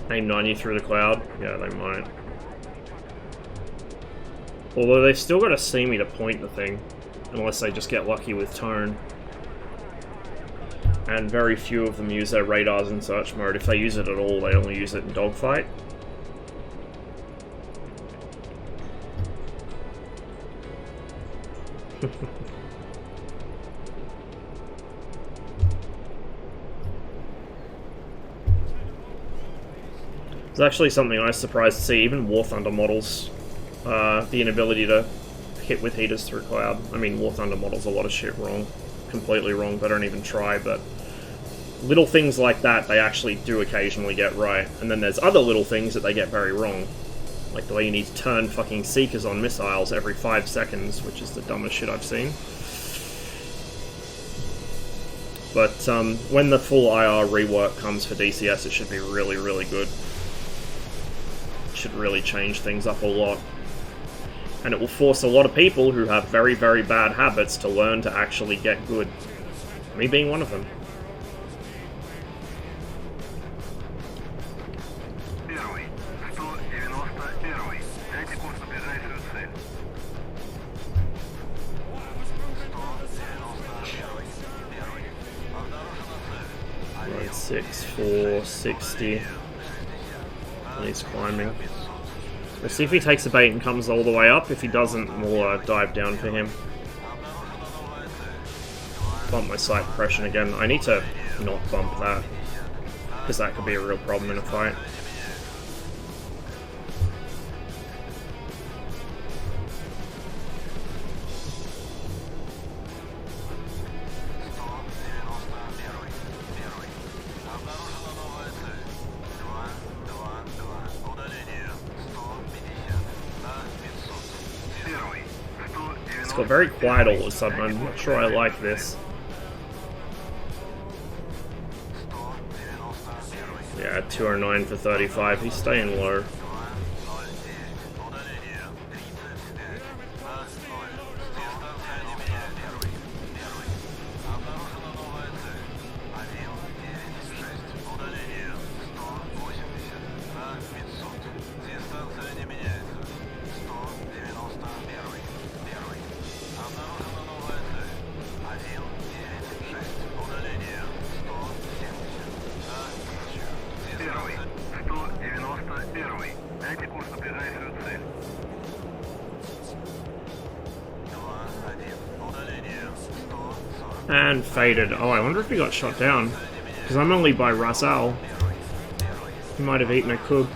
Aim 90 through the cloud? Yeah, they might. Although they've still got to see me to point the thing, unless they just get lucky with tone. And very few of them use their radars in search mode. If they use it at all, they only use it in dogfight. It's actually something I was surprised to see. Even War Thunder models, the inability to hit with heaters through cloud. I mean, War Thunder models a lot of shit wrong. Completely wrong. They don't even try, but little things like that they actually do occasionally get right. And then there's other little things that they get very wrong. Like the way you need to turn fucking seekers on missiles every 5 seconds, which is the dumbest shit I've seen. But when the full IR rework comes for DCS, it should be really, really good. Should really change things up a lot. And it will force a lot of people who have very, very bad habits to learn to actually get good. Me being one of them. Right. 1.6, 460. And he's climbing. We'll see if he takes a bait and comes all the way up. If he doesn't, we'll dive down for him. Bump my sight depression again. I need to not bump that, because that could be a real problem in a fight. It's got very quiet all of a sudden. I'm not sure I like this. Yeah, 209 for 35. He's staying low. And faded. Oh, I wonder if he got shot down. Because I'm only by Rasal. He might have eaten a Kug.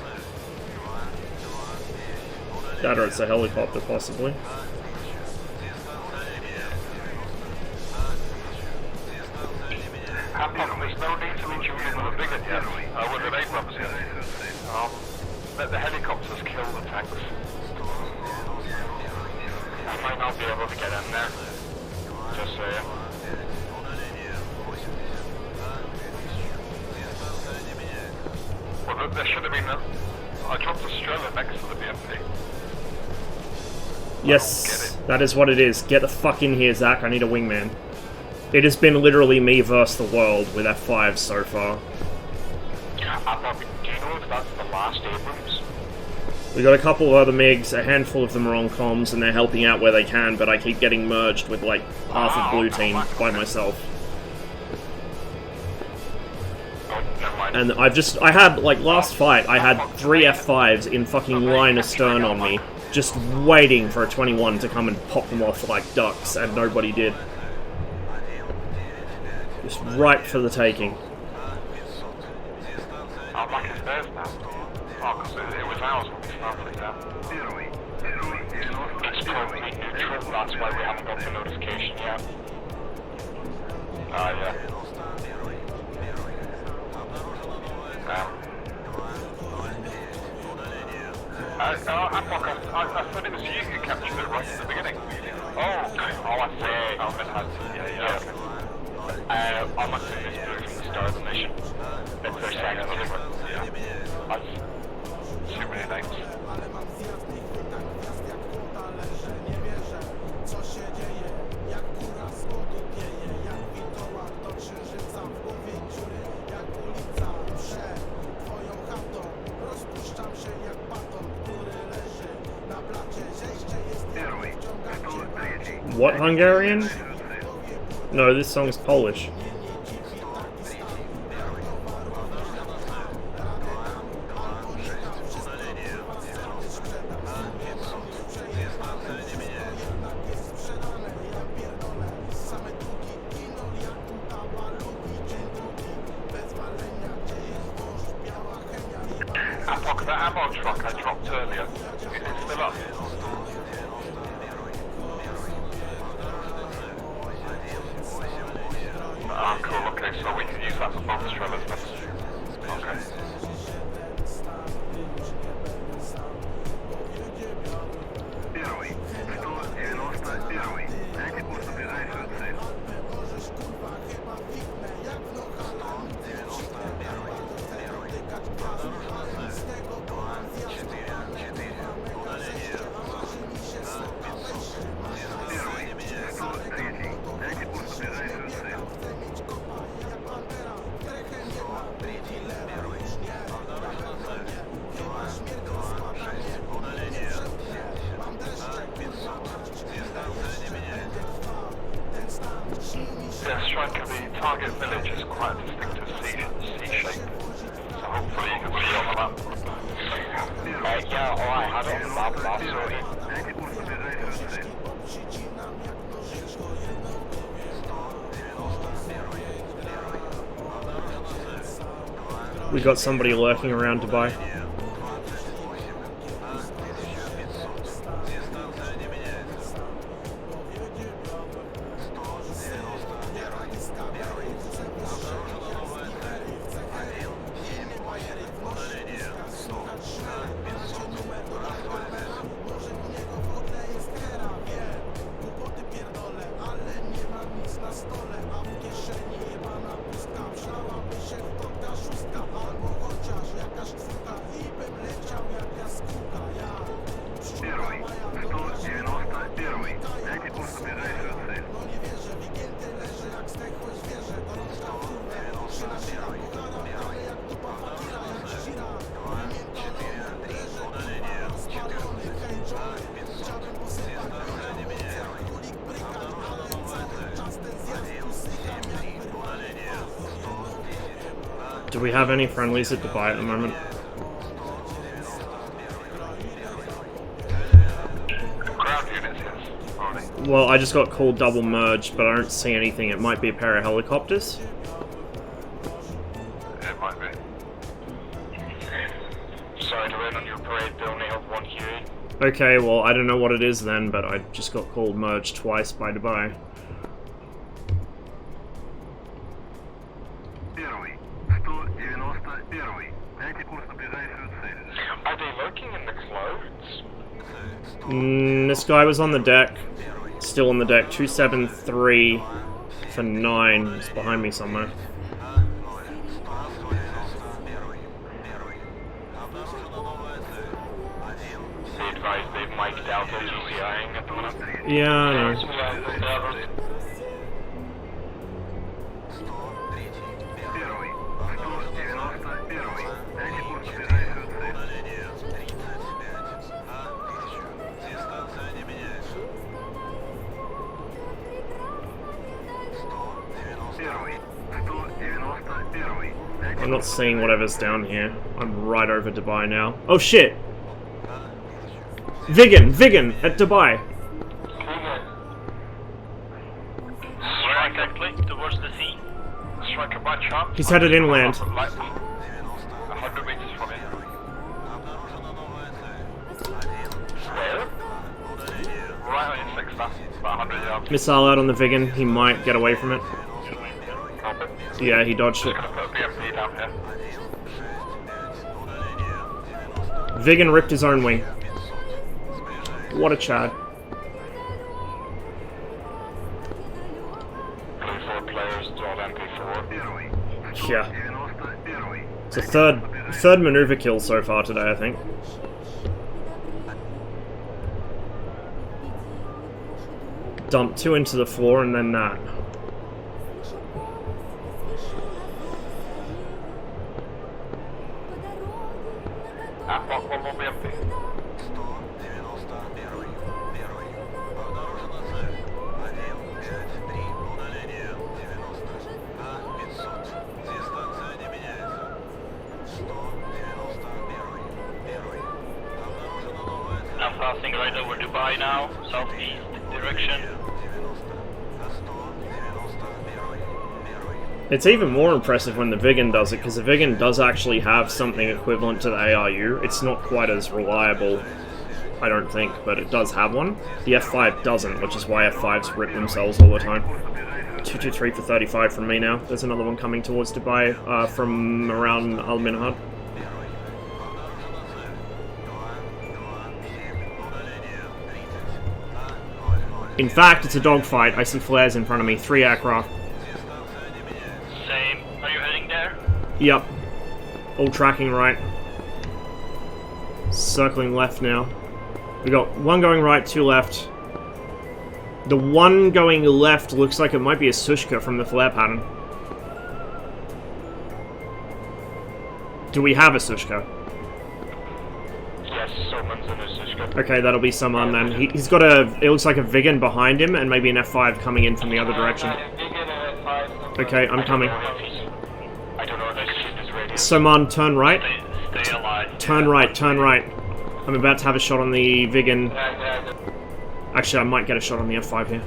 That or it's a helicopter, possibly. There's no need to be shooting with a bigot yet. With an 8 bombs yet. Let the helicopters kill the tanks. I might not be able to get in there. Just saying. Well, there should have been I dropped a Strela next to the BMP. Yes, that is what it is. Get the fuck in here, Zach. I need a wingman. It has been literally me versus the world with F5 so far. Do you know if that's the last Abrams? We got a couple of other MiGs, a handful of them are on comms, and they're helping out where they can, but I keep getting merged with like half of blue team by myself. And I had, like, last fight, I had 3 F5s in fucking line astern on me, just waiting for a 21 to come and pop them off like ducks, and nobody did. Just ripe for the taking. I'm like it's theirs now. Oh, because it was ours when we started that. It's currently neutral, that's why we haven't got the notification yet. Yeah. I thought it was you who captured it right at the beginning. Oh, I see. Alvin has. Yeah. I must have missed it from the start of the mission. It's their second sequence. Yeah. That's too many names. What, Hungarian? No, this song's Polish. That ammo truck I dropped earlier, it's still up. Ah, cool, okay, so we can use that for both trailers then. Okay. Yeah, striking the target village is quite a distinctive siege. shape. So hopefully you can see it on the map. Yeah, alright, I have it on the map, I'll sort it. We got somebody lurking around Dubai. Do we have any friendlies at Dubai at the moment? Well, I just got called double merged, but I don't see anything. It might be a pair of helicopters. It might be. Sorry to rain on your parade, they only have one QA. Okay, well, I don't know what it is then, but I just got called merged twice by Dubai. Are they lurking in the clouds? This guy was on the deck. Still on the deck. 273 for 9. It's behind me somewhere. Be advised, they've mic'd out their GCIing at the minute. Yeah, I know. I'm not seeing whatever's down here. I'm right over Dubai now. Oh shit! Vigan at Dubai. Strike quickly towards the sea. Strike a bunch up. He's headed inland. 100 meters from here. Where? Right on your 6 about 100 yards. Missile out on the Vigan. He might get away from it. Yeah, he dodged it. Vigan ripped his own wing. What a Chad. Yeah. It's a third maneuver kill so far today, I think. Dump 2 into the floor and then that. One will be empty. I'm passing right over Dubai now, southeast direction. It's even more impressive when the Vigan does it, because the Vigan does actually have something equivalent to the ARU. It's not quite as reliable, I don't think, but it does have one. The F5 doesn't, which is why F5s rip themselves all the time. 223 for 35 from me now. There's another one coming towards Dubai from around Al Minhad. In fact, it's a dogfight. I see flares in front of me. 3 aircraft. Same. Are you heading there? Yep. All tracking right. Circling left now. We got one going right, 2 left. The one going left looks like it might be a Sushka from the flare pattern. Do we have a Sushka? Yes, someone's in a Sushka. Okay, that'll be someone then. He's got a... It looks like a Vigan behind him and maybe an F5 coming in from the other direction. Okay, I'm coming. I don't know if this ship is Soman, turn right. Stay alive. Turn right, turn right. I'm about to have a shot on the Vigan. Actually, I might get a shot on the F5 here.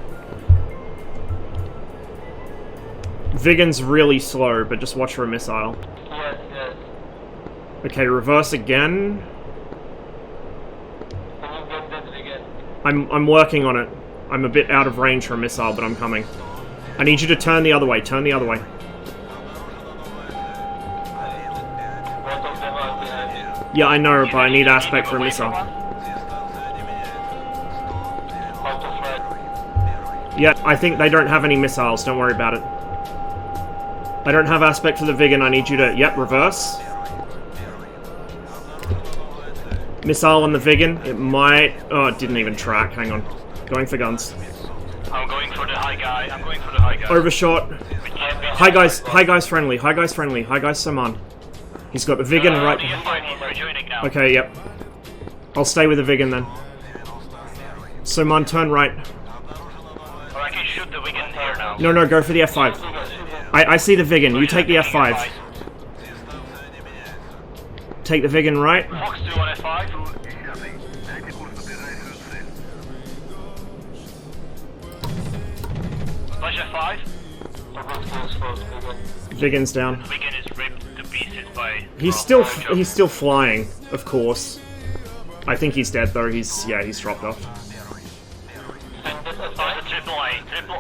Vigan's really slow, but just watch for a missile. Yes, yes. Okay, reverse again. Can you get that again? I'm working on it. I'm a bit out of range for a missile, but I'm coming. I need you to turn the other way. Turn the other way. Both of them are behind you. Yeah, I know, but I need aspect for a missile. Yeah, I think they don't have any missiles. Don't worry about it. I don't have aspect for the Vigan. I need you to... Yep, reverse. Missile on the Vigan. It might... Oh, it didn't even track. Hang on. Going for guns. I'm going for the high guy. I'm going for the high guy. Overshot. High guys friendly. High guys friendly. High guys Saman. He's got the Vigan right... He's fine. He's rejoining now. Okay, yep. I'll stay with the Vigan then. Saman, turn right. Or I can shoot the Wigan here now. No, go for the F5. I see the Vigan. You take the F5. Take the Vigan right. Fox 2 on F5. Flash F5. Vigan's down. Wigan is ripped to pieces by... He's still flying, of course. I think he's dead though. He's dropped off. There's a triple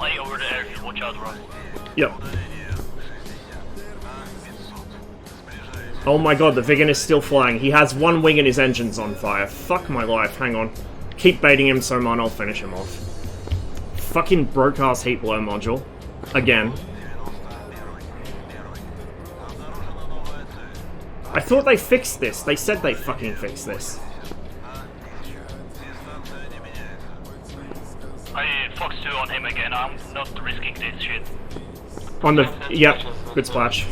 A over the airfield. Watch out, Ross. Yep. Oh my god, the Vigan is still flying. He has one wing and his engine's on fire. Fuck my life. Hang on. Keep baiting him, Soman. I'll finish him off. Fucking broke-ass heat blow module. Again. I thought they fixed this. They said they fucking fixed this. Fox 2 on him again. I'm not risking this shit. On the... Yep. Good splash.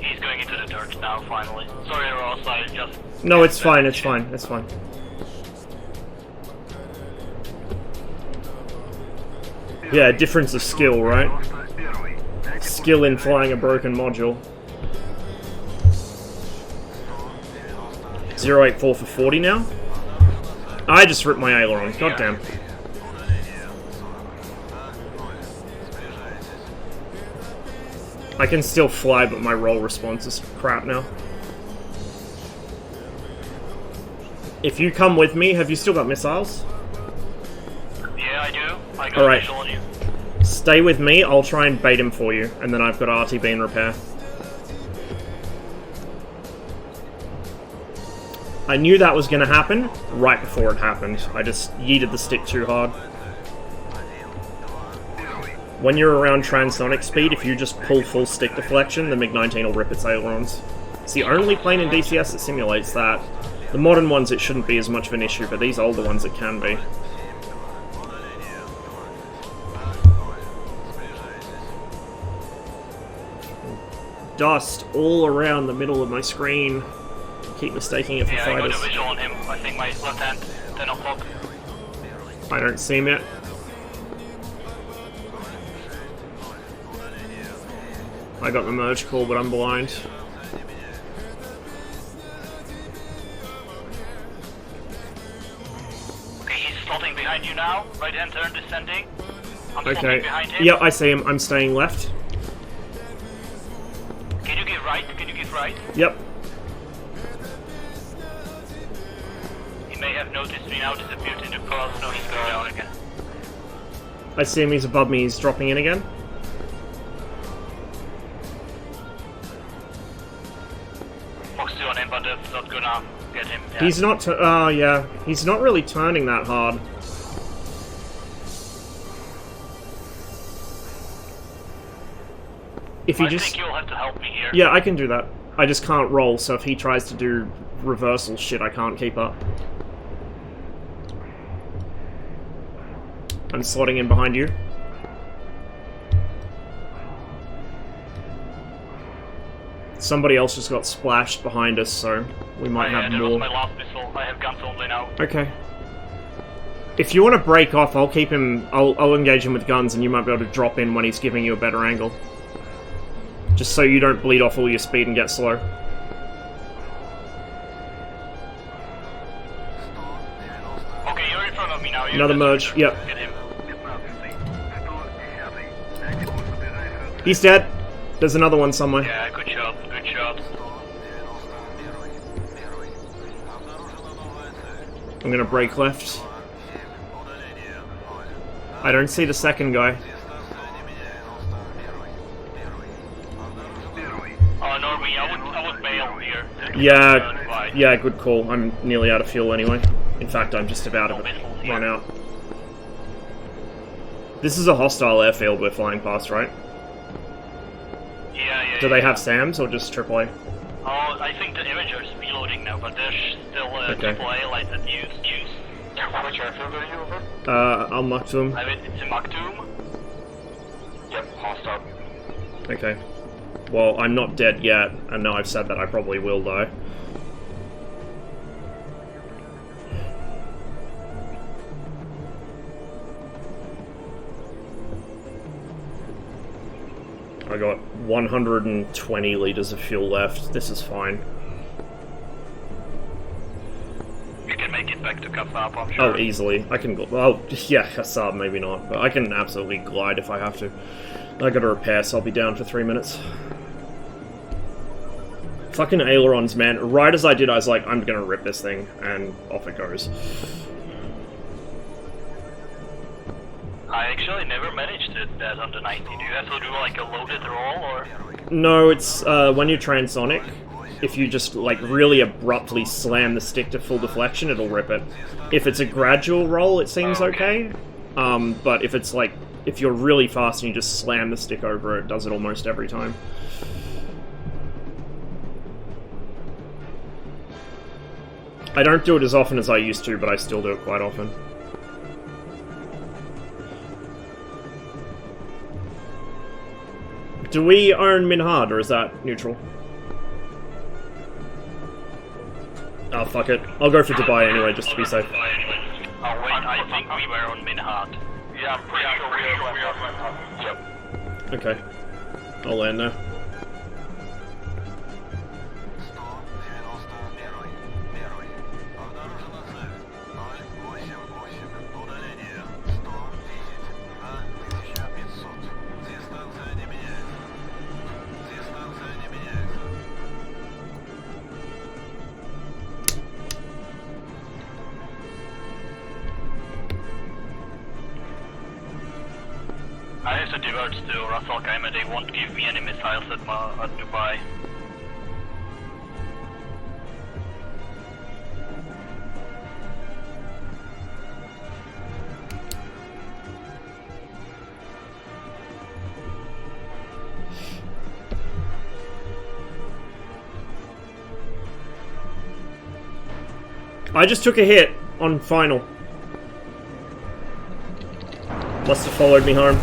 He's going into the dirt now, finally. Sorry, Ross, I just... No, it's fine, it's fine, it's fine. Yeah, difference of skill, right? Skill in flying a broken module. 084 for 40 now? I just ripped my aileron, goddamn. I can still fly, but my roll response is crap now. If you come with me, have you still got missiles? Yeah, I do. I got Alright. visual on you. Stay with me, I'll try and bait him for you, and then I've got RTB in repair. I knew that was going to happen right before it happened. I just yeeted the stick too hard. When you're around transonic speed, if you just pull full stick deflection, the MiG-19 will rip its ailerons. It's the only plane in DCS that simulates that. The modern ones it shouldn't be as much of an issue, but these older ones it can be. Dust all around the middle of my screen. Keep mistaking it for Yeah, fighters. I got a visual on him. I think my left hand, 10 o'clock. I don't see him yet. I got the merge call, but I'm blind. Okay, he's slotting behind you now. Right hand turn descending. I'm slotting Okay. behind him. Yep, I see him. I'm staying left. Can you get right? Can you get right? Yep. He may have noticed me now, disappeared in the clouds. No, he's going down again. I see him. He's above me. He's dropping in again. Fox 2 on him, but that's not gonna get him. Yeah. He's not. Oh yeah. He's not really turning that hard. If he I just. think you'll have to help me here. Yeah, I can do that. I just can't roll, so if he tries to do reversal shit, I can't keep up. I'm slotting in behind you. Somebody else just got splashed behind us, so we might have there more. was my last missile. I have guns only now. Okay. If you want to break off, I'll keep him. I'll engage him with guns, and you might be able to drop in when he's giving you a better angle. Just so you don't bleed off all your speed and get slow. Okay, you're in front of me now. Another merge, yep. Get him. He's dead. There's another one somewhere. Yeah, good shot, good shot. I'm gonna break left. I don't see the second guy. Oh, Normie, I would bail here. Yeah, good call. I'm nearly out of fuel anyway. In fact, I'm just about to run out. This is a hostile airfield we're flying past, right? Yeah. Do they have SAMs or just AAA? Oh, I think the Avenger's reloading now, but there's still Okay. AAA light that use. Which airfield are you over? I'll muck to him. It's in Maktoum. Yep, hostile. Okay. Well, I'm not dead yet, and now I've said that I probably will die. I got 120 liters of fuel left. This is fine. You can make it back to Kassab, I'm sure. Oh, easily. I can... Well, yeah, Kassab, maybe not. But I can absolutely glide if I have to. I gotta repair, so I'll be down for 3 minutes. Fucking ailerons, man. Right as I did, I was like, I'm gonna rip this thing, and off it goes. I actually never managed that on the 90. Do you have to do like a loaded roll, or...? No, it's, when you're transonic, if you just, like, really abruptly slam the stick to full deflection, it'll rip it. If it's a gradual roll, it seems okay. But if it's, like, if you're really fast and you just slam the stick over it, does it almost every time. I don't do it as often as I used to, but I still do it quite often. Do we own Minhad, or is that neutral? Oh, fuck it. I'll go for Dubai anyway, just to be safe. Oh wait, I think we were on Minhad. Yeah, I'm pretty sure we are on Minhad. Yep. Okay. I'll land there. I have to divert to Ras Al Khaimah. They won't give me any missiles at Dubai. I just took a hit on final. Must have followed me home.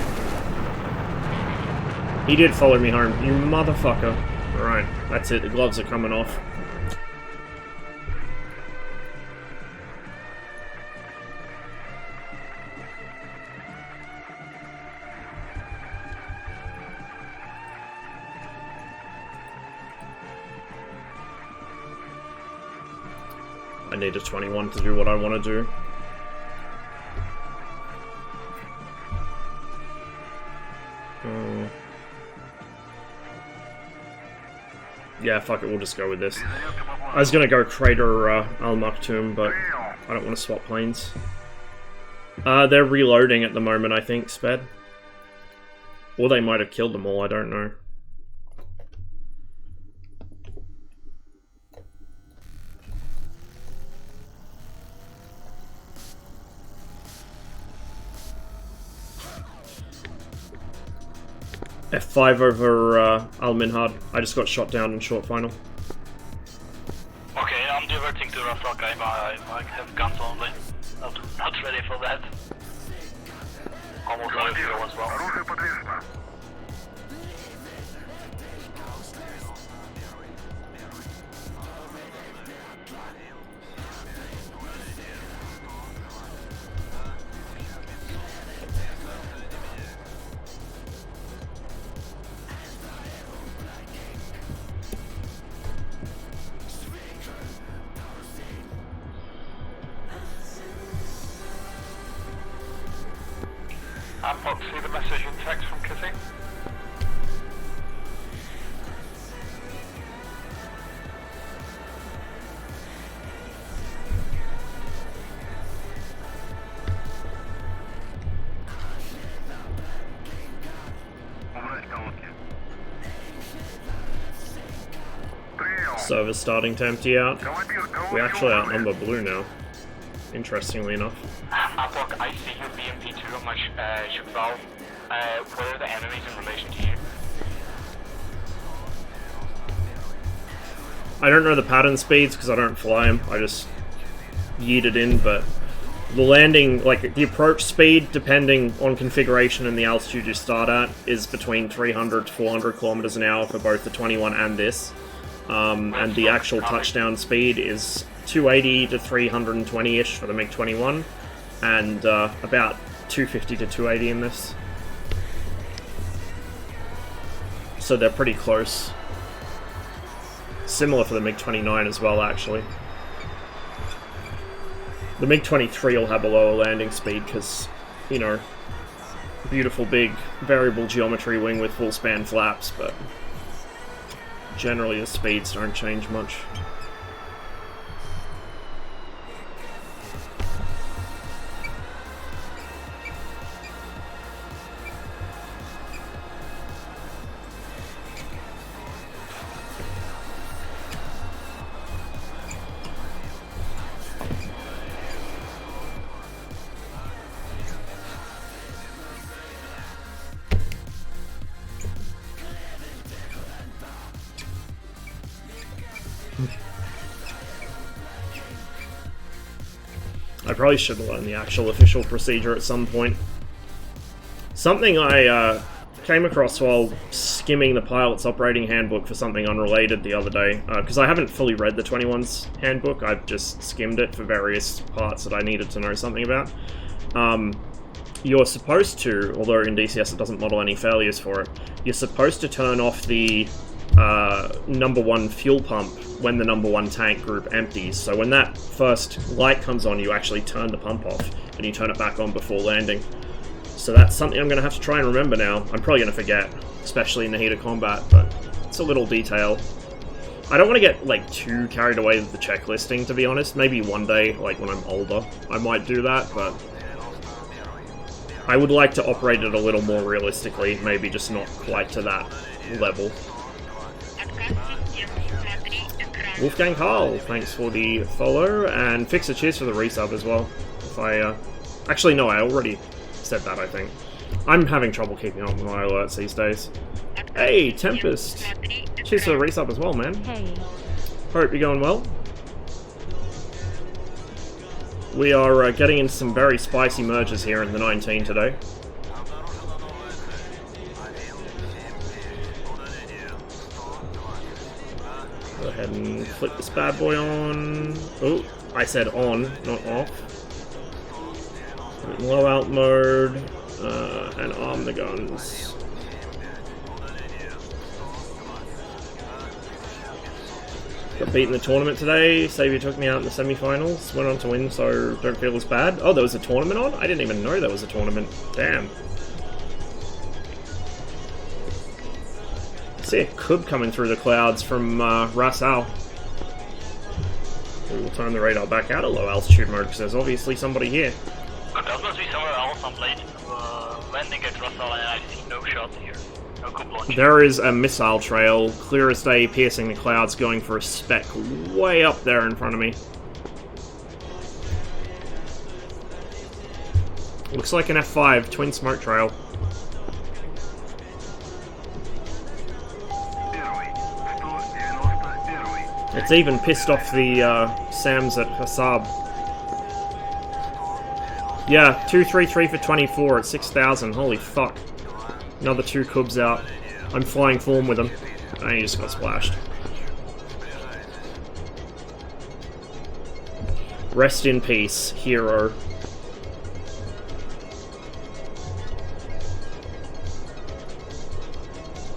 He did follow me home, you motherfucker. Alright, that's it, the gloves are coming off. I need a 21 to do what I want to do. Yeah, fuck it, we'll just go with this. I was gonna go Crater Al Maktoum, but I don't want to swap planes. They're reloading at the moment, I think, Sped. Or they might have killed them all, I don't know. F5 over Al Minhad. I just got shot down in short final. Okay, I'm diverting to Ras Al Khaimah. I have guns only. Not ready for that. Almost ready to go as well. Fox, see the message in text from Kitty? Server's starting to empty out. We actually outnumber blue now, interestingly enough. Apok, I see your BMP2 on my ship valve. Where are the enemies in relation to you? I don't know the pattern speeds because I don't fly them. I just yeet it in, but the landing, like the approach speed, depending on configuration and the altitude you start at, is between 300 to 400 kilometers an hour for both the 21 and this. And the actual touchdown speed is 280 to 320-ish for the MiG-21, and about 250 to 280 in this. So they're pretty close. Similar for the MiG-29 as well, actually. The MiG-23 will have a lower landing speed because, you know, beautiful big variable geometry wing with full span flaps, but generally the speeds don't change much. I probably should have learned the actual official procedure at some point. Something I came across while skimming the pilot's operating handbook for something unrelated the other day, because I haven't fully read the 21's handbook, I've just skimmed it for various parts that I needed to know something about. You're supposed to, although in DCS it doesn't model any failures for it, you're supposed to turn off the number 1 fuel pump when the number 1 tank group empties. So when that first light comes on, you actually turn the pump off and you turn it back on before landing. So that's something I'm going to have to try and remember now. I'm probably going to forget, especially in the heat of combat, but it's a little detail. I don't want to get like too carried away with the checklisting, to be honest. Maybe one day, like when I'm older, I might do that, but I would like to operate it a little more realistically, maybe just not quite to that level. Wolfgang Carl, thanks for the follow, and Fixer, cheers for the resub as well. If I, actually no, I already said that, I think. I'm having trouble keeping up with my alerts these days. Hey, Tempest, cheers for the resub as well, man. Hey. Hope you're going well. We are getting into some very spicy merges here in the 19 today. Go ahead and flip this bad boy on. Oh, I said on, not off. Put it in low out mode, and arm the guns. Got beat in the tournament today. Xavier took me out in the semi-finals. Went on to win, so don't feel as bad. Oh, there was a tournament on? I didn't even know there was a tournament. Damn. I see a cub coming through the clouds from Ras Al. We will turn the radar back out of low altitude mode because there's obviously somebody here. There must be somewhere else on plane. Landing at Ras Al and I see no shots here. No cub launch. There is a missile trail, clear as day, piercing the clouds, going for a speck way up there in front of me. Looks like an F5 twin smoke trail. It's even pissed off the SAMs at Hasab. Yeah, 233 for 24 at 6,000. Holy fuck. Another 2 cubs out. I'm flying form with them. And he just got splashed. Rest in peace, hero.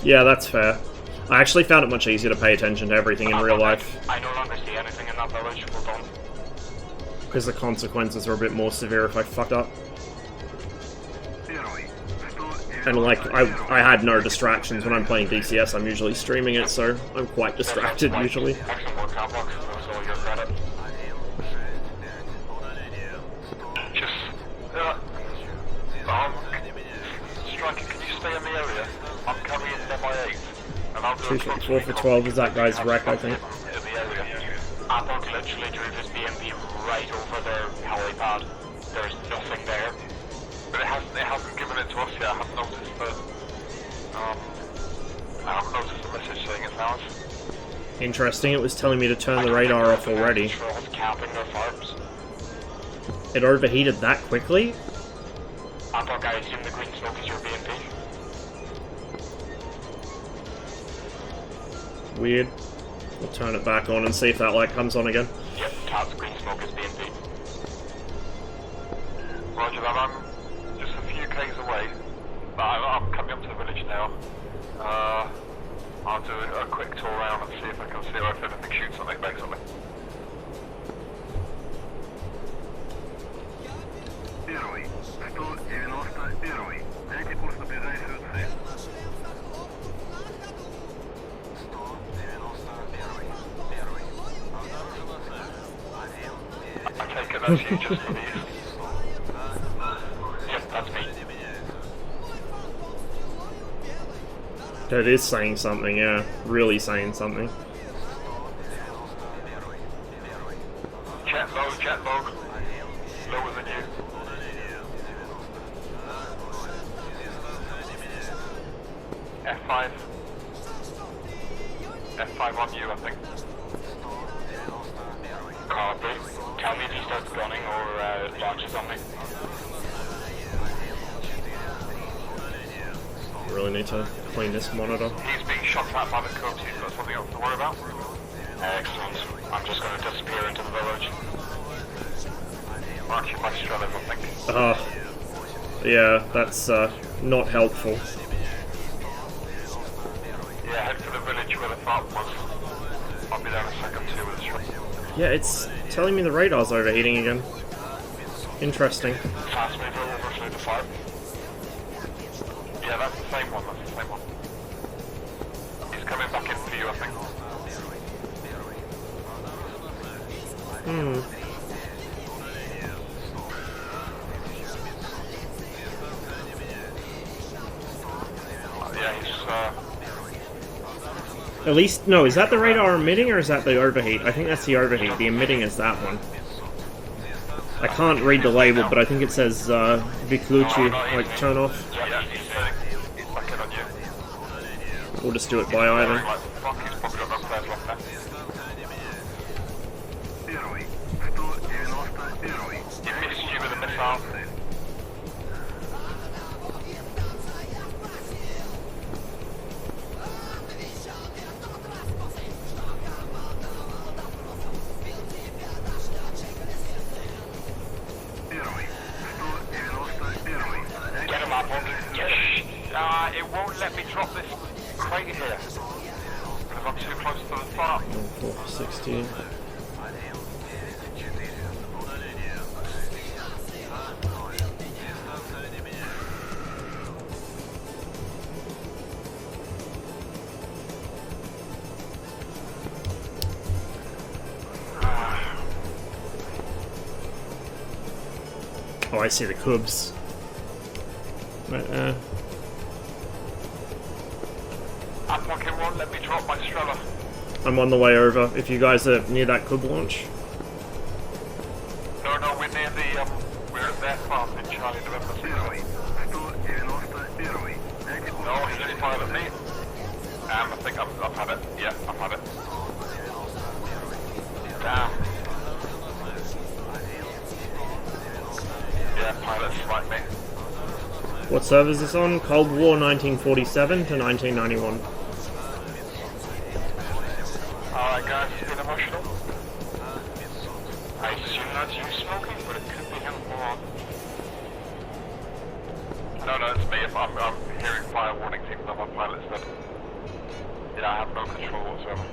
Yeah, that's fair. I actually found it much easier to pay attention to everything in real life. I no longer see anything in that village. Hold on. Because the consequences are a bit more severe if I fucked up. And like, I had no distractions when I'm playing DCS. I'm usually streaming it, so I'm quite distracted usually. Striker, can you stay in the area? I'm carrying MI8, and I'll do 234 for 12 is that guy's wreck, I think. in the area. Apog literally drove his BMP right over their helipad. There's nothing there. But it hasn't given it to us yet. I haven't noticed I haven't noticed the message saying it's ours. Interesting, it was telling me to turn the radar off already. Camping their farms. It overheated that quickly? Apog, I assume the green smoke is your BMP. Weird. We'll turn it back on and see if that light comes on again. Yep, Tad's green smoke is BMP. Roger that, I'm just a few k's away. I'm coming up to the village now. I'll do a quick tour around and see if I can see if anything shoots on it, basically. Первый. 191. Дайте курс на ближайшую цель. 191. Первый. Обнаружена цель. I take it that's you just to the east. Yep, that's me. That is saying something, yeah. Really saying something. Jet low. Lower than you. F5. F5 on you, I think. Copy. Tell me if he starts gunning or launches on me. Really need to clean this monitor. He's being shot at by the Cubs. He's got something else to worry about. Excellent. I'm just going to disappear into the village. Mark you by Strelov, I think. Yeah, that's not helpful. Yeah, head for the village where the farm was. I'll be there in a second too with the shot. Yeah, it's telling me the radar's overheating again. Interesting. Fast move over through the farm. Yeah, that's the same one, He's coming back in for you, I think. Yeah, he's At least, no, is that the radar emitting or is that the overheat? I think that's the overheat. The emitting is that one. I can't read the label, but I think it says Vikluchi, like turn off. yeah, he's back in on you. We'll just do it by eye then. Like, fuck, he's probably got no players left there. Первый. 191. He missed you with a missile. Первый. 191. Get him up, yes. It won't let me drop this crate here. Because I'm too close to the farm. 460. Oh, I see the Cubs. Right there. Pocket won't let me drop my Strela. I'm on the way over. If you guys are near that Cub launch. No, we're near the, we're at their farm in Charlie November. Первый. 191. Дайте курс No, на he just ближайшую fired at me. цель. I think I've had it. Yeah, I've had it. Damn. Yeah, pilot spiked me. What server is this on? Cold War 1947 to 1991. Alright guys, it's been emotional. I assume that's you smoking, but it could be him or... No, it's me. I'm hearing fire warnings even though my pilot's dead. Yeah, I have no control whatsoever.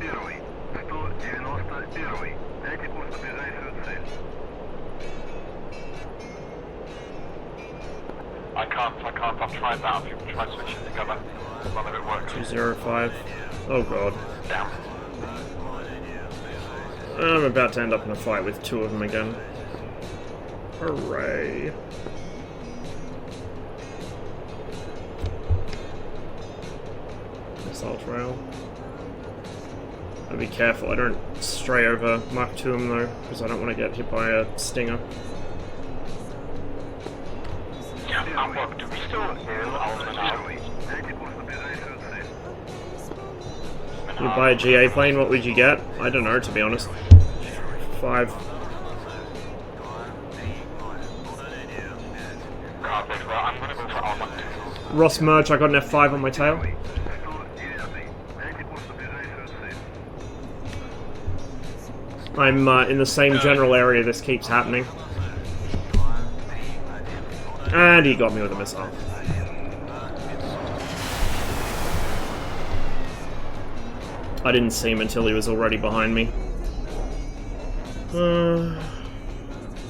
Первый. 191. Дайте курс на ближайшую цель. I like that, if you try switching together. None of it works. 205. Oh god. Damn. I'm about to end up in a fight with two of them again. Hooray. Missile trail. I'll be careful, I don't stray over Mark 2 though, because I don't want to get hit by a stinger. Look, do we still heal Alman out? You buy a GA plane, what would you get? I don't know, to be honest. 5. I'm gonna go for Alman. Ross merge, I got an F5 on my tail. I'm in the same general area this keeps happening. And he got me with a missile. I didn't see him until he was already behind me.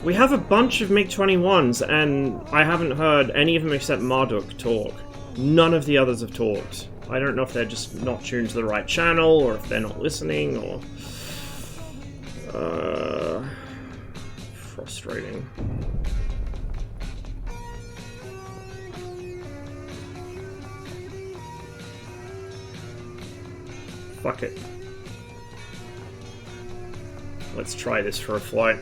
We have a bunch of MiG-21s, and I haven't heard any of them except Marduk talk. None of the others have talked. I don't know if they're just not tuned to the right channel, or if they're not listening, or... frustrating. Fuck it. Let's try this for a flight.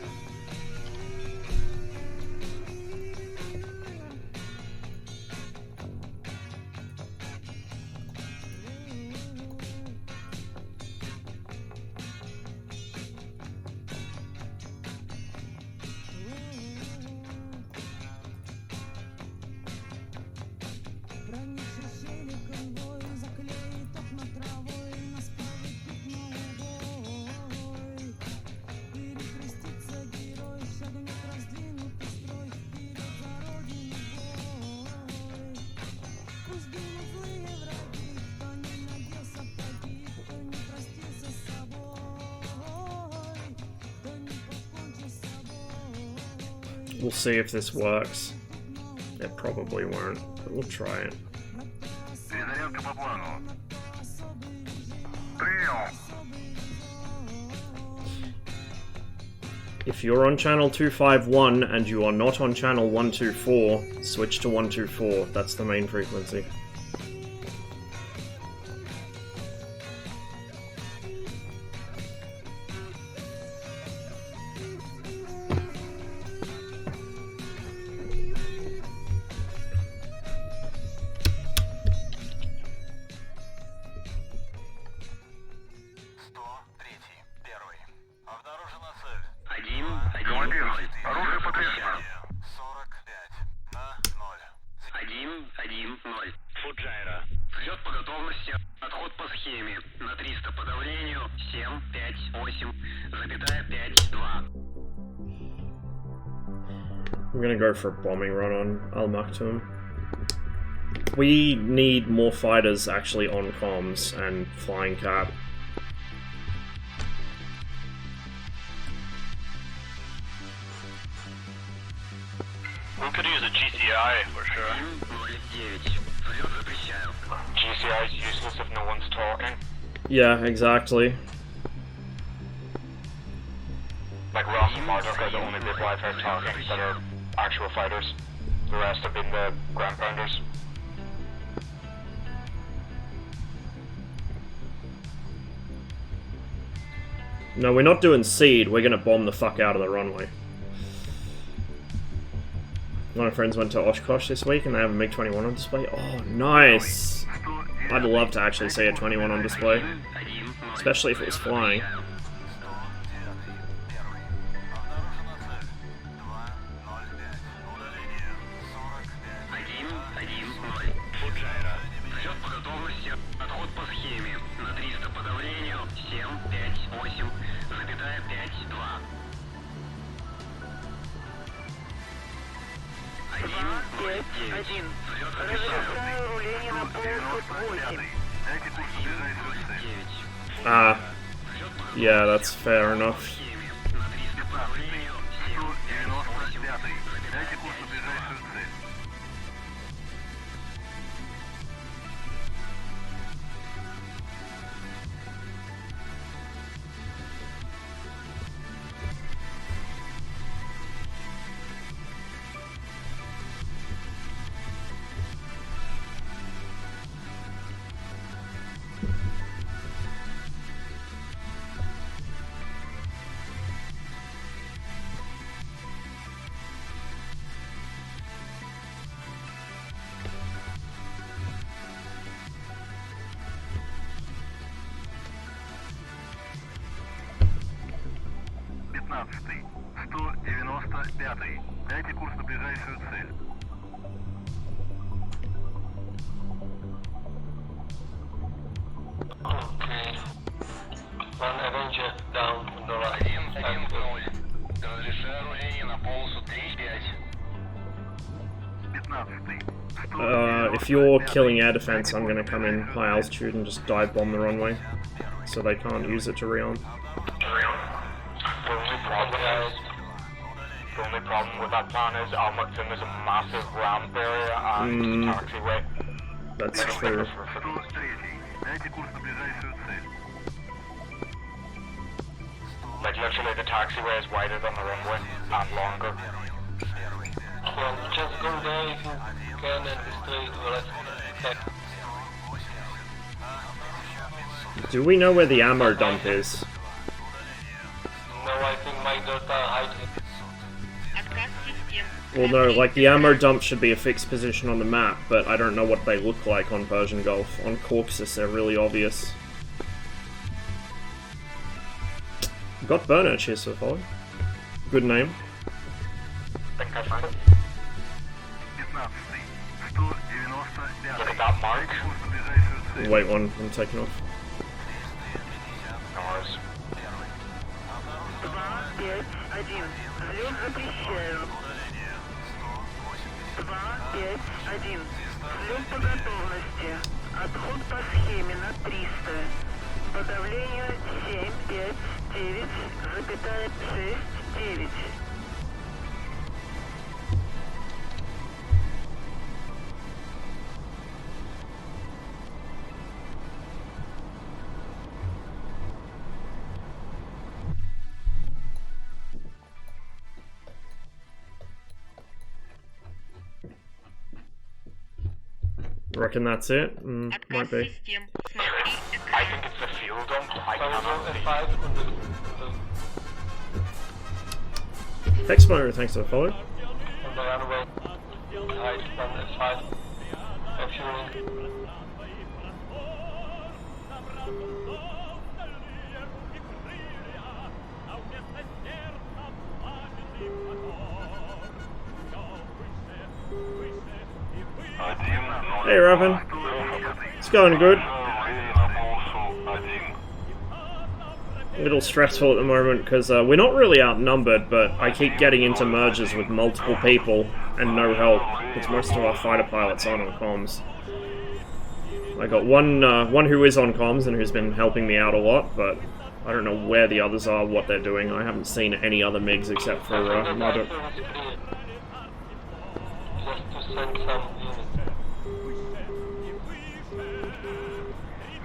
We'll see if this works. It probably won't, but we'll try it. If you're on channel 251 and you are not on channel 124, switch to 124. That's the main frequency. I'm gonna go for a bombing run on Al-Maktoum. We need more fighters actually on comms and flying cap. We could use a GCI for sure. GCI is useless if no one's talking. Yeah, exactly. Like Ross and Marduk are the only people I've heard talking that are actual fighters. The rest have been the ground pounders. No, we're not doing seed, we're gonna bomb the fuck out of the runway. One of my friends went to Oshkosh this week and they have a MiG-21 on display. Oh, nice! I'd love to actually see a 21 on display. Especially if it was flying. Yeah, that's fair enough. 105. Дайте курс на ближайшую цель. Okay. One Avenger down on the right. 1-0. Разрешаю руление на полосу 3-5. 15. If you're killing air defense, I'm gonna come in high altitude and just dive bomb the runway, so they can't use it to rearm. The only problem with that plan is Almackton is a massive ramp area and taxiway. That's true. Дайте курс на ближайшую цель. Like literally the taxiway is wider than the runway and longer. Well, just go there if you can and destroy the rest. Do we know where the ammo dump is? No, I think my daughter hiding. Well, no, like the ammo dump should be a fixed position on the map, but I don't know what they look like on Persian Gulf. On Caucasus, they're really obvious. Got Burnout here so far. Good name. I think I found it. 15. Look at that mark. Wait one, I'm taking off. No worries. 2-5-1. Взлет запрещаю. 2-5-1. Взлет по готовности. Отход по схеме на 300. По давлению 7-5-9,69. Reckon that's it? Might be. I think it's the fuel dump. I cannot see. Hexmo, thanks for the follow. Hey Robin, it's going good. A little stressful at the moment because we're not really outnumbered, but I keep getting into merges with multiple people and no help because most of our fighter pilots aren't on comms. I got one who is on comms and who's been helping me out a lot, but I don't know where the others are, what they're doing. I haven't seen any other MiGs except for Mother.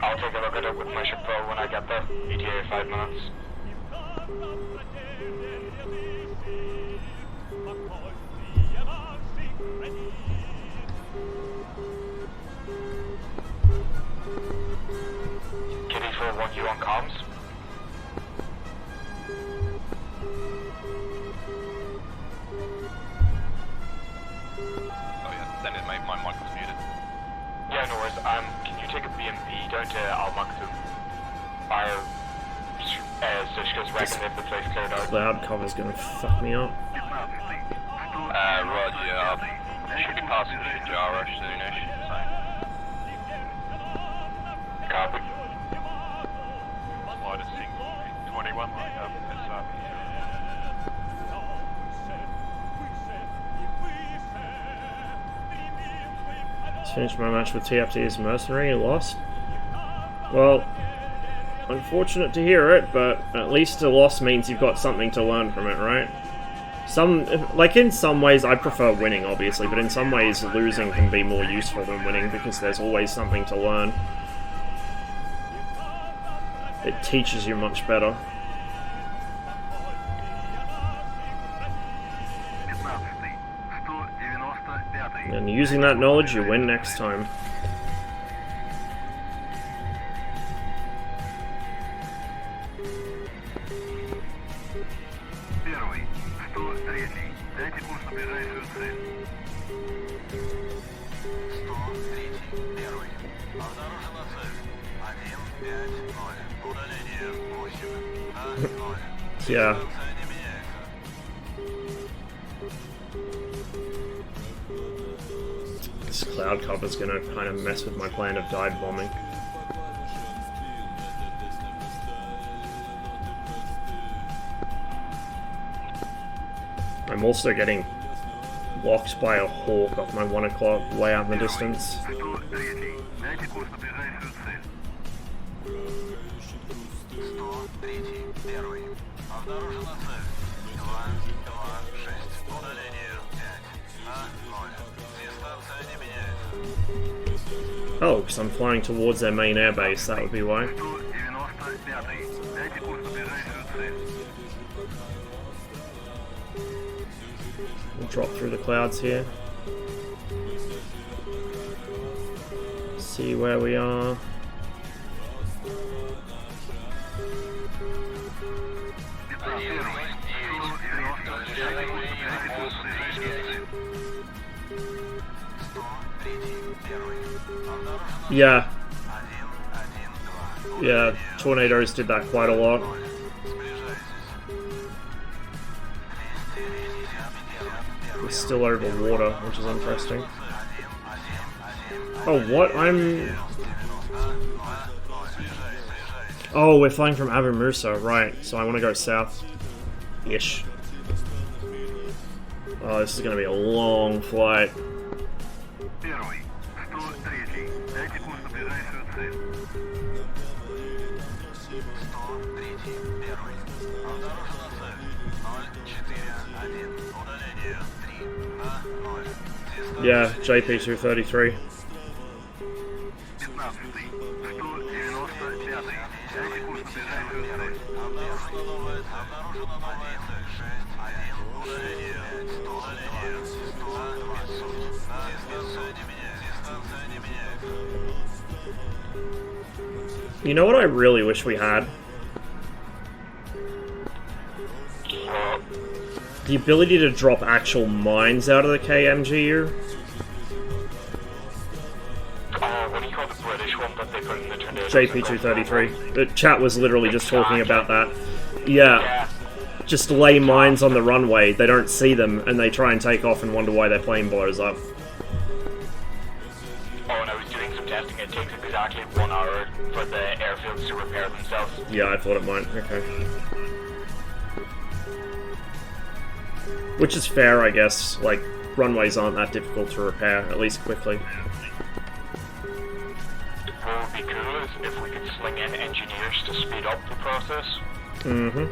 I'll take a look at it with my ship pro when I get there. ETA 5 minutes. Kitty 4-1, you on comms? Oh yeah, then my mic was muted. Yeah, no worries. Can you take a BMP down to Almackton? Fire Sushka's reckon if the place cleared out. Cloud cover's gonna fuck me up. Roger, yeah, should be passing through Jara soonish, so. Copy. Slide a sync 21 like heads up. Finished my match with TFT as mercenary, lost. Well, unfortunate to hear it, but at least a loss means you've got something to learn from it, right? In some ways I prefer winning, obviously, but in some ways losing can be more useful than winning because there's always something to learn. It teaches you much better. And using that knowledge, you win next time. Первый, 103. Дайте курс на ближайшую цель. 103. Первый. Обнаружена цель. 150. Удаление 8. 0. Yeah. chopper's gonna kind of mess with my plan of dive bombing. I'm also getting blocked by a hawk off my 1 o'clock way out in the distance. Oh, because I'm flying towards their main airbase, that would be why. We'll drop through the clouds here. See where we are. Yeah, tornadoes did that quite a lot. We're still over water, which is interesting. Oh, what? Oh, we're flying from Abu Musa, right. So I want to go south-ish. Oh, this is going to be a long flight. Yeah, JP233. You know what I really wish we had? The ability to drop actual mines out of the KMGU. What do you call the British one that they put in the tornadoes? JP233. The chat was literally just talking about that. Yeah. Just lay mines on the runway, they don't see them, and they try and take off and wonder why their plane blows up. Oh, and I was doing some testing. It takes exactly 1 hour for the airfields to repair themselves. Yeah, I thought it might. Okay. Which is fair, I guess. Like, runways aren't that difficult to repair, at least quickly. What would be cool is if we could sling in engineers to speed up the process. Mm-hmm.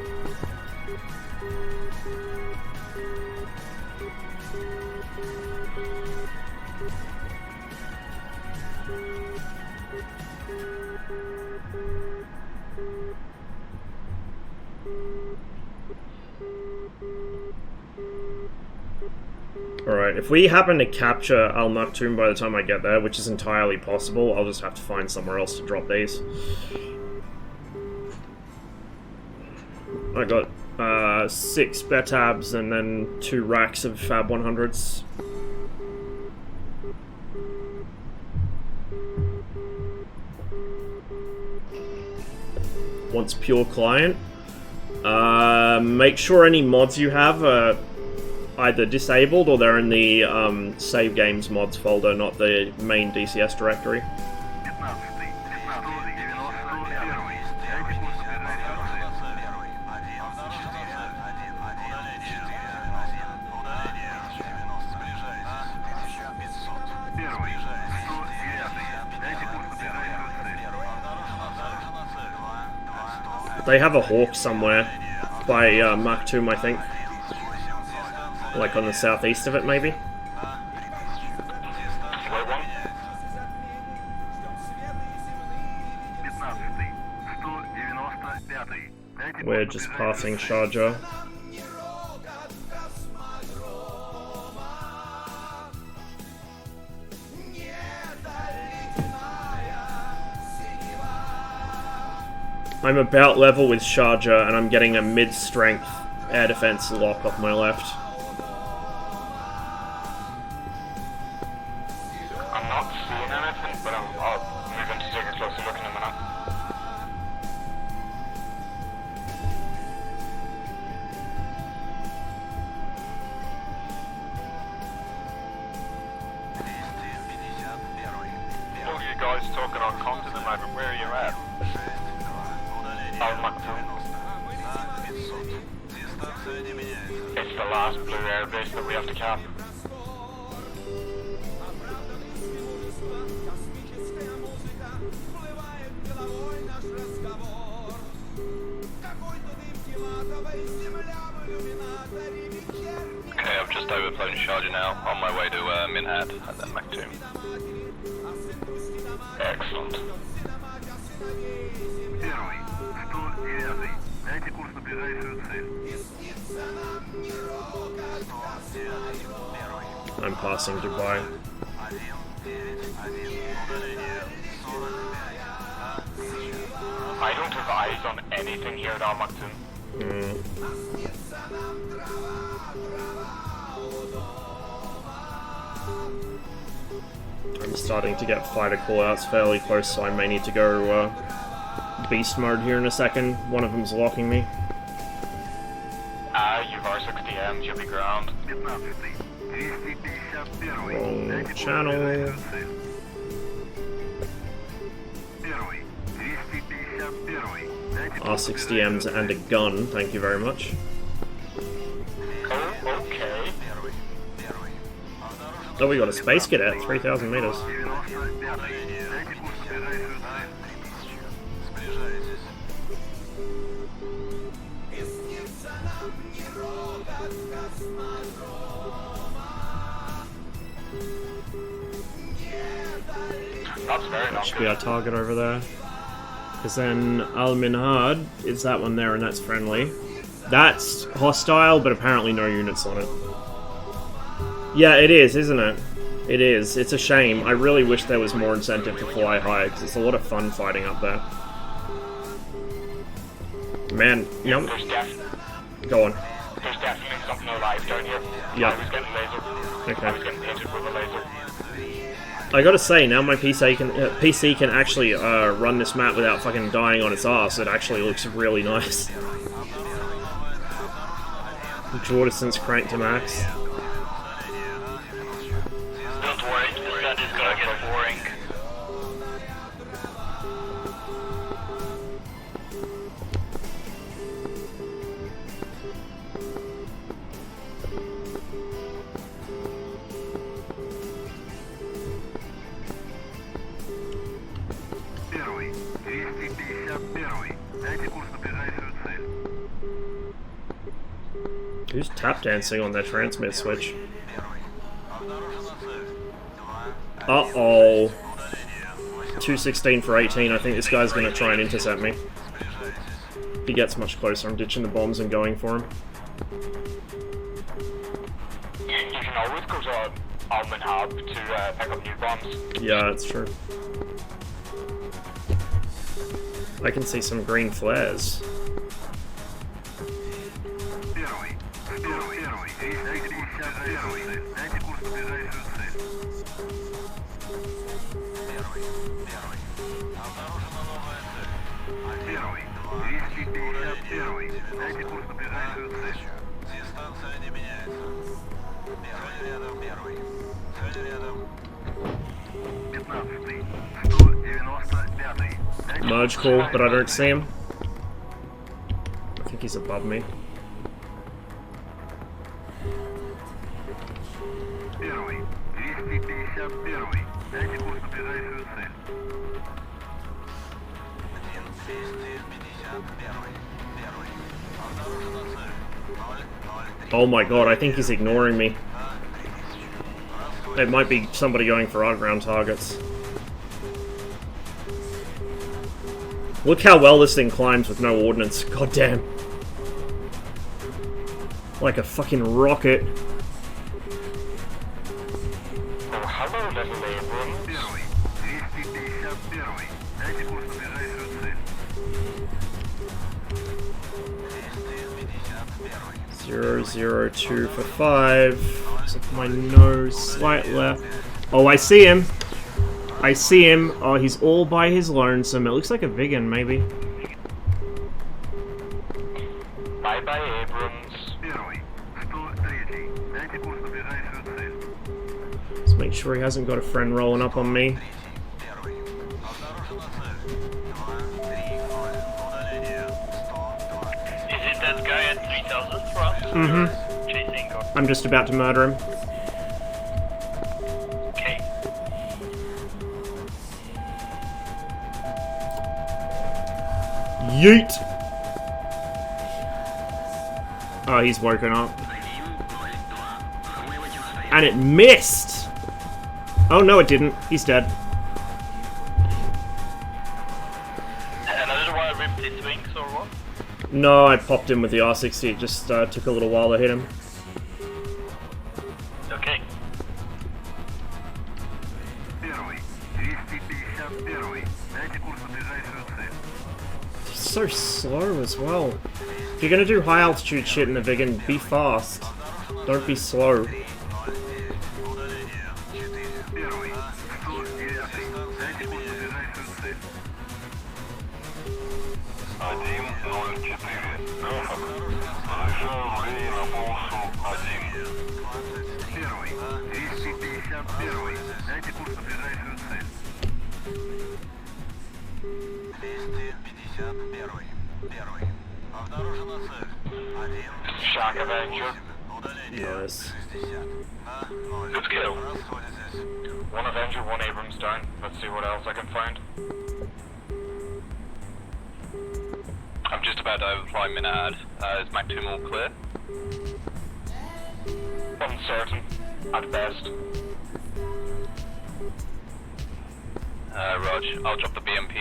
Alright, if we happen to capture Al Maktoum by the time I get there, which is entirely possible, I'll just have to find somewhere else to drop these. I got 6 Betabs and then 2 racks of Fab 100s. Once pure client. Make sure any mods you have are either disabled or they're in the save games mods folder, not the main DCS directory. They have a Hawk somewhere by Mark II, I think. Like on the southeast of it, maybe? We're just passing Sharjah. I'm about level with Sharjah, and I'm getting a mid-strength air defense lock off my left. I'm not seeing anything, but I'll move in to take a closer look in a minute. guys talking on comms at the moment. Where are you at? ArmA 2. It's the last blue airbase that we have to cap. Okay, I've just overflown Charger now, on my way to Minhat and then Mac 2. Excellent. Первый, 109. Дайте курс на ближайшую цель. I'm passing Dubai. I don't have eyes on anything here at ArmA 2. I'm starting to get fighter callouts fairly close, so I may need to go beast mode here in a second. One of them's locking me. You've R60M, you'll be ground. Wrong channel. R60Ms and a gun, thank you very much. Oh, okay. Oh, we got a space cadet, 3,000 meters. That's very That should be our target over there. Because then Al-Minhad is that one there, and that's friendly. That's hostile, but apparently no units on it. Yeah, it is, isn't it? It is. It's a shame. I really wish there was more incentive to fly high, because it's a lot of fun fighting up there. Man, you know... Go on. There's definitely something alive down here. Yeah. I was getting laser. Okay. I was getting painted with a laser. I gotta say, now my PC can actually run this map without fucking dying on its ass. It actually looks really nice. Jordison's cranked to max. Don't worry, that is gonna get boring. Первый, 251. Дайте курс на ближайшую цель. Who's tap dancing on their transmit switch? Uh-oh. 216 for 18. I think this guy's gonna try and intercept me. If he gets much closer, I'm ditching the bombs and going for him. You can always go to Alman Hub to pick up new bombs. Yeah, that's true. I can see some green flares. Первый, 101. 251. Дайте курс на ближайшую цель. Первый, 251. Дайте курс на ближайшую цель. Дистанция не меняется. Цель рядом, первый. Цель рядом. 15. 195. Merge call, but I don't see him. I think he's above me. Первый, 251. Дайте курс на ближайшую цель. 251. Oh my god, I think he's ignoring me. It might be somebody going for outground targets. Look how well this thing climbs with no ordnance. God damn. Like a fucking rocket. Oh, hello, little Abrams. Первый, 251. Дайте курс на ближайшую цель. 002 for 5. Up my nose, slight left. Oh, I see him. I see him. Oh, he's all by his lonesome. It looks like a Vigan, maybe. Bye bye, Abrams. Первый, 103. Дайте курс на ближайшую цель. Let's make sure he hasn't got a friend rolling up on me. Is it that guy at 3000 for us? Mm-hmm. Chasing or... I'm just about to murder him. Okay. Yeet! Oh, he's woken up. And it missed! Oh no, it didn't. He's dead. Another one ripped his wings or what? No, I popped him with the R60. It just took a little while to hit him. Okay. He's so slow as well. If you're gonna do high altitude shit in the Vigan, be fast. Don't be slow. Shock Avenger. Nice. Good kill. One Avenger, one Abrams down. Let's see what else I can find. I'm just about to overfly Minad. Is Mac 2 all clear? Uncertain, at best. Rog, I'll drop the BMP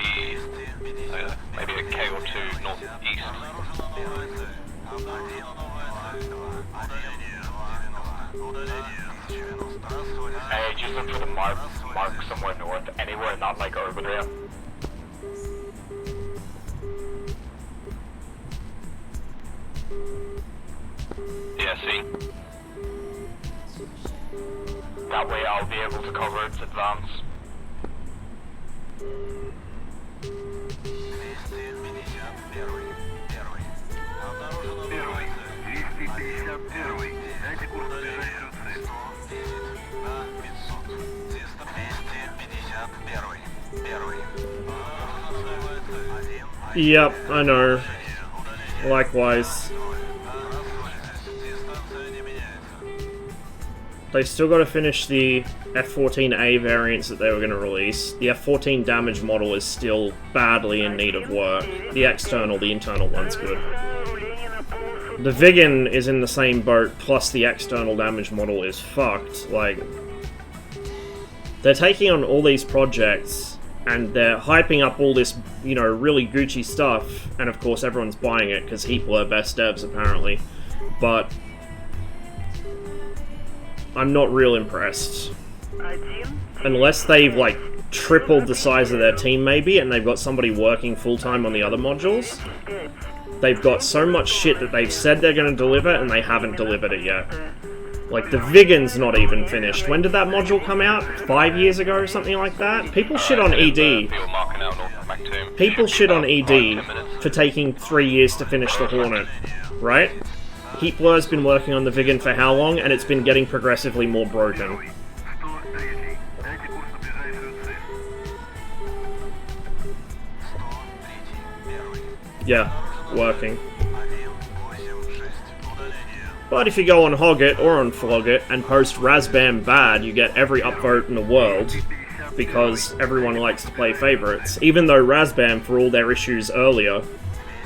maybe a K or 2 northeast. Hey, just look for the mark somewhere north, anywhere not like over there. Yeah, see? That way I'll be able to cover its advance. Yep, I know. Likewise. They've still got to finish the F-14A variants that they were going to release. The F-14 damage model is still badly in need of work. The internal one's good. The Vigan is in the same boat, plus the external damage model is fucked. Like, they're taking on all these projects, and they're hyping up all this, you know, really Gucci stuff, and of course everyone's buying it, because Heapler are best devs, apparently. But I'm not real impressed. Unless they've, like, tripled the size of their team, maybe, and they've got somebody working full-time on the other modules. They've got so much shit that they've said they're going to deliver, and they haven't delivered it yet. Like, the Vigan's not even finished. When did that module come out? 5 years ago or something like that? People shit on ED. People shit on ED for taking 3 years to finish the Hornet, right? Heapler's been working on the Vigan for how long, and it's been getting progressively more broken. Yeah, working. But if you go on Hogget or on Flogget and post Razbam bad, you get every upvote in the world, because everyone likes to play favorites. Even though Razbam, for all their issues earlier,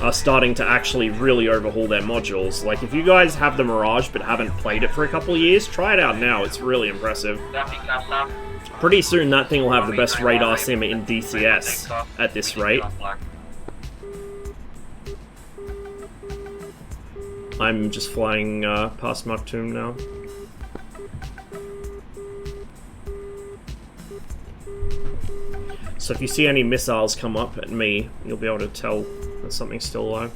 are starting to actually really overhaul their modules. Like, if you guys have the Mirage but haven't played it for a couple of years, try it out now, it's really impressive. Pretty soon that thing will have the best radar sim in DCS at this rate. I'm just flying past Maktoum now. So if you see any missiles come up at me, you'll be able to tell that something's still low.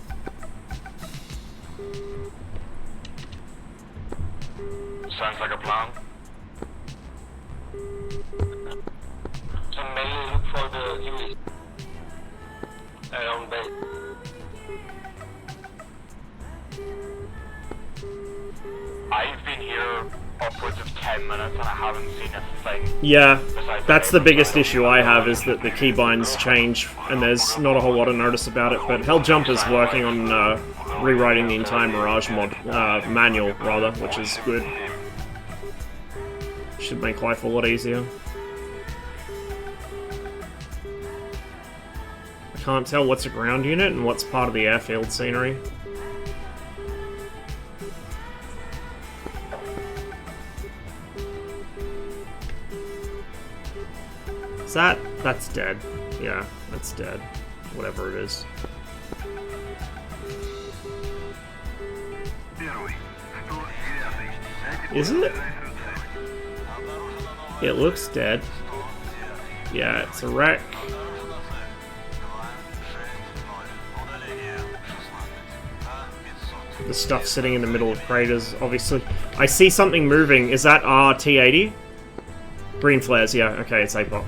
Sounds like a plan. So mainly look for the unit on base. I've been here upwards of 10 minutes and I haven't seen a thing. Yeah, That's the biggest issue I have, is that the keybinds change, and there's not a whole lot of notice about it, but Hell Jumper's working on rewriting the entire Mirage mod, manual, rather, which is good. Should make life a lot easier. I can't tell what's a ground unit and what's part of the airfield scenery. That's dead. Yeah, that's dead. Whatever it is. Is it? It looks dead. Yeah, it's a wreck. The stuff sitting in the middle of craters, obviously. I see something moving. Is that RT-80? Green flares, yeah. Okay, it's APOC.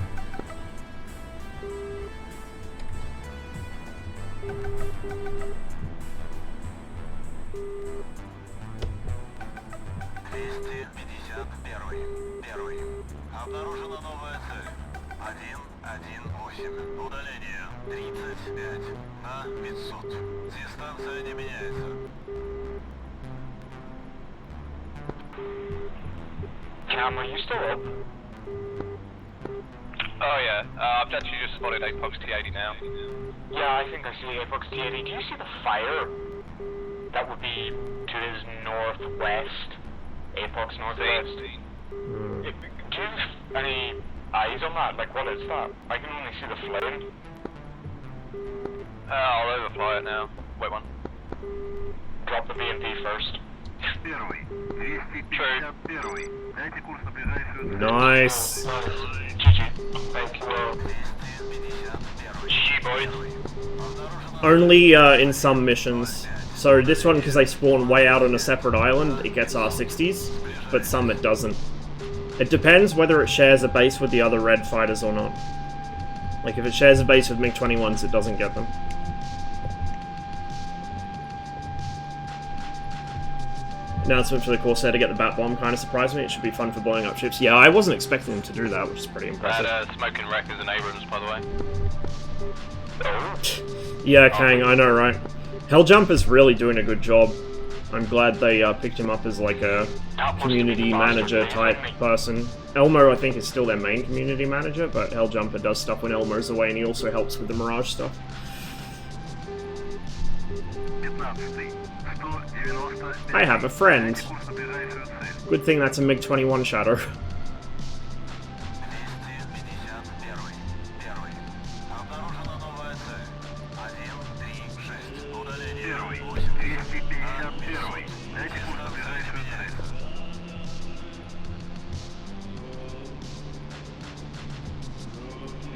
Cam, are you still up? Oh yeah, I've actually just spotted Apox T80 now. Yeah, I think I see Apox T80. Do you see the fire? That would be to his northwest. Apox northwest. Do you have any eyes on that? Like, what is that? I can only see the flame. I'll overfly it now. Wait one. Drop the BMP first. Nice. Only in some missions. So this one, because they spawn way out on a separate island, it gets R60s, but some it doesn't. It depends whether it shares a base with the other red fighters or not. Like, if it shares a base with MiG-21s, it doesn't get them. Announcement for the Corsair to get the Bat Bomb kind of surprised me. It should be fun for blowing up ships. Yeah, I wasn't expecting them to do that, which is pretty impressive. That smoking wreck is an Abrams, by the way. Yeah, Kang, I know, right? Helljumper's really doing a good job. I'm glad they picked him up as like a community manager type person. Elmo, I think, is still their main community manager, but Helljumper does stuff when Elmo's away, and he also helps with the Mirage stuff. I have a friend. Good thing that's a MiG-21 Shadow.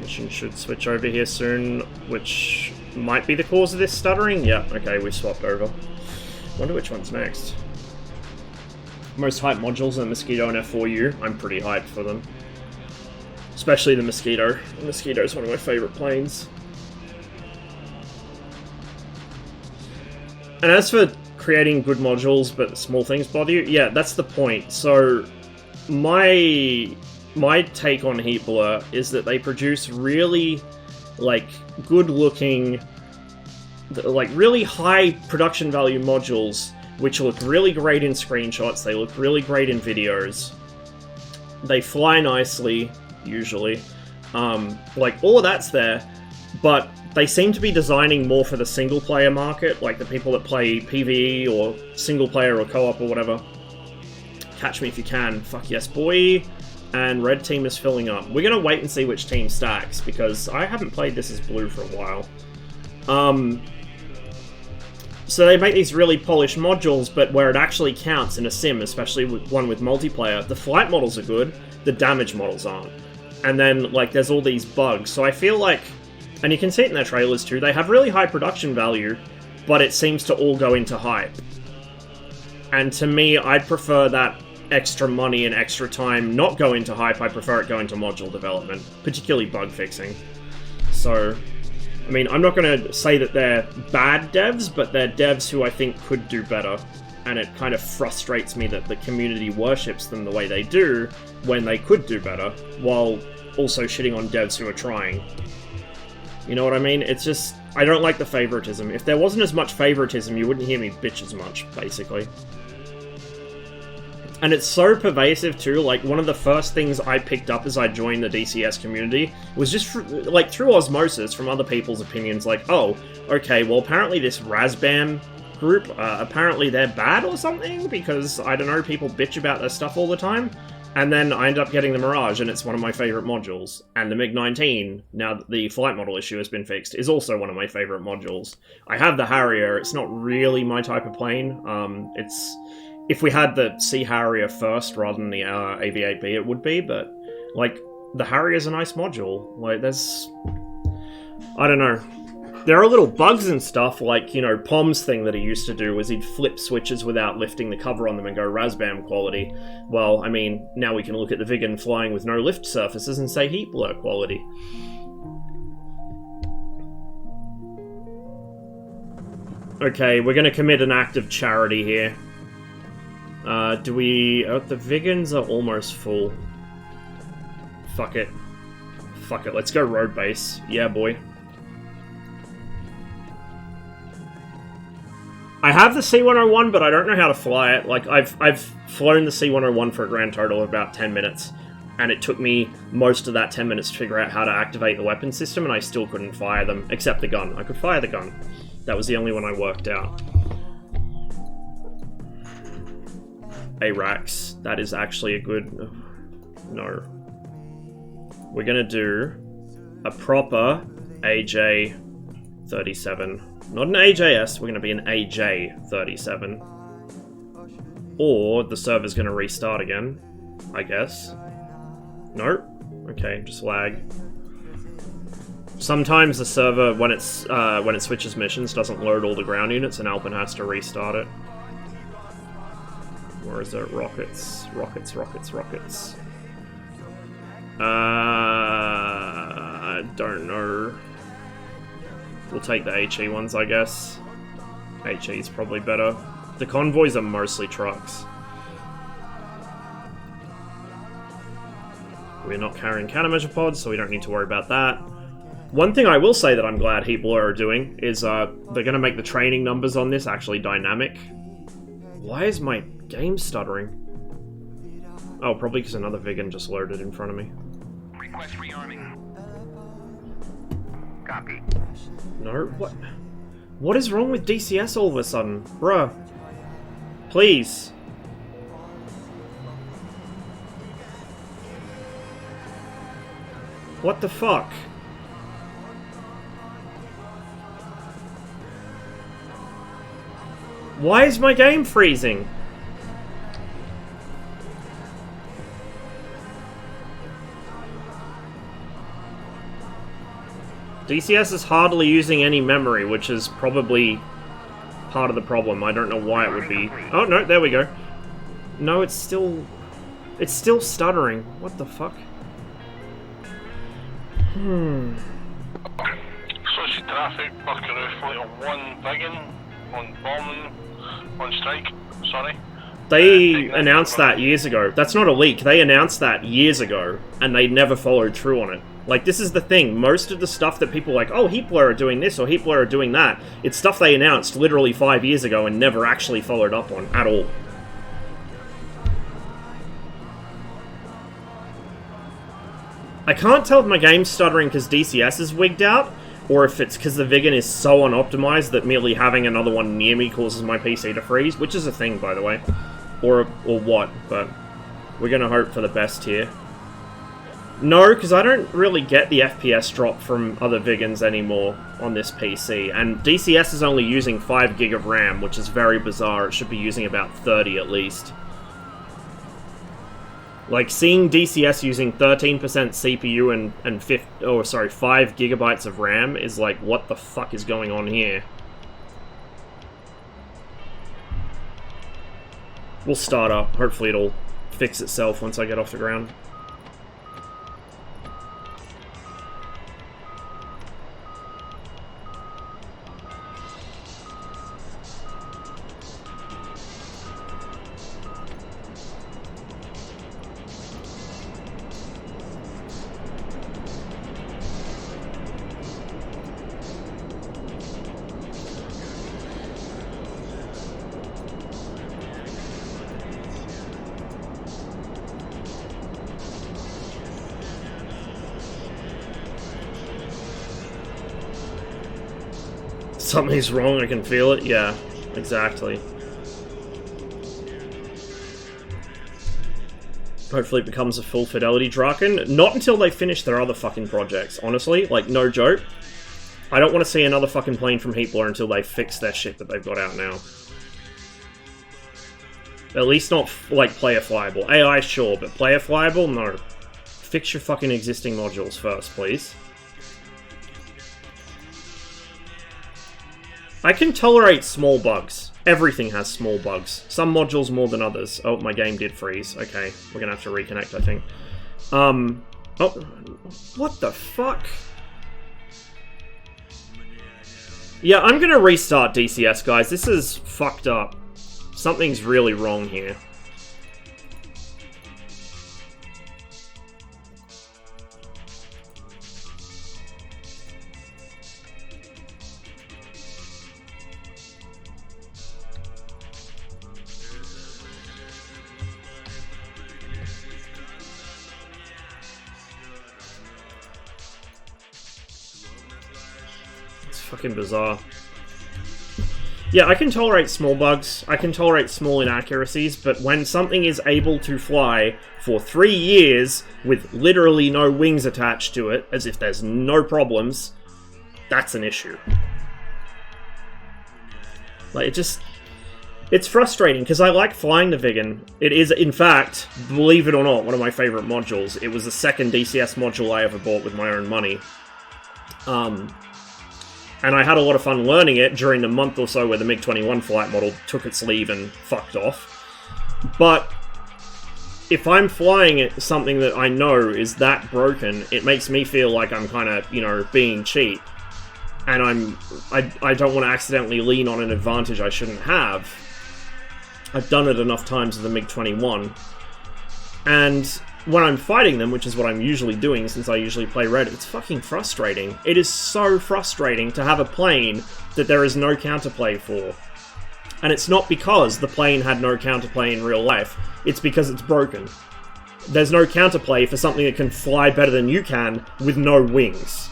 Mission should switch over here soon, which might be the cause of this stuttering. Yeah, okay, we swapped over. Wonder which one's next. Most hyped modules are Mosquito and F4U. I'm pretty hyped for them. Especially the Mosquito. The Mosquito is one of my favourite planes. And as for creating good modules but small things bother you, yeah, that's the point. So my take on Heat Blur is that they produce really, like, good-looking, like, really high production value modules which look really great in screenshots, they look really great in videos, they fly nicely, usually, like, all of that's there, but they seem to be designing more for the single-player market, like the people that play PvE or single-player or co-op or whatever. Catch me if you can, fuck yes boy. And red team is filling up. We're gonna wait and see which team stacks, because I haven't played this as blue for a while. So they make these really polished modules, but where it actually counts in a sim, especially with one with multiplayer, the flight models are good, the damage models aren't. And then, like, there's all these bugs. So I feel like, and you can see it in their trailers too, they have really high production value, but it seems to all go into hype. And to me, I'd prefer that extra money and extra time not go into hype, I prefer it go into module development, particularly bug fixing. So, I mean, I'm not going to say that they're bad devs, but they're devs who I think could do better, and it kind of frustrates me that the community worships them the way they do when they could do better, while also shitting on devs who are trying. You know what I mean? It's just, I don't like the favoritism. If there wasn't as much favoritism, you wouldn't hear me bitch as much, basically. And it's so pervasive too, like one of the first things I picked up as I joined the DCS community was just through osmosis from other people's opinions, like, oh, okay, well apparently this Razbam group, apparently they're bad or something, because, I don't know, people bitch about their stuff all the time. And then I end up getting the Mirage, and it's one of my favourite modules. And the MiG-19, now that the flight model issue has been fixed, is also one of my favourite modules. I have the Harrier, it's not really my type of plane. If we had the Sea Harrier first rather than the AV-8B, it would be, but, like, the Harrier's a nice module. Like, there's... I don't know. There are little bugs and stuff, like, you know, Pom's thing that he used to do was he'd flip switches without lifting the cover on them and go Razbam quality. Well, I mean, now we can look at the Viggen flying with no lift surfaces and say heat blur quality. Okay, we're gonna commit an act of charity here. Do we... Oh, the Viggens are almost full. Fuck it. Fuck it, let's go road base. Yeah, boy. I have the C-101, but I don't know how to fly it. Like, I've flown the C-101 for a grand total of about 10 minutes, and it took me most of that 10 minutes to figure out how to activate the weapon system, and I still couldn't fire them, except the gun. I could fire the gun. That was the only one I worked out. ARAX. That is actually a good... No. We're gonna do a proper AJ-37. Not an AJS, we're going to be an AJ-37. Or the server's going to restart again, I guess. Nope. Okay, just lag. Sometimes the server, when it switches missions, doesn't load all the ground units and Alpin has to restart it. Or is it rockets? Rockets, rockets, rockets. I don't know. We'll take the HE ones, I guess. HE is probably better. The convoys are mostly trucks. We're not carrying countermeasure pods, so we don't need to worry about that. One thing I will say that I'm glad Heat Blur are doing is they're going to make the training numbers on this actually dynamic. Why is my game stuttering? Oh, probably because another Viggen just loaded in front of me. Request rearming. Copy. No, what? What is wrong with DCS all of a sudden? Bruh. Please. What the fuck? Why is my game freezing? DCS is hardly using any memory, which is probably part of the problem. I don't know why it would be. Oh, no, there we go. No, it's still stuttering. What the fuck? Social traffic, Buckaroo flight of 1 Viggen on bombing, on strike, sorry. They announced that years ago. That's not a leak. They announced that years ago, and they never followed through on it. Like, this is the thing. Most of the stuff that people are like, oh, Heat Blur are doing this or Heat Blur are doing that, it's stuff they announced literally 5 years ago and never actually followed up on at all. I can't tell if my game's stuttering because DCS is wigged out, or if it's because the Viggen is so unoptimized that merely having another one near me causes my PC to freeze, which is a thing, by the way. Or what, but we're gonna hope for the best here. No, because I don't really get the FPS drop from other Viggens anymore on this PC, and DCS is only using 5 gig of RAM, which is very bizarre. It should be using about 30 at least. Like, seeing DCS using 13% CPU and 5 gigabytes of RAM is like, what the fuck is going on here? We'll start up. Hopefully it'll fix itself once I get off the ground. Something's wrong, I can feel it. Yeah, exactly. Hopefully it becomes a full fidelity Draken. Not until they finish their other fucking projects, honestly. Like, no joke. I don't want to see another fucking plane from Heatblur until they fix their shit that they've got out now. At least not, like, player flyable. AI, sure, but player flyable? No. Fix your fucking existing modules first, please. I can tolerate small bugs. Everything has small bugs. Some modules more than others. Oh, my game did freeze. Okay, we're gonna have to reconnect, I think. Oh, what the fuck? Yeah, I'm gonna restart DCS, guys. This is fucked up. Something's really wrong here. Fucking bizarre. Yeah, I can tolerate small bugs, I can tolerate small inaccuracies, but when something is able to fly for 3 years with literally no wings attached to it, as if there's no problems, that's an issue. Like, it's frustrating, because I like flying the Viggen. It is, in fact, believe it or not, one of my favourite modules. It was the second DCS module I ever bought with my own money. And I had a lot of fun learning it during the month or so where the MiG-21 flight model took its leave and fucked off. But if I'm flying it something that I know is that broken, it makes me feel like I'm kind of, you know, being cheap. And I don't want to accidentally lean on an advantage I shouldn't have. I've done it enough times with the MiG-21. And when I'm fighting them, which is what I'm usually doing since I usually play red, it's fucking frustrating. It is so frustrating to have a plane that there is no counterplay for. And it's not because the plane had no counterplay in real life, it's because it's broken. There's no counterplay for something that can fly better than you can with no wings.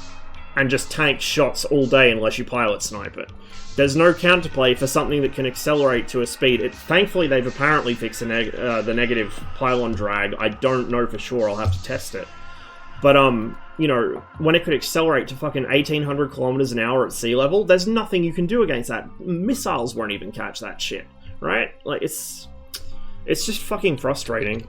And just tank shots all day unless you pilot snipe it. There's no counterplay for something that can accelerate to a speed. Thankfully, they've apparently fixed the negative pylon drag. I don't know for sure. I'll have to test it. But, you know, when it could accelerate to fucking 1,800 kilometers an hour at sea level, there's nothing you can do against that. Missiles won't even catch that shit, right? Like, it's just fucking frustrating.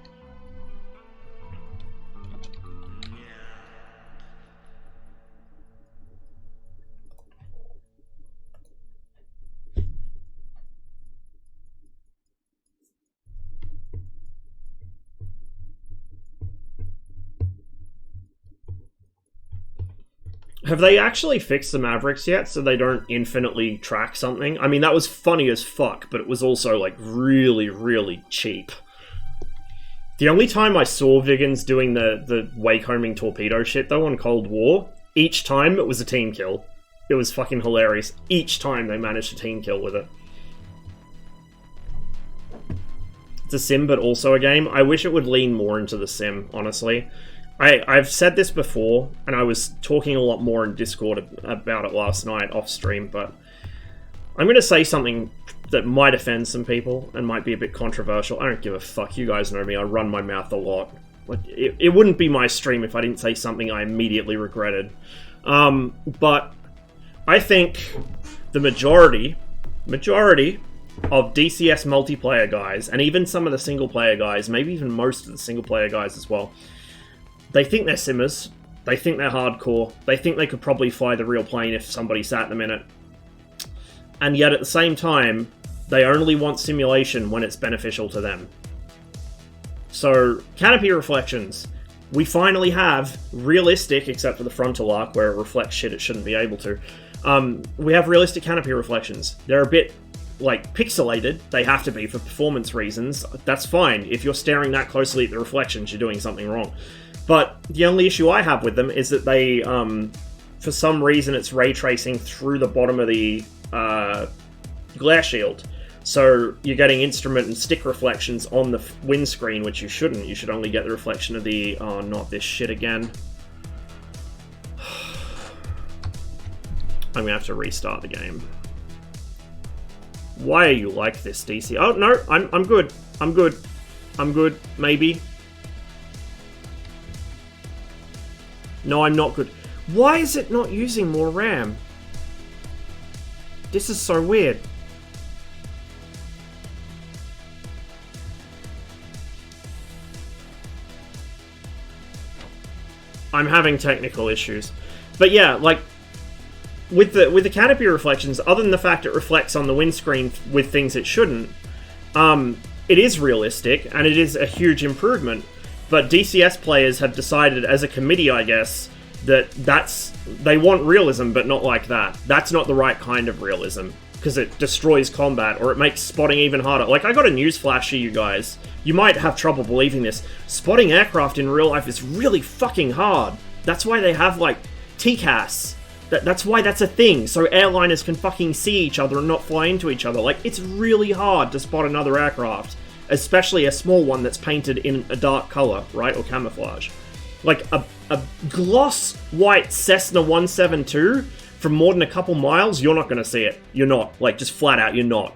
Have they actually fixed the Mavericks yet, so they don't infinitely track something? I mean, that was funny as fuck, but it was also, like, really, really cheap. The only time I saw Viggens doing the wake-homing torpedo shit, though, on Cold War, each time it was a team kill. It was fucking hilarious. Each time they managed a team kill with it. It's a sim, but also a game. I wish it would lean more into the sim, honestly. I've said this before, and I was talking a lot more in Discord about it last night off stream, but I'm going to say something that might offend some people and might be a bit controversial. I don't give a fuck. You guys know me. I run my mouth a lot. Like, it wouldn't be my stream if I didn't say something I immediately regretted. But I think the majority of DCS multiplayer guys, and even some of the single player guys, maybe even most of the single player guys as well, they think they're simmers, they think they're hardcore, they think they could probably fly the real plane if somebody sat them in it. And yet at the same time, they only want simulation when it's beneficial to them. So, canopy reflections. We finally have realistic, except for the frontal arc where it reflects shit it shouldn't be able to. We have realistic canopy reflections. They're a bit, like, pixelated. They have to be for performance reasons. That's fine. If you're staring that closely at the reflections, you're doing something wrong. But the only issue I have with them is that they, for some reason, it's ray tracing through the bottom of the glare shield. So you're getting instrument and stick reflections on the windscreen, which you shouldn't. You should only get the reflection of the... Oh, not this shit again. I'm gonna have to restart the game. Why are you like this, DC? Oh, no, I'm good. I'm good. I'm good. Maybe. No, I'm not good. Why is it not using more RAM? This is so weird. I'm having technical issues. But yeah, like, with the canopy reflections, other than the fact it reflects on the windscreen with things it shouldn't, it is realistic, and it is a huge improvement. But DCS players have decided, as a committee, I guess, that they want realism, but not like that. That's not the right kind of realism, because it destroys combat, or it makes spotting even harder. Like, I got a news flash for you guys. You might have trouble believing this. Spotting aircraft in real life is really fucking hard. That's why they have, like, TCAS. That's why that's a thing, so airliners can fucking see each other and not fly into each other. Like, it's really hard to spot another aircraft, especially a small one that's painted in a dark color, right, or camouflage. Like, a gloss white Cessna 172 from more than a couple miles, you're not going to see it. You're not. Like, just flat out, you're not.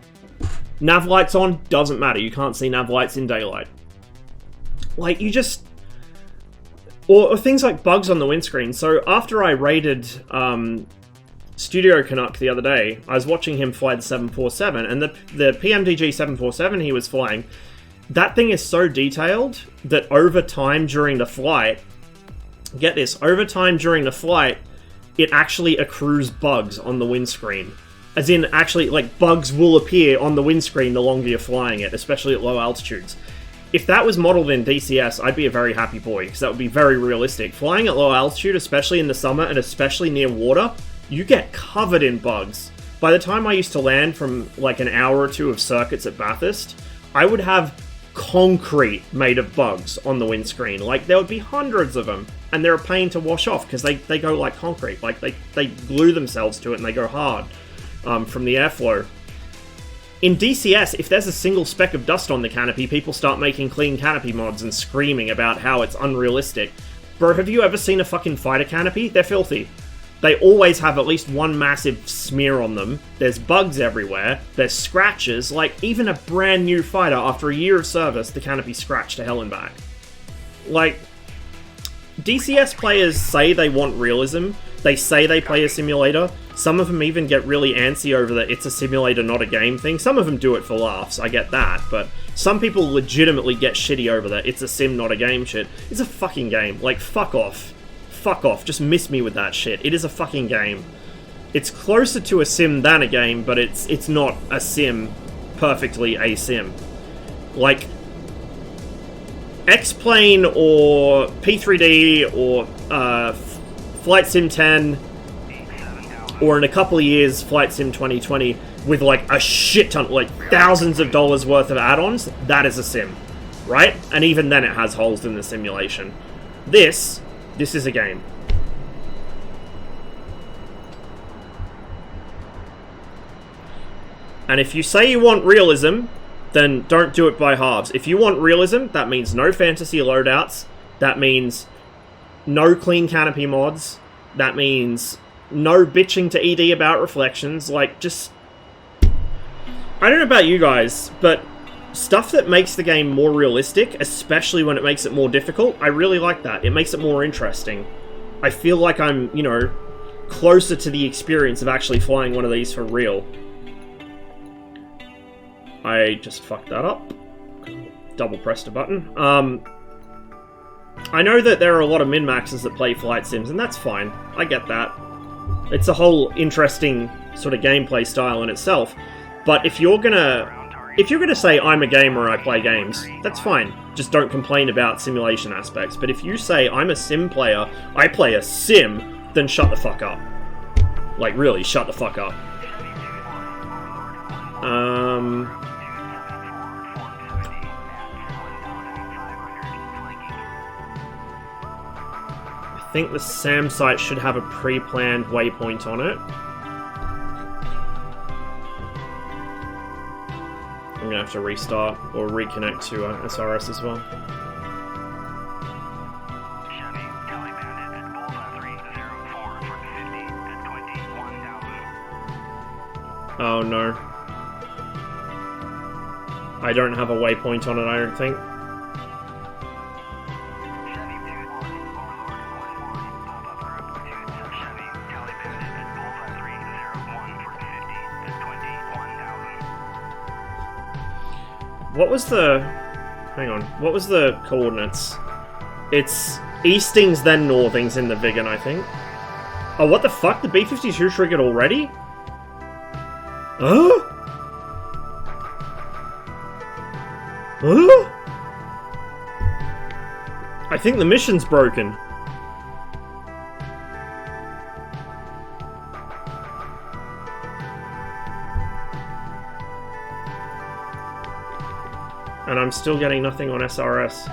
Nav lights on, doesn't matter. You can't see nav lights in daylight. Like, you just... Or things like bugs on the windscreen. So after I raided Studio Canuck the other day, I was watching him fly the 747, and the PMDG 747 he was flying, that thing is so detailed that over time during the flight, get this, over time during the flight, it actually accrues bugs on the windscreen. As in, actually, like, bugs will appear on the windscreen the longer you're flying it, especially at low altitudes. If that was modeled in DCS, I'd be a very happy boy, because that would be very realistic. Flying at low altitude, especially in the summer, and especially near water, you get covered in bugs. By the time I used to land from, like, an hour or two of circuits at Bathurst, I would have concrete made of bugs on the windscreen. Like, there would be hundreds of them, and they're a pain to wash off, because they go like concrete. Like, they glue themselves to it, and they go hard from the airflow. In DCS, if there's a single speck of dust on the canopy, people start making clean canopy mods and screaming about how it's unrealistic. Bro, have you ever seen a fucking fighter canopy? They're filthy. They always have at least one massive smear on them. There's bugs everywhere. There's scratches. Like, even a brand new fighter, after a year of service, the canopy's scratched to hell and back. Like, DCS players say they want realism. They say they play a simulator. Some of them even get really antsy over that it's a simulator, not a game thing. Some of them do it for laughs, I get that, but some people legitimately get shitty over that it's a sim, not a game shit. It's a fucking game. Like, fuck off. Fuck off. Just miss me with that shit. It is a fucking game. It's closer to a sim than a game, but it's not a sim perfectly a sim. Like, X-Plane or P3D or Flight Sim 10, or in a couple of years, Flight Sim 2020, with like a shit ton, like thousands of dollars worth of add-ons, that is a sim, right? And even then it has holes in the simulation. This is a game. And if you say you want realism, then don't do it by halves. If you want realism, that means no fantasy loadouts, that means no clean canopy mods, that means no bitching to ED about reflections. Like, just... I don't know about you guys, but stuff that makes the game more realistic, especially when it makes it more difficult, I really like that. It makes it more interesting. I feel like I'm, you know, closer to the experience of actually flying one of these for real. I just fucked that up. Double pressed a button. I know that there are a lot of min-maxers that play flight sims, and that's fine. I get that. It's a whole interesting sort of gameplay style in itself. But if you're gonna say I'm a gamer, I play games, that's fine. Just don't complain about simulation aspects. But if you say I'm a sim player, I play a sim, then shut the fuck up. Like, really, shut the fuck up. I think the SAM site should have a pre-planned waypoint on it. I'm gonna have to restart or reconnect to SRS as well. Oh no. I don't have a waypoint on it, I don't think. What was the... Hang on. What was the coordinates? It's eastings, then northings in the Vigan, I think. Oh, what the fuck? The B-52 triggered already? Huh? Huh? I think the mission's broken. And I'm still getting nothing on SRS.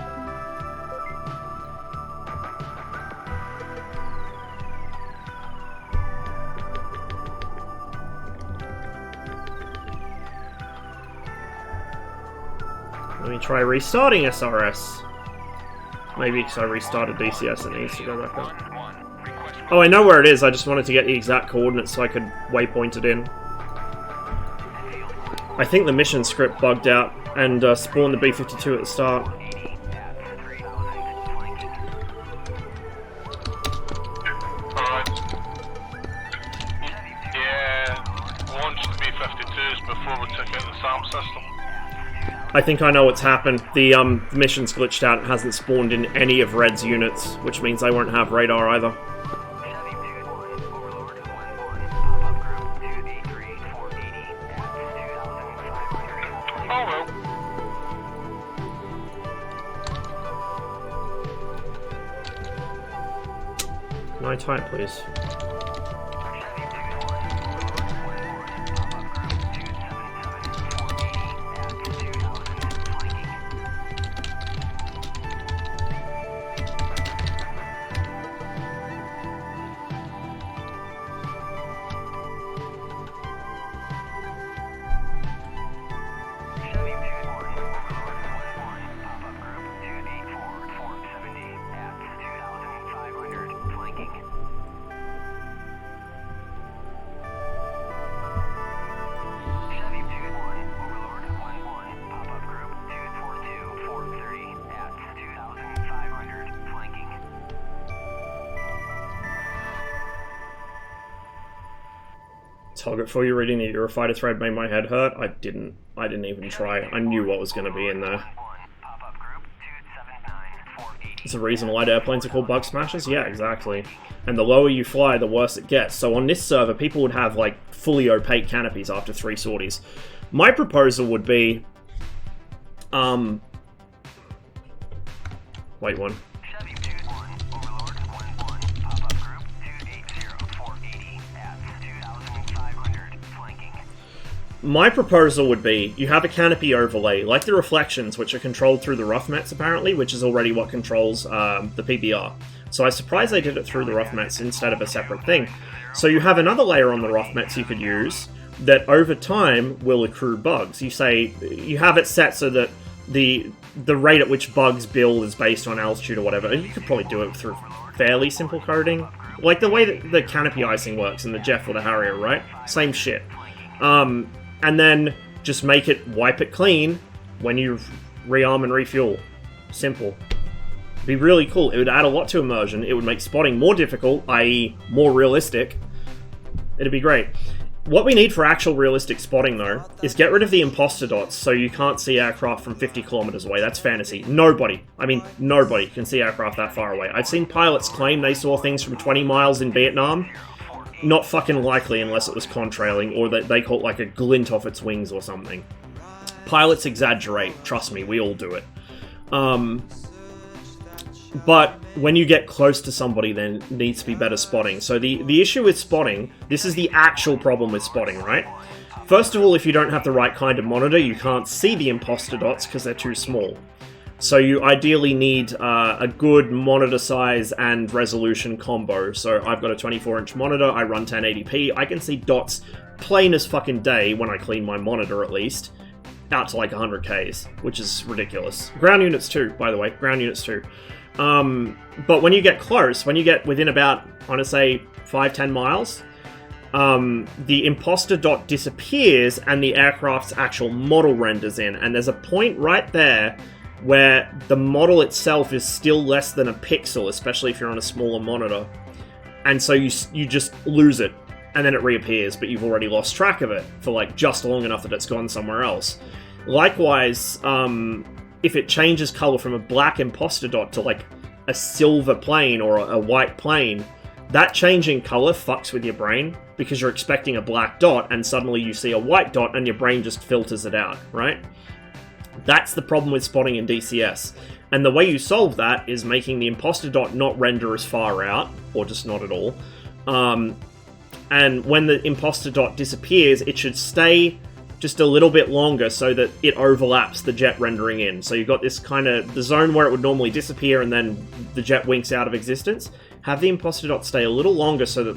Let me try restarting SRS. Maybe because I restarted DCS and it needs to go back up. Oh, I know where it is. I just wanted to get the exact coordinates so I could waypoint it in. I think the mission script bugged out and spawned the B-52 at the start. Alright. Yeah, launch the B-52s before we took out the SAM system. I think I know what's happened. The mission's glitched out and hasn't spawned in any of Red's units, which means I won't have radar either. Can I type, please? Target for you reading the Eurofighter thread made my head hurt. I didn't even try. I knew what was going to be in there. It's the reason light airplanes are called bug smashers? Yeah, exactly. And the lower you fly, the worse it gets. So on this server, people would have like fully opaque canopies after 3 sorties. My proposal would be... Wait one. My proposal would be, you have a canopy overlay, like the reflections, which are controlled through the rough mats apparently, which is already what controls the PBR. So I was surprised they did it through the rough mats instead of a separate thing. So you have another layer on the rough mats you could use that over time will accrue bugs. You say, you have it set so that the rate at which bugs build is based on altitude or whatever. You could probably do it through fairly simple coding. Like the way that the canopy icing works in the Jeff or the Harrier, right? Same shit. And then just make it, wipe it clean when you rearm and refuel. Simple. It'd be really cool. It would add a lot to immersion. It would make spotting more difficult, i.e. more realistic. It'd be great. What we need for actual realistic spotting, though, is get rid of the imposter dots so you can't see aircraft from 50 kilometers away. That's fantasy. Nobody can see aircraft that far away. I've seen pilots claim they saw things from 20 miles in Vietnam. Not fucking likely unless it was contrailing, or that they call it like a glint off its wings or something. Pilots exaggerate, trust me, we all do it. But when you get close to somebody, then it needs to be better spotting. So the issue with spotting, this is the actual problem with spotting, right? First of all, if you don't have the right kind of monitor, you can't see the imposter dots because they're too small. So you ideally need a good monitor size and resolution combo. So I've got a 24-inch monitor, I run 1080p, I can see dots plain as fucking day when I clean my monitor at least, out to like 100Ks, which is ridiculous. Ground units too, by the way, ground units too. But when you get close, when you get within about, I want to say, 5-10 miles, the imposter dot disappears and the aircraft's actual model renders in. And there's a point right there where the model itself is still less than a pixel, especially if you're on a smaller monitor. And so you just lose it, and then it reappears, but you've already lost track of it for like just long enough that it's gone somewhere else. Likewise, if it changes color from a black imposter dot to like a silver plane or a white plane, that change in color fucks with your brain because you're expecting a black dot and suddenly you see a white dot and your brain just filters it out, right? That's the problem with spotting in DCS. And the way you solve that is making the imposter dot not render as far out, or just not at all. And when the imposter dot disappears, it should stay just a little bit longer so that it overlaps the jet rendering in. So you've got this kind of, the zone where it would normally disappear and then the jet winks out of existence. Have the imposter dot stay a little longer so that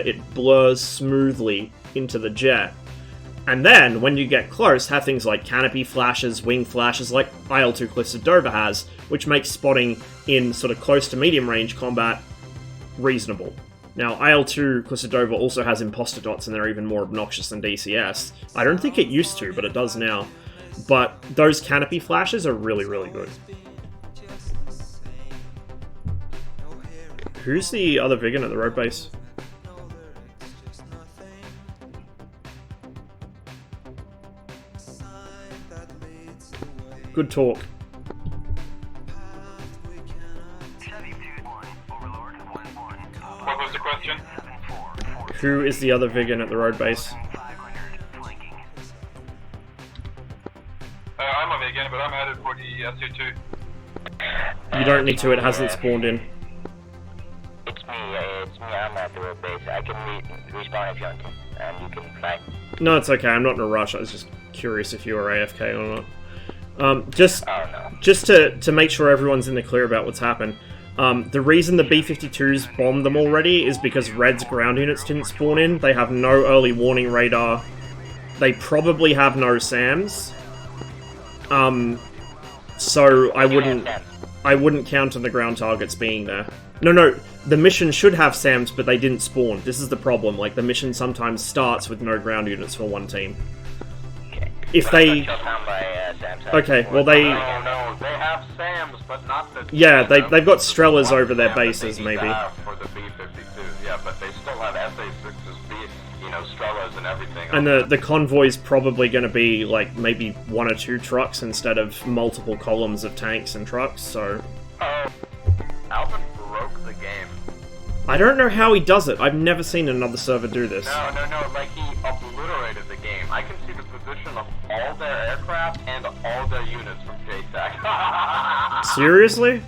it blurs smoothly into the jet. And then, when you get close, have things like canopy flashes, wing flashes, like IL-2 Cliffs of Dover has, which makes spotting in sort of close to medium range combat reasonable. Now, IL-2 Cliffs of Dover also has imposter dots, and they're even more obnoxious than DCS. I don't think it used to, but it does now. But those canopy flashes are really, really good. Who's the other vegan at the road base? Good talk. What was the question? Who is the other vegan at the road base? I'm a vegan, but I'm headed for the SU2. You don't need to, it hasn't spawned in. It's me, I'm at the road base. I can respawn if you want to, and you can fly. No, it's okay, I'm not in a rush, I was just curious if you were AFK or not. Just to make sure everyone's in the clear about what's happened, the reason the B-52s bombed them already is because Red's ground units didn't spawn in. They have no early warning radar. They probably have no SAMs. So I wouldn't count on the ground targets being there. No, the mission should have SAMs, but they didn't spawn. This is the problem. Like, the mission sometimes starts with no ground units for one team. If they... Okay, well they... No, they have SAMs, but not the... Yeah, they've got Strellas over their bases, maybe. For the B-52s, yeah, but they still have SA-6s, Strellas and everything. And the convoy's probably going to be, like, maybe 1 or 2 trucks instead of multiple columns of tanks and trucks, so... Alvin broke the game. I don't know how he does it. I've never seen another server do this. No, like he obliterated the game. I can see the position of all their aircraft and all their units from JTAC. Seriously?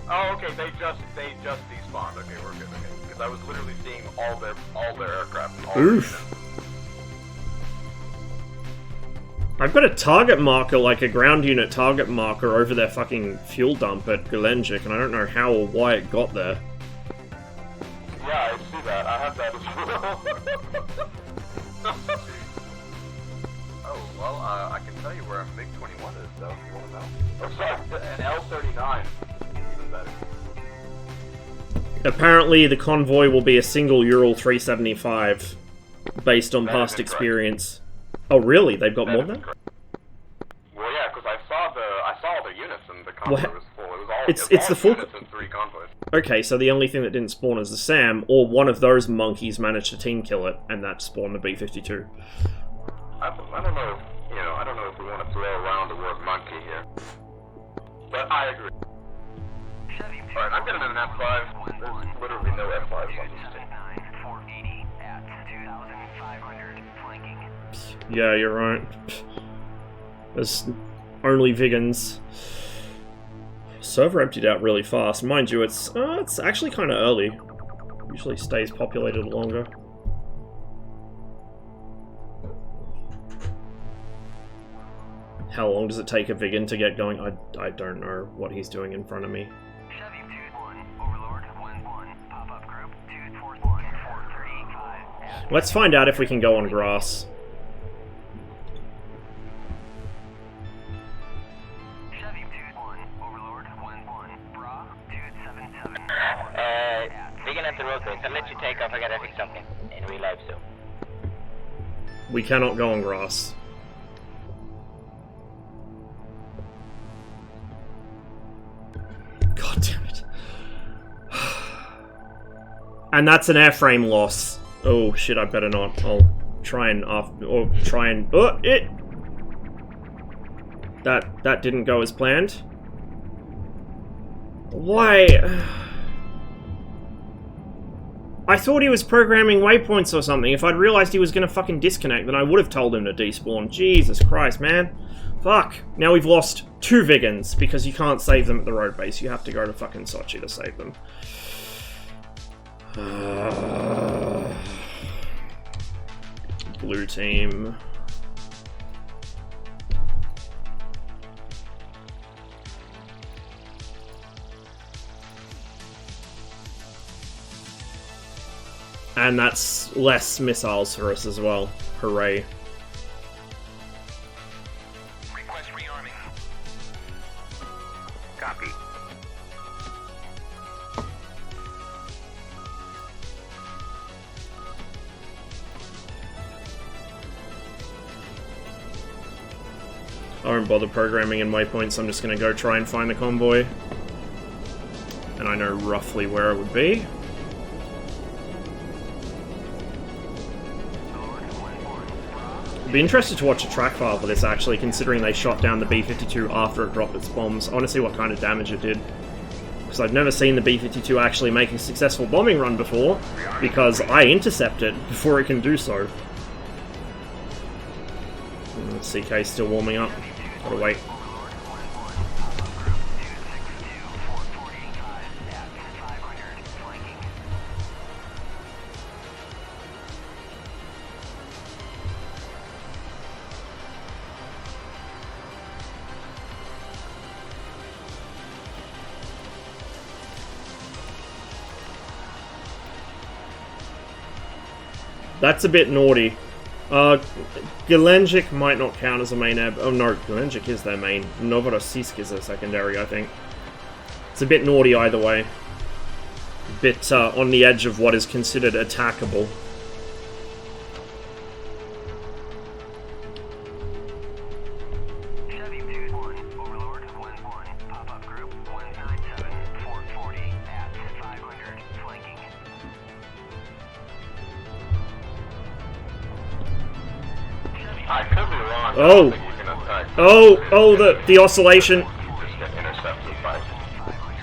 Oh, okay, they just despawned. Okay, we're good. Okay, because I was literally seeing all their aircraft. And all Oof. I've got a target marker, like a ground unit target marker, over their fucking fuel dump at Gulenjik, and I don't know how or why it got there. Yeah, I see that. I have that as well. Oh, well, I can tell you where a MiG-21 is, though, if you want to know. Oh, sorry, an L-39. Even better. Apparently, the convoy will be a single Ural 375, based on past experience. Oh, really? They've got more than that? Well, yeah, because I saw all the units, and the convoy was full. It was all, it's the full... units and 3 convoys. Okay, so the only thing that didn't spawn is the SAM, or one of those monkeys managed to team kill it, and that spawned the B-52. I don't know, I don't know if we want to throw around the word monkey here. But I agree. Alright, I'm getting an F5. There's literally no F5s on this team. Yeah, you're right. There's only Vigans. Server emptied out really fast. Mind you, it's actually kind of early. Usually stays populated longer. How long does it take a Vigan to get going? I don't know what he's doing in front of me. Let's find out if we can go on grass. Vegan at the road base. I'll let you take off. I gotta fix something. And we so. We cannot go on grass. God damn it. And that's an airframe loss. Oh shit, I better not. I'll try and That didn't go as planned. Why? I thought he was programming waypoints or something. If I'd realized he was gonna fucking disconnect, then I would have told him to despawn. Jesus Christ, man. Fuck. Now we've lost 2 Vigans, because you can't save them at the road base. You have to go to fucking Sochi to save them. Blue team. And that's less missiles for us as well. Hooray. Request rearming. Copy. I won't bother programming in waypoints, I'm just gonna go try and find the convoy. And I know roughly where it would be. I'd be interested to watch a track file for this, actually, considering they shot down the B-52 after it dropped its bombs. I want to see what kind of damage it did. Because I've never seen the B-52 actually make a successful bombing run before, because I intercept it before it can do so. CK's still warming up. Gotta wait. That's a bit naughty. Gelenjik might not count as a main air. Oh no, Gelenjik is their main. Novorossiysk is their secondary, I think. It's a bit naughty either way. A bit on the edge of what is considered attackable. I could be wrong. Oh! Oh, the oscillation. Just get intercepted by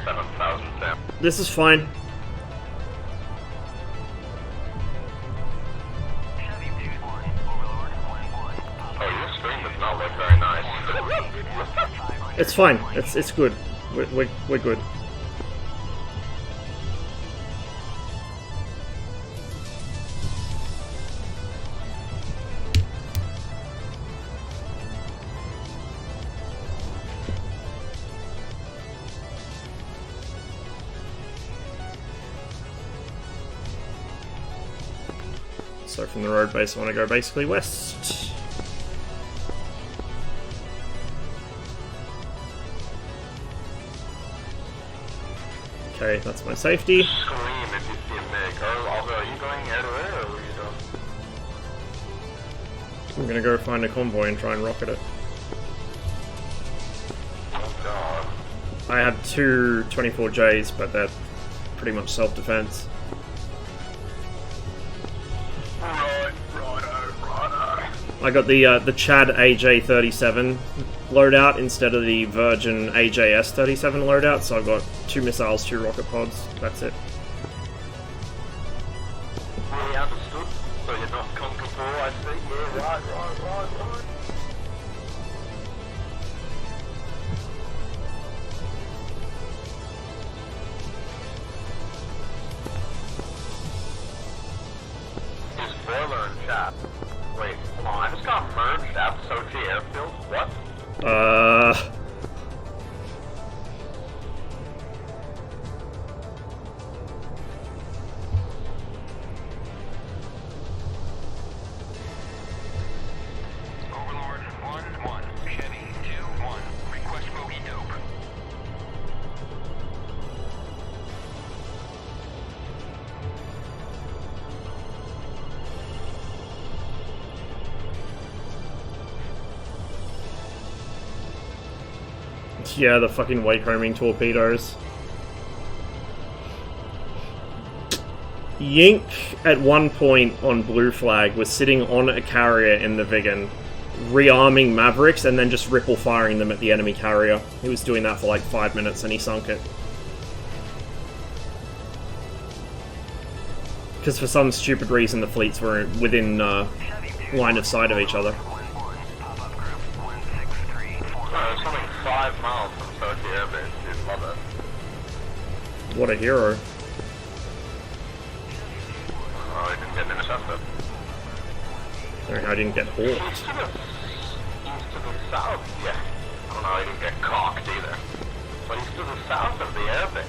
7,000 damage. This is fine. Oh, your screen does not look very nice. It's fine. It's good. We're good. So from the road base I want to go basically west. Okay, that's my safety. Scream if you see a MiG. Also, are you going air to air, or are you doing? I'm gonna go find a convoy and try and rocket it. Oh god. I have two 24Js, but they're pretty much self-defense. I got the Chad AJ-37 loadout instead of the Virgin AJS-37 loadout, so I've got 2 missiles, 2 rocket pods, that's it. Fully understood. So you're not comfortable, I see. Yeah, right. Is boiler and chat. Wait, hold on, I just got merged at Sochi Airfield? What? Overlord 1-1, Chevy 2-1, request bogey dope. Yeah, the fucking Wakecombing torpedoes. Yink, at one point on Blue Flag, was sitting on a carrier in the Viggen, rearming Mavericks and then just ripple firing them at the enemy carrier. He was doing that for like 5 minutes and he sunk it. Because for some stupid reason the fleets were within line of sight of each other. It's only 5 miles from Tokyo Air Base, dude, love it. What a hero. Oh, he didn't get intercepted. Sorry, I didn't get hawked. East to the south, yeah. Oh no, he didn't get cocked either. But he's to the south of the airbase.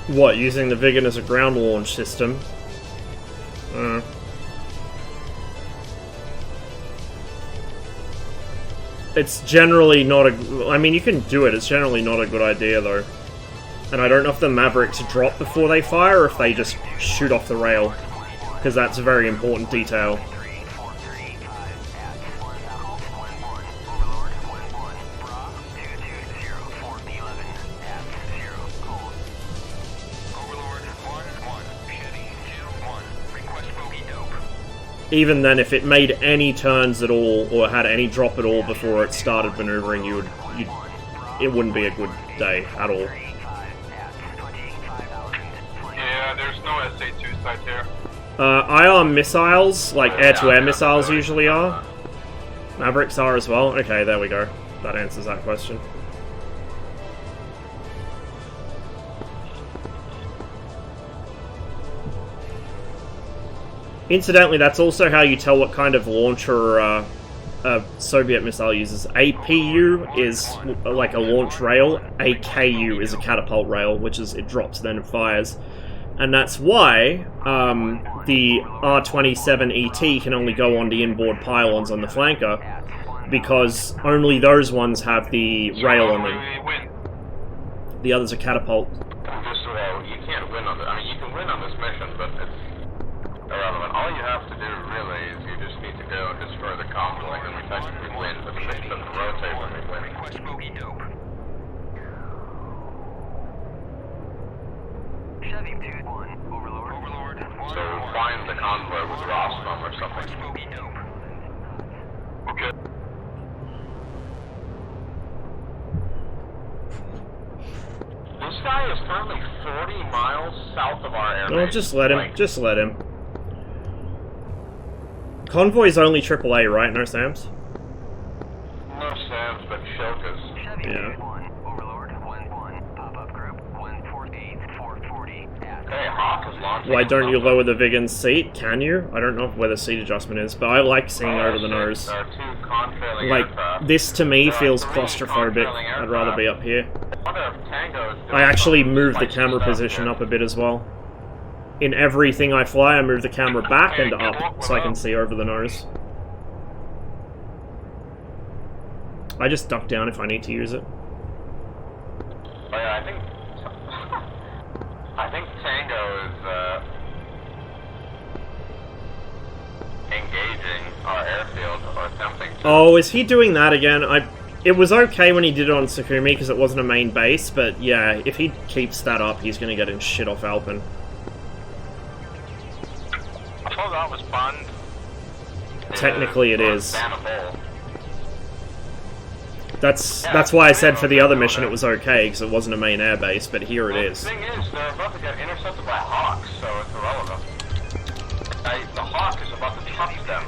What, using the Viggen as a ground launch system? It's generally not a... I mean, you can do it, it's generally not a good idea, though. And I don't know if the Mavericks drop before they fire, or if they just shoot off the rail. Because that's a very important detail. Even then, if it made any turns at all, or had any drop at all before it started maneuvering, it wouldn't be a good day at all. Yeah, there's no SA-2 site here. IR missiles, like air-to-air missiles usually are. Mavericks are as well. Okay, there we go. That answers that question. Incidentally, that's also how you tell what kind of launcher a Soviet missile uses. APU is like a launch rail, AKU is a catapult rail, which is it drops then it fires. And that's why the R-27ET can only go on the inboard pylons on the flanker, because only those ones have the rail on them. The others are catapult. You can't win on this. I mean, you can win on this mission, but it's irrelevant. All you have to do, really, is you just need to go and destroy the convoy, and we technically win, but the mission doesn't rotate when we win. So find the convoy with Rostam or something. Okay. This guy is currently 40 miles south of our airbase. No, just let him. Just let him. Convoy's only AAA, right? No SAMs? No SAMs, but Shilkas. Yeah. Hey, Hawk is launching. Why don't you lower the Viggen's seat? Can you? I don't know where the seat adjustment is, but I like seeing over the nose. There are 2 contrailing Like, aircraft. this to me There are feels 3 claustrophobic. contrailing I'd rather be up here. I wonder if Tango is doing I actually something move the spicy camera stuff position here. up a bit as well. In everything I fly, I move the camera back and up, so I can see over the nose. I just duck down if I need to use it. Oh yeah, I think Tango is engaging our airfield or attempting to. Oh, is he doing that again? It was okay when he did it on Sakumi because it wasn't a main base, but yeah, if he keeps that up, he's gonna get in shit off Alpin. I thought that was banned. Technically it is. Bannable. That's why I said for the other mission it was okay, because it wasn't a main airbase, but here it is. The thing is, they're about to get intercepted by Hawks, so it's irrelevant. The Hawk is about to touch them.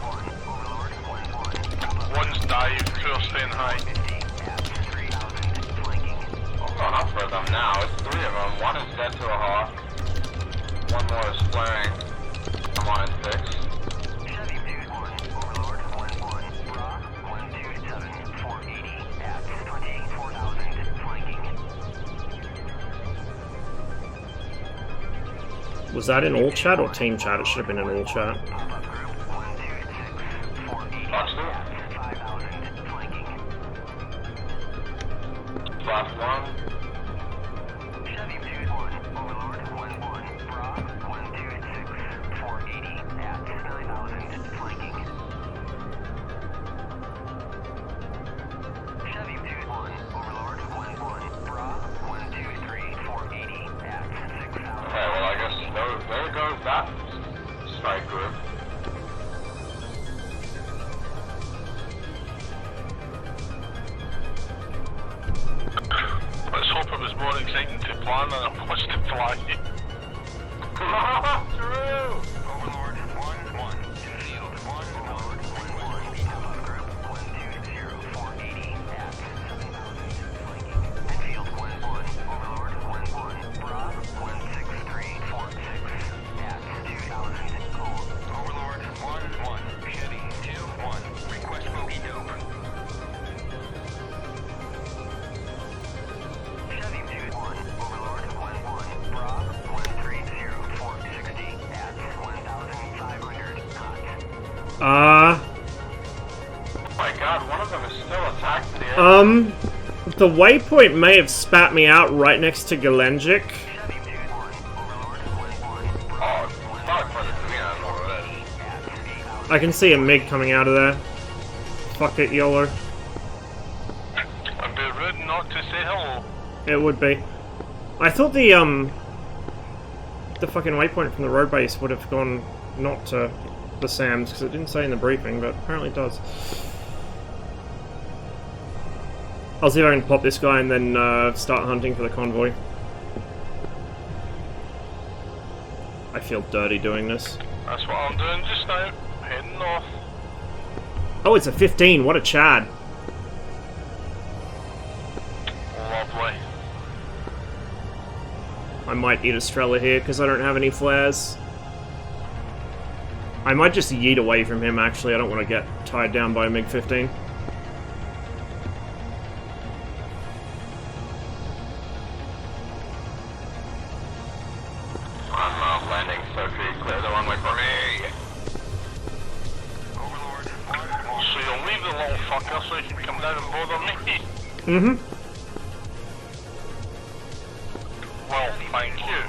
One's dive, first in high. I'm going up for them now. It's 3 of them. One is dead to a Hawk. One more is flaring. I'm on 6. Was that in all chat or team chat? It should have been in all chat. Last one. more exciting to plan than it was to fly. True! Overlord 1-1. Concealed 1-Overlord 1-1. We have a group 120-480 at 7,000 flanking. Enfield 1-1. Overlord 1-1. Bra 16346 at 2,000 cold. Overlord 1-1. Chevy 2-1. Request bogey dope. Chevy 2-1. Overlord 1-1. Bra 130-460 at 1,500 knots. My god, one of them is still attacked in the air. The waypoint may have spat me out right next to Galenjik. I can see a MiG coming out of there. Fuck it, YOLO. I'd be rude not to say hello. It would be. I thought the fucking waypoint from the road base would have gone not to the SAMs, because it didn't say in the briefing, but apparently it does. I'll see if I can pop this guy and then start hunting for the convoy. I feel dirty doing this. That's what I'm doing just now. Heading off. Oh, it's a 15. What a Chad. Lovely. I might eat Estrella here because I don't have any flares. I might just yeet away from him, actually. I don't want to get tied down by a MiG-15. I'm not landing, Sophie. Clear the runway for me. Overlord. So you'll leave the little fucker so you can come down and bother me? Mm-hmm. Well, thank you.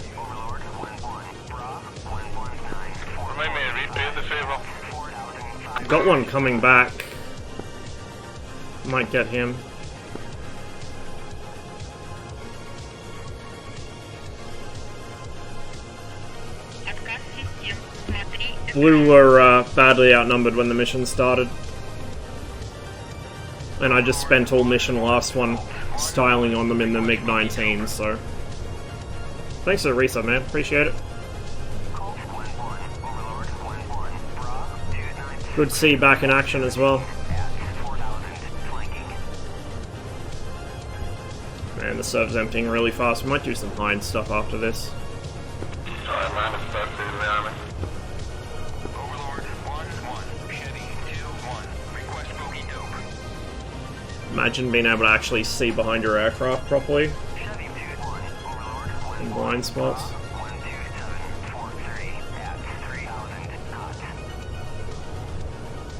Remind me to repay the favour. Got one coming back. Might get him. Blue were badly outnumbered when the mission started. And I just spent all mission last one styling on them in the MiG-19, so... Thanks for the resub, man. Appreciate it. Good to see you back in action as well. Man, the server's emptying really fast. We might do some high-end stuff after this. Alright, man, it's back to the army. Imagine being able to actually see behind your aircraft properly. In blind spots.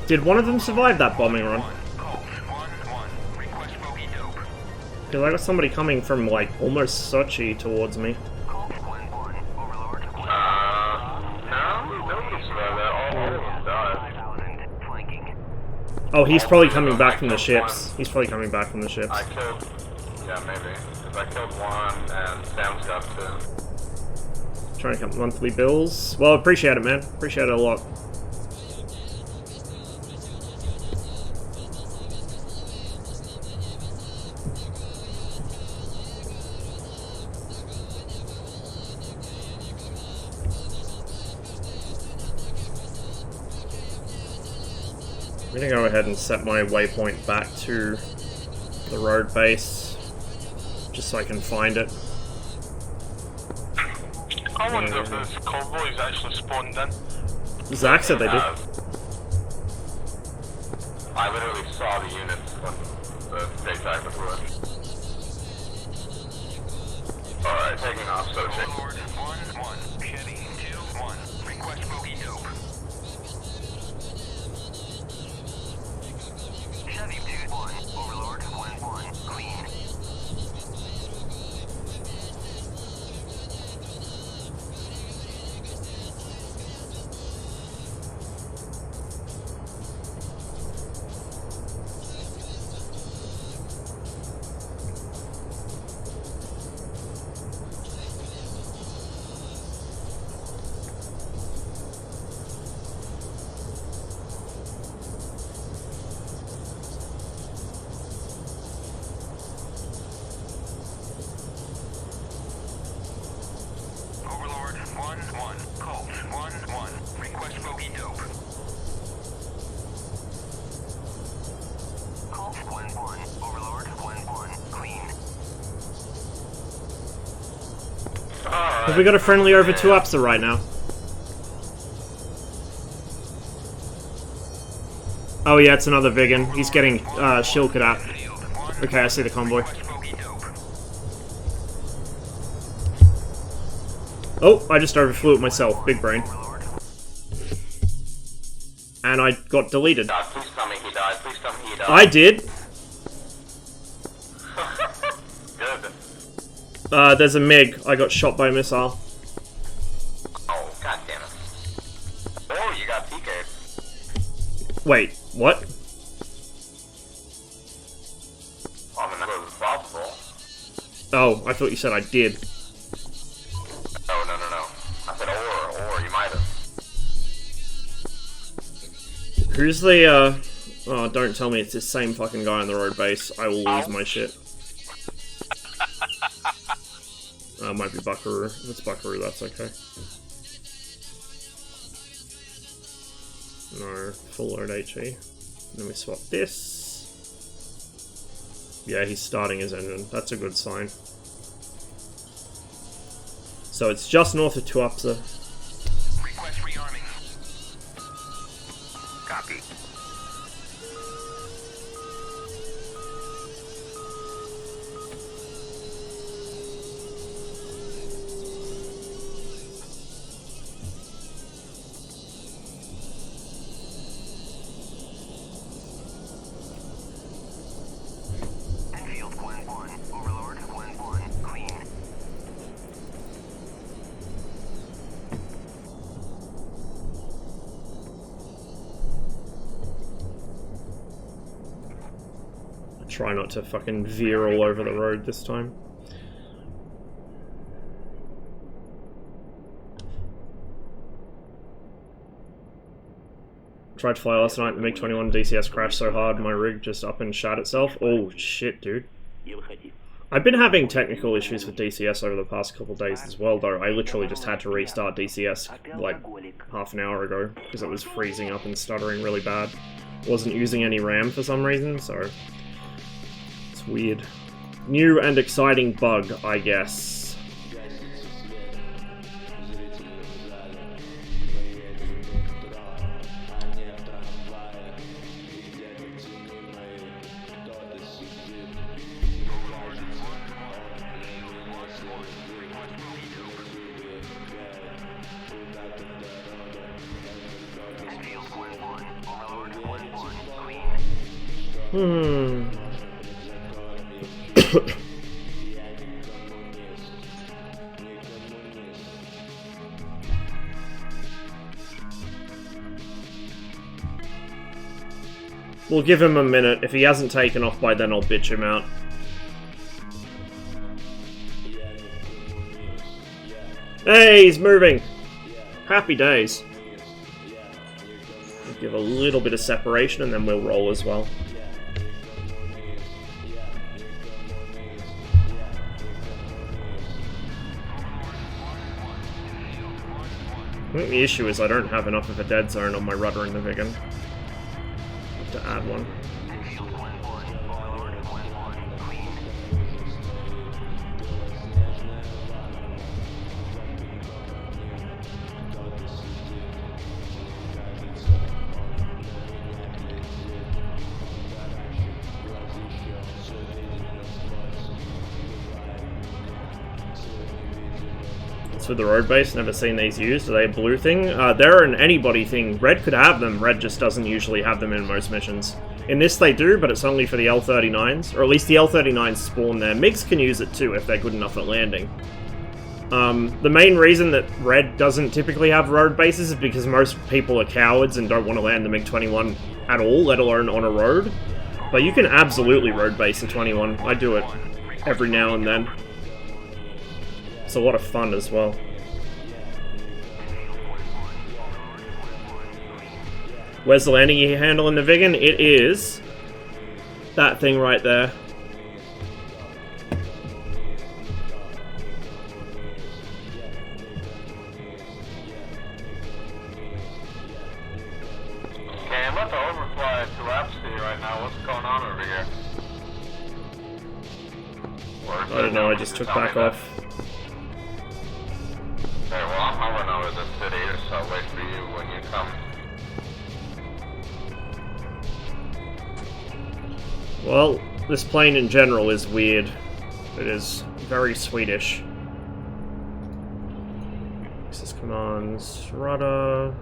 Did one of them survive that bombing run? Because I got somebody coming from, like, almost Sochi towards me. No, nobody survived that. All of them died. Oh, he's probably coming back from the ships. He's probably coming back from the ships. I killed... Yeah, maybe. Because I killed one and Sam's got two. Trying to count monthly bills. Well, appreciate it, man. Appreciate it a lot. I'm gonna go ahead and set my waypoint back to the road base, just so I can find it. I wonder if those convoys actually spawned in. Zach said they did. I literally saw the units when the daytime was working. Alright, taking off, Sochi. Overlord 1-1, Chevy 2-1, request bogey dope. Chevy 2-1, Overlord 1-1, clean. Have we got a friendly over 2 upser right now? Oh yeah, it's another vegan. He's getting shilked at. Okay, I see the convoy. Oh, I just overflew it myself. Big brain. And I got deleted. Please tell me he died. Please tell me he died. I did. Good. There's a MiG. I got shot by a missile. Oh, god damn it. Oh, you got PK'd. Wait, what? I mean, that was possible. Oh, I thought you said I did. No, no, no, no. I said or you might have. Who's the, Oh, don't tell me it's the same fucking guy on the road base. I will lose my shit. Might be Buckaroo. If it's Buckaroo, that's okay. No, full load HE. Then we swap this. Yeah, he's starting his engine. That's a good sign. So it's just north of Tuapsa. Request rearming. Copy. Enfield, Gwen 1. Overlord, Gwen 1. Queen. Try not to fucking veer all over the road this time. Tried to fly last night, the MiG-21 DCS crashed so hard my rig just up and shot itself. Oh shit, dude. I've been having technical issues with DCS over the past couple of days as well, though. I literally just had to restart DCS like half an hour ago because it was freezing up and stuttering really bad. Wasn't using any RAM for some reason, so it's weird. New and exciting bug, I guess. We'll give him a minute. If he hasn't taken off by then, I'll bitch him out. Hey, he's moving! Happy days. We'll give a little bit of separation and then we'll roll as well. I think the issue is I don't have enough of a dead zone on my rudder in the Vigan to add one. For the road base, never seen these used. Are they a blue thing? They're an anybody thing. Red could have them. Red just doesn't usually have them in most missions. In this they do, but it's only for the L-39s. Or at least the L-39s spawn there. MiGs can use it too if they're good enough at landing. The main reason that Red doesn't typically have road bases is because most people are cowards and don't want to land the MiG-21 at all, let alone on a road. But you can absolutely road base a 21. I do it every now and then. It's a lot of fun as well. Where's the landing gear handle in the Vigan? It is that thing right there. Okay, I'm about to overfly to Lapsy right now. What's going on over here? I don't know, I just took back off. for the city, so I'll wait for you when you come. Well, this plane in general is weird. It is very Swedish. Access commands, rudder.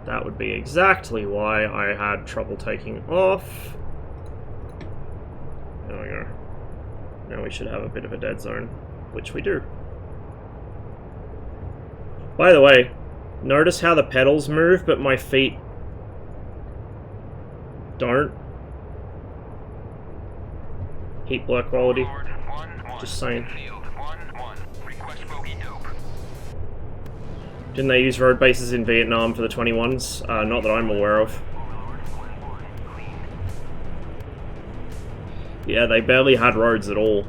That would be exactly why I had trouble taking off. There we go. Now we should have a bit of a dead zone, which we do. By the way, notice how the pedals move, but my feet don't. Heat blur quality. Just saying. Didn't they use road bases in Vietnam for the 21s? Not that I'm aware of. Yeah, they barely had roads at all.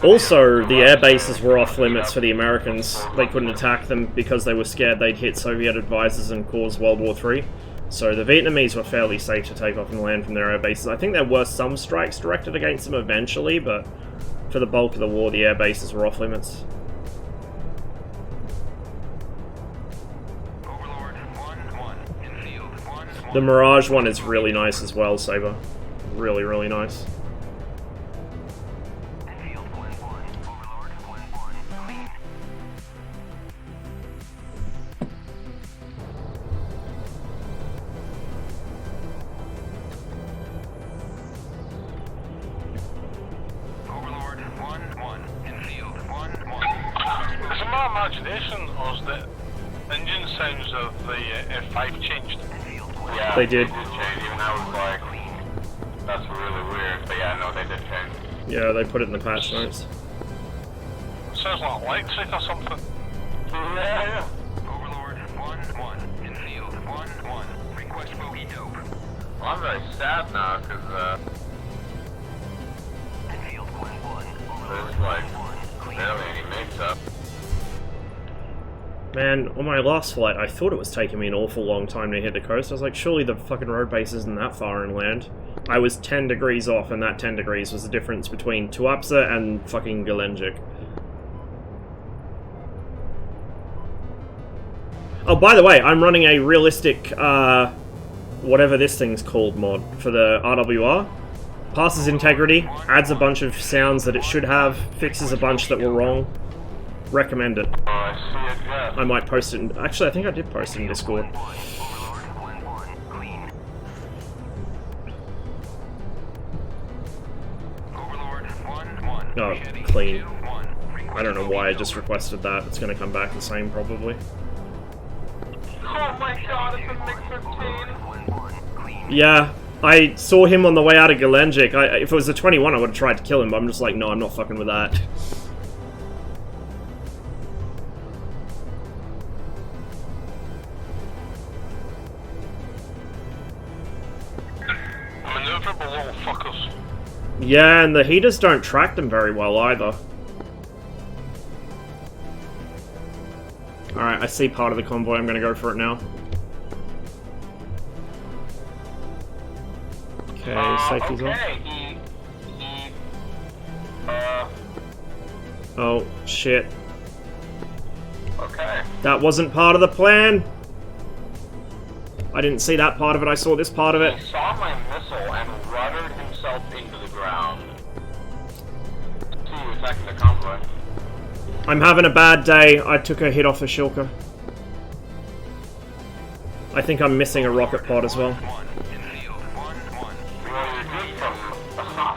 Also, the air bases were off limits for the Americans. They couldn't attack them because they were scared they'd hit Soviet advisors and cause World War III. So the Vietnamese were fairly safe to take off and land from their air bases. I think there were some strikes directed against them eventually, but for the bulk of the war, the air bases were off limits. The Mirage one is really nice as well, Saber. Really, really nice. Is it my imagination, or is the engine sounds of the F5 changed? Yeah, They did. change, even I was like, that's really weird, but yeah, no, they did change. Yeah, they put it in the patch notes. Sounds like electric or something. Yeah. Overlord 1-1, infield 1-1, request bogey dope. Well, I'm very sad now, because, infield 1-1, there's like, barely any mates up. Man, on my last flight, I thought it was taking me an awful long time to hit the coast. I was like, surely the fucking road base isn't that far inland. I was 10 degrees off, and that 10 degrees was the difference between Tuapse and fucking Gelendzhik. Oh, by the way, I'm running a realistic, whatever this thing's called mod for the RWR. Passes integrity, adds a bunch of sounds that it should have, fixes a bunch that were wrong. Recommend it. I might post it in... Actually, I think I did post it in Discord. Oh, clean. I don't know why I just requested that. It's going to come back the same, probably. Oh my god, it's a MiG-15! Yeah, I saw him on the way out of Gelendzhik. If it was a 21, I would have tried to kill him, but I'm just like, no, I'm not fucking with that. Maneuverable little fuckers. Yeah, and the heaters don't track them very well either. Alright, I see part of the convoy. I'm gonna go for it now. Okay, safety's okay. on. Oh, shit. Okay. That wasn't part of the plan! I didn't see that part of it, I saw this part of it. He saw my missile and ruddered himself into the ground. See you attacking the convoy. I'm having a bad day. I took a hit off the Shilka. I think I'm missing a rocket pod as well. Well, you're good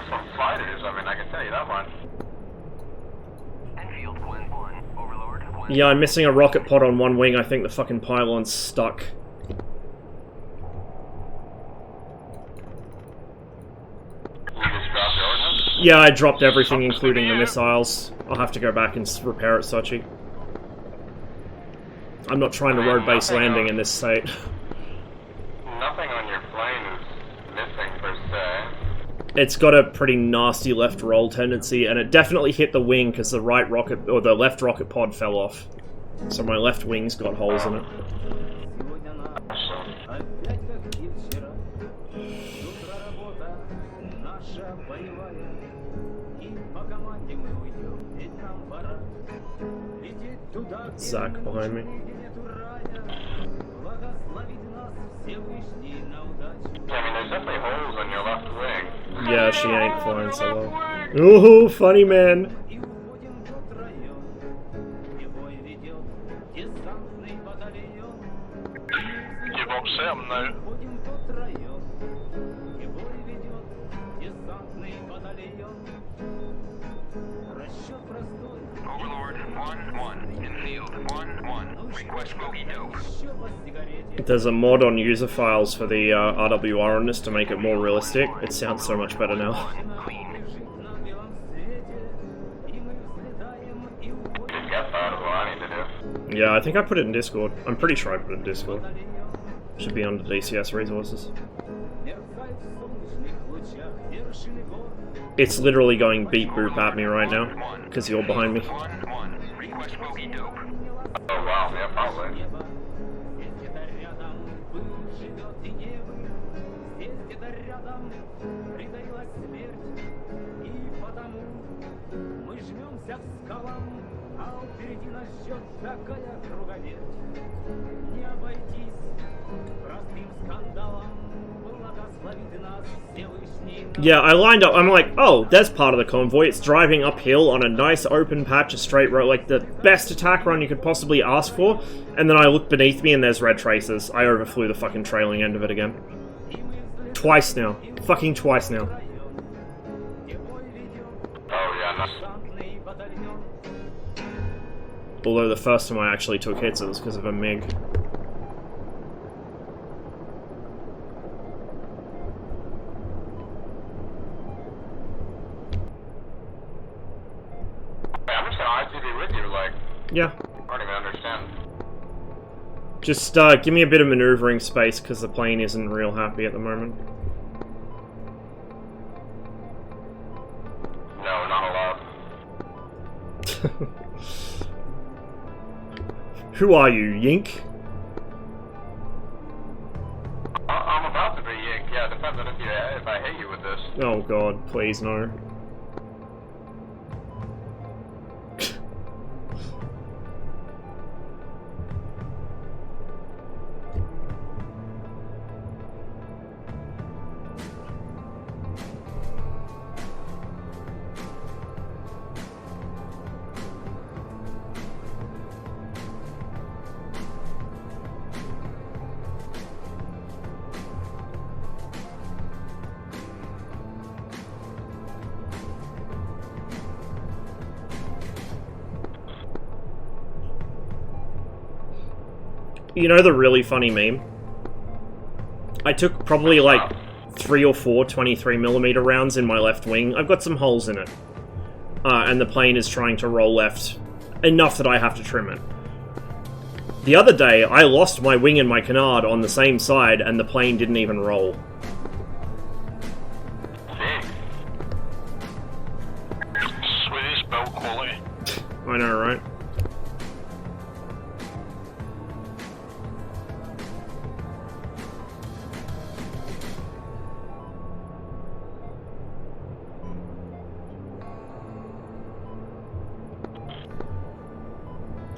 from fighters, I mean, I can tell you that one. Enfield 1-1, Overlord 1. Yeah, I'm missing a rocket pod on one wing. I think the fucking pylon's stuck. Yeah, I dropped everything, including the missiles. I'll have to go back and repair it, Sochi. I'm not trying to road base landing in this state. Nothing on your plane is missing, per se. It's got a pretty nasty left roll tendency, and it definitely hit the wing because the right rocket, or the left rocket pod fell off. So my left wing's got holes in it. Zach behind me. Yeah, I mean, there's definitely holes on your left wing. Yeah, she ain't flying so well. Ooh, funny man. Give up, set 'em now. Overlord 1-1 in field 1-1. Request bogey dope. There's a mod on user files for the RWR on this to make it more realistic. It sounds so much better now. Yeah, I think I put it in Discord. I'm pretty sure I put it in Discord. Should be under DCS resources. It's literally going beep boop at me right now, because you're behind me. Oh wow, yeah, probably. Yeah, I lined up, I'm like, oh, there's part of the convoy. It's driving uphill on a nice open patch of straight road, like the best attack run you could possibly ask for. And then I look beneath me and there's red traces. I overflew the fucking trailing end of it again. Twice now. Fucking twice now. Oh yeah, Although the first time I actually took hits, it was because of a MiG. I'm just gonna ITV with you, like. Yeah. I don't even understand. Just give me a bit of maneuvering space, because the plane isn't real happy at the moment. No, not allowed. Who are you, Yink? I'm about to be Yink. Yeah, depends on if I hit you with this. Oh god, please no. You know the really funny meme? I took probably like 3 or 4 23mm rounds in my left wing. I've got some holes in it. And the plane is trying to roll left enough that I have to trim it. The other day, I lost my wing and my canard on the same side and the plane didn't even roll. Swedish build quality. I know, right?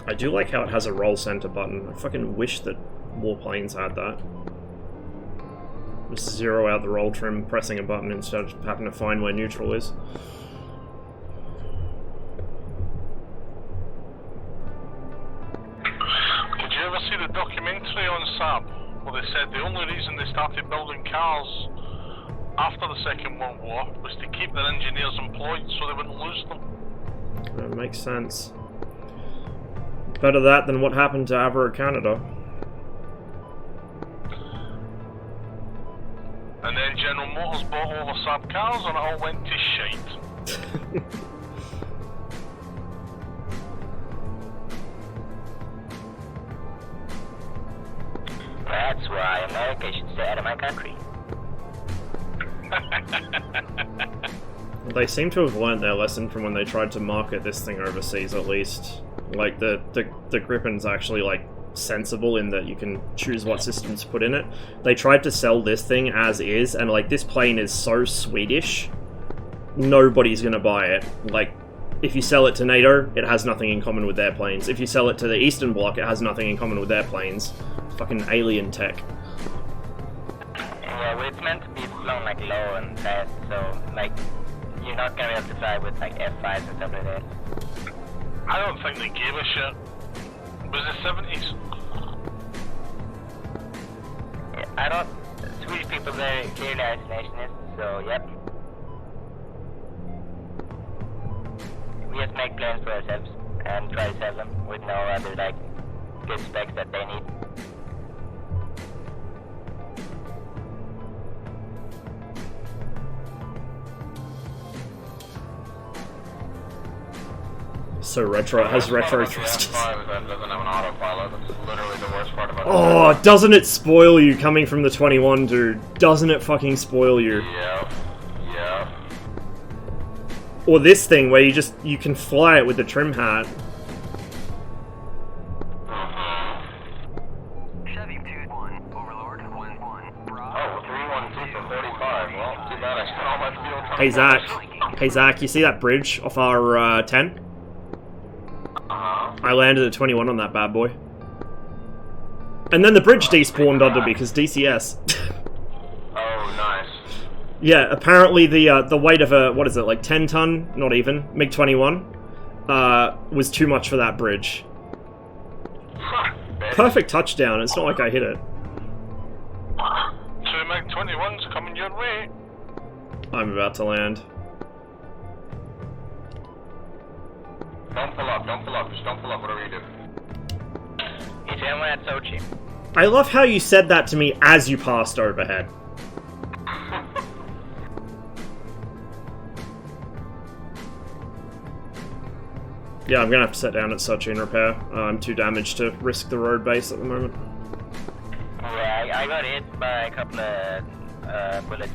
I do like how it has a roll center button. I fucking wish that more planes had that. Just zero out the roll trim, pressing a button instead of having to find where neutral is. Did you ever see the documentary on Saab where they said the only reason they started building cars after the Second World War was to keep their engineers employed so they wouldn't lose them? That makes sense. Better that than what happened to ArmA Canada. And then General Motors bought all the Saab cars and it all went to shite. That's why America should stay out of my country. They seem to have learned their lesson from when they tried to market this thing overseas, at least. Like, the Gripen's actually, like, sensible in that you can choose what systems to put in it. They tried to sell this thing as is, and like this plane is so Swedish, nobody's gonna buy it. Like, if you sell it to NATO, it has nothing in common with their planes. If you sell it to the Eastern Bloc, it has nothing in common with their planes. Fucking alien tech. Yeah, well, it's meant to be flown like low and fast, so like you're not gonna be able to fly with like F5s and stuff like that. I don't think they gave a shit. Was it 70s? Yeah, I don't. Swedish people very clearly isolationists, so yep. We just make plans for ourselves and try to sell them with no other like good specs that they need. So retro has retro thrusters. That doesn't have an autopilot. That's literally the worst part about it. Oh, doesn't it spoil you coming from the 21, dude? Doesn't it fucking spoil you? Yeah. Yeah. Or this thing where you can fly it with the trim hat. Chevy 2-1, Overlord 1-1, Bravo. Oh, 312 for 45. Well, too bad I spent all my fuel time. Hey Zach, you see that bridge off our 10? I landed at 21 on that bad boy. And then the bridge despawned onto me because DCS. Oh, nice. Yeah, apparently the weight of a, what is it, like 10 ton, not even, MiG-21, was too much for that bridge. Perfect touchdown, it's not like I hit it. 2 MiG-21's coming your way. I'm about to land. Don't pull up, just don't pull up, whatever you do. He's in at Sochi. I love how you said that to me as you passed overhead. Yeah, I'm gonna have to set down at Sochi and repair. I'm too damaged to risk the road base at the moment. Yeah, I got hit by a couple of bullets.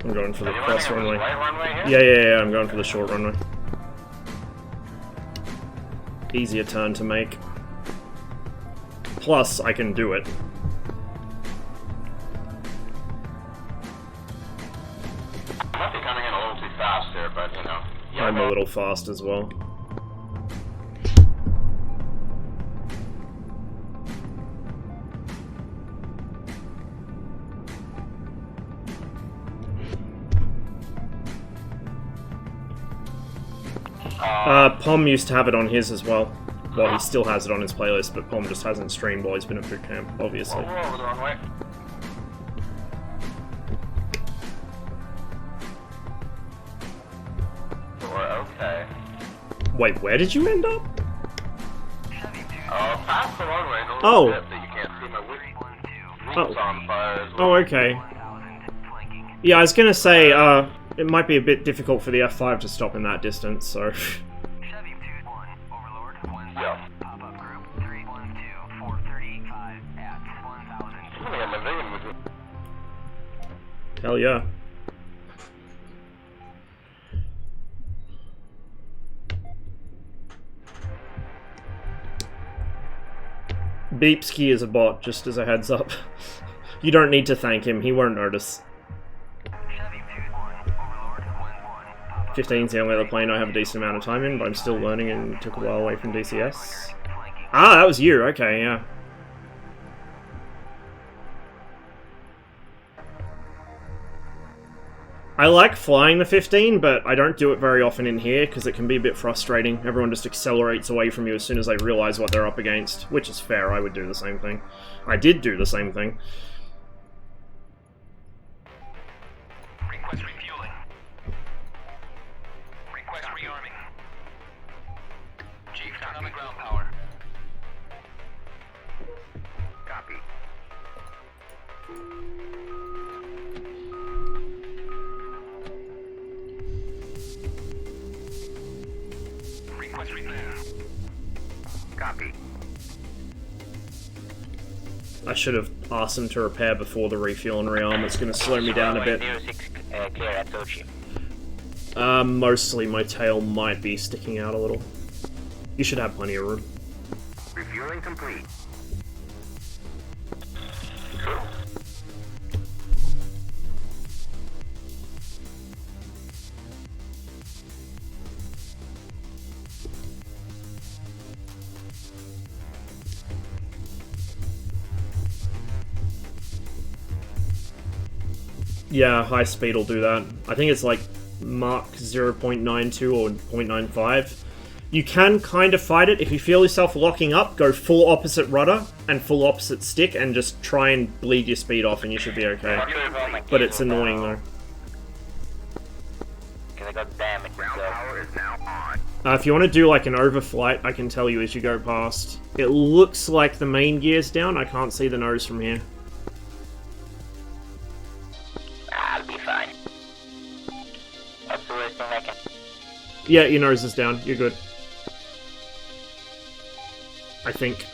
I'm going for the cross runway. Right runway here? Yeah, I'm going for the short runway. Easier turn to make. Plus, I can do it. Might be coming in a little too fast here, but you know. I'm a little fast as well. Pom used to have it on his as well. Well, he still has it on his playlist, but Pom just hasn't streamed while he's been at boot camp, obviously. We're over the wrong way. We're okay. Wait, where did you end up? Past the runway, no Oh. that you can't see my wheels on fire as well. Oh, okay. Yeah, I was gonna say, it might be a bit difficult for the F5 to stop in that distance, so... Yeah. Hell yeah. Beepski is a bot, just as a heads up. You don't need to thank him, he won't notice. 15's the only other plane I have a decent amount of time in, but I'm still learning and took a while away from DCS. Ah, that was you, okay, yeah. I like flying the 15, but I don't do it very often in here, because it can be a bit frustrating. Everyone just accelerates away from you as soon as they realize what they're up against, which is fair, I would do the same thing. I did do the same thing. Request refueling. Request rearming. Chief, turn on the ground power. Copy. I should have asked them to repair before the refuel and rearm. It's going to slow me down a bit. Clear at Sochi. Mostly my tail might be sticking out a little. You should have plenty of room. Refueling complete. Yeah, high speed will do that. I think it's like Mach 0.92 or 0.95. You can kind of fight it. If you feel yourself locking up, go full opposite rudder and full opposite stick and just try and bleed your speed off and you should be okay. But it's annoying though. If you want to do like an overflight, I can tell you as you go past. It looks like the main gear's down. I can't see the nose from here. I'll be fine. That's the worst thing I can. Yeah, your nose is down. You're good. I think.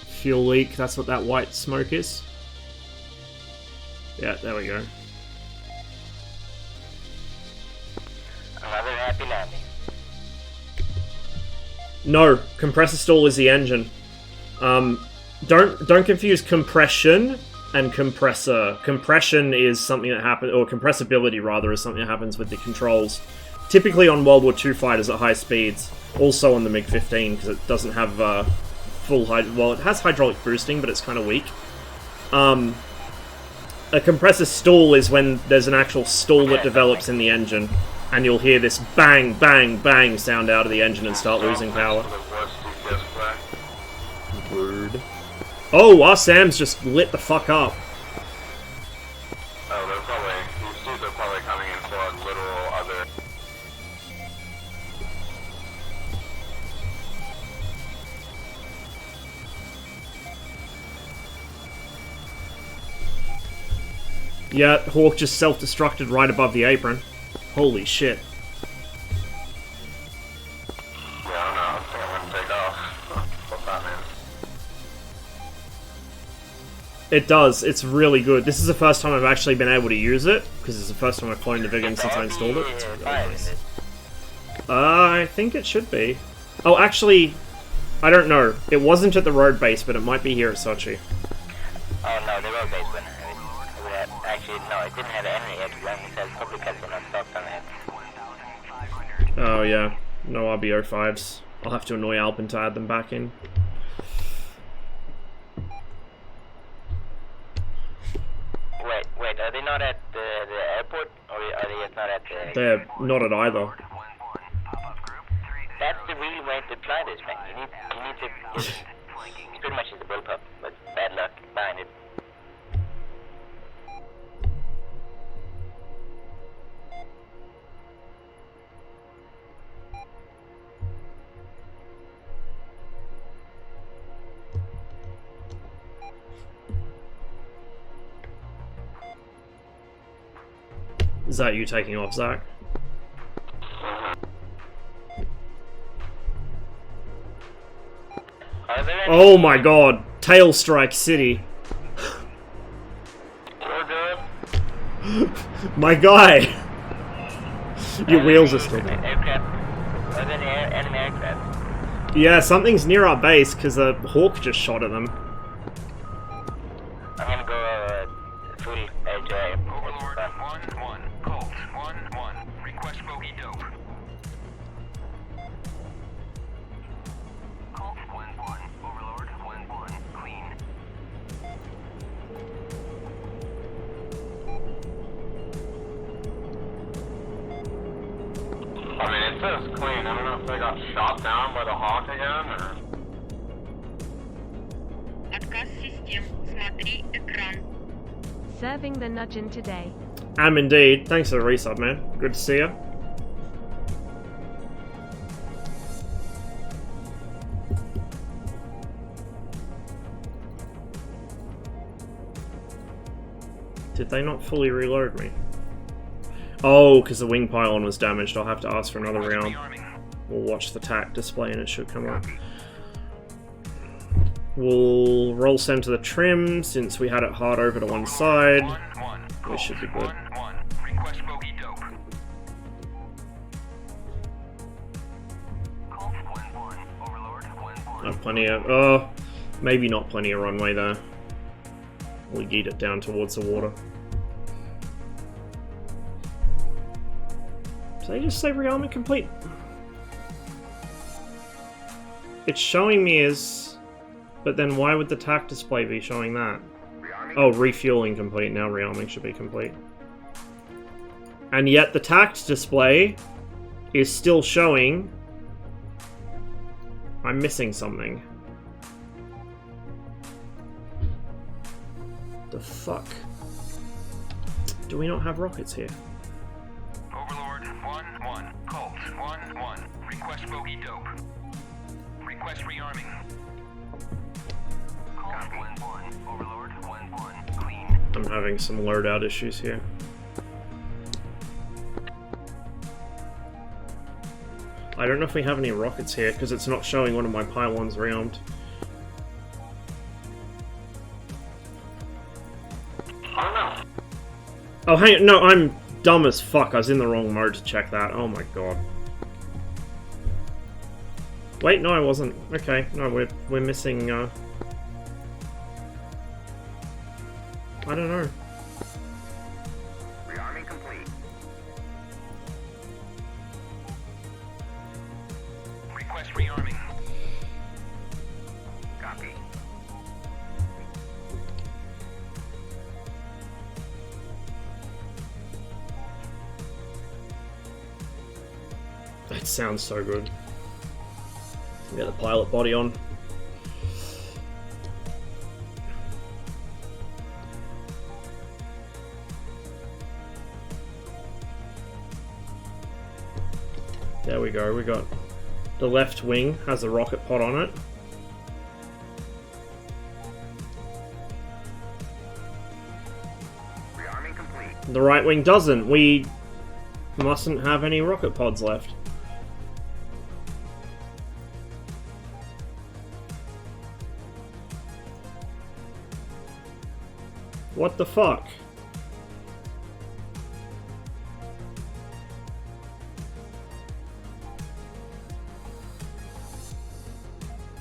Fuel leak, that's what that white smoke is. Yeah, there we go. Another happy landing. No, compressor stall is the engine. Don't confuse compression and compressor. Compression is something that happens, or compressibility rather, is something that happens with the controls. Typically on World War II fighters at high speeds. Also on the MiG-15 because it doesn't have full well, it has hydraulic boosting, but it's kind of weak. A compressor stall is when there's an actual stall that develops in the engine, and you'll hear this bang, bang, bang sound out of the engine and start losing power. Word. Oh, our Sam's just lit the fuck up. Oh, they're probably, these dudes are probably coming in for a literal other. Yeah, Hawk just self-destructed right above the apron. Holy shit. Yeah, I don't know, I think I'm gonna take off. What's that mean? It does, it's really good. This is the first time I've actually been able to use it, because it's the first time I've cloned the Vigan since I installed it. It's really nice. I think it should be. Oh, actually, I don't know. It wasn't at the road base, but it might be here at Sochi. Oh no, the road base winner. Actually, no, it didn't have any yet. It only says public has been unstopped on it. Oh yeah, no RB05s. I'll have to annoy Alpin to add them back in. Wait, are they not at the airport? Or are they just not at the... They're not at either. That's the real way to try this, man. You need to... It's pretty much just a bullpup, but bad luck behind it. Is that you taking off, Zach? Oh my god! Tail Strike City! My guy! Your wheels are still there. Aircraft. Are there enemy aircraft? Yeah, something's near our base because a Hawk just shot at them. I'm gonna go full AJ. Overlord 1-1, Colt 1-1, request bogey dope. Colt 1-1, Overlord 1-1, clean. I mean, it says clean. I don't know if they got shot down by the Hawk again, or... Отказ систем. Смотри экран. Serving the nudging today. Am indeed. Thanks for the resub, man. Good to see you. Did they not fully reload me? Oh, because the wing pylon was damaged. I'll have to ask for another round. We'll watch the TAC display and it should come up. We'll roll send to the trim since we had it hard over to one side. We should be good. I have plenty of... maybe not plenty of runway there. We'll yeet it down towards the water. Did they just say rearmament complete? It's showing me as... But then why would the TAC display be showing that? Oh, refueling complete. Now rearming should be complete. And yet the TAC display is still showing... I'm missing something. The fuck? Do we not have rockets here? Overlord 1-1, Colt 1-1, request bogey dope. Request rearming. Colt 1-1, Overlord 1-1, clean. I'm having some loadout issues here. I don't know if we have any rockets here, because it's not showing one of my pylons rearmed. Oh, hang on. No, I'm dumb as fuck. I was in the wrong mode to check that. Oh my god. Wait, no, I wasn't. Okay, no, we're missing, I don't know. Rearming complete. Request rearming. Copy. That sounds so good. Get the pilot body on. There we go, we got the left wing has a rocket pod on it. Rearming complete. The right wing doesn't. We mustn't have any rocket pods left. What the fuck?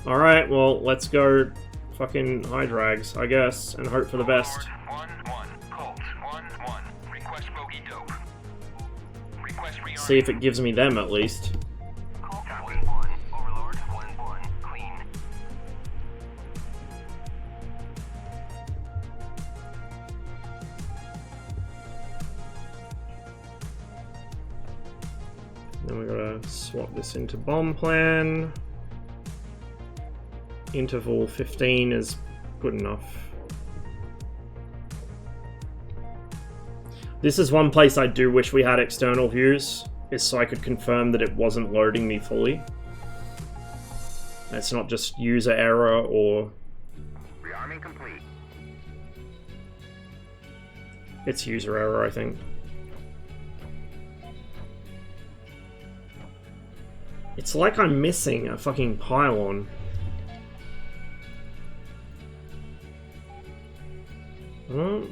Alright, well, let's go fucking high drags, I guess, and hope for the best. 1-1, Colt 1-1, request bogey dope. Request rearming. See if it gives me them at least. Colt 1-1, Overlord 1-1, clean. Then we gotta swap this into bomb plan. Interval 15 is good enough. This is one place I do wish we had external views, is so I could confirm that it wasn't loading me fully. It's not just user error or... Rearming complete. It's user error, I think. It's like I'm missing a fucking pylon. Well,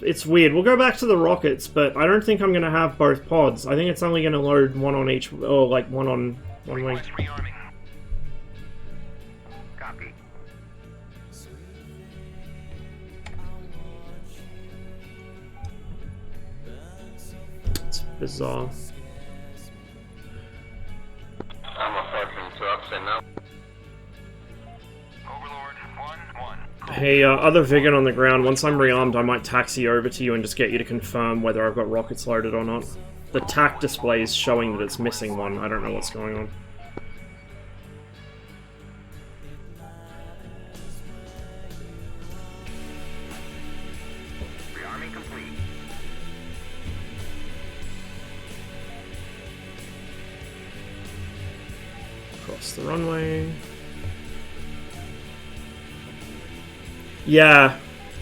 it's weird. We'll go back to the rockets, but I don't think I'm going to have both pods. I think it's only going to load one on each, or like one on one wing. Copy. It's bizarre. I'm a fucking toxin now. Overlord 1-1. Hey, other Vigan on the ground, once I'm rearmed, I might taxi over to you and just get you to confirm whether I've got rockets loaded or not. The TAC display is showing that it's missing one. I don't know what's going on. Rearming complete. Cross the runway. Yeah,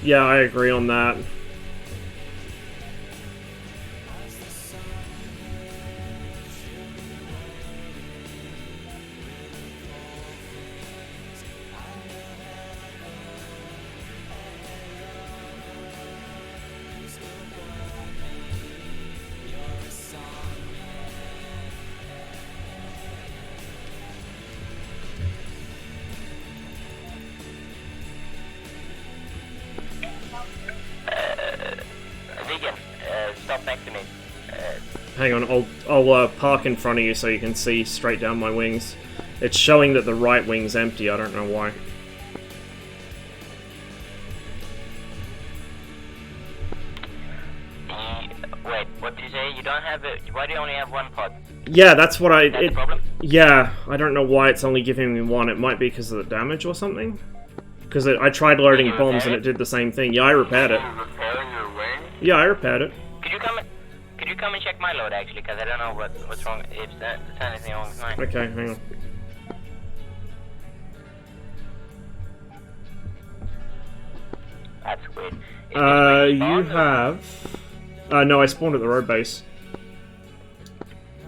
I agree on that. Hang on, I'll park in front of you so you can see straight down my wings. It's showing that the right wing's empty, I don't know why. Wait, what did you say? You don't have it. Why do you only have one pod? Yeah, that's what I... That's the problem? Yeah, I don't know why it's only giving me one. It might be because of the damage or something. Because I tried loading bombs and it did the same thing. Yeah, I repaired it. Repairing your wing? Yeah, I repaired it. Could you come and check my load actually? Because I don't know what's wrong. If there's anything wrong with mine. Okay, hang on. That's weird. You have... no, I spawned at the road base.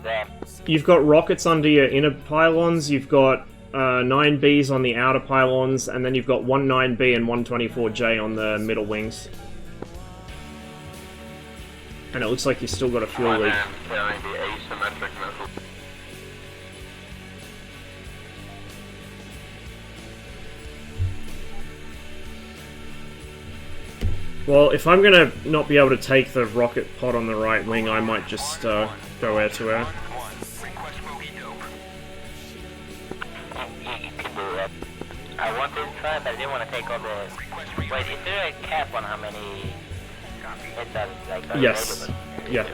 Damn. You've got rockets under your inner pylons, you've got 9Bs on the outer pylons, and then you've got 19B and 124J on the middle wings. And it looks like you've still got a fuel leak. Carrying the asymmetric missile. Well, if I'm gonna not be able to take the rocket pod on the right wing, I might just go air-to-air. I wanted to try, but I didn't want to take all the... Wait, is there a cap on how many hits are Yes. available? Yeah.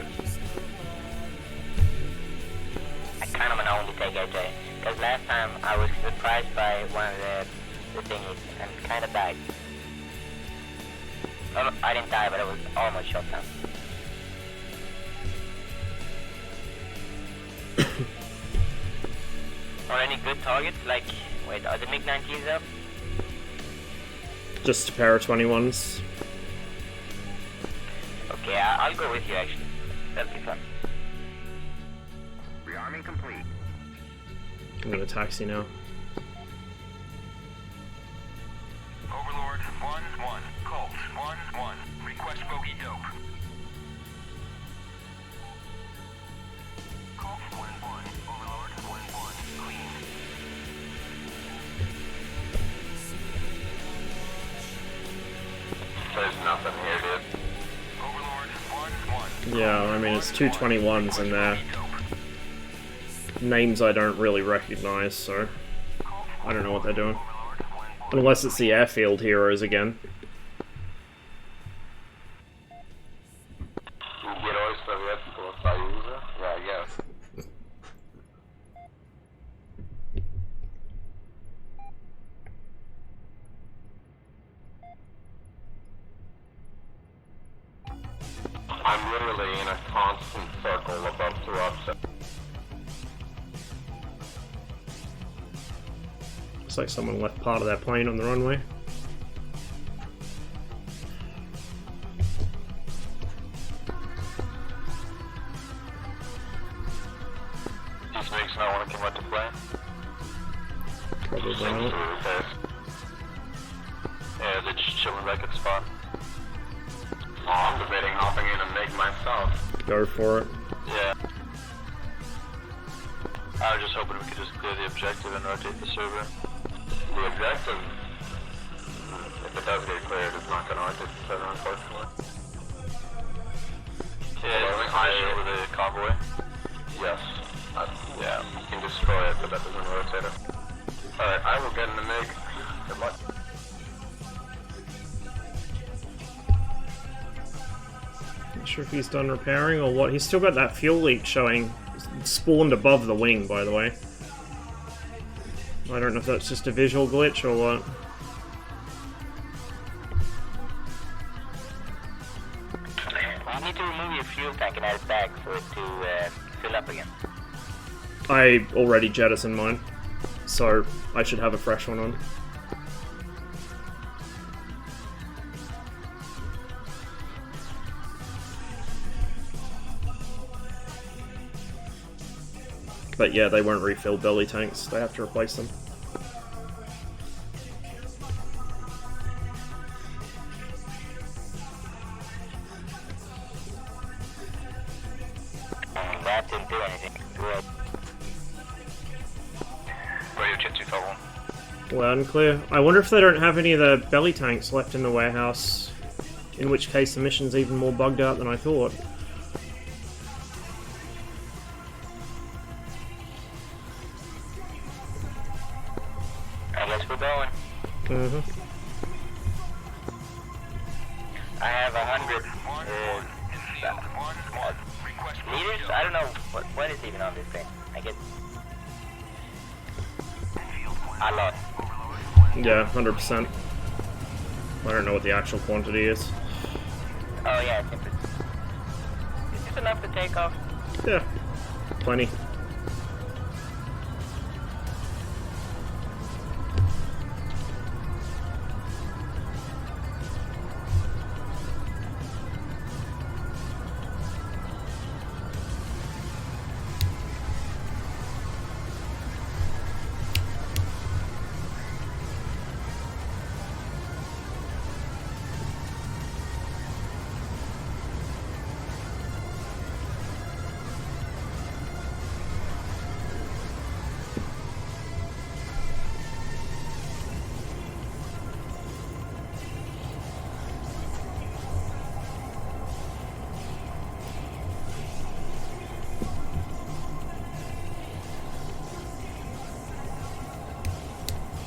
I kind of want to only take AJ, because last time I was surprised by one of the thingies and kind of died. I didn't die, but I was almost shot down. Or any good targets? Like, wait, are the MiG-19s up? Just a pair of 21s. Okay, I'll go with you actually. That'll be fun. Rearming complete. I'm gonna taxi now. Overlord 1-1. Colt 1-1. Request bogey dope. Colt 1-1. Overlord 1-1. Clean. There's nothing here, dude. Overlord 1-1. Yeah, I mean, it's 2 21s in there. Names I don't really recognize, so I don't know what they're doing. Unless it's the airfield heroes again. Герой Советского Союза? Yeah, I guess. I'm literally in a constant circle above corruption. Looks like someone left part of their plane on the runway. These makes not want to come out to play. Probably not. Yeah, they're just chilling back at the spot. Oh, I'm debating hopping in and make myself. Go for it. Yeah. I was just hoping we could just clear the objective and rotate the server. The objective, if it does get cleared, it's not going to rotate the server, unfortunately. Yeah, it's collision with a convoy. Yes. Yeah, you can destroy it, but that doesn't rotate it. Alright, I will get in the MiG. Good luck. Not sure if he's done repairing or what. He's still got that fuel leak showing. Spawned above the wing, by the way. I don't know if that's just a visual glitch or what. You need to remove your fuel tank and add it back for it to fill up again. I already jettisoned mine, so I should have a fresh one on. But yeah, they won't refill belly tanks, they have to replace them. That didn't do anything. Good. Radio Jet 251. Loud and clear. I wonder if they don't have any of the belly tanks left in the warehouse, in which case the mission's even more bugged out than I thought. we're going. Mm-hmm. I have 100 meters? I don't know what is even on this thing. I get... I lost. Yeah, 100%. I don't know what the actual quantity is. Oh yeah, it's just enough to take off. Yeah, plenty.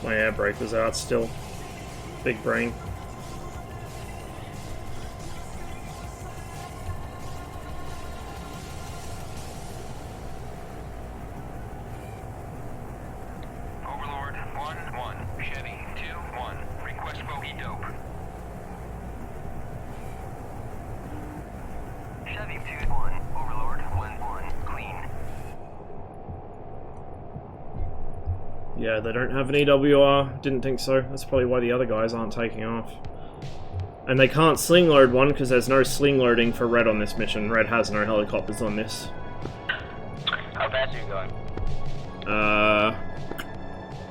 My air brake was out still. Big brain. Overlord 1-1, Chevy 2-1, request bogey dope. Chevy 2-1, Overlord 1-1, clean. Yeah, they don't have an EWR. Didn't think so. That's probably why the other guys aren't taking off. And they can't sling load one because there's no sling loading for Red on this mission. Red has no helicopters on this. How fast are you going?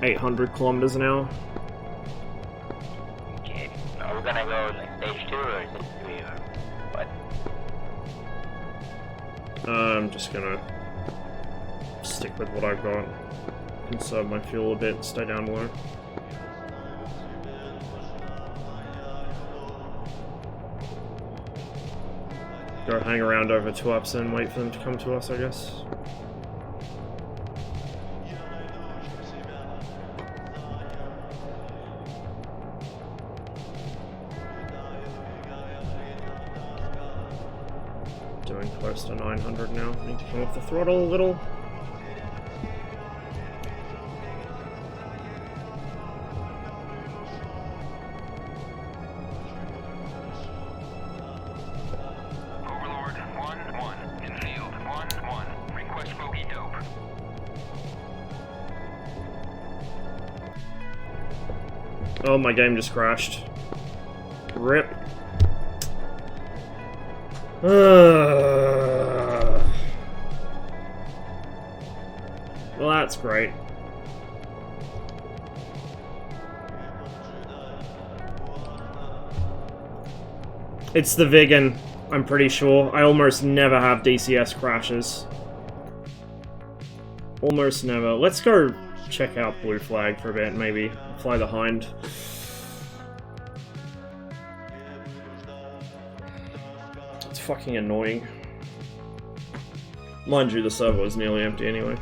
800 kilometers an hour. Okay. Are we gonna go like stage 2 or is it 3 or what? I'm just gonna stick with what I've got. Conserve my fuel a bit, stay down low. Go hang around over 2 ups and wait for them to come to us, I guess. Doing close to 900 now. Need to come off the throttle a little. Overlord 1-1, in field 1-1, request bogey dope. Oh, my game just crashed. RIP. Well, that's great. It's the Vigan, I'm pretty sure. I almost never have DCS crashes. Almost never. Let's go check out Blue Flag for a bit, maybe. Fly the Hind. It's fucking annoying. Mind you, the server was nearly empty anyway.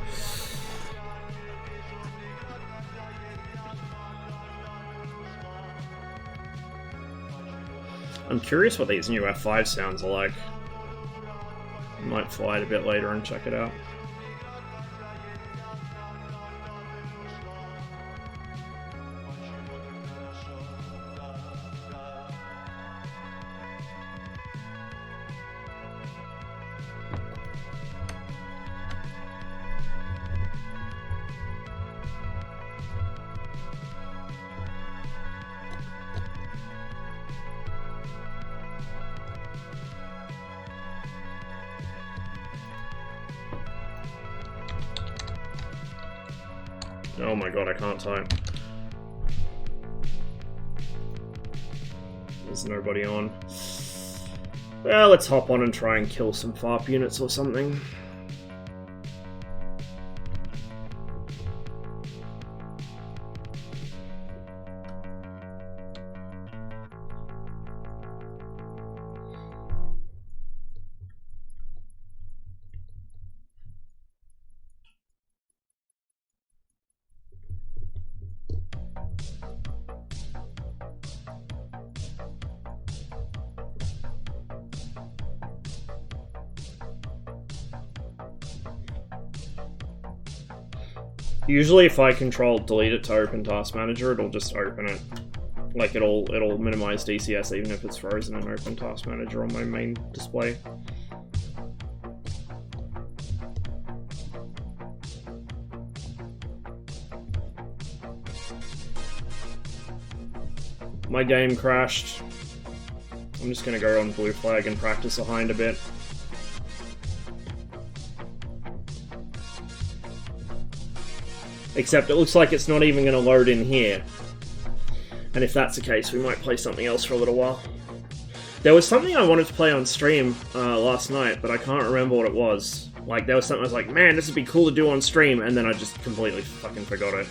I'm curious what these new F5 sounds are like. Might fly it a bit later and check it out. Oh my god, I can't type. There's nobody on. Well, let's hop on and try and kill some FARP units or something. Usually if I control delete it to open task manager, it'll just open it. Like it'll minimize DCS even if it's frozen in open task manager on my main display. My game crashed. I'm just gonna go on blue flag and practice a hind a bit. Except it looks like it's not even gonna load in here. And if that's the case, we might play something else for a little while. There was something I wanted to play on stream last night, but I can't remember what it was. Like, there was something I was like, man, this would be cool to do on stream, and then I just completely fucking forgot it.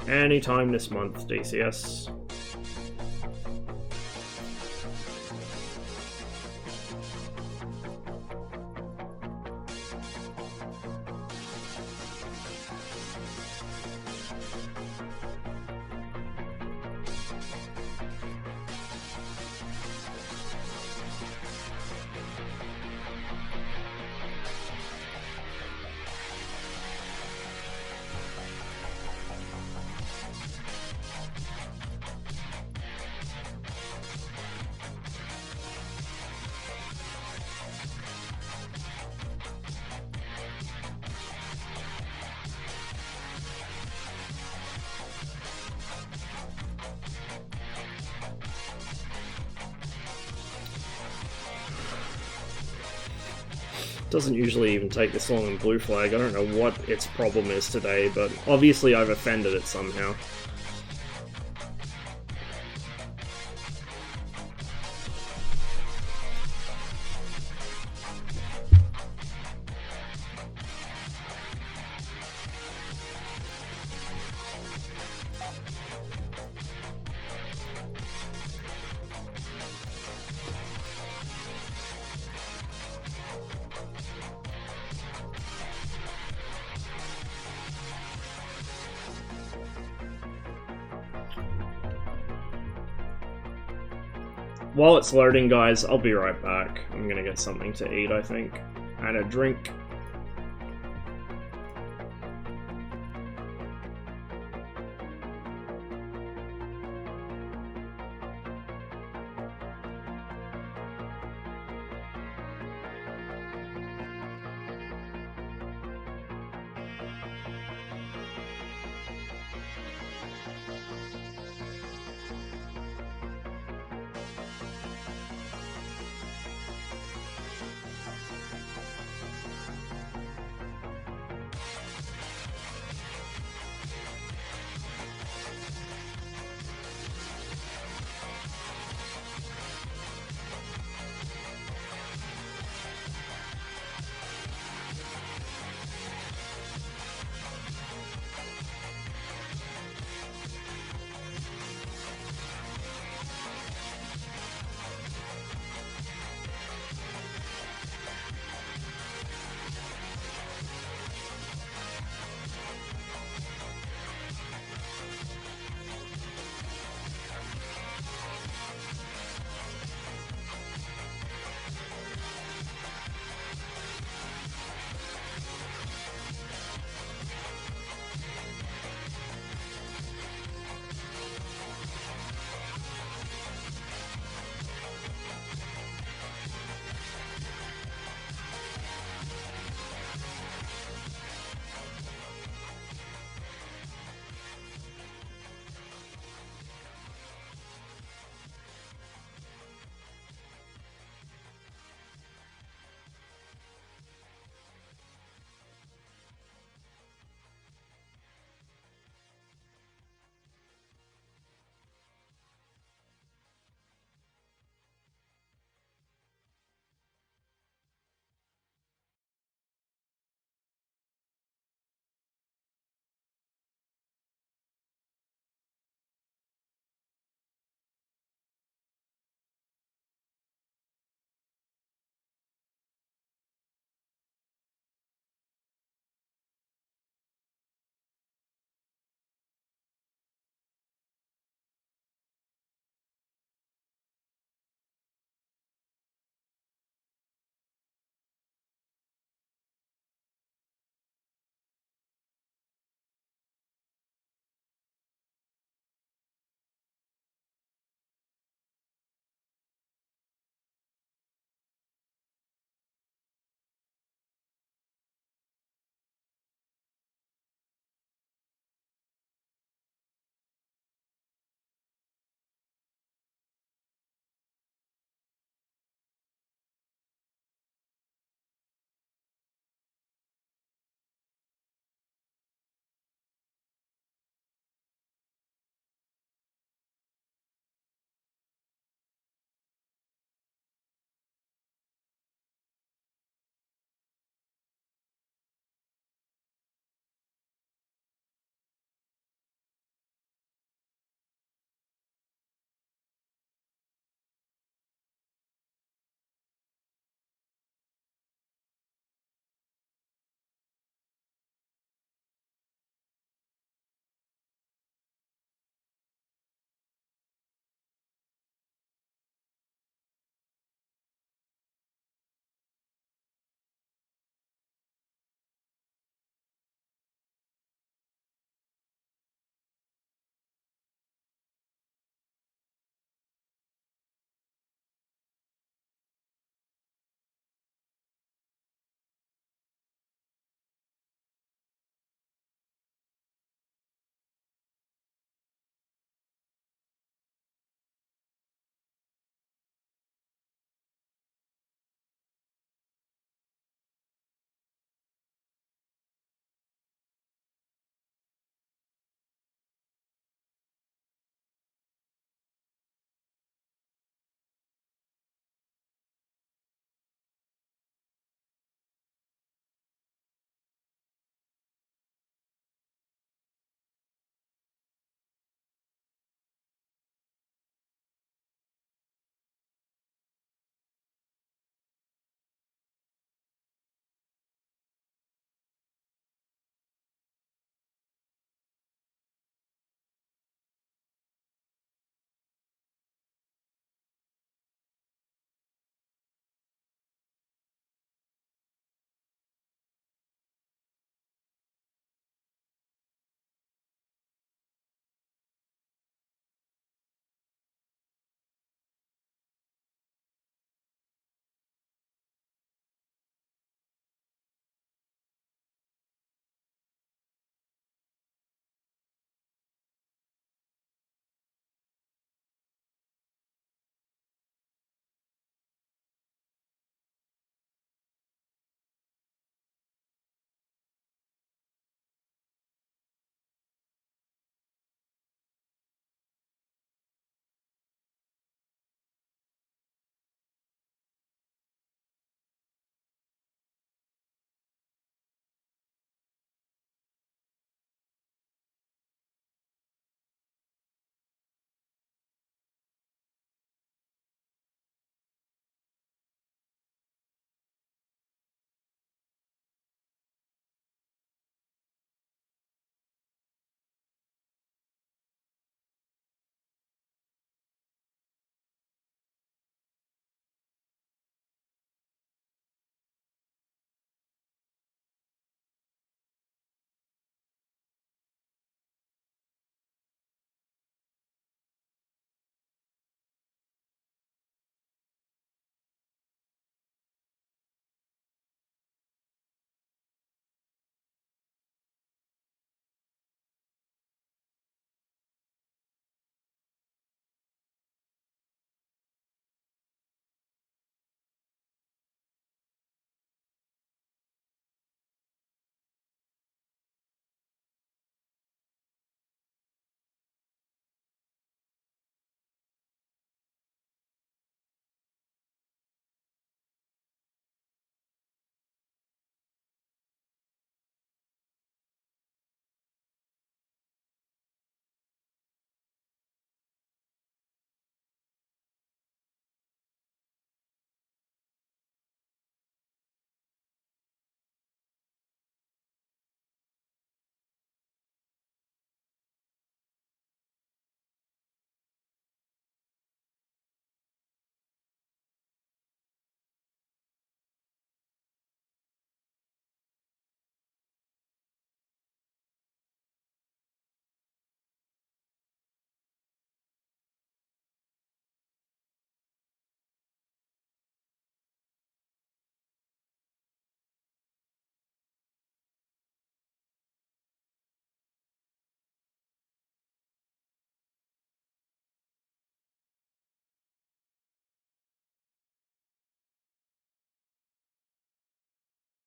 Anytime this month, DCS. Doesn't usually even take this long in blue flag. I don't know what its problem is today, but obviously I've offended it somehow. While it's loading, guys, I'll be right back. I'm gonna get something to eat, I think, and a drink.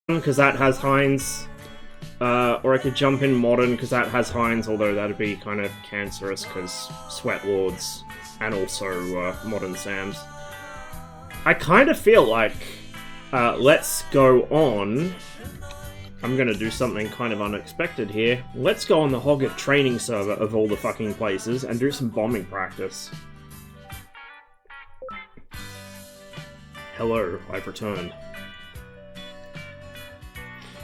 because that has Heinz. Or I could jump in Modern because that has Heinz, although that'd be kind of cancerous because Sweat Lords and also Modern Sams. I kind of feel like let's go on. I'm gonna do something kind of unexpected here. Let's go on the Hoggett training server of all the fucking places and do some bombing practice. Hello, I've returned.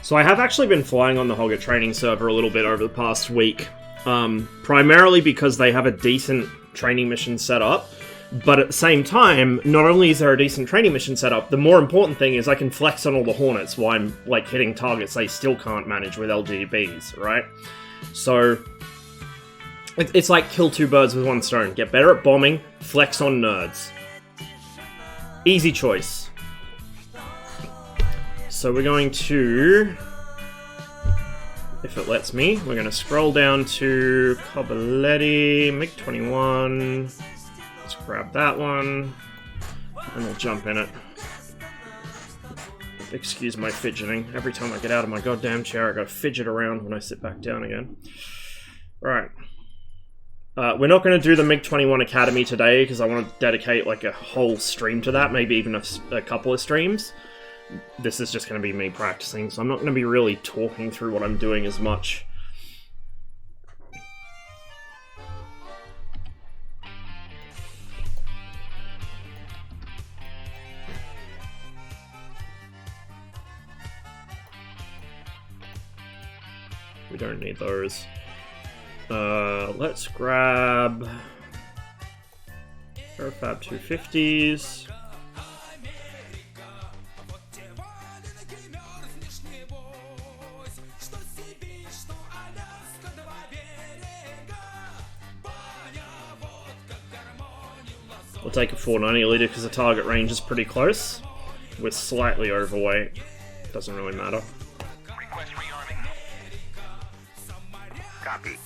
So I have actually been flying on the Hoggett training server a little bit over the past week, primarily because they have a decent training mission set up, but at the same time, not only is there a decent training mission set up, the more important thing is I can flex on all the Hornets while I'm like hitting targets they still can't manage with LGBs, right? So it's like kill two birds with one stone. Get better at bombing, flex on nerds. Easy choice. So we're going to, if it lets me, we're going to scroll down to Coballetti, MiG-21. Let's grab that one, and we'll jump in it. Excuse my fidgeting. Every time I get out of my goddamn chair, I gotta fidget around when I sit back down again. Right. We're not going to do the MiG-21 Academy today, because I want to dedicate like a whole stream to that, maybe even a couple of streams. This is just going to be me practicing, so I'm not going to be really talking through what I'm doing as much. We don't need those. Let's grab Airfab 250s. We'll take a 490 leader because the target range is pretty close. We're slightly overweight. Doesn't really matter. Request rearming. Copy.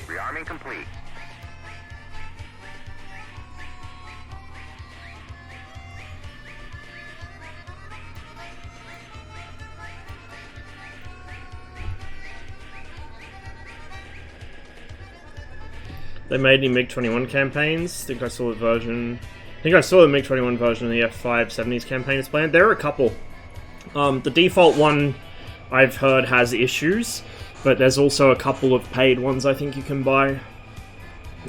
Rearming complete. They made any MiG-21 campaigns. I think I saw the MiG-21 version of the F570s campaign is planned. There are a couple. The default one I've heard has issues, but there's also a couple of paid ones I think you can buy.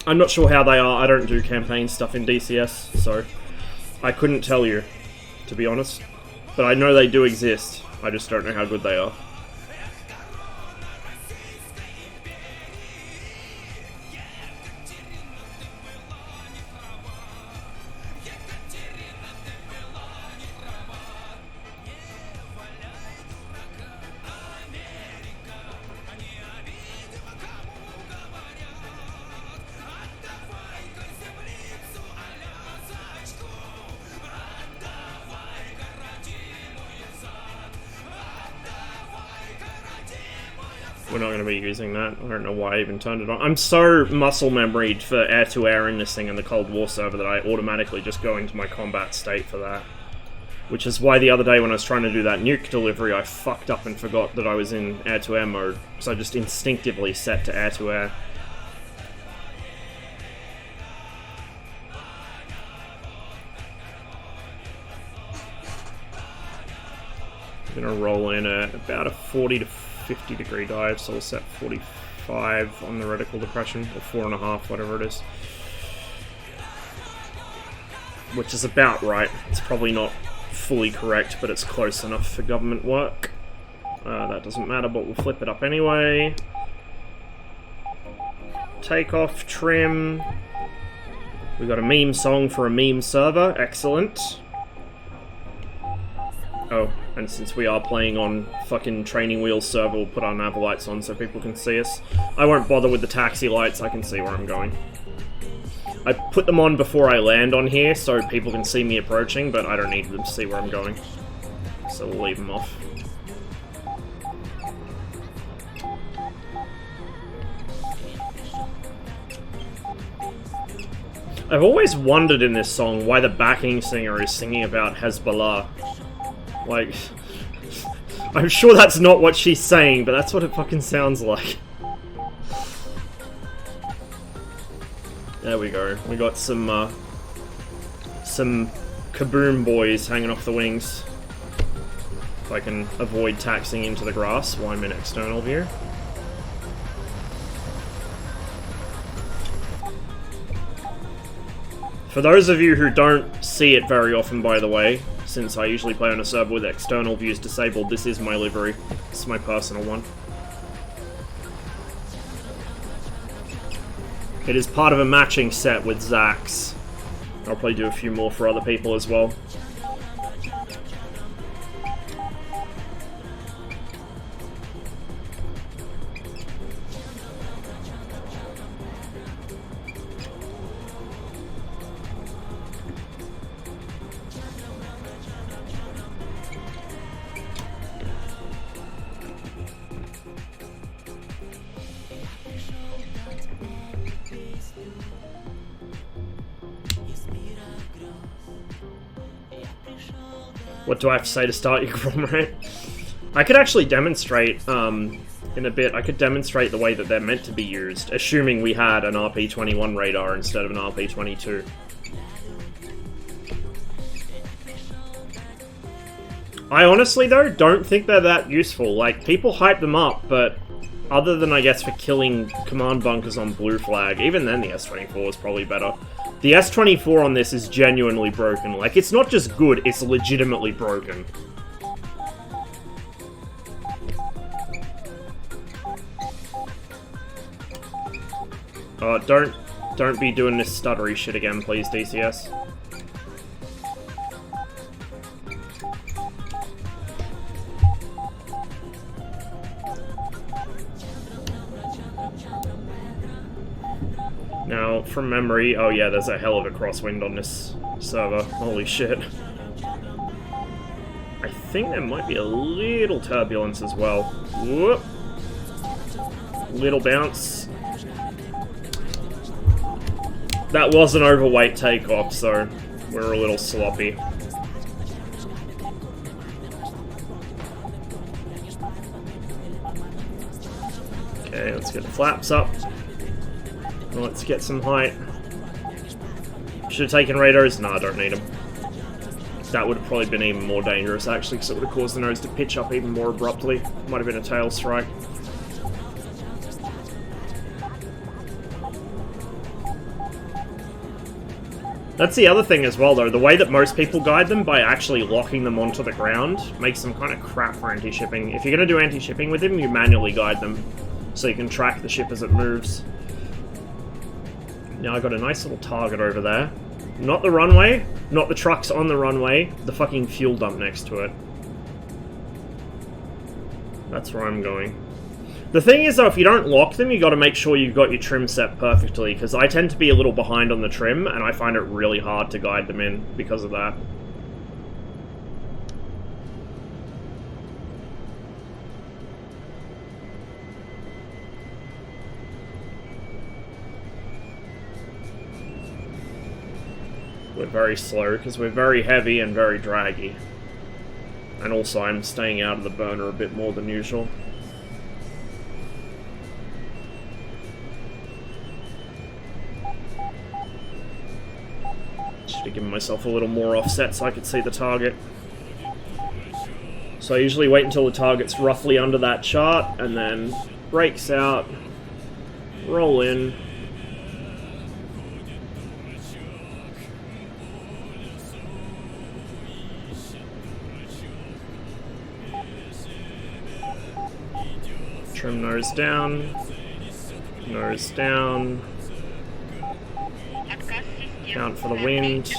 I'm not sure how they are. I don't do campaign stuff in DCS, so I couldn't tell you, to be honest. But I know they do exist. I just don't know how good they are. We're not going to be using that. I don't know why I even turned it on. I'm so muscle memoried for air-to-air in this thing in the Cold War server that I automatically just go into my combat state for that. Which is why the other day when I was trying to do that nuke delivery, I fucked up and forgot that I was in air-to-air mode. So I just instinctively set to air-to-air. I'm going to roll in at about a 40 to 50 degree dive, so we'll set 45 on the reticle depression, or 4.5, whatever it is. Which is about right. It's probably not fully correct, but it's close enough for government work. That doesn't matter, but we'll flip it up anyway. Takeoff, trim. We got a meme song for a meme server, excellent. Oh, and since we are playing on fucking Training Wheels server, we'll put our nav lights on so people can see us. I won't bother with the taxi lights, I can see where I'm going. I put them on before I land on here so people can see me approaching, but I don't need them to see where I'm going. So we'll leave them off. I've always wondered in this song why the backing singer is singing about Hezbollah. Like, I'm sure that's not what she's saying, but that's what it fucking sounds like. There we go. We got some kaboom boys hanging off the wings. If I can avoid taxing into the grass while I'm in external view. For those of you who don't see it very often, by the way, since I usually play on a server with external views disabled, this is my livery. This is my personal one. It is part of a matching set with Zach's. I'll probably do a few more for other people as well. What do I have to say to start your comrade? I could actually demonstrate, in a bit, I could demonstrate the way that they're meant to be used, assuming we had an RP-21 radar instead of an RP-22. I honestly, though, don't think they're that useful. Like, people hype them up, but other than, I guess, for killing command bunkers on Blue Flag, even then the S-24 is probably better. The S-24 on this is genuinely broken. Like, it's not just good, it's legitimately broken. Oh, don't be doing this stuttery shit again, please, DCS. Now, from memory, oh yeah, there's a hell of a crosswind on this server. Holy shit. I think there might be a little turbulence as well. Whoop. Little bounce. That was an overweight takeoff, so we're a little sloppy. Okay, let's get the flaps up. Let's get some height. Should have taken radars. No, I don't need them. That would have probably been even more dangerous, actually, because it would have caused the nose to pitch up even more abruptly. Might have been a tail strike. That's the other thing as well, though. The way that most people guide them, by actually locking them onto the ground, makes them kind of crap for anti-shipping. If you're going to do anti-shipping with them, you manually guide them, so you can track the ship as it moves. Now I got a nice little target over there. Not the runway, not the trucks on the runway, the fucking fuel dump next to it. That's where I'm going. The thing is, though, if you don't lock them, you got to make sure you've got your trim set perfectly, because I tend to be a little behind on the trim, and I find it really hard to guide them in because of that. We're very slow, because we're very heavy and very draggy. And also, I'm staying out of the burner a bit more than usual. Should have given myself a little more offset so I could see the target. So I usually wait until the target's roughly under that chart, and then brakes out, roll in. Trim nose down, count for the wind,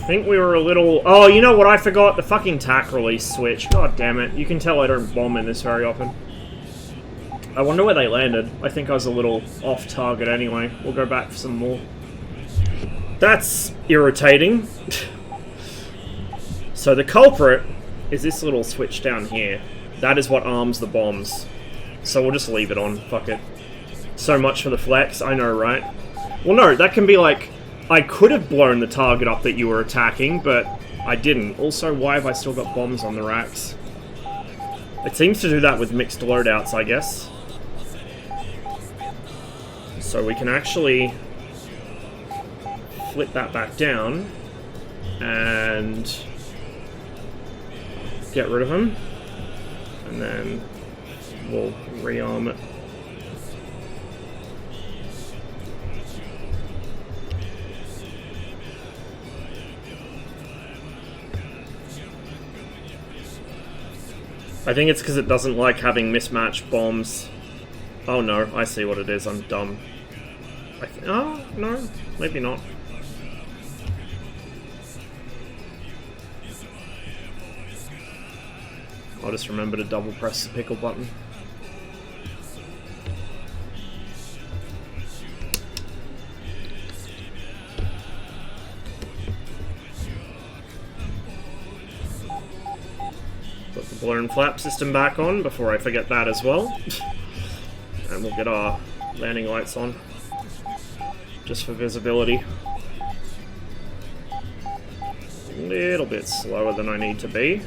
I think we were a little... Oh, you know what I forgot? The fucking tack release switch. God damn it. You can tell I don't bomb in this very often. I wonder where they landed. I think I was a little off target anyway. We'll go back for some more. That's irritating. So the culprit is this little switch down here. That is what arms the bombs. So we'll just leave it on. Fuck it. So much for the flex. I know, right? Well, no, that can be like... I could have blown the target up that you were attacking, but I didn't. Also, why have I still got bombs on the racks? It seems to do that with mixed loadouts, I guess. So we can actually flip that back down and get rid of him. And then we'll rearm it. I think it's because it doesn't like having mismatched bombs. Oh no, I see what it is, I'm dumb. Oh, no, maybe not. I'll just remember to double press the pickle button. Put the balloon flap system back on before I forget that as well. And we'll get our landing lights on. Just for visibility. A little bit slower than I need to be.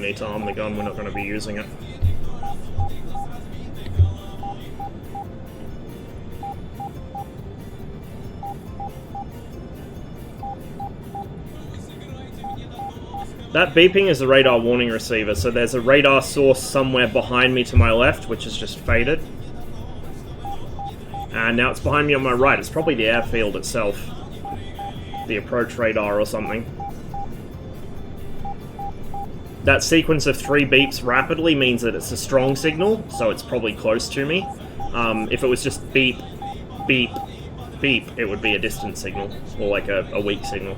need to arm the gun, we're not going to be using it. That beeping is a radar warning receiver, so there's a radar source somewhere behind me to my left, which is just faded. And now it's behind me on my right. It's probably the airfield itself. The approach radar or something. That sequence of 3 beeps rapidly means that it's a strong signal, so it's probably close to me. If it was just beep, beep, beep, it would be a distant signal, or like a weak signal.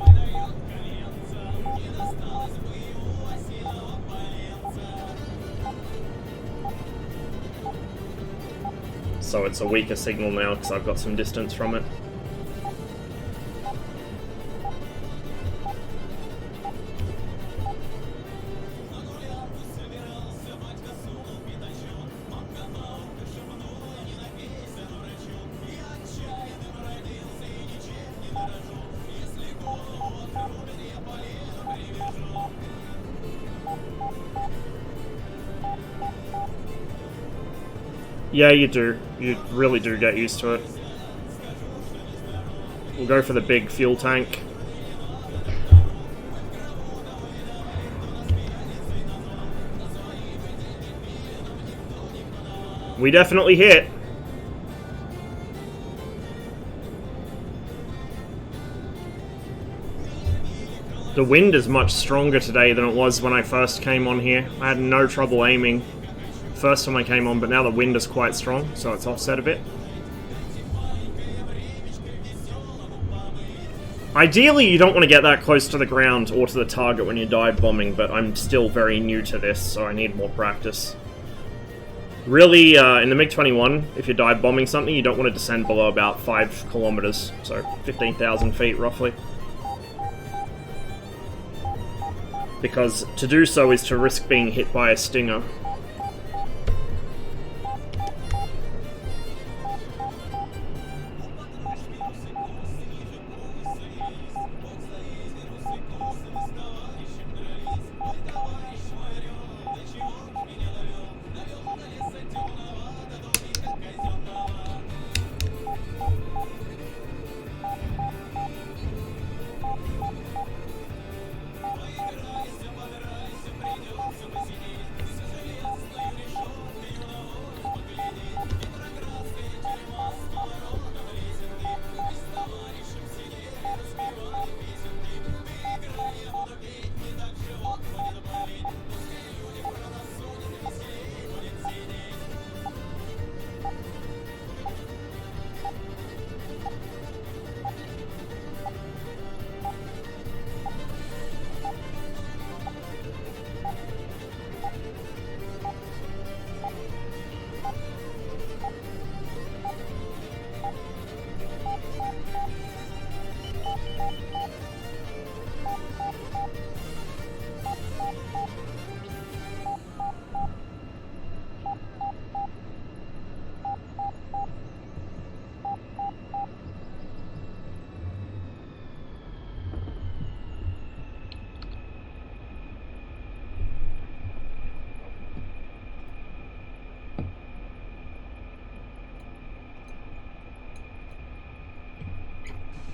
So it's a weaker signal now because I've got some distance from it. Yeah, you do. You really do get used to it. We'll go for the big fuel tank. We definitely hit. The wind is much stronger today than it was when I first came on here. I had no trouble aiming first time I came on, but now the wind is quite strong, so it's offset a bit. Ideally, you don't want to get that close to the ground or to the target when you're dive bombing, but I'm still very new to this, so I need more practice. Really, in the MiG-21, if you're dive bombing something, you don't want to descend below about 5 kilometers, so 15,000 feet roughly. Because to do so is to risk being hit by a Stinger.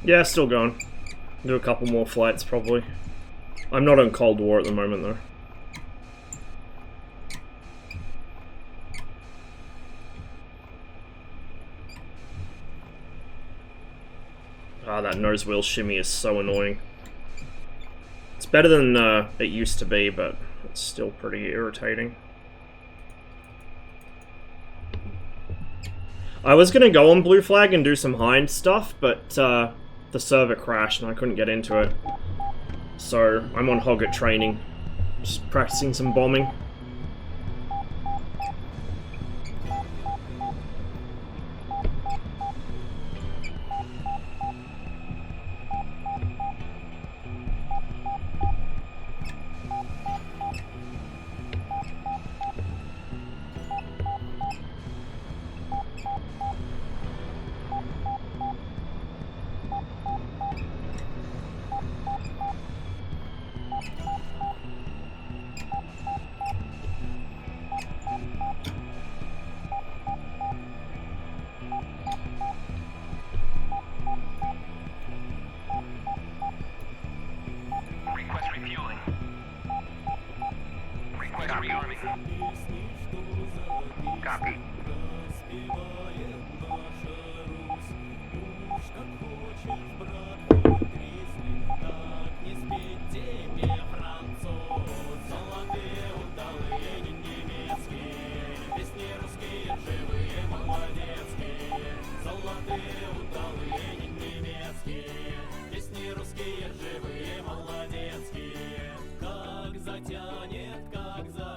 Yeah, still going. Do a couple more flights, probably. I'm not on Cold War at the moment, though. Ah, that nose wheel shimmy is so annoying. It's better than it used to be, but it's still pretty irritating. I was gonna go on Blue Flag and do some hind stuff, but the server crashed and I couldn't get into it. So I'm on Hogget training, just practicing some bombing. Copy.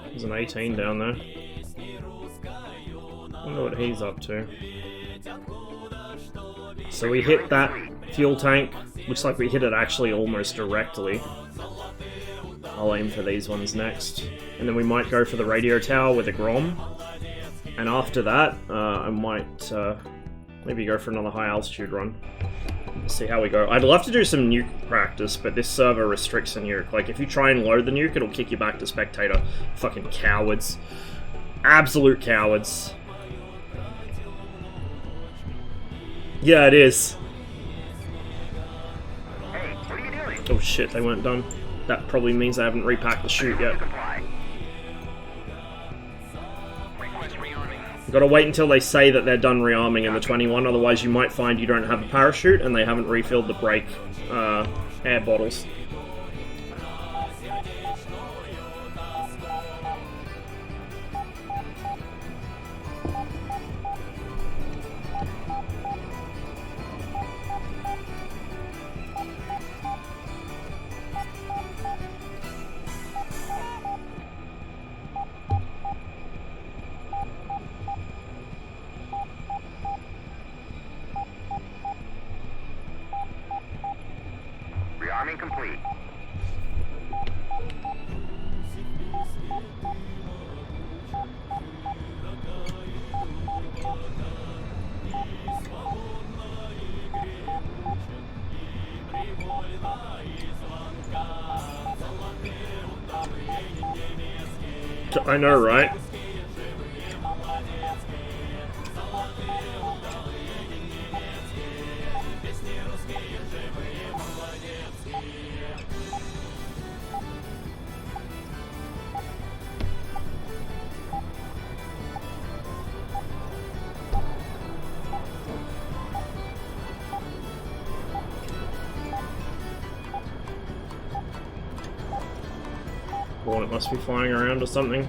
There's an 18 down there. Wonder what he's up to. So we hit that fuel tank. Looks like we hit it actually almost directly. I'll aim for these ones next. And then we might go for the radio tower with a Grom. And after that, I might maybe go for another high altitude run. See how we go. I'd love to do some nuke practice, but this server restricts a nuke. Like, if you try and load the nuke, it'll kick you back to spectator. Fucking cowards. Absolute cowards. Yeah, it is. Hey, what are you doing? Oh shit, they weren't done. That probably means I haven't repacked the chute yet. You've got to wait until they say that they're done rearming in the 21, otherwise you might find you don't have a parachute and they haven't refilled the brake air bottles. Rearming complete. I know, right? It must be flying around or something.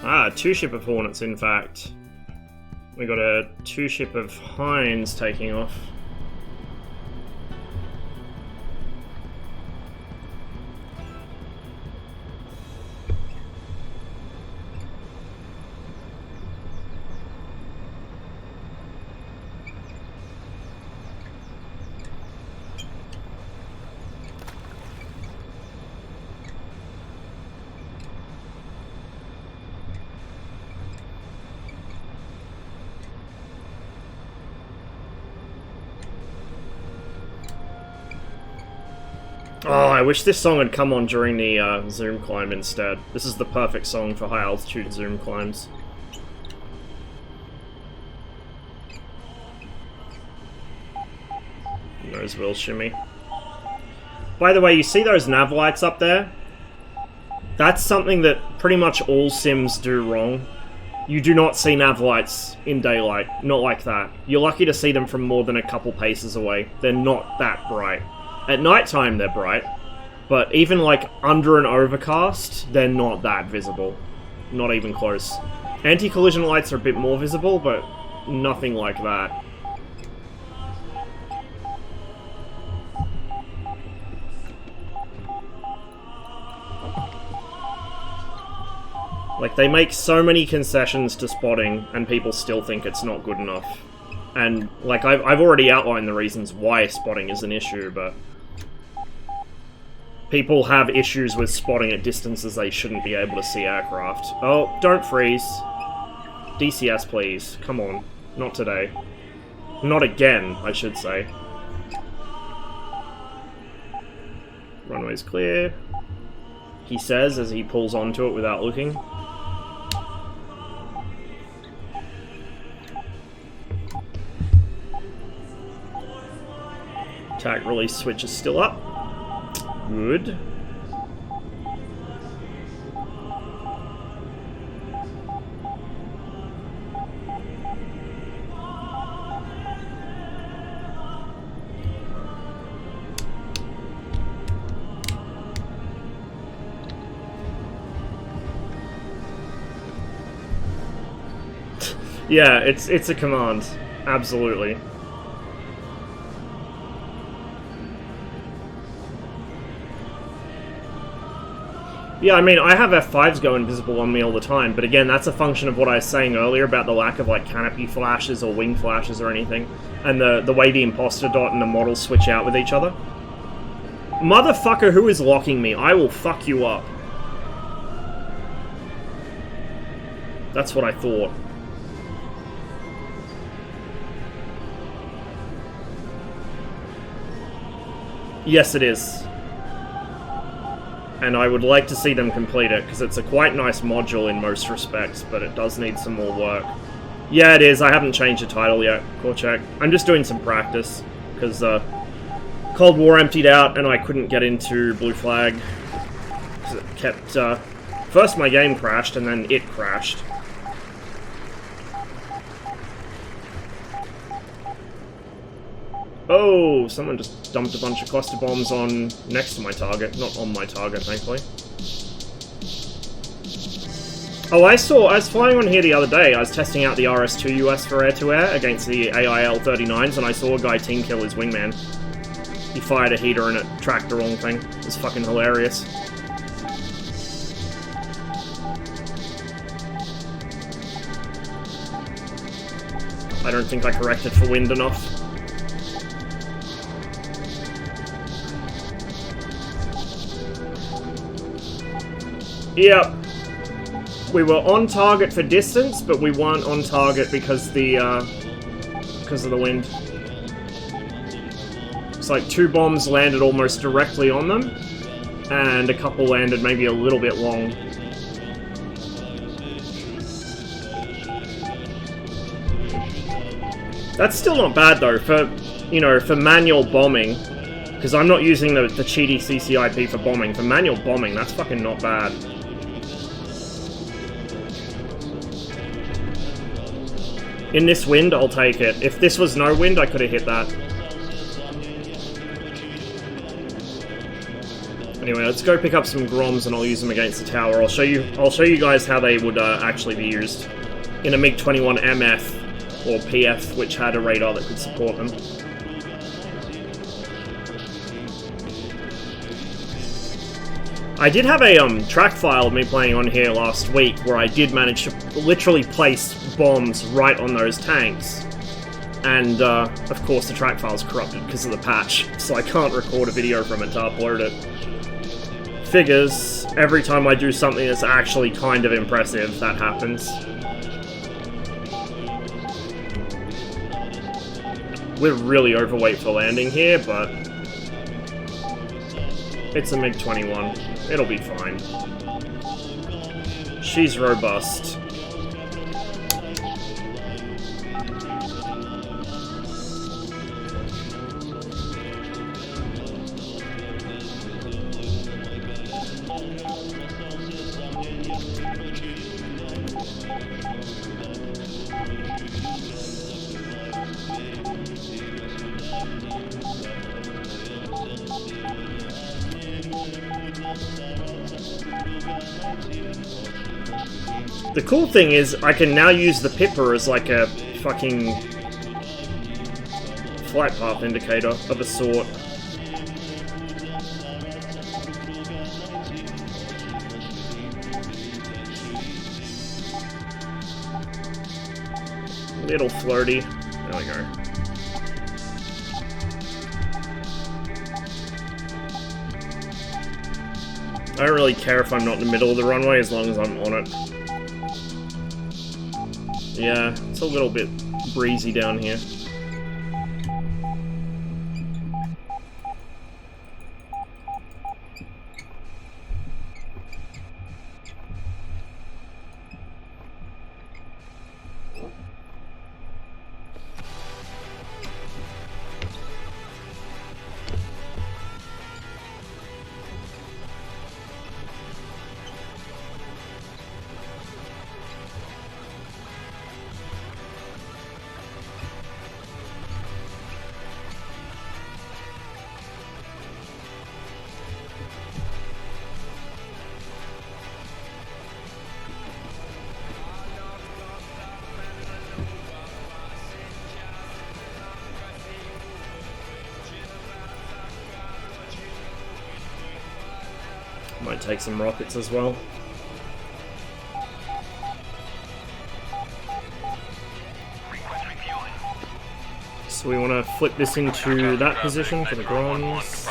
Ah, 2 ship of Hornets, in fact. We got a 2 ship of Hinds taking off. Oh, I wish this song had come on during the zoom climb instead. This is the perfect song for high altitude zoom climbs. Nose wheel shimmy. By the way, you see those nav lights up there? That's something that pretty much all sims do wrong. You do not see nav lights in daylight. Not like that. You're lucky to see them from more than a couple paces away. They're not that bright. At nighttime, they're bright, but even like under an overcast, they're not that visible. Not even close. Anti-collision lights are a bit more visible, but nothing like that. Like, they make so many concessions to spotting, and people still think it's not good enough. And, like, I've already outlined the reasons why spotting is an issue, but people have issues with spotting at distances they shouldn't be able to see aircraft. Oh, don't freeze. DCS, please. Come on. Not today. Not again, I should say. Runway's clear. He says as he pulls onto it without looking. Attack release switch is still up. Good. Yeah, it's a command. Absolutely. Yeah, I mean, I have F5s go invisible on me all the time, but again, that's a function of what I was saying earlier about the lack of, like, canopy flashes or wing flashes or anything, and the way the imposter dot and the model switch out with each other. Motherfucker, who is locking me? I will fuck you up. That's what I thought. Yes, it is. And I would like to see them complete it, because it's a quite nice module in most respects, but it does need some more work. Yeah, it is. I haven't changed the title yet, Korchak. I'm just doing some practice, because Cold War emptied out, and I couldn't get into Blue Flag. Because it kept... first my game crashed, and then it crashed. Oh, someone just dumped a bunch of cluster bombs on next to my target, not on my target, thankfully. Oh, I was flying on here the other day. I was testing out the RS2 US for air-to-air against the AIL-39s, and I saw a guy team kill his wingman. He fired a heater and it tracked the wrong thing. It was fucking hilarious. I don't think I corrected for wind enough. Yep. We were on target for distance, but we weren't on target because of the wind. It's like 2 bombs landed almost directly on them, and a couple landed maybe a little bit long. That's still not bad though, for, you know, for manual bombing. Because I'm not using the cheaty CCIP for bombing. For manual bombing, that's fucking not bad. In this wind, I'll take it. If this was no wind, I could have hit that. Anyway, let's go pick up some Groms and I'll use them against the tower. I'll show you guys how they would actually be used in a MiG-21 MF or PF, which had a radar that could support them. I did have a track file of me playing on here last week where I did manage to literally place bombs right on those tanks. And, of course, the track file's corrupted because of the patch, so I can't record a video from it to upload it. Figures, every time I do something that's actually kind of impressive, that happens. We're really overweight for landing here, but it's a MiG-21. It'll be fine. She's robust. The cool thing is, I can now use the Pipper as like a fucking flight path indicator of a sort. Little flirty. There we go. I don't really care if I'm not in the middle of the runway as long as I'm on it. Yeah, it's a little bit breezy down here. Might take some rockets as well. So we want to flip this into that position for the Groms.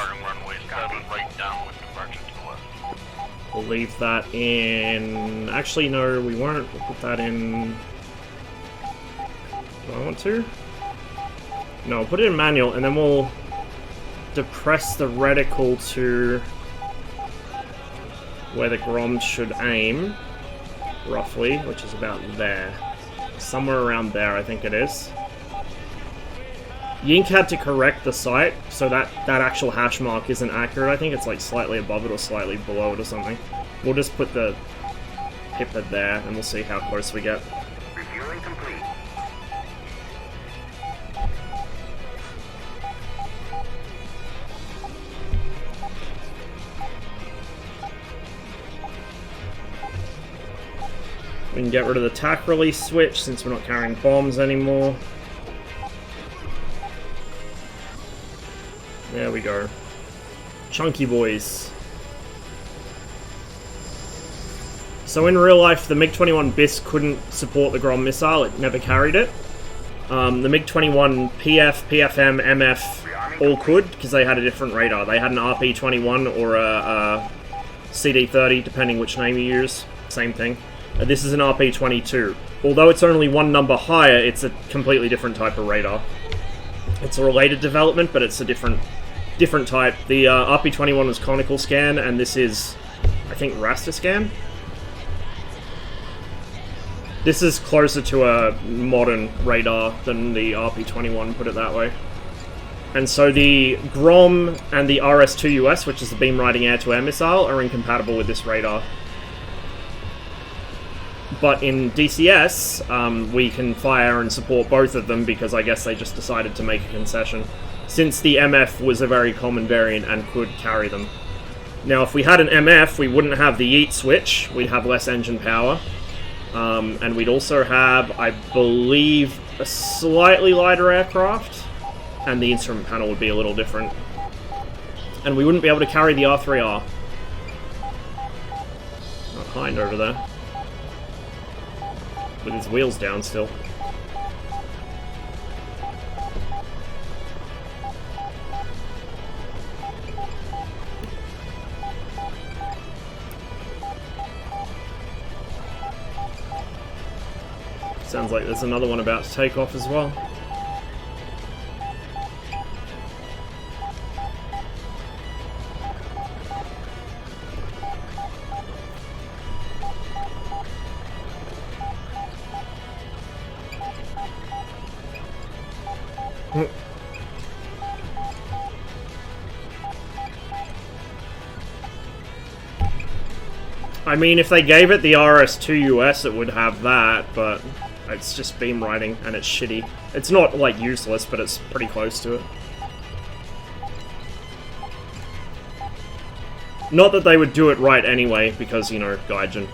We'll leave that in... Actually, no, we won't. We'll put that in... Do I want to? No, put it in manual, and then we'll depress the reticle to where the Groms should aim, roughly, which is about there. Somewhere around there, I think it is. Yink had to correct the site, so that actual hash mark isn't accurate. I think it's like slightly above it or slightly below it or something. We'll just put the piphead there, and we'll see how close we get. Refueling complete. We can get rid of the tack release switch since we're not carrying bombs anymore. There we go. Chunky boys. So in real life, the MiG-21 BIS couldn't support the Grom missile. It never carried it. The MiG-21 PF, PFM, MF all could, because they had a different radar. They had an RP-21 or a CD-30, depending which name you use. Same thing. This is an RP-22. Although it's only one number higher, it's a completely different type of radar. It's a related development, but it's a different type. The RP-21 was conical scan, and this is, I think, raster scan. This is closer to a modern radar than the RP-21, put it that way. And so the Grom and the RS-2US, which is the beam riding air-to-air missile, are incompatible with this radar. But in DCS, we can fire and support both of them because I guess they just decided to make a concession, since the MF was a very common variant and could carry them. Now, if we had an MF, we wouldn't have the yeet switch, we'd have less engine power, and we'd also have, I believe, a slightly lighter aircraft, and the instrument panel would be a little different. And we wouldn't be able to carry the R3R. Not Hind over there. With his wheels down still. Sounds like there's another one about to take off as well. I mean, if they gave it the RS-2US, it would have that, but it's just beam riding, and it's shitty. It's not, like, useless, but it's pretty close to it. Not that they would do it right anyway, because, you know, Gaijin.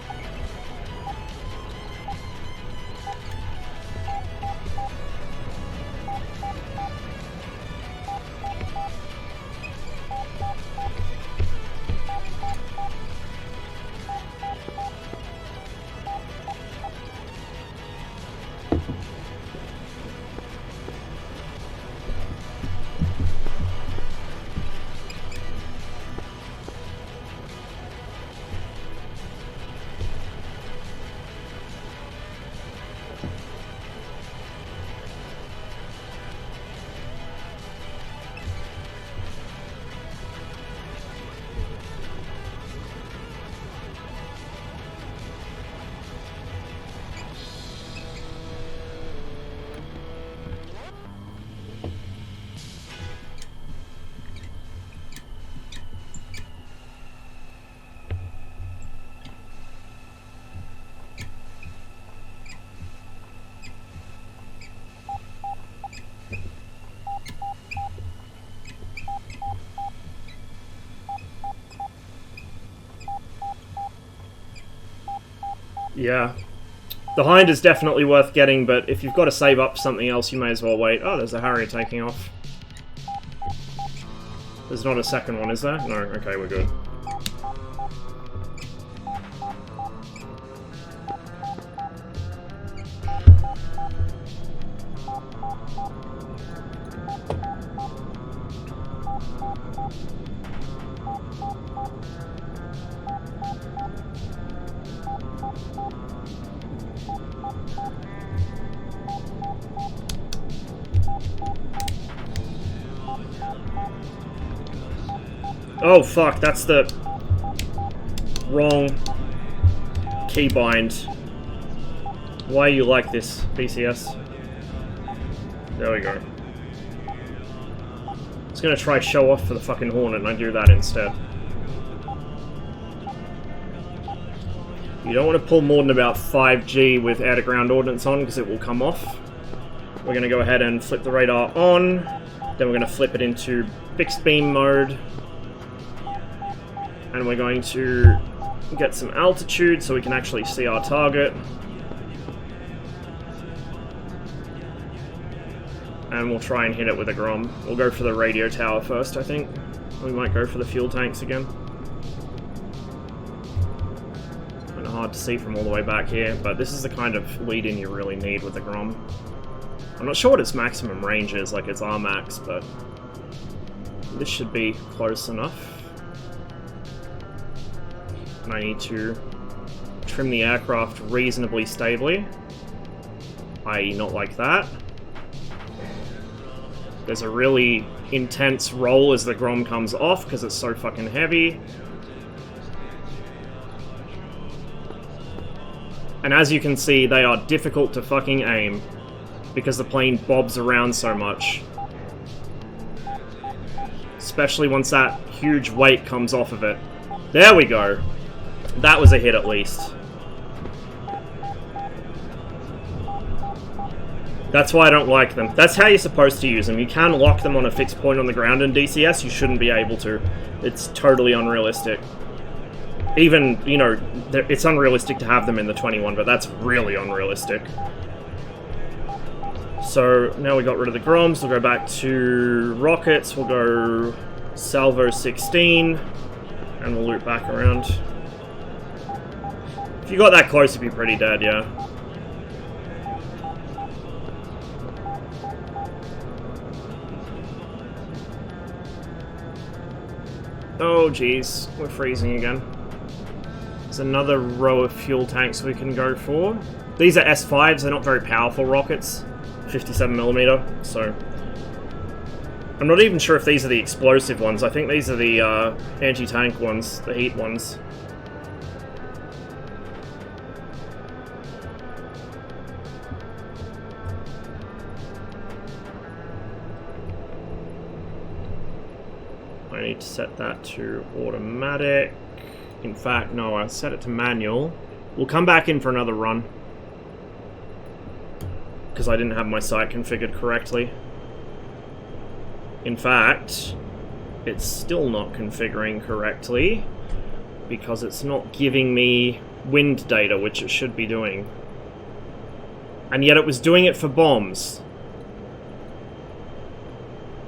Yeah. The Hind is definitely worth getting, but if you've got to save up something else, you may as well wait. Oh, there's a Harrier taking off. There's not a second one, is there? No, okay, we're good. Oh fuck, that's the wrong keybind. Why are you like this, DCS? There we go. I was gonna try show off for the fucking Hornet and I do that instead. You don't want to pull more than about 5G with air-to-ground ordnance on because it will come off. We're gonna go ahead and flip the radar on, then we're gonna flip it into fixed beam mode. And we're going to get some altitude so we can actually see our target. And we'll try and hit it with a Grom. We'll go for the radio tower first, I think. We might go for the fuel tanks again. Kind of hard to see from all the way back here, but this is the kind of lead-in you really need with the Grom. I'm not sure what its maximum range is, like its RMAX, but this should be close enough. And I need to trim the aircraft reasonably stably, i.e. not like that. There's a really intense roll as the Grom comes off because it's so fucking heavy. And as you can see, they are difficult to fucking aim because the plane bobs around so much. Especially once that huge weight comes off of it. There we go. That was a hit at least. That's why I don't like them. That's how you're supposed to use them. You can lock them on a fixed point on the ground in DCS. You shouldn't be able to. It's totally unrealistic. Even, you know, it's unrealistic to have them in the 21, but that's really unrealistic. So now we got rid of the Groms. We'll go back to rockets. We'll go Salvo 16. And we'll loop back around. If you got that close, you'd be pretty dead, yeah. Oh, jeez. We're freezing again. There's another row of fuel tanks we can go for. These are S5s. They're not very powerful rockets. 57mm, so... I'm not even sure if these are the explosive ones. I think these are the anti-tank ones, the heat ones. I need to set that to automatic. In fact, no, I set it to manual. We'll come back in for another run. Because I didn't have my sight configured correctly. In fact, it's still not configuring correctly. Because it's not giving me wind data, which it should be doing. And yet it was doing it for bombs.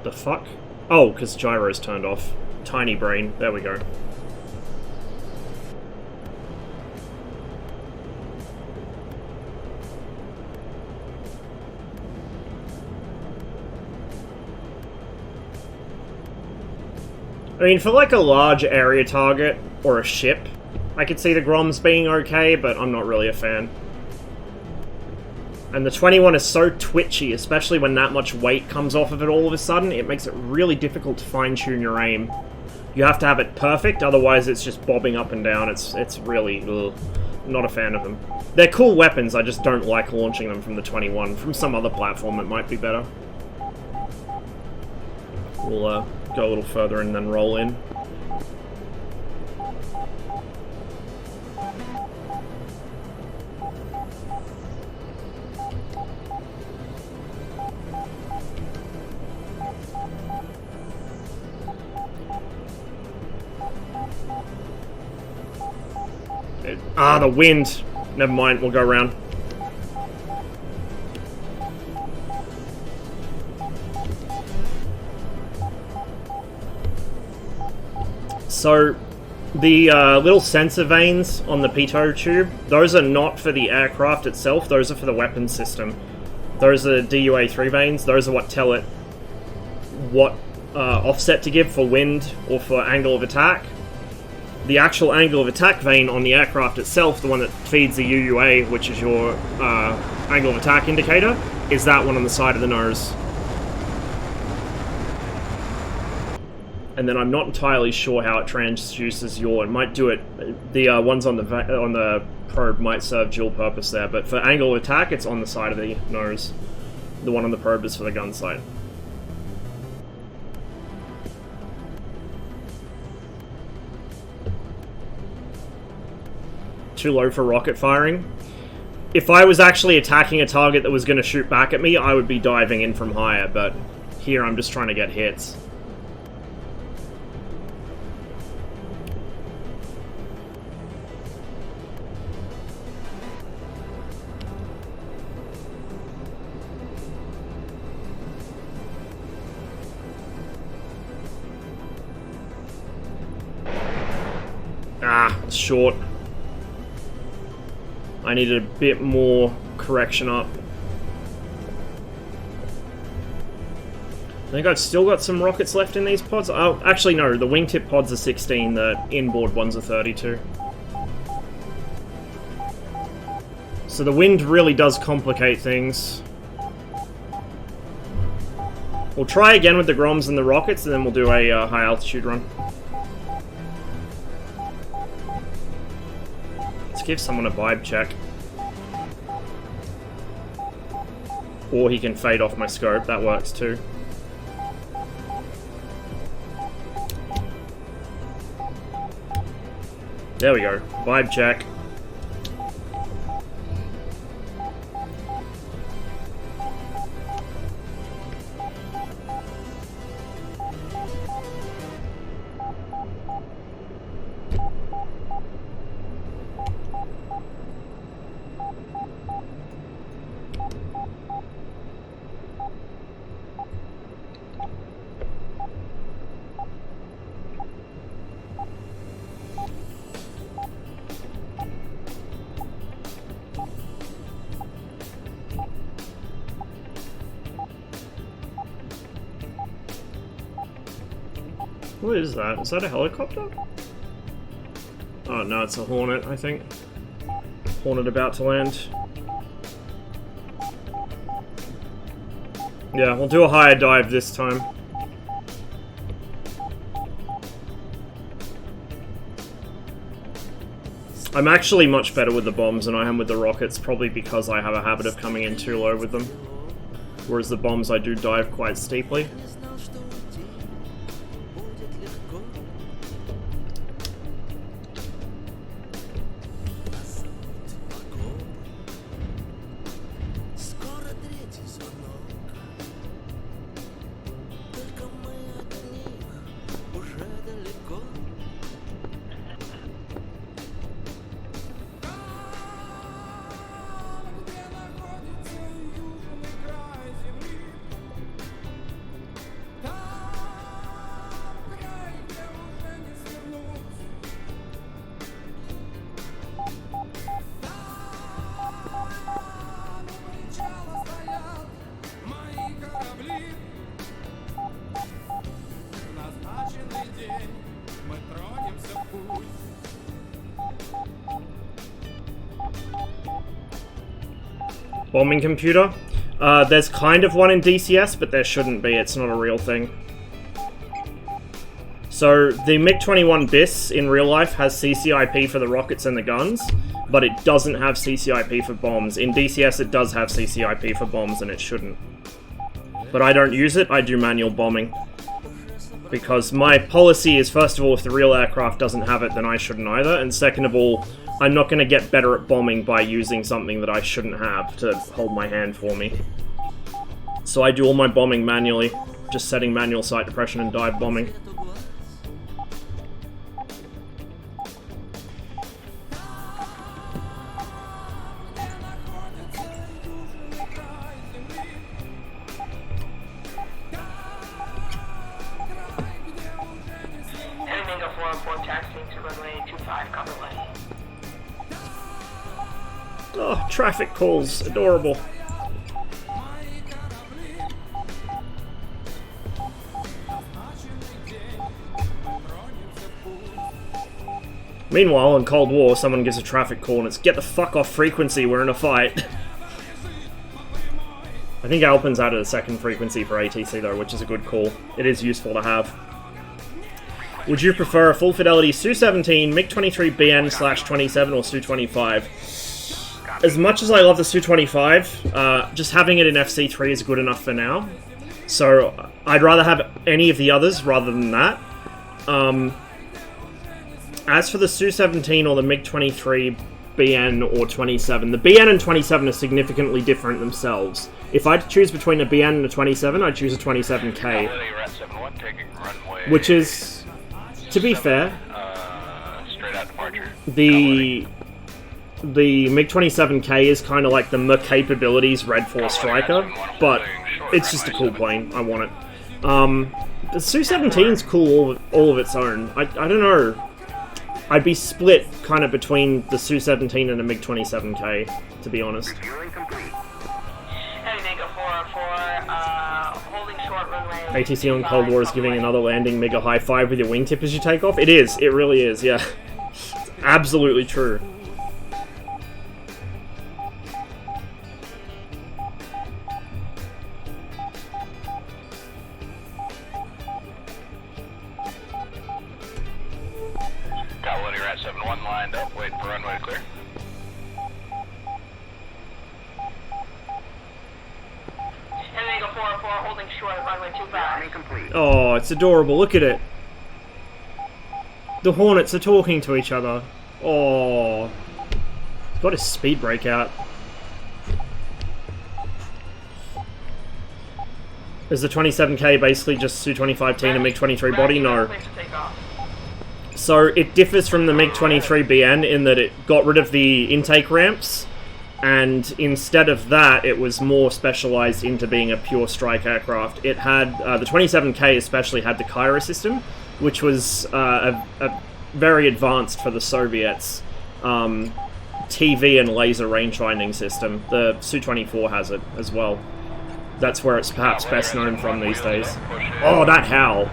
The fuck? Oh, because gyro's turned off. Tiny brain. There we go. I mean, for like a large area target or a ship, I could see the Groms being okay, but I'm not really a fan. And the 21 is so twitchy, especially when that much weight comes off of it all of a sudden, it makes it really difficult to fine-tune your aim. You have to have it perfect, otherwise it's just bobbing up and down. It's really, ugh, not a fan of them. They're cool weapons, I just don't like launching them from the 21. From some other platform it might be better. We'll go a little further and then roll in. The wind. Never mind, we'll go around. So, the little sensor vanes on the pitot tube, those are not for the aircraft itself, those are for the weapon system. Those are DUA3 vanes, those are what tell it what offset to give for wind or for angle of attack. The actual angle of attack vane on the aircraft itself, the one that feeds the UUA, which is your angle of attack indicator, is that one on the side of the nose. And then I'm not entirely sure how it transduces yaw. It might do it. The ones on the probe might serve dual purpose there, but for angle of attack, it's on the side of the nose. The one on the probe is for the gun sight. Too low for rocket firing. If I was actually attacking a target that was going to shoot back at me, I would be diving in from higher, but here I'm just trying to get hits. Ah, it's short. I needed a bit more correction up. I think I've still got some rockets left in these pods. Oh, actually no, the wingtip pods are 16, the inboard ones are 32. So the wind really does complicate things. We'll try again with the Groms and the rockets, and then we'll do a high altitude run. Give someone a vibe check. Or he can fade off my scope, that works too. There we go, vibe check. What is that? Is that a helicopter? Oh no, it's a Hornet, I think. Hornet about to land. Yeah, we'll do a higher dive this time. I'm actually much better with the bombs than I am with the rockets, probably because I have a habit of coming in too low with them. Whereas the bombs I do dive quite steeply. Bombing computer? There's kind of one in DCS, but there shouldn't be. It's not a real thing. So, the MiG-21 BIS in real life has CCIP for the rockets and the guns, but it doesn't have CCIP for bombs. In DCS it does have CCIP for bombs, and it shouldn't. But I don't use it, I do manual bombing. Because my policy is, first of all, if the real aircraft doesn't have it, then I shouldn't either, and second of all, I'm not going to get better at bombing by using something that I shouldn't have to hold my hand for me. So I do all my bombing manually, just setting manual sight depression and dive bombing. Oh, traffic calls. Adorable. Meanwhile, in Cold War, someone gives a traffic call and it's get the fuck off frequency, we're in a fight. I think Alpin's added a second frequency for ATC though, which is a good call. It is useful to have. Would you prefer a full fidelity Su-17, MiG-23BN/27 or Su-25? As much as I love the Su-25, just having it in FC3 is good enough for now. So I'd rather have any of the others rather than that. As for the Su-17 or the MiG-23BN or 27, the BN and 27 are significantly different themselves. If I had to choose between a BN and a 27, I'd choose a 27K. Which is, to be fair, the MiG-27K is kind of like the capabilities Red 4 Striker, but it's just a cool plane. I want it. The Su-17's cool all of its own. I don't know. I'd be split kind of between the Su-17 and the MiG-27K, to be honest. ATC on Cold War is giving another landing MiG a high five with your wingtip as you take off? It is. It really is, yeah. It's absolutely true. Cowlitty Rat 71 lined up, waiting for runway clear. Eagle 404 holding short, runway 25. Oh, it's adorable. Look at it. The Hornets are talking to each other. Oh. Got his speed break out. Is the 27K basically just Su-25T and a MiG-23 body? No. So it differs from the MiG-23BN in that it got rid of the intake ramps, and instead of that, it was more specialized into being a pure strike aircraft. It had, the 27K especially had the Kyra system, which was a very advanced for the Soviets TV and laser range-finding system. The Su-24 has it as well. That's where it's perhaps best known from these days. Oh, that howl!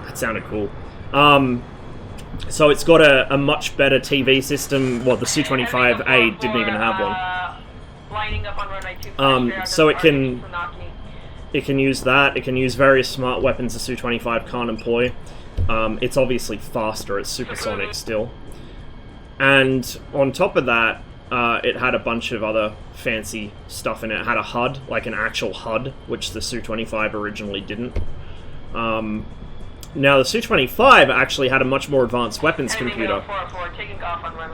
That sounded cool. So it's got a much better TV system. Well, the Su-25A didn't even have one. So it can use that. It can use various smart weapons the Su-25 can't employ. It's obviously faster. It's supersonic still. And on top of that, it had a bunch of other fancy stuff in it. It had a HUD, like an actual HUD, which the Su-25 originally didn't. Now, the Su-25 actually had a much more advanced weapons computer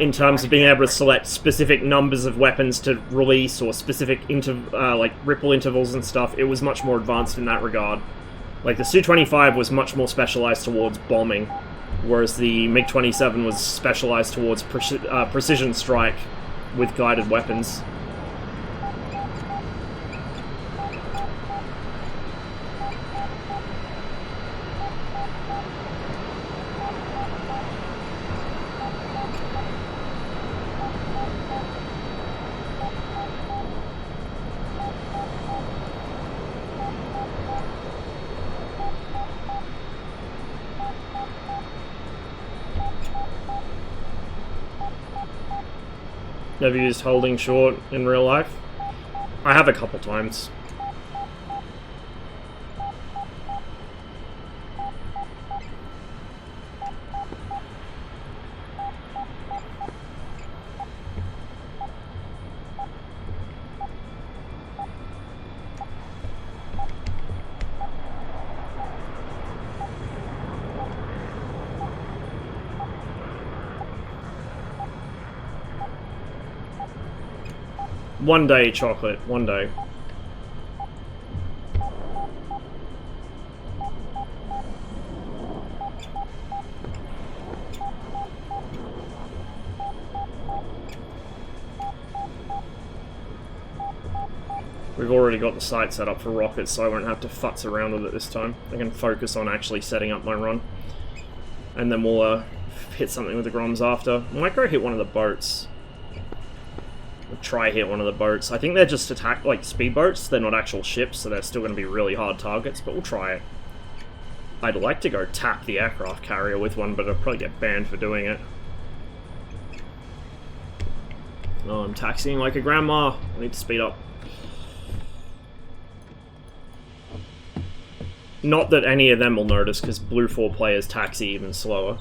in terms of being able to select specific numbers of weapons to release or specific like ripple intervals and stuff. It was much more advanced in that regard. Like, the Su-25 was much more specialized towards bombing, whereas the MiG-27 was specialized towards precision strike with guided weapons. Never used holding short in real life? I have a couple times. One day, chocolate. One day. We've already got the site set up for rockets, so I won't have to futz around with it this time. I can focus on actually setting up my run. And then we'll hit something with the Groms after. I might go hit one of the boats. Try hit one of the boats. I think they're just like speedboats. They're not actual ships, so they're still going to be really hard targets, but we'll try it. I'd like to go tap the aircraft carrier with one, but I'll probably get banned for doing it. Oh, I'm taxiing like a grandma. I need to speed up. Not that any of them will notice, because Blue 4 players taxi even slower.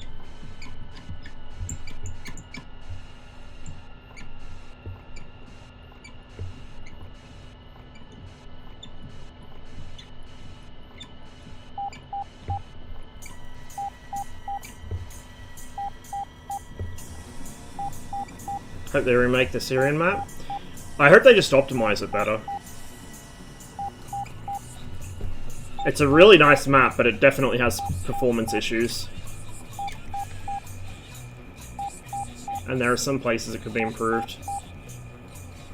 Hope they remake the Syrian map. I hope they just optimize it better. It's a really nice map, but it definitely has performance issues. And there are some places it could be improved.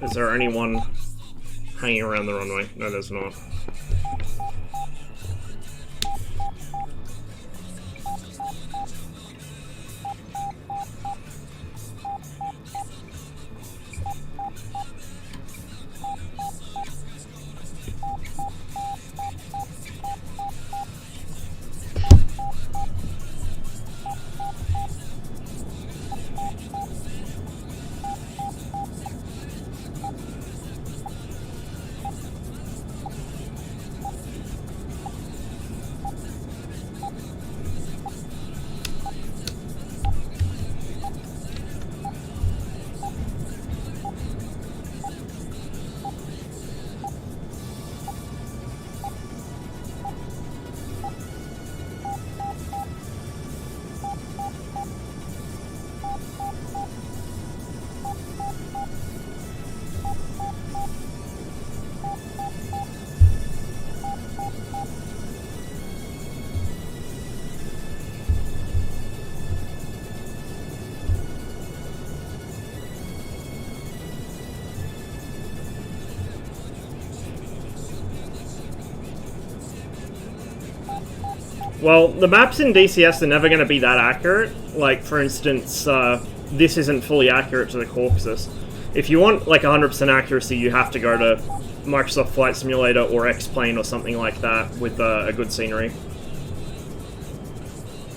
Is there anyone hanging around the runway? No, there's not. Well, the maps in DCS are never going to be that accurate. Like, for instance, this isn't fully accurate to the Caucasus. If you want, like, 100% accuracy, you have to go to Microsoft Flight Simulator or X-Plane or something like that with a good scenery.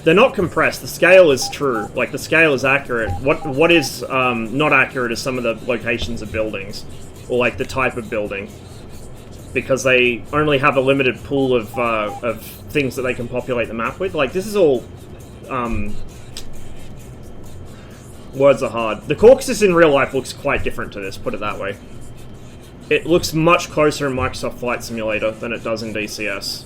They're not compressed. The scale is true. Like, the scale is accurate. What is not accurate is some of the locations of buildings. Or, like, the type of building. Because they only have a limited pool of things that they can populate the map with. Like, this is all... words are hard. The Caucasus in real life looks quite different to this, put it that way. It looks much closer in Microsoft Flight Simulator than it does in DCS.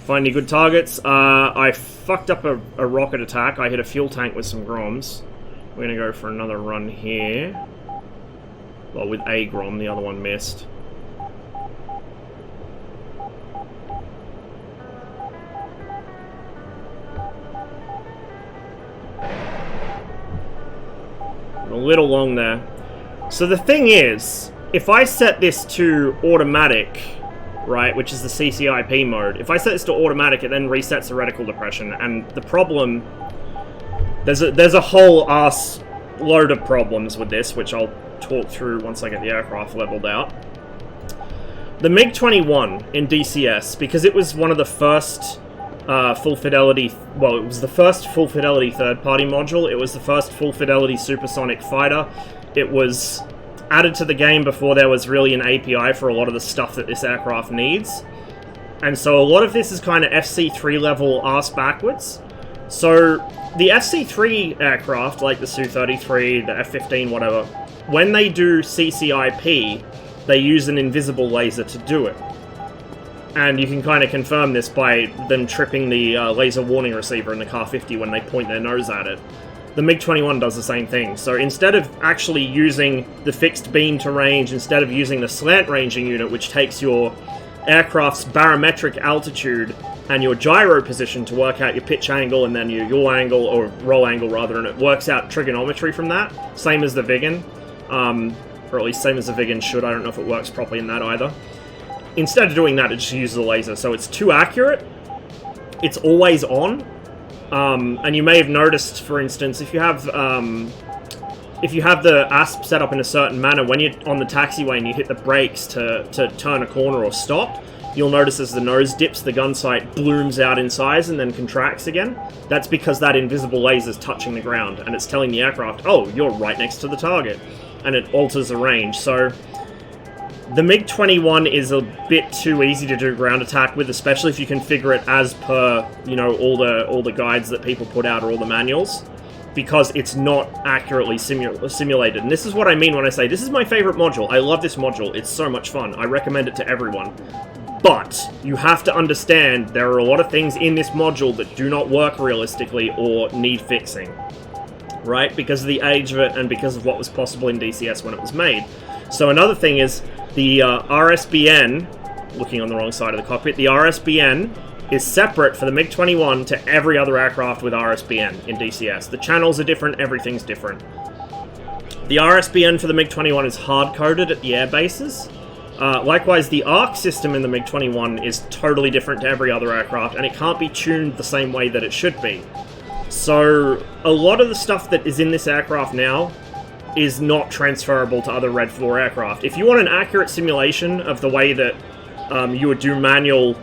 Find any good targets? I fucked up a rocket attack. I hit a fuel tank with some Groms. We're gonna go for another run here. Well, with a Grom, the other one missed. A little long there. So the thing is, if I set this to automatic, right, which is the CCIP mode, if I set this to automatic, it then resets the reticle depression, and the problem... There's a whole ass load of problems with this, which I'll talk through once I get the aircraft leveled out. The MiG-21 in DCS, because it was one of the first full fidelity, well, it was the first full fidelity third-party module, it was the first full fidelity supersonic fighter, it was added to the game before there was really an API for a lot of the stuff that this aircraft needs, and so a lot of this is kind of FC3 level arse backwards. So the FC3 aircraft, like the Su-33, the F-15, whatever, when they do CCIP, they use an invisible laser to do it. And you can kind of confirm this by them tripping the laser warning receiver in the Kar-50 when they point their nose at it. The MiG-21 does the same thing. So instead of actually using the fixed beam to range, instead of using the slant ranging unit, which takes your aircraft's barometric altitude and your gyro position to work out your pitch angle and then your yaw angle, or roll angle rather, and it works out trigonometry from that, same as the Viggen, or at least same as the Viggen should. I don't know if it works properly in that either. Instead of doing that, it just uses a laser, so it's too accurate, it's always on, and you may have noticed, for instance, if you have the ASP set up in a certain manner, when you're on the taxiway and you hit the brakes to turn a corner or stop, you'll notice as the nose dips, the gun sight blooms out in size and then contracts again. That's because that invisible laser is touching the ground, and it's telling the aircraft, oh, you're right next to the target, and it alters the range. So the MiG-21 is a bit too easy to do ground attack with, especially if you configure it as per, you know, all the guides that people put out or all the manuals, because it's not accurately simulated. And this is what I mean when I say this is my favorite module. I love this module. It's so much fun. I recommend it to everyone. But you have to understand there are a lot of things in this module that do not work realistically or need fixing, right? Because of the age of it and because of what was possible in DCS when it was made. So another thing is the RSBN, looking on the wrong side of the cockpit, the RSBN is separate for the MiG-21 to every other aircraft with RSBN in DCS. The channels are different, everything's different. The RSBN for the MiG-21 is hard-coded at the air bases. Likewise, the ARC system in the MiG-21 is totally different to every other aircraft, and it can't be tuned the same way that it should be. So, a lot of the stuff that is in this aircraft now is not transferable to other Red Floor aircraft. If you want an accurate simulation of the way that you would do manual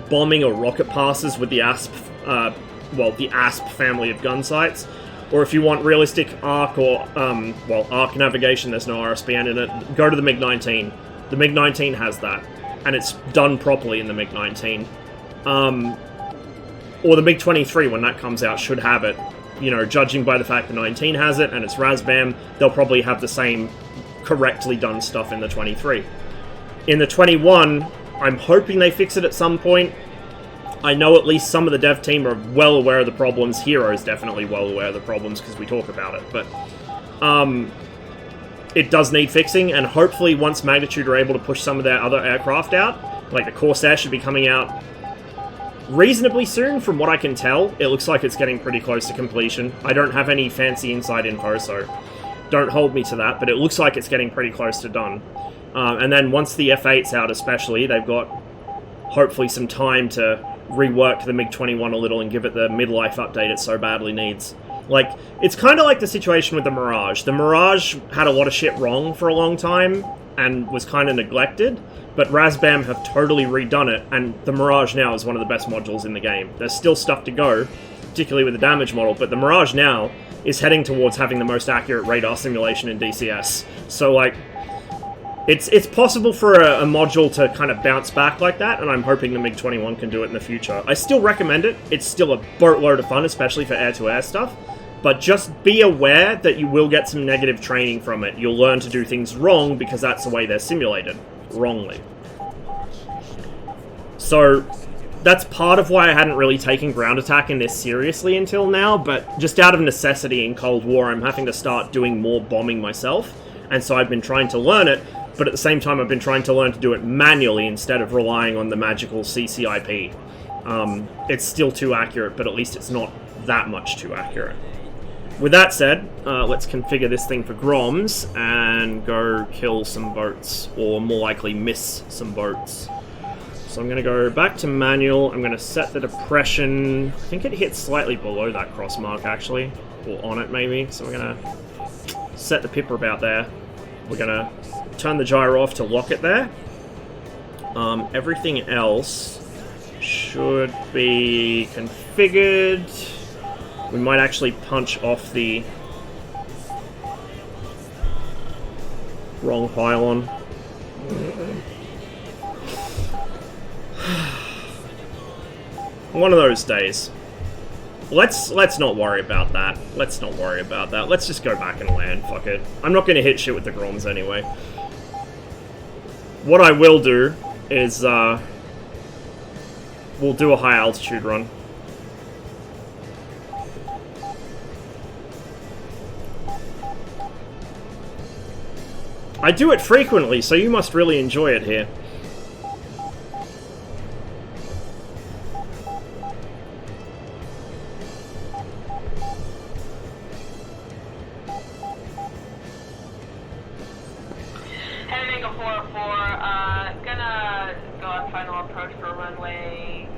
bombing or rocket passes with the ASP, the ASP family of gun sights, or if you want realistic ARC or, ARC navigation, there's no RSBN in it, go to the MiG-19. The MiG-19 has that, and it's done properly in the MiG-19. Or the MiG-23, when that comes out, should have it. You know, judging by the fact the 19 has it, and it's RASBAM, they'll probably have the same correctly done stuff in the 23. In the 21, I'm hoping they fix it at some point. I know at least some of the dev team are well aware of the problems. Hero is definitely well aware of the problems because we talk about it, but it does need fixing, and hopefully once Magnitude are able to push some of their other aircraft out, like the Corsair should be coming out reasonably soon. From what I can tell, it looks like it's getting pretty close to completion. I don't have any fancy inside info, so don't hold me to that, but it looks like it's getting pretty close to done. And then once the F8's out especially, they've got hopefully some time to rework the MiG-21 a little and give it the midlife update it so badly needs. Like, it's kind of like the situation with the Mirage. The Mirage had a lot of shit wrong for a long time and was kind of neglected, but RASBAM have totally redone it, and the Mirage now is one of the best modules in the game. There's still stuff to go, particularly with the damage model, but the Mirage now is heading towards having the most accurate radar simulation in DCS. So, like, it's possible for a module to kind of bounce back like that, and I'm hoping the MiG-21 can do it in the future. I still recommend it. It's still a boatload of fun, especially for air-to-air stuff, but just be aware that you will get some negative training from it. You'll learn to do things wrong because that's the way they're simulated. Wrongly. So, that's part of why I hadn't really taken ground attack in this seriously until now, but just out of necessity in Cold War, I'm having to start doing more bombing myself, and so I've been trying to learn it, but at the same time I've been trying to learn to do it manually instead of relying on the magical CCIP. It's still too accurate, but at least it's not that much too accurate. With that said, let's configure this thing for Groms and go kill some boats, or more likely miss some boats. So I'm going to go back to manual, I'm going to set the depression, I think it hits slightly below that cross mark actually, or on it maybe, so we're going to set the pipper about there. We're going to turn the gyro off to lock it there. Everything else should be configured. We might actually punch off the wrong pylon. One of those days. Let's not worry about that. Let's not worry about that. Let's just go back and land. Fuck it. I'm not going to hit shit with the Groms anyway. What I will do is we'll do a high altitude run. I do it frequently, so you must really enjoy it here. Heading Eagle 404, gonna go on final approach for runway.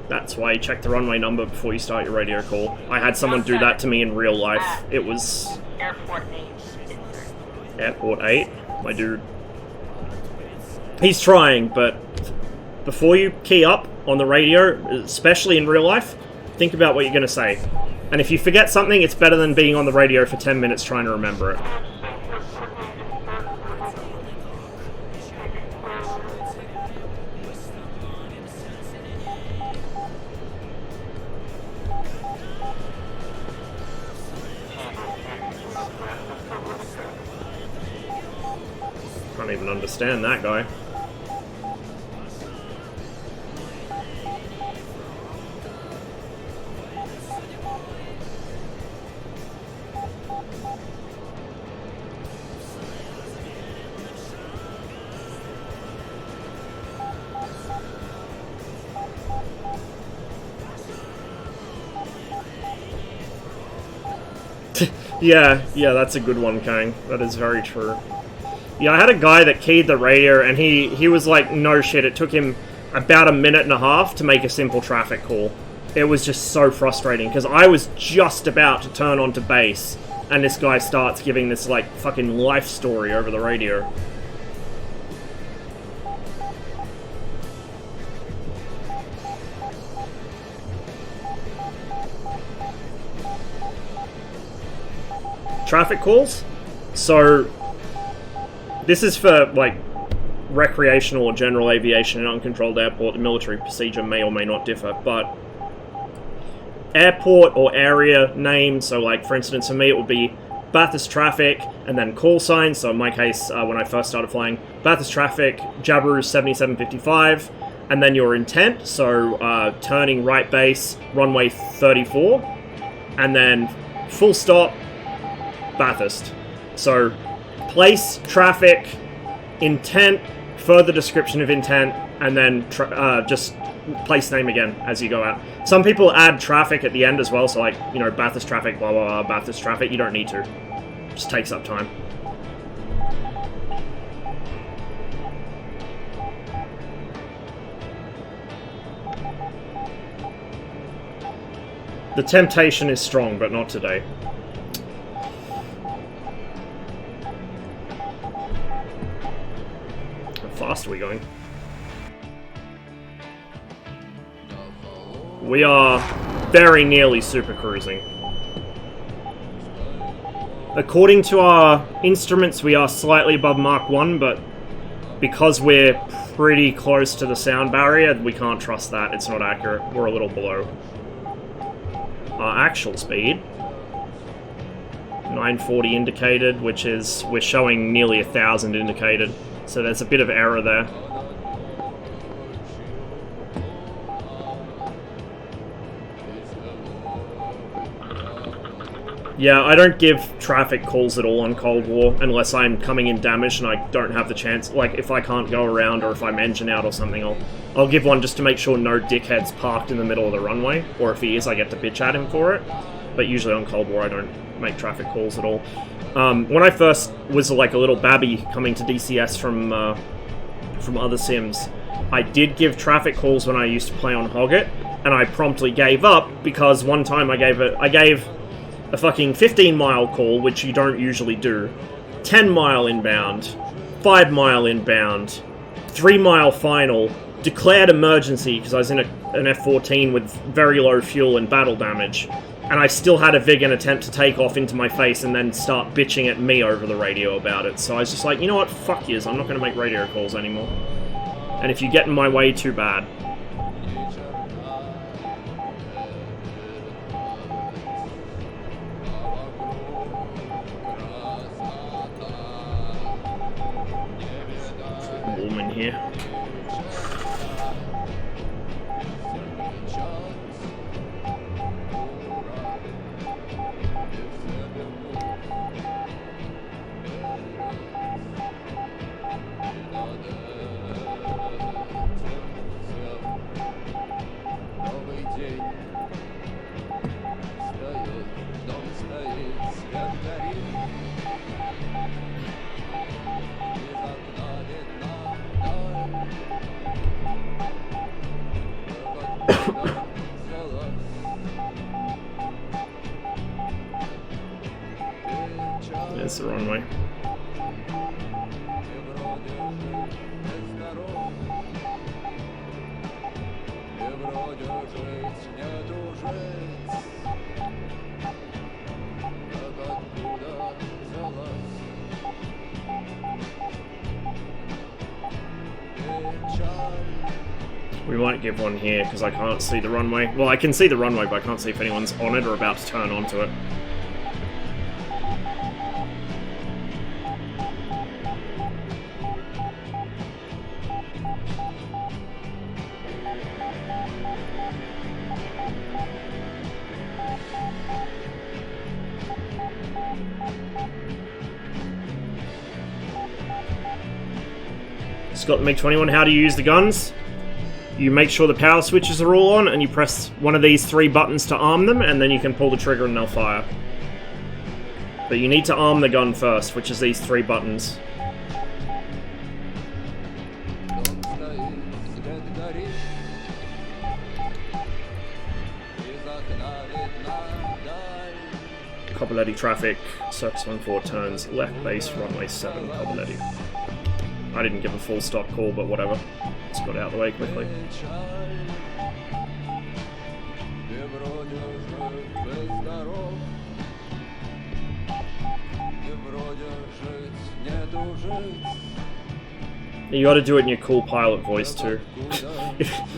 That's why you check the runway number before you start your radio call. I had someone do that to me in real life. It was... Airport 8. Airport 8? my dude. He's trying, but before you key up on the radio, especially in real life, think about what you're going to say. And if you forget something, it's better than being on the radio for 10 minutes trying to remember it. Can't even understand that guy. Yeah, that's a good one, Kang. That is very true. Yeah, I had a guy that keyed the radio, and he was like, no shit, it took him about a minute and a half to make a simple traffic call. It was just so frustrating, because I was just about to turn onto base, and this guy starts giving this, like, fucking life story over the radio. Traffic calls? So, this is for, like, recreational or general aviation in uncontrolled airport. The military procedure may or may not differ, but airport or area name, so, like, for instance, for me it would be Bathurst traffic, and then call sign, so in my case, when I first started flying, Bathurst traffic, Jabiru 7755, and then your intent, so turning right base, runway 34, and then full stop, Bathurst. So, place, traffic, intent, further description of intent, and then just place name again as you go out. Some people add traffic at the end as well, so like, you know, Bathurst traffic, blah blah blah, Bathurst traffic. You don't need to. It just takes up time. The temptation is strong, but not today. How fast are we going? We are very nearly super cruising. According to our instruments, we are slightly above Mark 1, but because we're pretty close to the sound barrier, we can't trust that. It's not accurate. We're a little below. Our actual speed, 940 indicated, which is, we're showing nearly 1,000 indicated, so there's a bit of error there. Yeah, I don't give traffic calls at all on Cold War unless I'm coming in damaged and I don't have the chance. Like, if I can't go around or if I'm engine out or something, I'll give one just to make sure no dickhead's parked in the middle of the runway. Or if he is, I get to bitch at him for it. But usually on Cold War, I don't make traffic calls at all. When I first was like a little babby coming to DCS from other sims, I did give traffic calls when I used to play on Hoggit, and I promptly gave up because one time I gave a fucking 15-mile call, which you don't usually do, 10-mile inbound, 5-mile inbound, 3-mile final, declared emergency because I was in an F-14 with very low fuel and battle damage, and I still had a Vigan attempt to take off into my face and then start bitching at me over the radio about it. So I was just like, you know what, fuck yous, I'm not going to make radio calls anymore. And if you get in my way, too bad. Woman here. It's the wrong way. We might give one here because I can't see the runway. Well, I can see the runway, but I can't see if anyone's on it or about to turn onto it. Scott the MiG-21, how do you use the guns? You make sure the power switches are all on, and you press one of these 3 buttons to arm them, and then you can pull the trigger and they'll fire. But you need to arm the gun first, which is these 3 buttons. Copperletty traffic, circus 14 turns, left base, runway 7, Copperletty. I didn't give a full stop call, but whatever. Let's get it out of the way quickly. You gotta do it in your cool pilot voice too.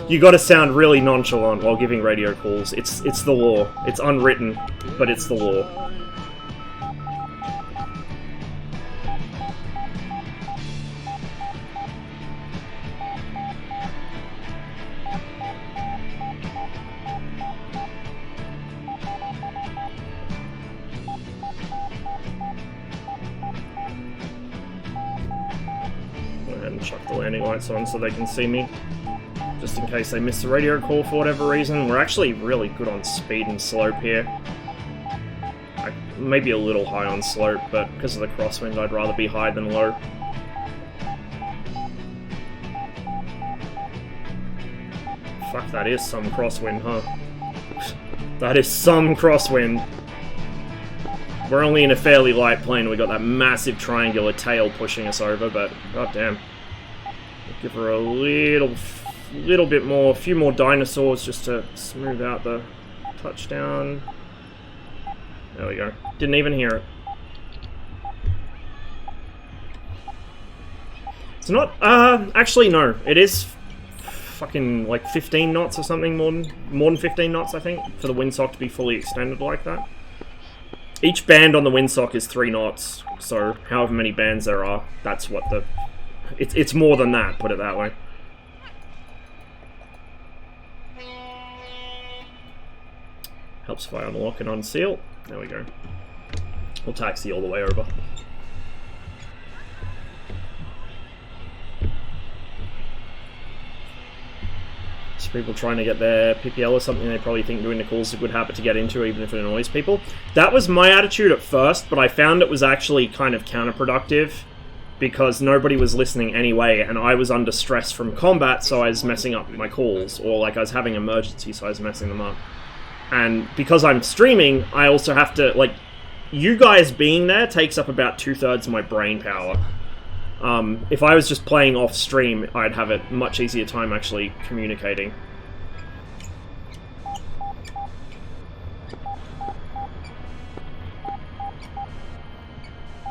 You gotta sound really nonchalant while giving radio calls. It's the law. It's unwritten, but it's the law. Chuck the landing lights on so they can see me, just in case they miss the radio call for whatever reason. We're actually really good on speed and slope here. Maybe a little high on slope, but because of the crosswind I'd rather be high than low. Fuck, that is some crosswind, huh? That is some crosswind. We're only in a fairly light plane, we got that massive triangular tail pushing us over, but goddamn. Give her a little bit more, a few more dinosaurs just to smooth out the touchdown. There we go. Didn't even hear it. It's not, actually no, it is fucking like 15 knots or something, more than 15 knots I think, for the windsock to be fully extended like that. Each band on the windsock is 3 knots, so however many bands there are, that's what the... It's more than that, put it that way. Helps if I unlock and unseal. There we go. We'll taxi all the way over. So people trying to get their PPL or something, they probably think doing the calls is a good habit to get into, even if it annoys people. That was my attitude at first, but I found it was actually kind of counterproductive, because nobody was listening anyway, and I was under stress from combat, so I was messing up my calls, or like I was having emergency, so I was messing them up. And because I'm streaming, I also have to, like, you guys being there takes up about 2/3 of my brain power. If I was just playing off stream, I'd have a much easier time actually communicating.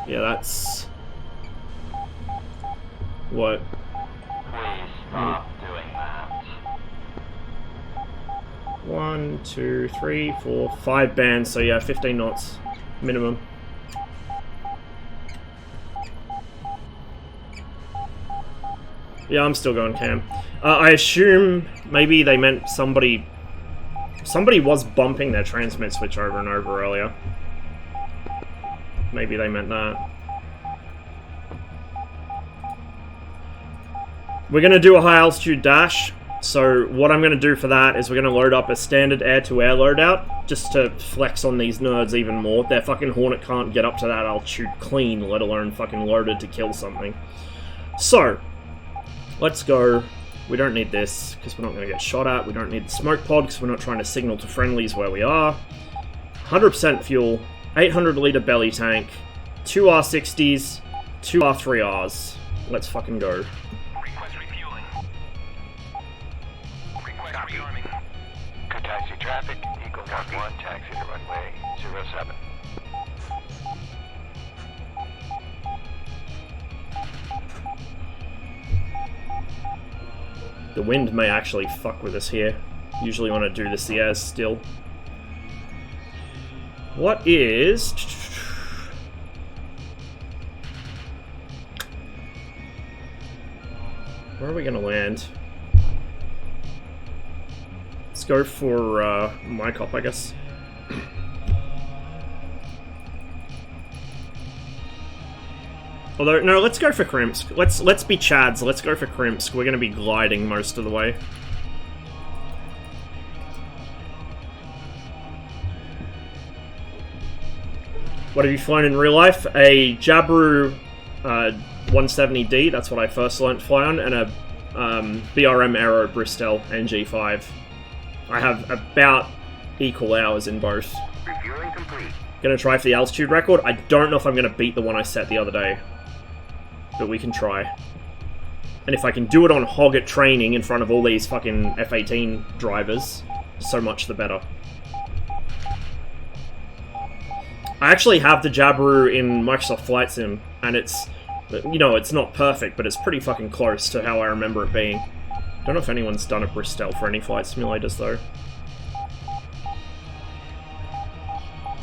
Yeah, that's... What? Please stop doing that. 1, 2, 3, 4, 5 bands, so yeah, 15 knots minimum. Yeah, I'm still going cam. I assume maybe they meant somebody was bumping their transmit switch over and over earlier. Maybe they meant that. We're going to do a high altitude dash, so what I'm going to do for that is we're going to load up a standard air-to-air loadout, just to flex on these nerds even more. Their fucking Hornet can't get up to that altitude clean, let alone fucking loaded to kill something. So, let's go. We don't need this, because we're not going to get shot at. We don't need the smoke pod, because we're not trying to signal to friendlies where we are. 100% fuel, 800 litre belly tank, 2 R60s, 2 R3Rs. Let's fucking go. Copy. Good taxi traffic, Eagle 1-1, taxi to runway 07. The wind may actually fuck with us here. Usually when I do the DCS still. What is... Where are we gonna land? Let's go for my cop, I guess. Although, no, let's go for Krimsk. Let's be Chads. Let's go for Krimsk. We're gonna be gliding most of the way. What have you flown in real life? A Jabiru 170D. That's what I first learnt to fly on, and a BRM Aero Bristol NG5. I have about equal hours in both. Refueling complete. Gonna try for the altitude record. I don't know if I'm gonna beat the one I set the other day, but we can try. And if I can do it on Hogget training in front of all these fucking F-18 drivers, so much the better. I actually have the Jabiru in Microsoft Flight Sim, and it's, you know, it's not perfect, but it's pretty fucking close to how I remember it being. Don't know if anyone's done a Bristol for any flight simulators, though.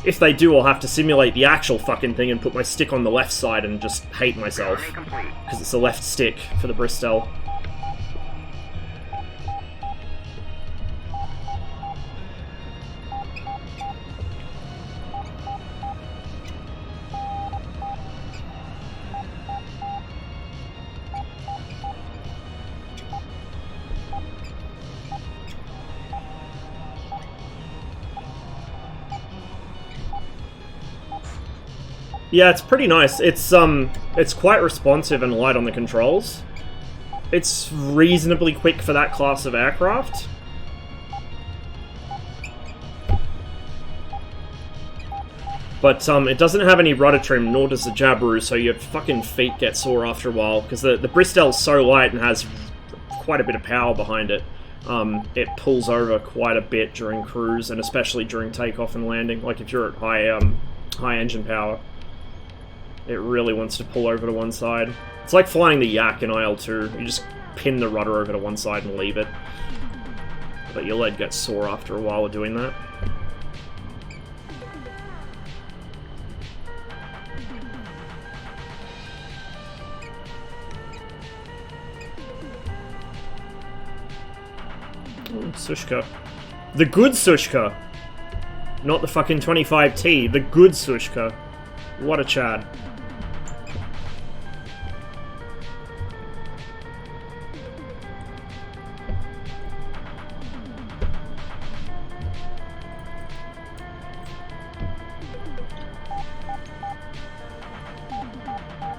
If they do, I'll have to simulate the actual fucking thing and put my stick on the left side and just hate myself. Because it's the left stick for the Bristol. Yeah, it's pretty nice. It's quite responsive and light on the controls. It's reasonably quick for that class of aircraft. But it doesn't have any rudder trim, nor does the Jabiru, so your fucking feet get sore after a while, because the Bristol's so light and has quite a bit of power behind it. It pulls over quite a bit during cruise, and especially during takeoff and landing. Like if you're at high engine power. It really wants to pull over to one side. It's like flying the Yak in IL-2. You just pin the rudder over to one side and leave it. But your leg gets sore after a while of doing that. Ooh, Sushka. The good Sushka! Not the fucking 25T, the good Sushka. What a Chad.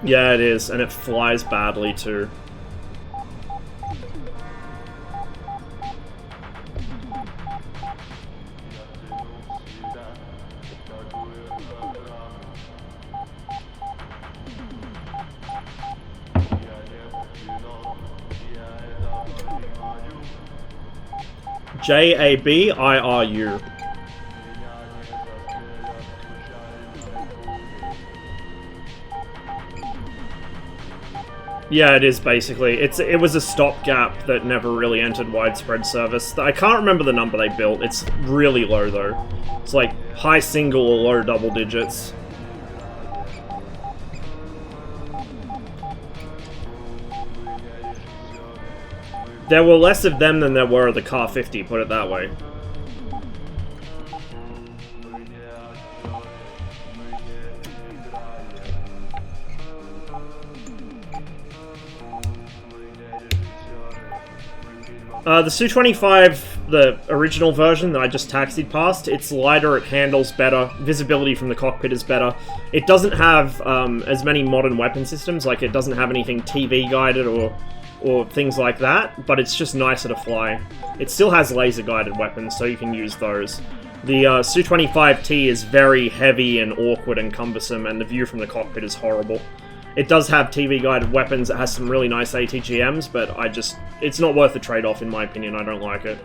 Yeah, it is, and it flies badly too. Jabiru. Yeah, it is basically. It was a stopgap that never really entered widespread service. I can't remember the number they built. It's really low though. It's like high single or low double digits. There were less of them than there were of the Car 50, put it that way. The Su-25, the original version that I just taxied past, it's lighter, it handles better, visibility from the cockpit is better. It doesn't have as many modern weapon systems, like it doesn't have anything TV guided or things like that, but it's just nicer to fly. It still has laser guided weapons, so you can use those. The Su-25T is very heavy and awkward and cumbersome, and the view from the cockpit is horrible. It does have TV guided weapons. It has some really nice ATGMs, but it's not worth the trade-off in my opinion. I don't like it.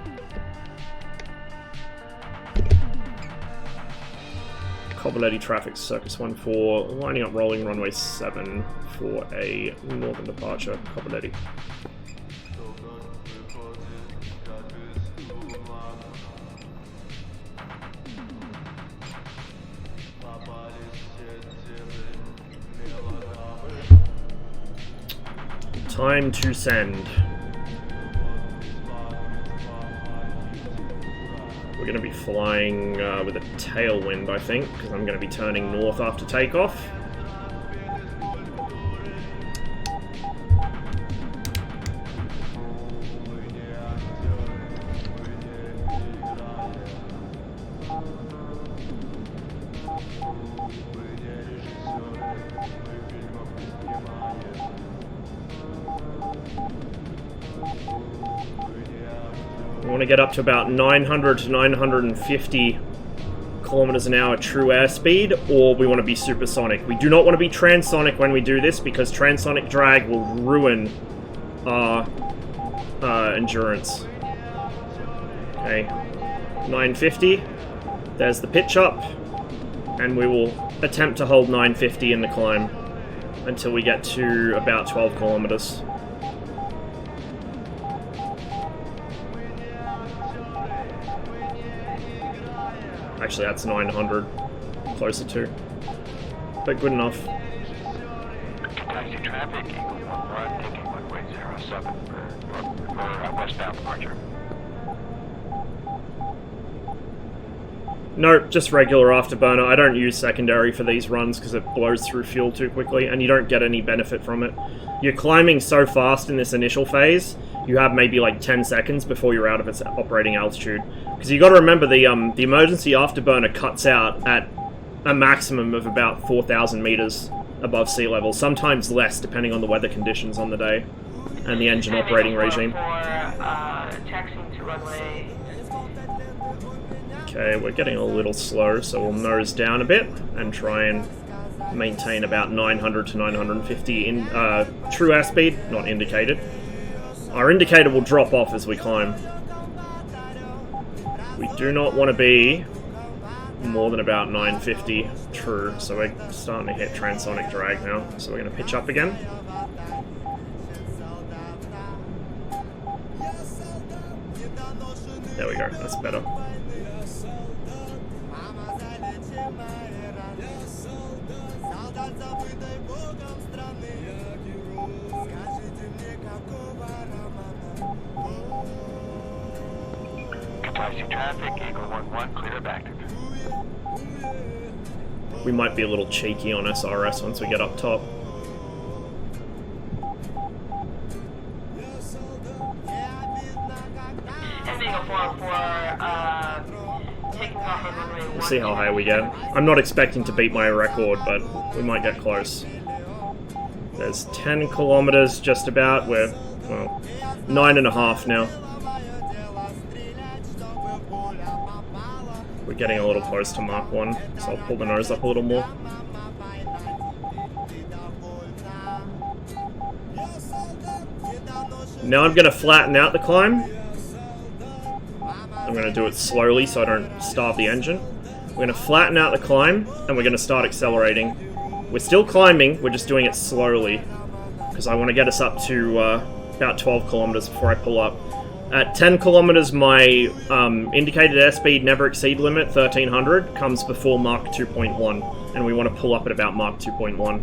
Cobbletti traffic, Circus 1-4, lining up rolling runway 7 for a northern departure, Cobbletti. Time to send. We're going to be flying with a tailwind, I think, because I'm going to be turning north after takeoff. We want to get up to about 900 to 950 kilometers an hour true airspeed, or we want to be supersonic. We do not want to be transonic when we do this, because transonic drag will ruin our endurance. Okay, 950. There's the pitch up, and we will attempt to hold 950 in the climb until we get to about 12 kilometers. Actually, that's 900, closer to, but good enough. Taxi traffic, Eagle 11, taking runway 07 for westbound departure. No, just regular afterburner. I don't use secondary for these runs because it blows through fuel too quickly, and you don't get any benefit from it. You're climbing so fast in this initial phase, you have maybe like 10 seconds before you're out of its operating altitude. Because you got to remember the emergency afterburner cuts out at a maximum of about 4,000 meters above sea level, sometimes less depending on the weather conditions on the day and the engine operating regime. Taxiing to runway. Okay, we're getting a little slow, so we'll nose down a bit and try and maintain about 900 to 950 in true airspeed, not indicated. Our indicator will drop off as we climb. We do not want to be more than about 950 true, so we're starting to hit transonic drag now. So we're going to pitch up again. There we go, that's better. Taxi traffic, Eagle 11, clear back to. We might be a little cheeky on SRS once we get up top. And Eagle 4 taking off on runway 1. We'll see how high we get. I'm not expecting to beat my record, but we might get close. There's 10 kilometers just about. We're, well, 9.5 now. We're getting a little close to Mark 1, so I'll pull the nose up a little more. Now I'm going to flatten out the climb. I'm going to do it slowly so I don't starve the engine. We're going to flatten out the climb, and we're going to start accelerating. We're still climbing, we're just doing it slowly, because I want to get us up to about 12 kilometers before I pull up. At 10 kilometers, my indicated airspeed never exceed limit, 1300, comes before Mach 2.1, and we want to pull up at about Mach 2.1,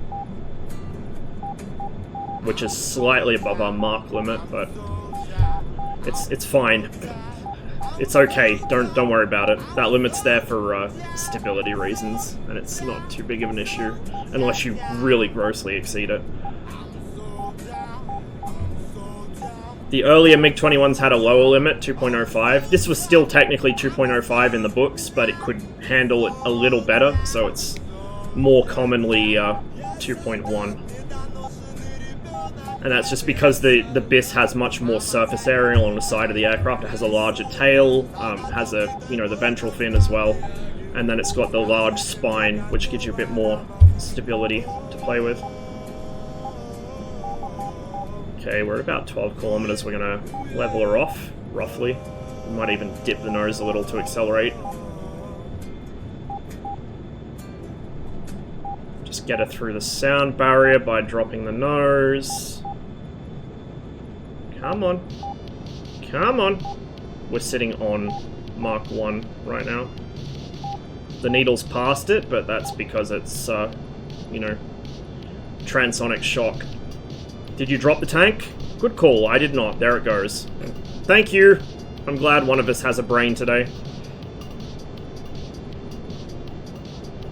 which is slightly above our Mach limit, but it's fine. It's okay. Don't worry about it. That limit's there for stability reasons, and it's not too big of an issue unless you really grossly exceed it. The earlier MiG-21s had a lower limit, 2.05. This was still technically 2.05 in the books, but it could handle it a little better, so it's more commonly 2.1. And that's just because the BIS has much more surface area on the side of the aircraft. It has a larger tail, has a, the ventral fin as well, and then it's got the large spine, which gives you a bit more stability to play with. Okay, we're at about 12 kilometers. We're gonna level her off, roughly. We might even dip the nose a little to accelerate. Just get her through the sound barrier by dropping the nose. Come on. Come on. We're sitting on Mark 1 right now. The needle's past it, but that's because it's, you know, transonic shock. Did you drop the tank? Good call, I did not. There it goes. Thank you! I'm glad one of us has a brain today.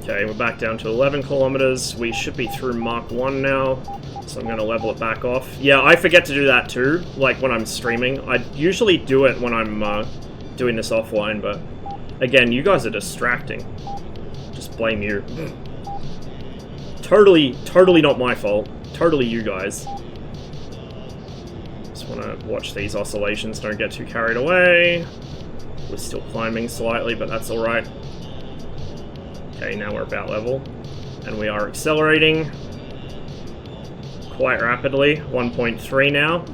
Okay, we're back down to 11 kilometers. We should be through Mark 1 now, so I'm gonna level it back off. Yeah, I forget to do that too, like when I'm streaming. I usually do it when I'm doing this offline, but again, you guys are distracting. Just blame you. Totally not my fault. Totally you guys. Just want to watch these oscillations, don't get too carried away. We're still climbing slightly, but that's alright. Okay, now we're about level. And we are accelerating quite rapidly. 1.3 now.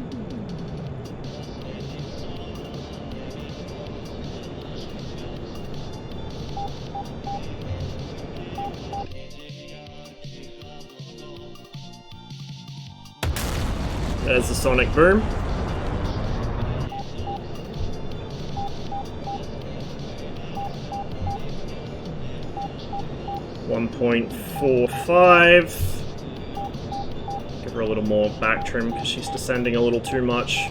There's the sonic boom. .45. Give her a little more back trim because she's descending a little too much.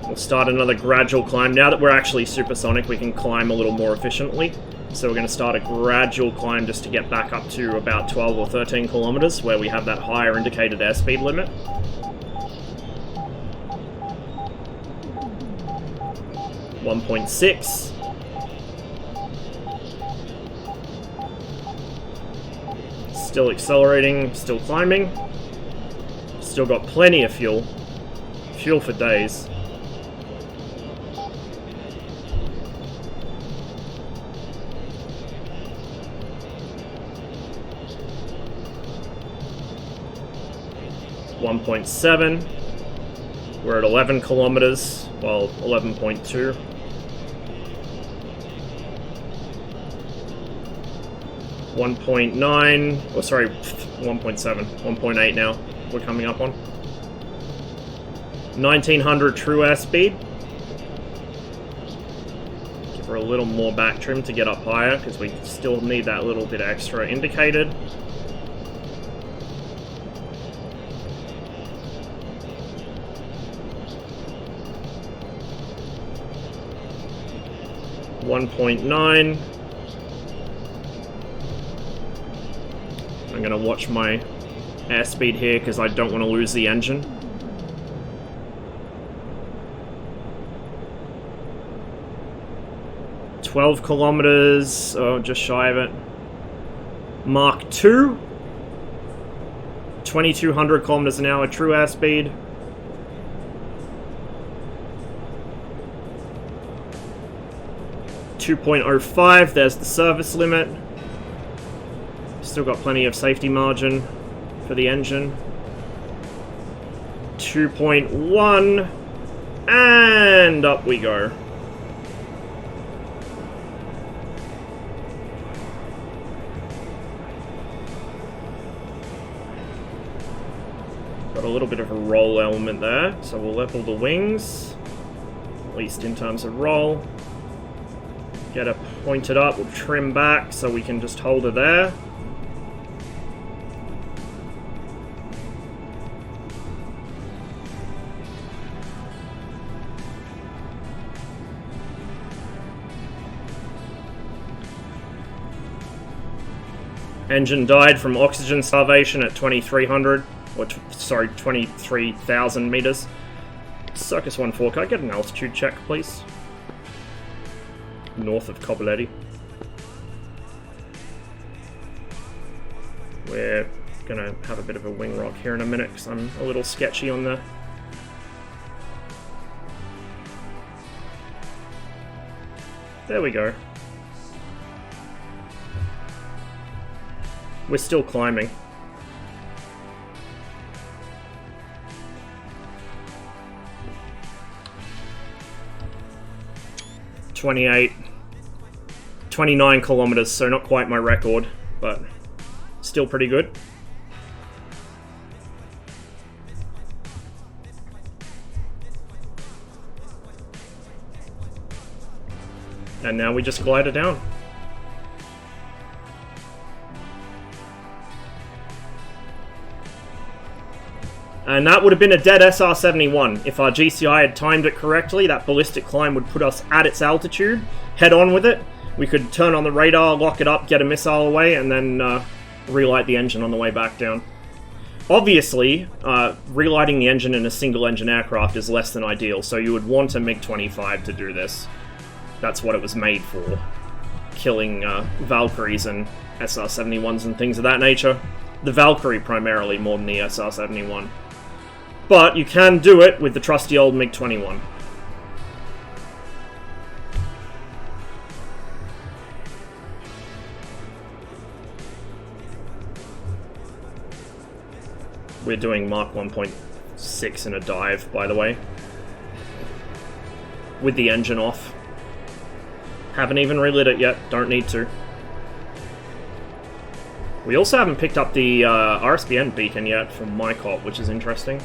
We'll start another gradual climb. Now that we're actually supersonic, we can climb a little more efficiently. So we're going to start a gradual climb just to get back up to about 12 or 13 kilometers, where we have that higher indicated airspeed limit. .6. Still accelerating, still climbing. Still got plenty of fuel. Fuel for days. .7. We're at 11 kilometers, well, 11.2. .9, oh sorry, 1.7, 1.8 now, we're coming up on. 1900 true airspeed. Give her a little more back trim to get up higher, because we still need that little bit extra indicated. .9. I'm gonna watch my airspeed here because I don't want to lose the engine. .12 kilometers, oh, just shy of it. Mark 2. 2200 kilometers an hour true airspeed. .05, there's the service limit. Still got plenty of safety margin for the engine. 2.1, and up we go. Got a little bit of a roll element there, so we'll level the wings, at least in terms of roll. Get her pointed up, we'll trim back so we can just hold her there. Engine died from oxygen starvation at 2300, or sorry, 23,000 meters. Circus 14, can I get an altitude check, please? North of Coboletti. We're gonna have a bit of a wing rock here in a minute because I'm a little sketchy on the... There we go. We're still climbing. 28, 29 kilometers, so not quite my record, but still pretty good. And now we just glide it down. And that would have been a dead SR-71. If our GCI had timed it correctly, that ballistic climb would put us at its altitude, head on with it. We could turn on the radar, lock it up, get a missile away, and then relight the engine on the way back down. Obviously, relighting the engine in a single-engine aircraft is less than ideal, so you would want a MiG-25 to do this. That's what it was made for. Killing Valkyries and SR-71s and things of that nature. The Valkyrie primarily, more than the SR-71. But you can do it with the trusty old MiG-21. We're doing Mark 1.6 in a dive, by the way. With the engine off. Haven't even relit it yet, don't need to. We also haven't picked up the RSBN beacon yet from MyCop, which is interesting.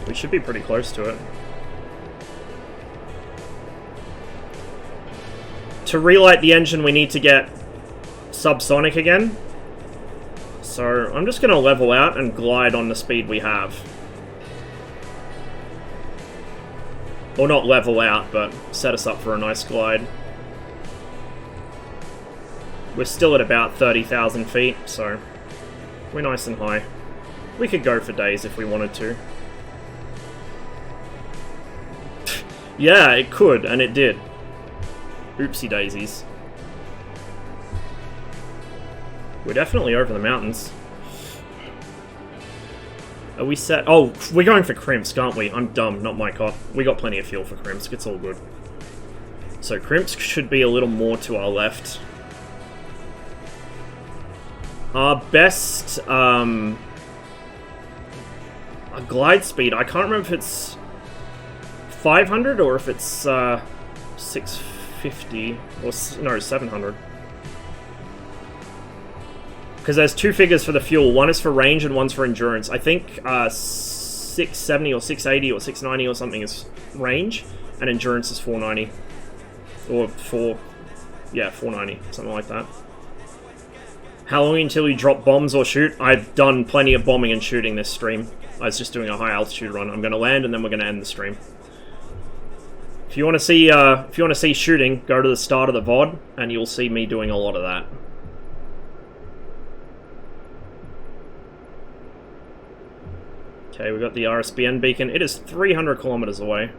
We should be pretty close to it. To relight the engine, we need to get subsonic again. So I'm just going to level out and glide on the speed we have. Or not level out, but set us up for a nice glide. We're still at about 30,000 feet, so we're nice and high. We could go for days if we wanted to. Yeah, it could, and it did. Oopsie daisies. We're definitely over the mountains. Are we set? Oh, we're going for Krimsk, aren't we? I'm dumb, not my cop. We got plenty of fuel for Krimsk, it's all good. So Krimsk should be a little more to our left. Our best a glide speed, I can't remember if it's 500 or if it's 650 or no, 700. Because there's two figures for the fuel. One is for range and one's for endurance. I think 670 or 680 or 690 or something is range, and endurance is 490. Or 490, something like that. How long until you drop bombs or shoot? I've done plenty of bombing and shooting this stream. I was just doing a high altitude run. I'm going to land and then we're going to end the stream. If you want to see shooting, go to the start of the VOD and you'll see me doing a lot of that. Okay, we got the RSBN beacon. It is 300 kilometers away.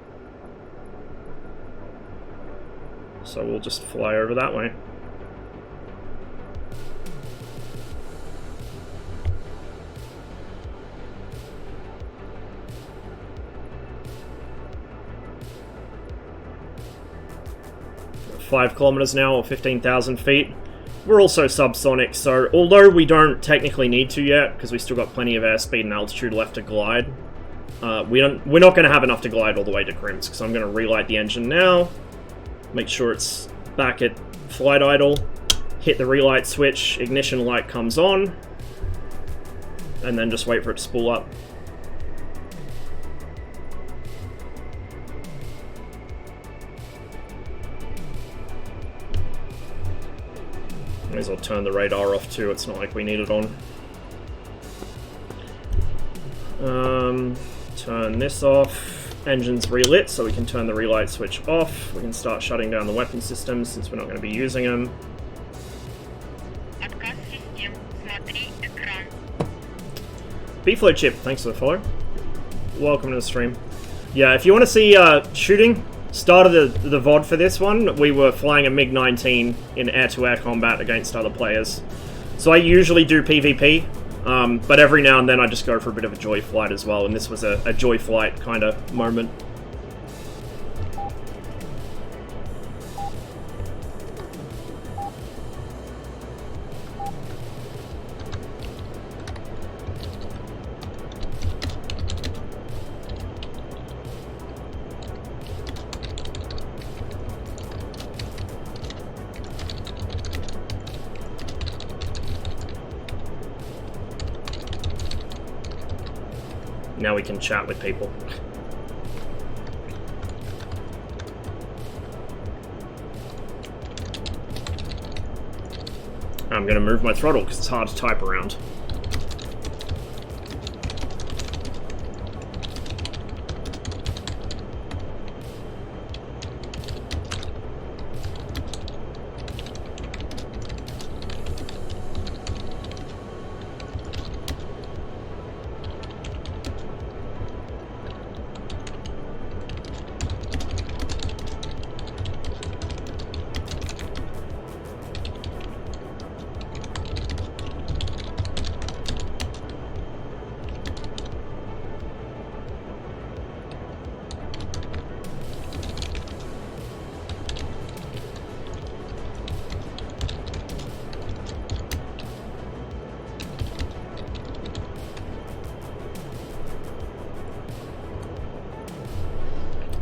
So we'll just fly over that way. We're 5 kilometers now, or 15,000 feet. We're also subsonic, so although we don't technically need to yet, because we still got plenty of airspeed and altitude left to glide, we're not going to have enough to glide all the way to Krimsk, so I'm going to relight the engine now, make sure it's back at flight idle, hit the relight switch, ignition light comes on, and then just wait for it to spool up. May as well turn the radar off too, it's not like we need it on. Turn this off. Engine's relit, so we can turn the relight switch off. We can start shutting down the weapon systems since we're not going to be using them. B-Flow Chip, thanks for the follow. Welcome to the stream. Yeah, if you want to see shooting, start of the VOD for this one, we were flying a MiG-19 in air-to-air combat against other players. So I usually do PvP, but every now and then I just go for a bit of a joy flight as well, and this was a joy flight kind of moment. Now we can chat with people. I'm gonna move my throttle because it's hard to type around.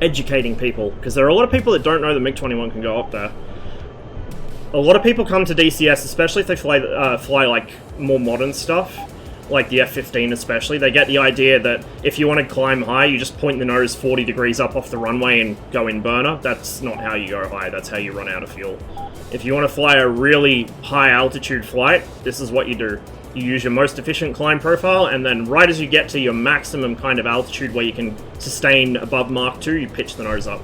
Educating people, because there are a lot of people that don't know the MiG-21 can go up there. A lot of people come to DCS, especially if they fly like more modern stuff, like the F-15 especially. They get the idea that if you want to climb high, you just point the nose 40 degrees up off the runway and go in burner. That's not how you go high, that's how you run out of fuel. If you want to fly a really high altitude flight, this is what you do. You use your most efficient climb profile, and then right as you get to your maximum kind of altitude where you can sustain above Mach 2, you pitch the nose up.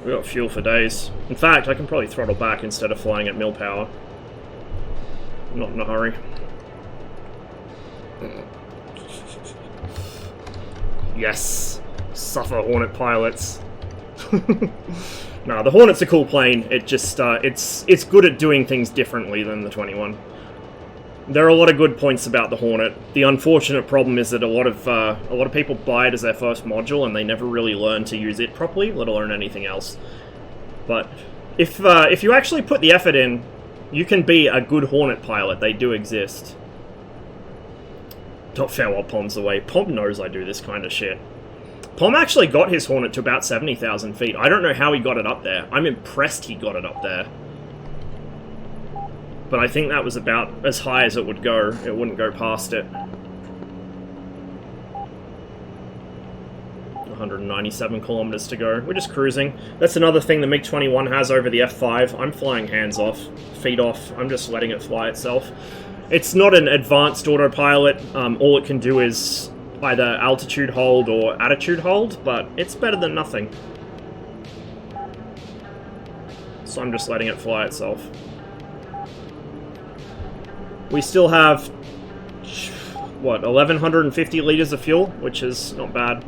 We got fuel for days. In fact, I can probably throttle back instead of flying at mil power. I'm not in a hurry. Yes! Suffer Hornet pilots. Nah, the Hornet's a cool plane. It just, it's good at doing things differently than the 21. There are a lot of good points about the Hornet. The unfortunate problem is that a lot of people buy it as their first module and they never really learn to use it properly, let alone anything else. But if you actually put the effort in, you can be a good Hornet pilot. They do exist. Don't fail while Pom's away. Pom knows I do this kind of shit. Pom actually got his Hornet to about 70,000 feet. I don't know how he got it up there. I'm impressed he got it up there. But I think that was about as high as it would go. It wouldn't go past it. 197 kilometers to go. We're just cruising. That's another thing the MiG-21 has over the F5. I'm flying hands off, feet off. I'm just letting it fly itself. It's not an advanced autopilot. All it can do is either altitude hold or attitude hold, but it's better than nothing. So I'm just letting it fly itself. We still have, what, 1,150 liters of fuel, which is not bad.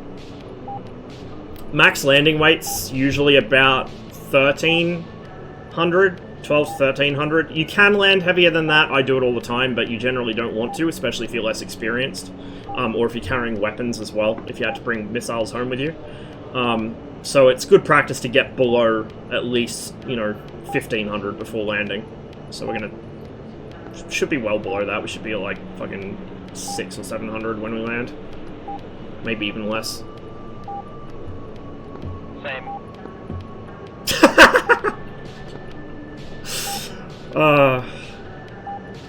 Max landing weight's usually about 1,300, 12 to 1,300. You can land heavier than that, I do it all the time, but you generally don't want to, especially if you're less experienced. Or if you're carrying weapons as well, if you had to bring missiles home with you. So it's good practice to get below at least, 1,500 before landing. So we're gonna... should be well below that. We should be at like fucking 600 or 700 when we land. Maybe even less. Same.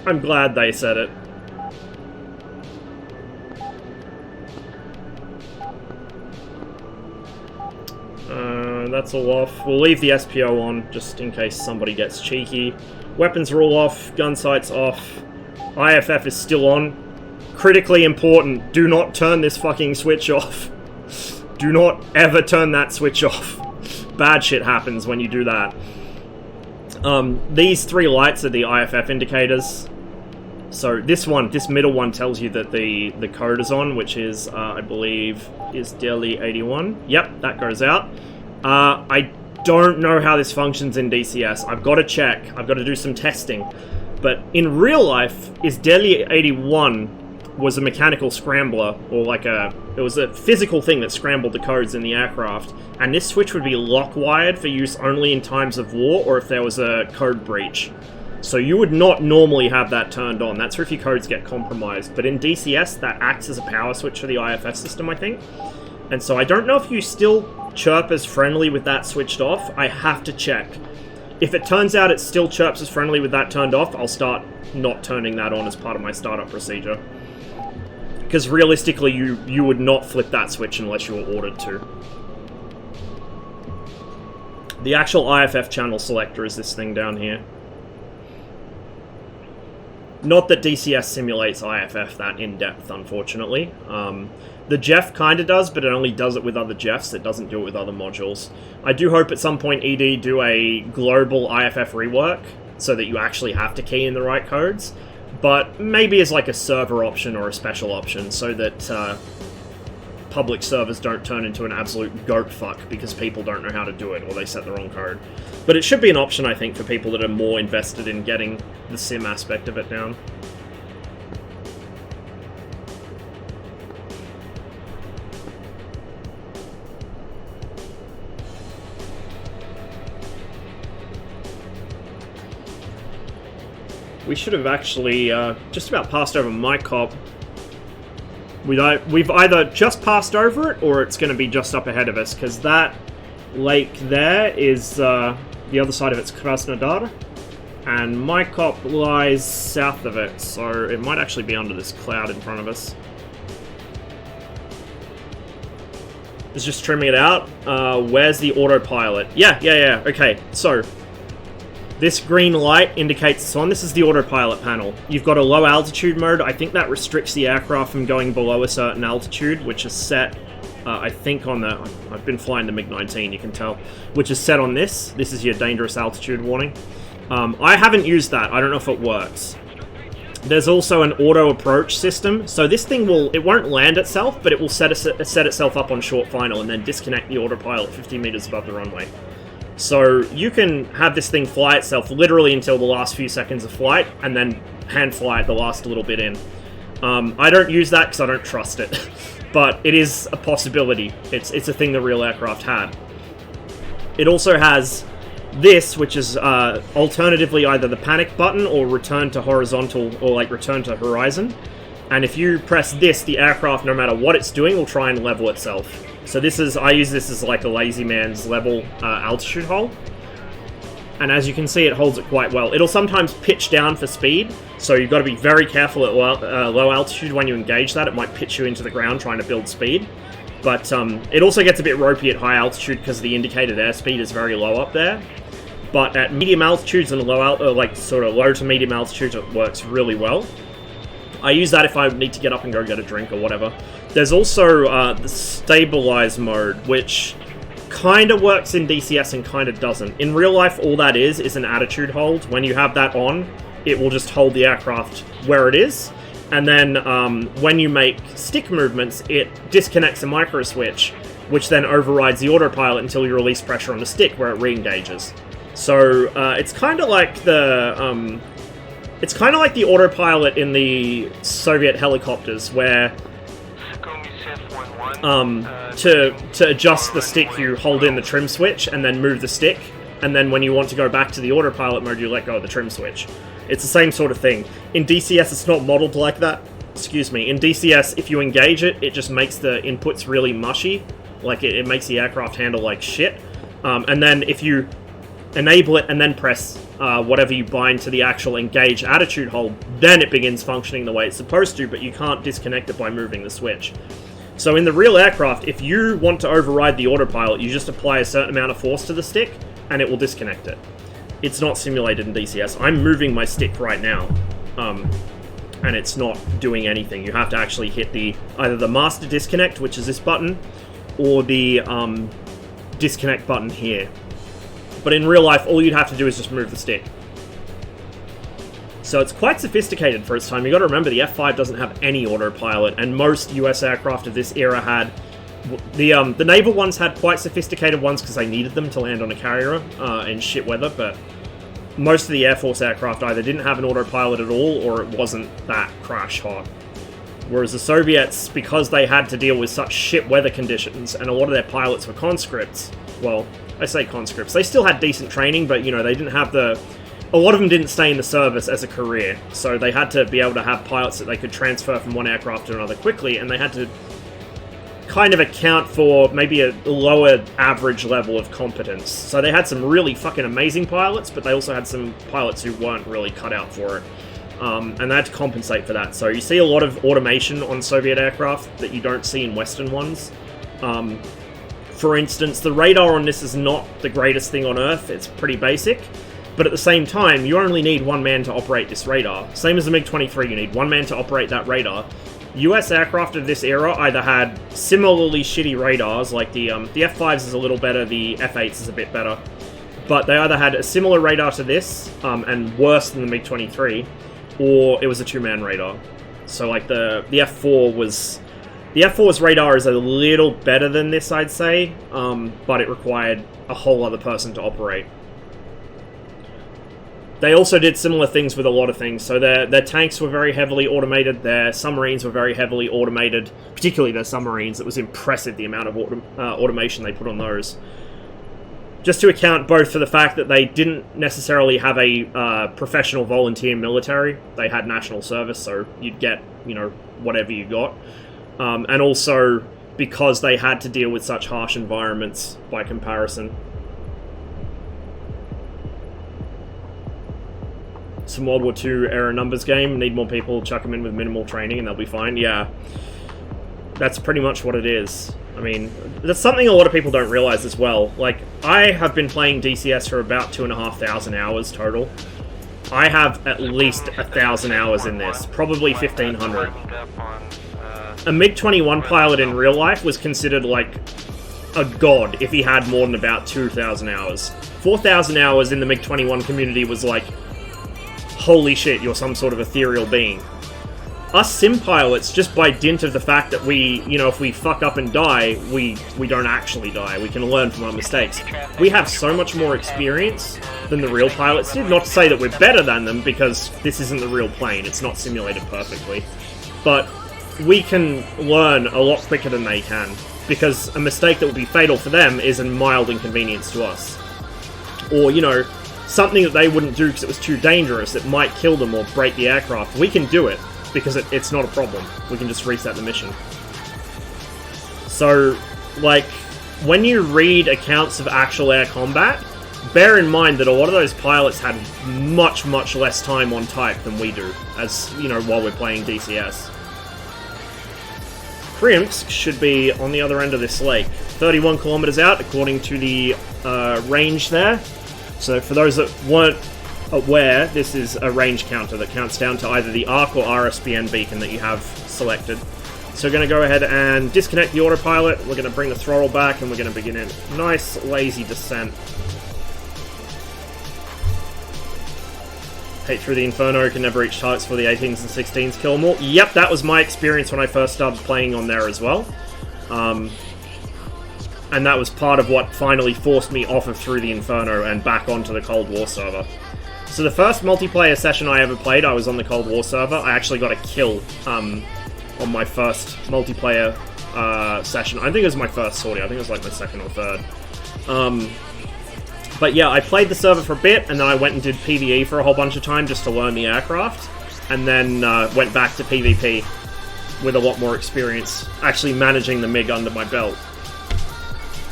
I'm glad they said it. That's all off. We'll leave the SPO on just in case somebody gets cheeky. Weapons are all off, gun sights off. IFF is still on. Critically important, do not turn this fucking switch off. Do not ever turn that switch off. Bad shit happens when you do that. These 3 lights are the IFF indicators. So this middle one tells you that the code is on, which is, I believe, is Delhi 81. Yep, that goes out. I don't know how this functions in DCS. I've got to check. I've got to do some testing. But in real life, is Delhi 81 was a mechanical scrambler, or it was a physical thing that scrambled the codes in the aircraft, and this switch would be lock-wired for use only in times of war, or if there was a code breach. So you would not normally have that turned on. That's for if your codes get compromised. But in DCS, that acts as a power switch for the IFF system, I think. And so I don't know if you still chirp as friendly with that switched off. I have to check. If it turns out it still chirps as friendly with that turned off, I'll start not turning that on as part of my startup procedure. Because realistically, you would not flip that switch unless you were ordered to. The actual IFF channel selector is this thing down here. Not that DCS simulates IFF that in-depth, unfortunately. The Jeff kinda does, but it only does it with other Jeffs, it doesn't do it with other modules. I do hope at some point ED do a global IFF rework, so that you actually have to key in the right codes, but maybe as like a server option or a special option, so that public servers don't turn into an absolute goat fuck because people don't know how to do it, or they set the wrong code. But it should be an option, I think, for people that are more invested in getting the sim aspect of it down. We should have actually just about passed over my cop. We've either just passed over it, or it's going to be just up ahead of us, because that lake there is the other side of it's Krasnodar, and my cop lies south of it, so it might actually be under this cloud in front of us. It's just trimming it out. Where's the autopilot? Yeah, okay, so this green light indicates it's on. This is the autopilot panel. You've got a low altitude mode. I think that restricts the aircraft from going below a certain altitude, which is set, I think on the... I've been flying the MiG-19, you can tell. Which is set on this. This is your dangerous altitude warning. I haven't used that. I don't know if it works. There's also an auto approach system. So this thing it won't land itself, but it will set itself up on short final and then disconnect the autopilot 50 meters above the runway. So you can have this thing fly itself literally until the last few seconds of flight, and then hand fly it the last little bit in. I don't use that because I don't trust it, but it is a possibility. It's a thing the real aircraft had. It also has this, which is alternatively either the panic button or return to horizontal, or like return to horizon. And if you press this, the aircraft, no matter what it's doing, will try and level itself. So I use this as like a lazy man's level altitude hold. And as you can see, it holds it quite well. It'll sometimes pitch down for speed, so you've got to be very careful at low altitude when you engage that. It might pitch you into the ground trying to build speed. But it also gets a bit ropey at high altitude because the indicated airspeed is very low up there. But at medium altitudes and sort of low to medium altitudes, it works really well. I use that if I need to get up and go get a drink or whatever. There's also the stabilize mode, which kind of works in DCS and kind of doesn't. In real life, all that is an attitude hold. When you have that on, it will just hold the aircraft where it is. And then when you make stick movements, it disconnects a micro switch, which then overrides the autopilot until you release pressure on the stick where it re-engages. So it's kind of like the... It's kind of like the autopilot in the Soviet helicopters, where to adjust the stick, you hold in the trim switch and then move the stick, and then when you want to go back to the autopilot mode, you let go of the trim switch. It's the same sort of thing. In DCS, it's not modeled like that. Excuse me. In DCS, if you engage it, it just makes the inputs really mushy. Like, it makes the aircraft handle like shit. And then if you enable it and then press whatever you bind to the actual engage attitude hold, then it begins functioning the way it's supposed to, but you can't disconnect it by moving the switch. So in the real aircraft, if you want to override the autopilot, you just apply a certain amount of force to the stick, and it will disconnect it. It's not simulated in DCS. I'm moving my stick right now. and it's not doing anything. You have to actually hit either the master disconnect, which is this button, or the disconnect button here. But in real life, all you'd have to do is just move the stick. So it's quite sophisticated for its time. You got to remember the F5 doesn't have any autopilot, and most US aircraft of this era had. The naval ones had quite sophisticated ones because they needed them to land on a carrier in shit weather, but most of the Air Force aircraft either didn't have an autopilot at all, or it wasn't that crash hot. Whereas the Soviets, because they had to deal with such shit weather conditions, and a lot of their pilots were conscripts, well, I say conscripts, they still had decent training, but, you know, they didn't have a lot of them didn't stay in the service as a career, so they had to be able to have pilots that they could transfer from one aircraft to another quickly, and they had to kind of account for maybe a lower average level of competence. So they had some really fucking amazing pilots, but they also had some pilots who weren't really cut out for it. And they had to compensate for that. So you see a lot of automation on Soviet aircraft that you don't see in Western ones. For instance, the radar on this is not the greatest thing on Earth. It's pretty basic. But at the same time, you only need one man to operate this radar. Same as the MiG-23, you need one man to operate that radar. US aircraft of this era either had similarly shitty radars, like the F-5s is a little better, the F-8s is a bit better, but they either had a similar radar to this, and worse than the MiG-23, or it was a two-man radar. So like the F-4's radar is a little better than this, I'd say, but it required a whole other person to operate. They also did similar things with a lot of things. So their tanks were very heavily automated, their submarines were very heavily automated, particularly their submarines. It was impressive the amount of automation they put on those. Just to account both for the fact that they didn't necessarily have a professional volunteer military, they had national service, so you'd get, you know, whatever you got. And also because they had to deal with such harsh environments by comparison. Some World War II era numbers game, need more people, chuck them in with minimal training and they'll be fine. Yeah, that's pretty much what it is. I mean, that's something a lot of people don't realize as well. Like, I have been playing DCS for about 2,500 hours total. I have at least 1,000 hours in this, probably 1,500. A MiG-21 pilot in real life was considered like a god if he had more than about 2,000 hours. 4,000 hours in the MiG-21 community was like, holy shit, you're some sort of ethereal being. Us sim pilots, just by dint of the fact that we, you know, if we fuck up and die, we don't actually die. We can learn from our mistakes. We have so much more experience than the real pilots did. Not to say that we're better than them, because this isn't the real plane. It's not simulated perfectly. But we can learn a lot quicker than they can, because a mistake that would be fatal for them is a mild inconvenience to us. Or, you know, something that they wouldn't do because it was too dangerous, it might kill them or break the aircraft. We can do it, because it's not a problem. We can just reset the mission. So, like, when you read accounts of actual air combat, bear in mind that a lot of those pilots had much, much less time on type than we do, as, you know, while we're playing DCS. Krimsk should be on the other end of this lake, 31 kilometers out, according to the range there. So for those that weren't aware, this is a range counter that counts down to either the ARC or RSBN beacon that you have selected. So we're going to go ahead and disconnect the autopilot, we're going to bring the throttle back, and we're going to begin a nice, lazy descent. Hate through the Inferno, can never reach targets for the 18s and 16s, kill them all. Yep, that was my experience when I first started playing on there as well. And that was part of what finally forced me off of Through the Inferno and back onto the Cold War server. So the first multiplayer session I ever played, I was on the Cold War server. I actually got a kill on my first multiplayer session. I think it was my first sortie. I think it was like my second or third. But yeah, I played the server for a bit, and then I went and did PvE for a whole bunch of time just to learn the aircraft. And then went back to PvP with a lot more experience, actually managing the MiG under my belt.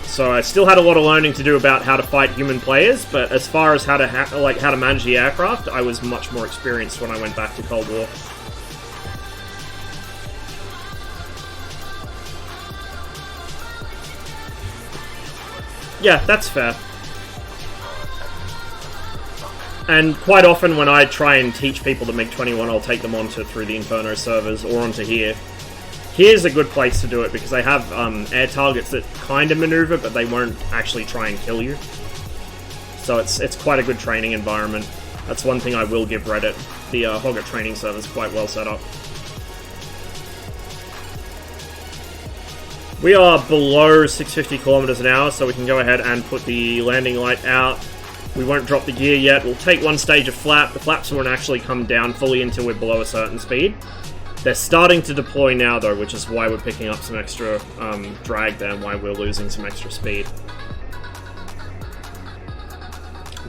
So I still had a lot of learning to do about how to fight human players, but as far as how to how to manage the aircraft, I was much more experienced when I went back to Cold War. Yeah, that's fair. And quite often when I try and teach people the MiG-21, I'll take them onto through the Inferno servers or onto here. Here's a good place to do it because they have air targets that kind of maneuver, but they won't actually try and kill you. So it's quite a good training environment. That's one thing I will give Reddit. The Hogget training server is quite well set up. We are below 650 kilometers an hour, so we can go ahead and put the landing light out. We won't drop the gear yet. We'll take one stage of flap. The flaps won't actually come down fully until we're below a certain speed. They're starting to deploy now, though, which is why we're picking up some extra drag there and why we're losing some extra speed.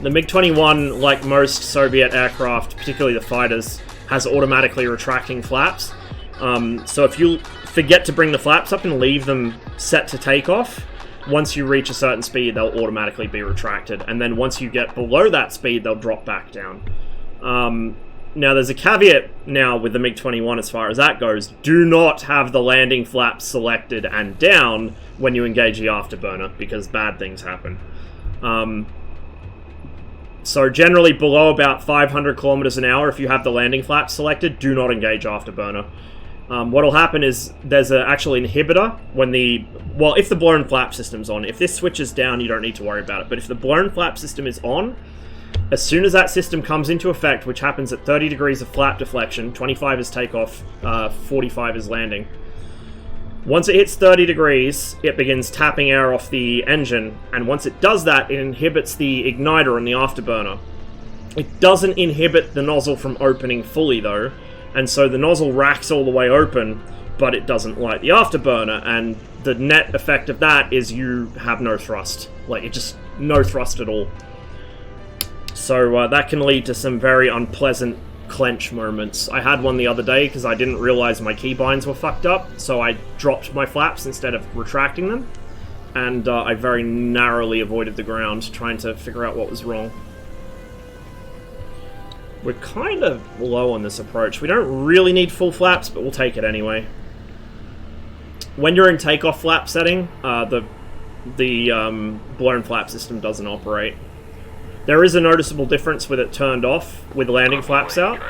The MiG-21, like most Soviet aircraft, particularly the fighters, has automatically retracting flaps. So if you forget to bring the flaps up and leave them set to takeoff, once you reach a certain speed, they'll automatically be retracted. And then once you get below that speed, they'll drop back down. Now, there's a caveat now with the MiG-21 as far as that goes. Do not have the landing flaps selected and down when you engage the afterburner, because bad things happen. So generally below about 500 kilometers an hour, if you have the landing flaps selected, do not engage afterburner. What'll happen is there's an actual inhibitor when if the blown flap system's on. If this switches down, you don't need to worry about it. But if the blown flap system is on, as soon as that system comes into effect, which happens at 30 degrees of flap deflection, 25 is takeoff, 45 is landing. Once it hits 30 degrees, it begins tapping air off the engine, and once it does that, it inhibits the igniter and the afterburner. It doesn't inhibit the nozzle from opening fully, though, and so the nozzle racks all the way open, but it doesn't light the afterburner, and the net effect of that is you have no thrust. Like, it just no thrust at all. So that can lead to some very unpleasant clench moments. I had one the other day because I didn't realize my keybinds were fucked up, so I dropped my flaps instead of retracting them, and I very narrowly avoided the ground trying to figure out what was wrong. We're kind of low on this approach. We don't really need full flaps, but we'll take it anyway. When you're in takeoff flap setting, the blown flap system doesn't operate. There is a noticeable difference with it turned off, with landing flaps out.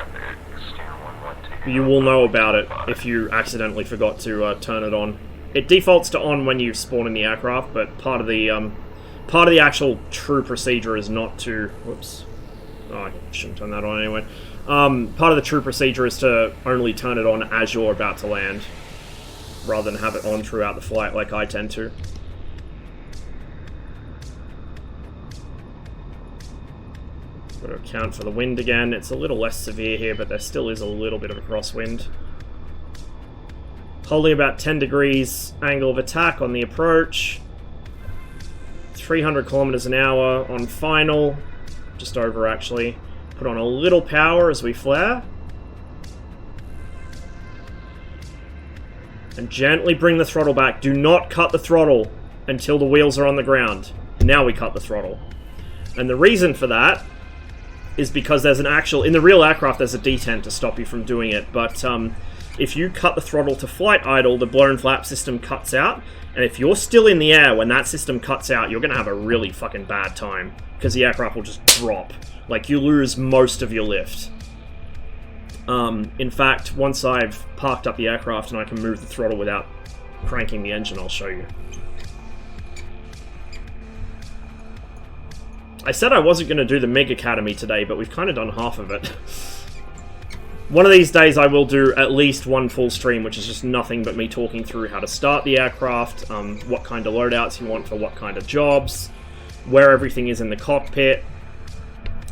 You will know about it if you accidentally forgot to turn it on. It defaults to on when you spawn in the aircraft, but part of the actual true procedure is not to... Whoops. Oh, I shouldn't turn that on anyway. Part of the true procedure is to only turn it on as you're about to land, rather than have it on throughout the flight like I tend to. Got to account for the wind again. It's a little less severe here, but there still is a little bit of a crosswind. Holding about 10 degrees angle of attack on the approach. 300 kilometers an hour on final. Just over, actually. Put on a little power as we flare. And gently bring the throttle back. Do not cut the throttle until the wheels are on the ground. Now we cut the throttle. And the reason for that is because there's an actual... In the real aircraft, there's a detent to stop you from doing it, but if you cut the throttle to flight idle, the blown flap system cuts out, and if you're still in the air when that system cuts out, you're going to have a really fucking bad time, because the aircraft will just drop. Like, you lose most of your lift. In fact, once I've parked up the aircraft and I can move the throttle without cranking the engine, I'll show you. I said I wasn't going to do the MiG Academy today, but we've kind of done half of it. One of these days I will do at least one full stream, which is just nothing but me talking through how to start the aircraft, what kind of loadouts you want for what kind of jobs, where everything is in the cockpit,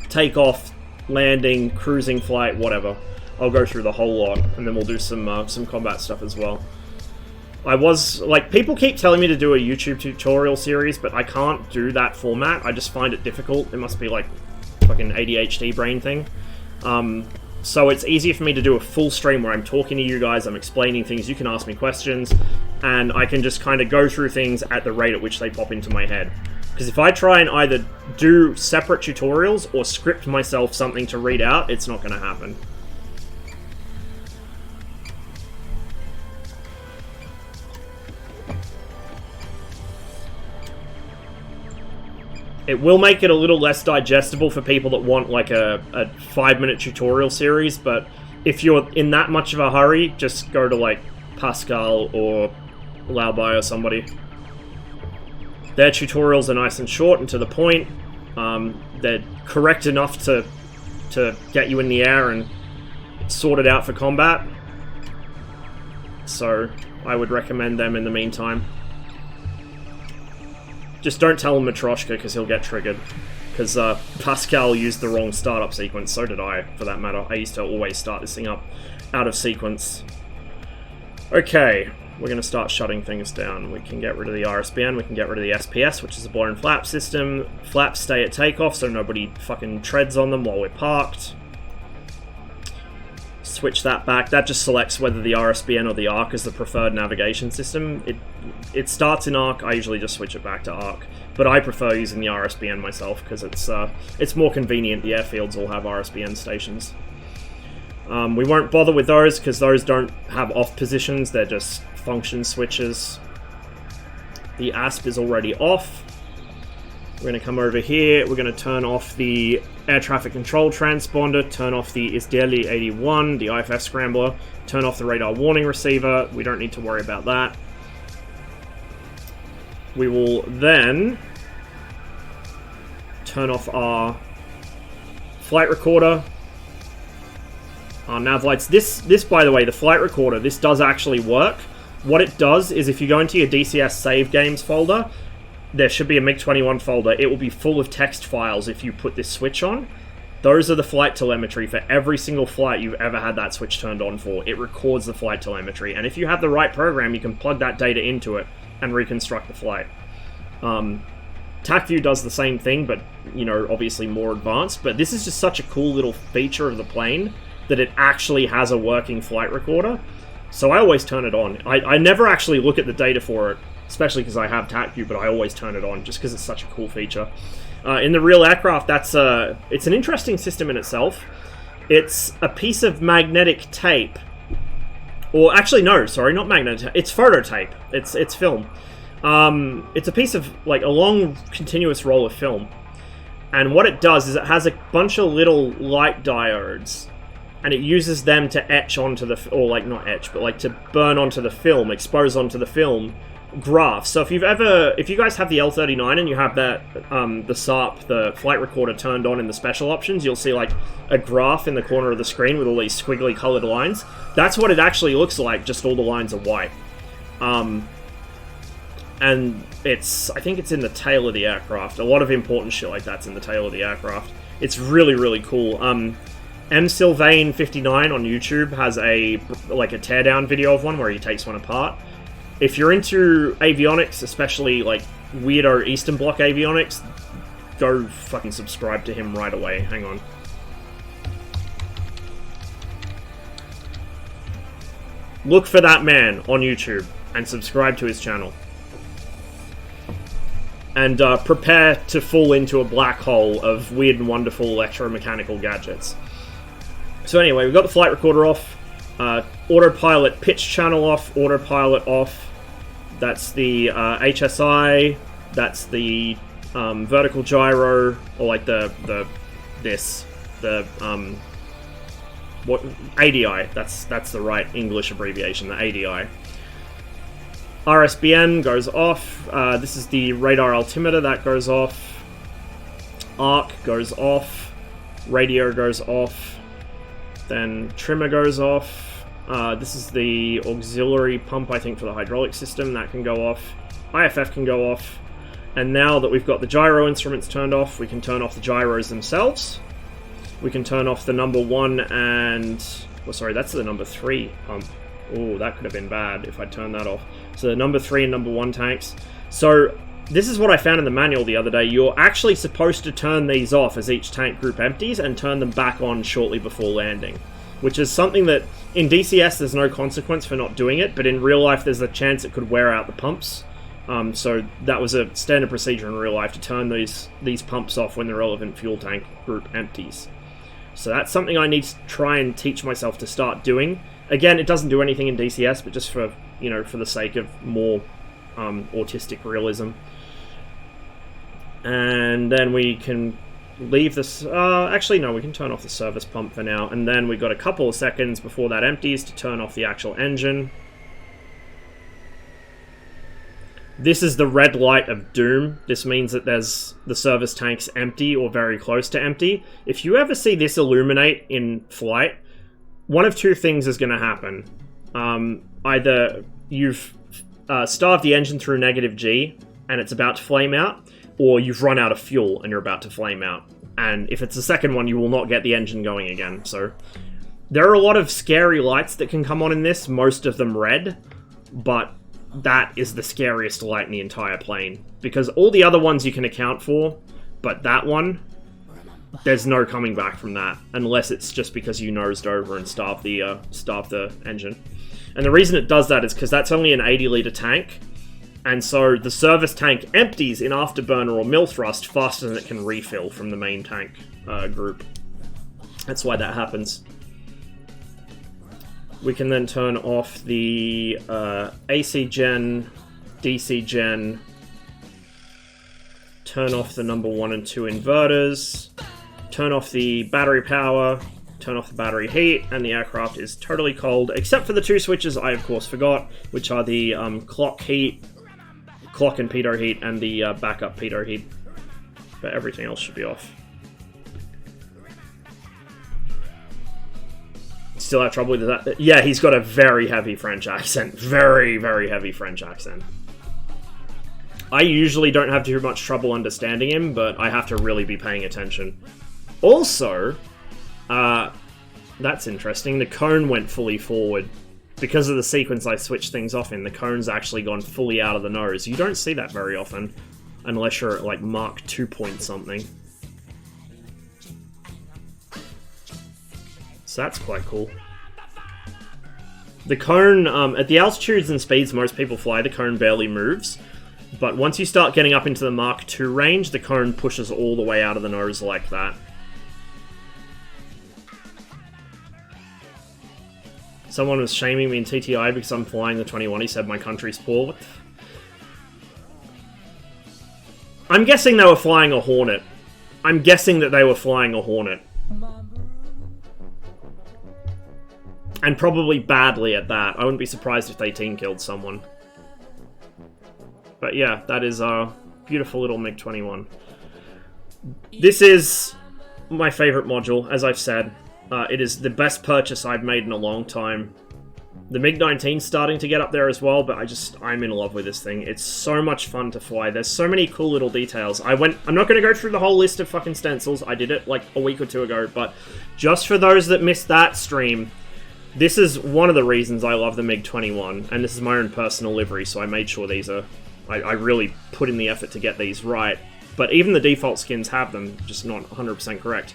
takeoff, landing, cruising flight, whatever. I'll go through the whole lot, and then we'll do some combat stuff as well. People keep telling me to do a YouTube tutorial series, but I can't do that format. I just find it difficult. It must be like fucking ADHD brain thing. So it's easier for me to do a full stream where I'm talking to you guys, I'm explaining things, you can ask me questions, and I can just kind of go through things at the rate at which they pop into my head. Because if I try and either do separate tutorials or script myself something to read out, it's not going to happen. It will make it a little less digestible for people that want like a 5-minute tutorial series, but if you're in that much of a hurry, just go to like Pascal or Laobai or somebody. Their tutorials are nice and short and to the point. They're correct enough to get you in the air and sort it out for combat. So I would recommend them in the meantime. Just don't tell him Matryoshka because he'll get triggered. Because Pascal used the wrong startup sequence, so did I, for that matter. I used to always start this thing up out of sequence. Okay, we're going to start shutting things down. We can get rid of the RSBN, we can get rid of the SPS, which is a blown flap system. Flaps stay at takeoff so nobody fucking treads on them while we're parked. Switch that back. That just selects whether the RSBN or the ARC is the preferred navigation system. It starts in ARC, I usually just switch it back to ARC. But I prefer using the RSBN myself because it's more convenient. The airfields all have RSBN stations. We won't bother with those because those don't have off positions, they're just function switches. The ASP is already off. We're going to come over here, we're going to turn off the air traffic control transponder, turn off the ISDELI 81, the IFF scrambler, turn off the radar warning receiver. We don't need to worry about that. We will then turn off our flight recorder, our nav lights. This, by the way, the flight recorder, this does actually work. What it does is if you go into your DCS save games folder, there should be a MiG-21 folder. It will be full of text files if you put this switch on. Those are the flight telemetry for every single flight you've ever had that switch turned on for. It records the flight telemetry, and if you have the right program, you can plug that data into it and reconstruct the flight. TacView does the same thing, but, you know, obviously more advanced, but this is just such a cool little feature of the plane that it actually has a working flight recorder, so I always turn it on. I never actually look at the data for it, especially because I have TacView, but I always turn it on just because it's such a cool feature. In the real aircraft, it's an interesting system in itself. It's a piece of magnetic tape, or actually no, sorry, not magnetic tape. It's photo tape. It's film. It's a piece of like a long continuous roll of film, and what it does is it has a bunch of little light diodes, and it uses them to etch onto the, or like not etch, but like to burn onto the film, expose onto the film graphs. So if you guys have the L39 and you have that the SARP, the flight recorder turned on in the special options, you'll see like a graph in the corner of the screen with all these squiggly colored lines. That's what it actually looks like, just all the lines are white. And I think it's in the tail of the aircraft. A lot of important shit like that's in the tail of the aircraft. It's really, really cool. MSylvain59 on YouTube has a teardown video of one where he takes one apart. If you're into avionics, especially like weirdo Eastern Bloc avionics, go fucking subscribe to him right away. Hang on. Look for that man on YouTube and subscribe to his channel. And prepare to fall into a black hole of weird and wonderful electromechanical gadgets. So anyway, we've got the flight recorder off, autopilot pitch channel off, autopilot off. That's the HSI, that's the vertical gyro, or like ADI, that's the right English abbreviation, the ADI. RSBN goes off, this is the radar altimeter, that goes off, ARC goes off, radio goes off, then trimmer goes off, this is the auxiliary pump, I think, for the hydraulic system, that can go off, IFF can go off, and now that we've got the gyro instruments turned off, we can turn off the gyros themselves, we can turn off the number 1 and, well, sorry, that's the number 3 pump. Oh, that could have been bad if I'd turned that off. So the number 3 and number 1 tanks. So this is what I found in the manual the other day. You're actually supposed to turn these off as each tank group empties and turn them back on shortly before landing, which is something that in DCS there's no consequence for not doing it, but in real life there's a chance it could wear out the pumps. So that was a standard procedure in real life to turn these pumps off when the relevant fuel tank group empties. So that's something I need to try and teach myself to start doing. Again, it doesn't do anything in DCS, but just for, for the sake of more autistic realism. And then we can leave this... actually, no, we can turn off the service pump for now. And then we've got a couple of seconds before that empties to turn off the actual engine. This is the red light of doom. This means that the service tank's empty or very close to empty. If you ever see this illuminate in flight, one of two things is going to happen. Either you've starved the engine through -G and it's about to flame out, or you've run out of fuel and you're about to flame out. And if it's the second one, you will not get the engine going again. So there are a lot of scary lights that can come on in this, most of them red, but that is the scariest light in the entire plane. Because all the other ones you can account for, but that one, there's no coming back from that, unless it's just because you nosed over and starved the engine. And the reason it does that is because that's only an 80-litre tank, and so the service tank empties in afterburner or mill thrust faster than it can refill from the main tank group. That's why that happens. We can then turn off the AC gen, DC gen, turn off the number 1 and 2 inverters, turn off the battery power, turn off the battery heat, and the aircraft is totally cold, except for the 2 switches I of course forgot, which are the clock and pitot heat, and the backup pitot heat. But everything else should be off. Still have trouble with that? Yeah, he's got a very heavy French accent. Very, very heavy French accent. I usually don't have too much trouble understanding him, but I have to really be paying attention. Also, that's interesting. The cone went fully forward. Because of the sequence I switched things off in, the cone's actually gone fully out of the nose. You don't see that very often, unless you're at like Mark 2 point something. So that's quite cool. The cone, at the altitudes and speeds most people fly, the cone barely moves. But once you start getting up into the Mark 2 range, the cone pushes all the way out of the nose like that. Someone was shaming me in TTI because I'm flying the 21. He said my country's poor. What the I'm guessing they were flying a Hornet. I'm guessing that they were flying a Hornet. And probably badly at that. I wouldn't be surprised if they team killed someone. But yeah, that is a beautiful little MiG-21. This is my favorite module, as I've said. It is the best purchase I've made in a long time. The MiG-19's starting to get up there as well, but I'm in love with this thing. It's so much fun to fly. There's so many cool little details. I'm not going to go through the whole list of fucking stencils. I did it like a week or 2 ago, but just for those that missed that stream, this is one of the reasons I love the MiG-21, and this is my own personal livery, so I made sure these are... I really put in the effort to get these right. But even the default skins have them, just not 100% correct.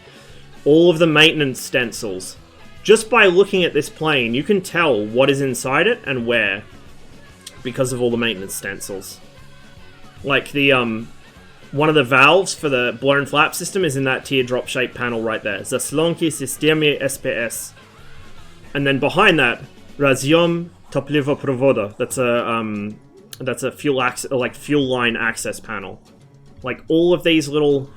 All of the maintenance stencils. Just by looking at this plane, you can tell what is inside it and where, because of all the maintenance stencils. Like the, one of the valves for the blown flap system is in that teardrop-shaped panel right there. Zaslonki Systemy SPS. And then behind that, Razjom Toplivoprovoda. That's a fuel line access panel. Like all of these little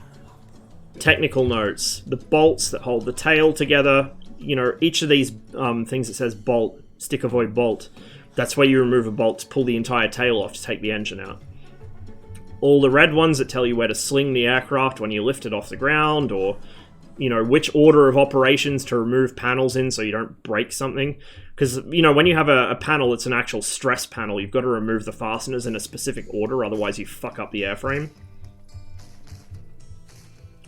technical notes, the bolts that hold the tail together, you know, each of these things that says bolt, stick avoid bolt, that's where you remove a bolt to pull the entire tail off to take the engine out. All the red ones that tell you where to sling the aircraft when you lift it off the ground, or, you know, which order of operations to remove panels in so you don't break something. Because, you know, when you have a panel that's an actual stress panel, you've got to remove the fasteners in a specific order, otherwise you fuck up the airframe.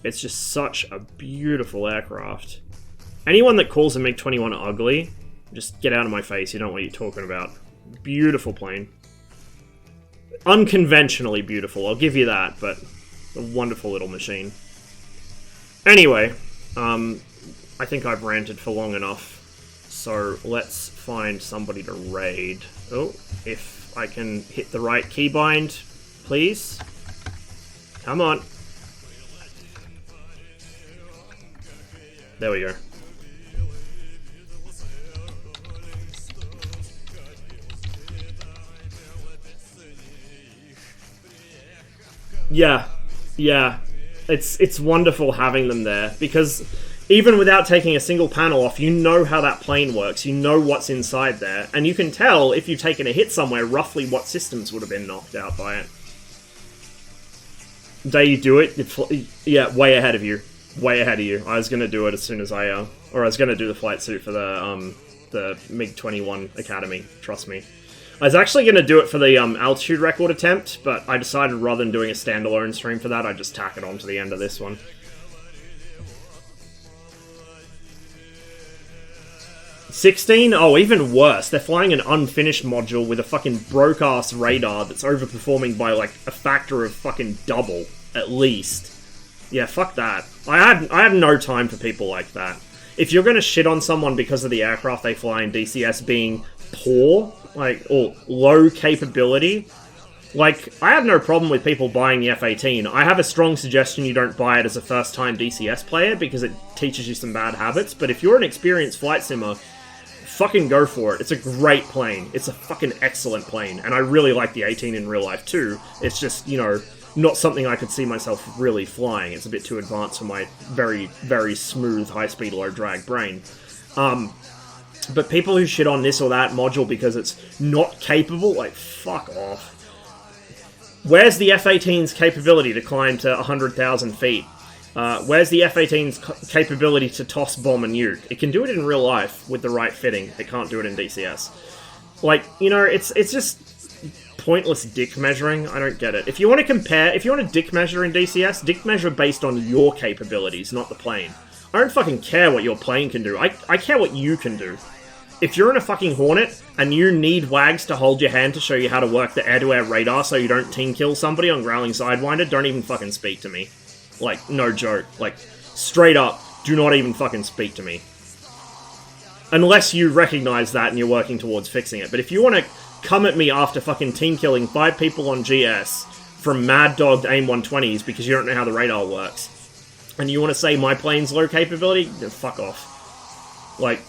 It's just such a beautiful aircraft. Anyone that calls a MiG-21 ugly, just get out of my face, you don't know what you're talking about. Beautiful plane. Unconventionally beautiful, I'll give you that, but a wonderful little machine. Anyway, I think I've ranted for long enough, so let's find somebody to raid. Oh, if I can hit the right keybind, please. Come on. There we go. Yeah, Yeah, it's wonderful having them there, because even without taking a single panel off, you know how that plane works, you know what's inside there, and you can tell if you've taken a hit somewhere roughly what systems would have been knocked out by it. The day you do it, yeah, way ahead of you. Way ahead of you. I was gonna do it as soon as I was gonna do the flight suit for the MiG-21 Academy, trust me. I was actually going to do it for the altitude record attempt, but I decided rather than doing a standalone stream for that, I'd just tack it on to the end of this one. $16? Oh, even worse. They're flying an unfinished module with a fucking broke-ass radar that's overperforming by, like, a factor of fucking double, at least. Yeah, fuck that. I have no time for people like that. If you're going to shit on someone because of the aircraft they fly in DCS being poor, like, or low capability, like, I have no problem with people buying the F-18. I have a strong suggestion you don't buy it as a first-time DCS player because it teaches you some bad habits, but if you're an experienced flight simmer, fucking go for it. It's a great plane. It's a fucking excellent plane, and I really like the 18 in real life too. It's just, you know, not something I could see myself really flying. It's a bit too advanced for my very, very smooth, high-speed, low-drag brain. But people who shit on this or that module because it's not capable, like, fuck off. Where's the F-18's capability to climb to 100,000 feet? Where's the F-18's capability to toss, bomb, and nuke? It can do it in real life with the right fitting. It can't do it in DCS. Like, you know, it's just pointless dick measuring. I don't get it. If you want to compare, if you want to dick measure in DCS, dick measure based on your capabilities, not the plane. I don't fucking care what your plane can do. I care what you can do. If you're in a fucking Hornet, and you need WAGs to hold your hand to show you how to work the air-to-air radar so you don't team kill somebody on Growling Sidewinder, don't even fucking speak to me. Like, no joke. Like, straight up, do not even fucking speak to me. Unless you recognize that and you're working towards fixing it. But if you want to come at me after fucking team killing 5 people on GS from mad-dogged AIM-120s because you don't know how the radar works, and you want to say my plane's low capability, then fuck off. Like,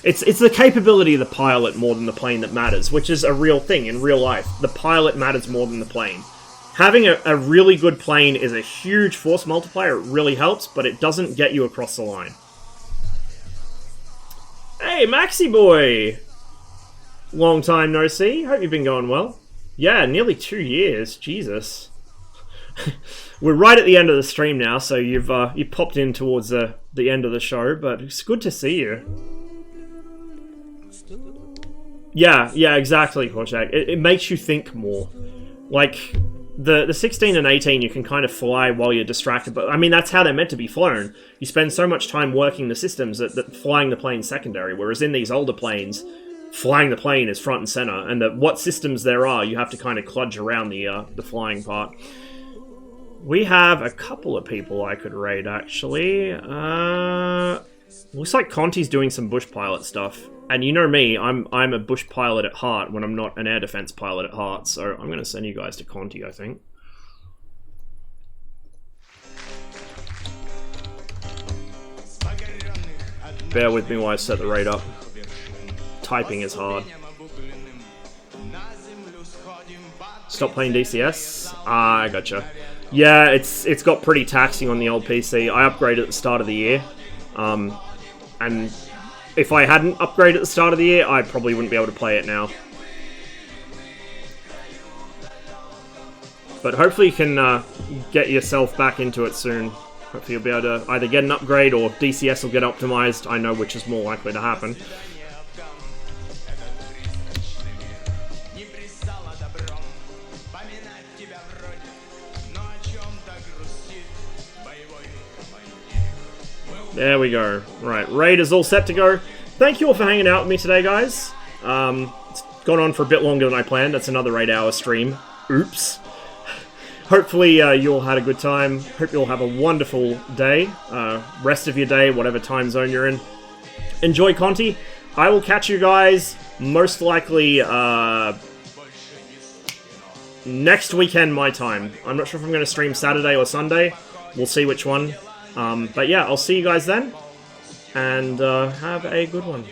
it's the capability of the pilot more than the plane that matters, which is a real thing in real life. The pilot matters more than the plane. Having a really good plane is a huge force multiplier, it really helps, but it doesn't get you across the line. Hey, Maxi Boy! Long time no see, hope you've been going well. Yeah, nearly 2 years, Jesus. We're right at the end of the stream now, so you've popped in towards the end of the show, but it's good to see you. Yeah, exactly, Korchak. It makes you think more. Like, the 16 and 18 you can kind of fly while you're distracted, but I mean, that's how they're meant to be flown. You spend so much time working the systems that flying the plane's secondary, whereas in these older planes, flying the plane is front and center, and what systems there are, you have to kind of kludge around the flying part. We have a couple of people I could raid, actually. Looks like Conti's doing some bush pilot stuff. And you know me, I'm a bush pilot at heart when I'm not an air defense pilot at heart, so I'm going to send you guys to Conti, I think. Bear with me while I set the raid up. Typing is hard. Stop playing DCS? Ah, I gotcha. Yeah, it's got pretty taxing on the old PC. I upgraded at the start of the year. And if I hadn't upgraded at the start of the year, I probably wouldn't be able to play it now. But hopefully you can get yourself back into it soon. Hopefully you'll be able to either get an upgrade or DCS will get optimized. I know which is more likely to happen. There we go. Right, raid is all set to go. Thank you all for hanging out with me today, guys. It's gone on for a bit longer than I planned. That's another 8-hour stream. Oops. Hopefully you all had a good time. Hope you all have a wonderful day. Rest of your day, whatever time zone you're in. Enjoy Conti. I will catch you guys most likely next weekend my time. I'm not sure if I'm going to stream Saturday or Sunday. We'll see which one. But yeah, I'll see you guys then, and have a good one.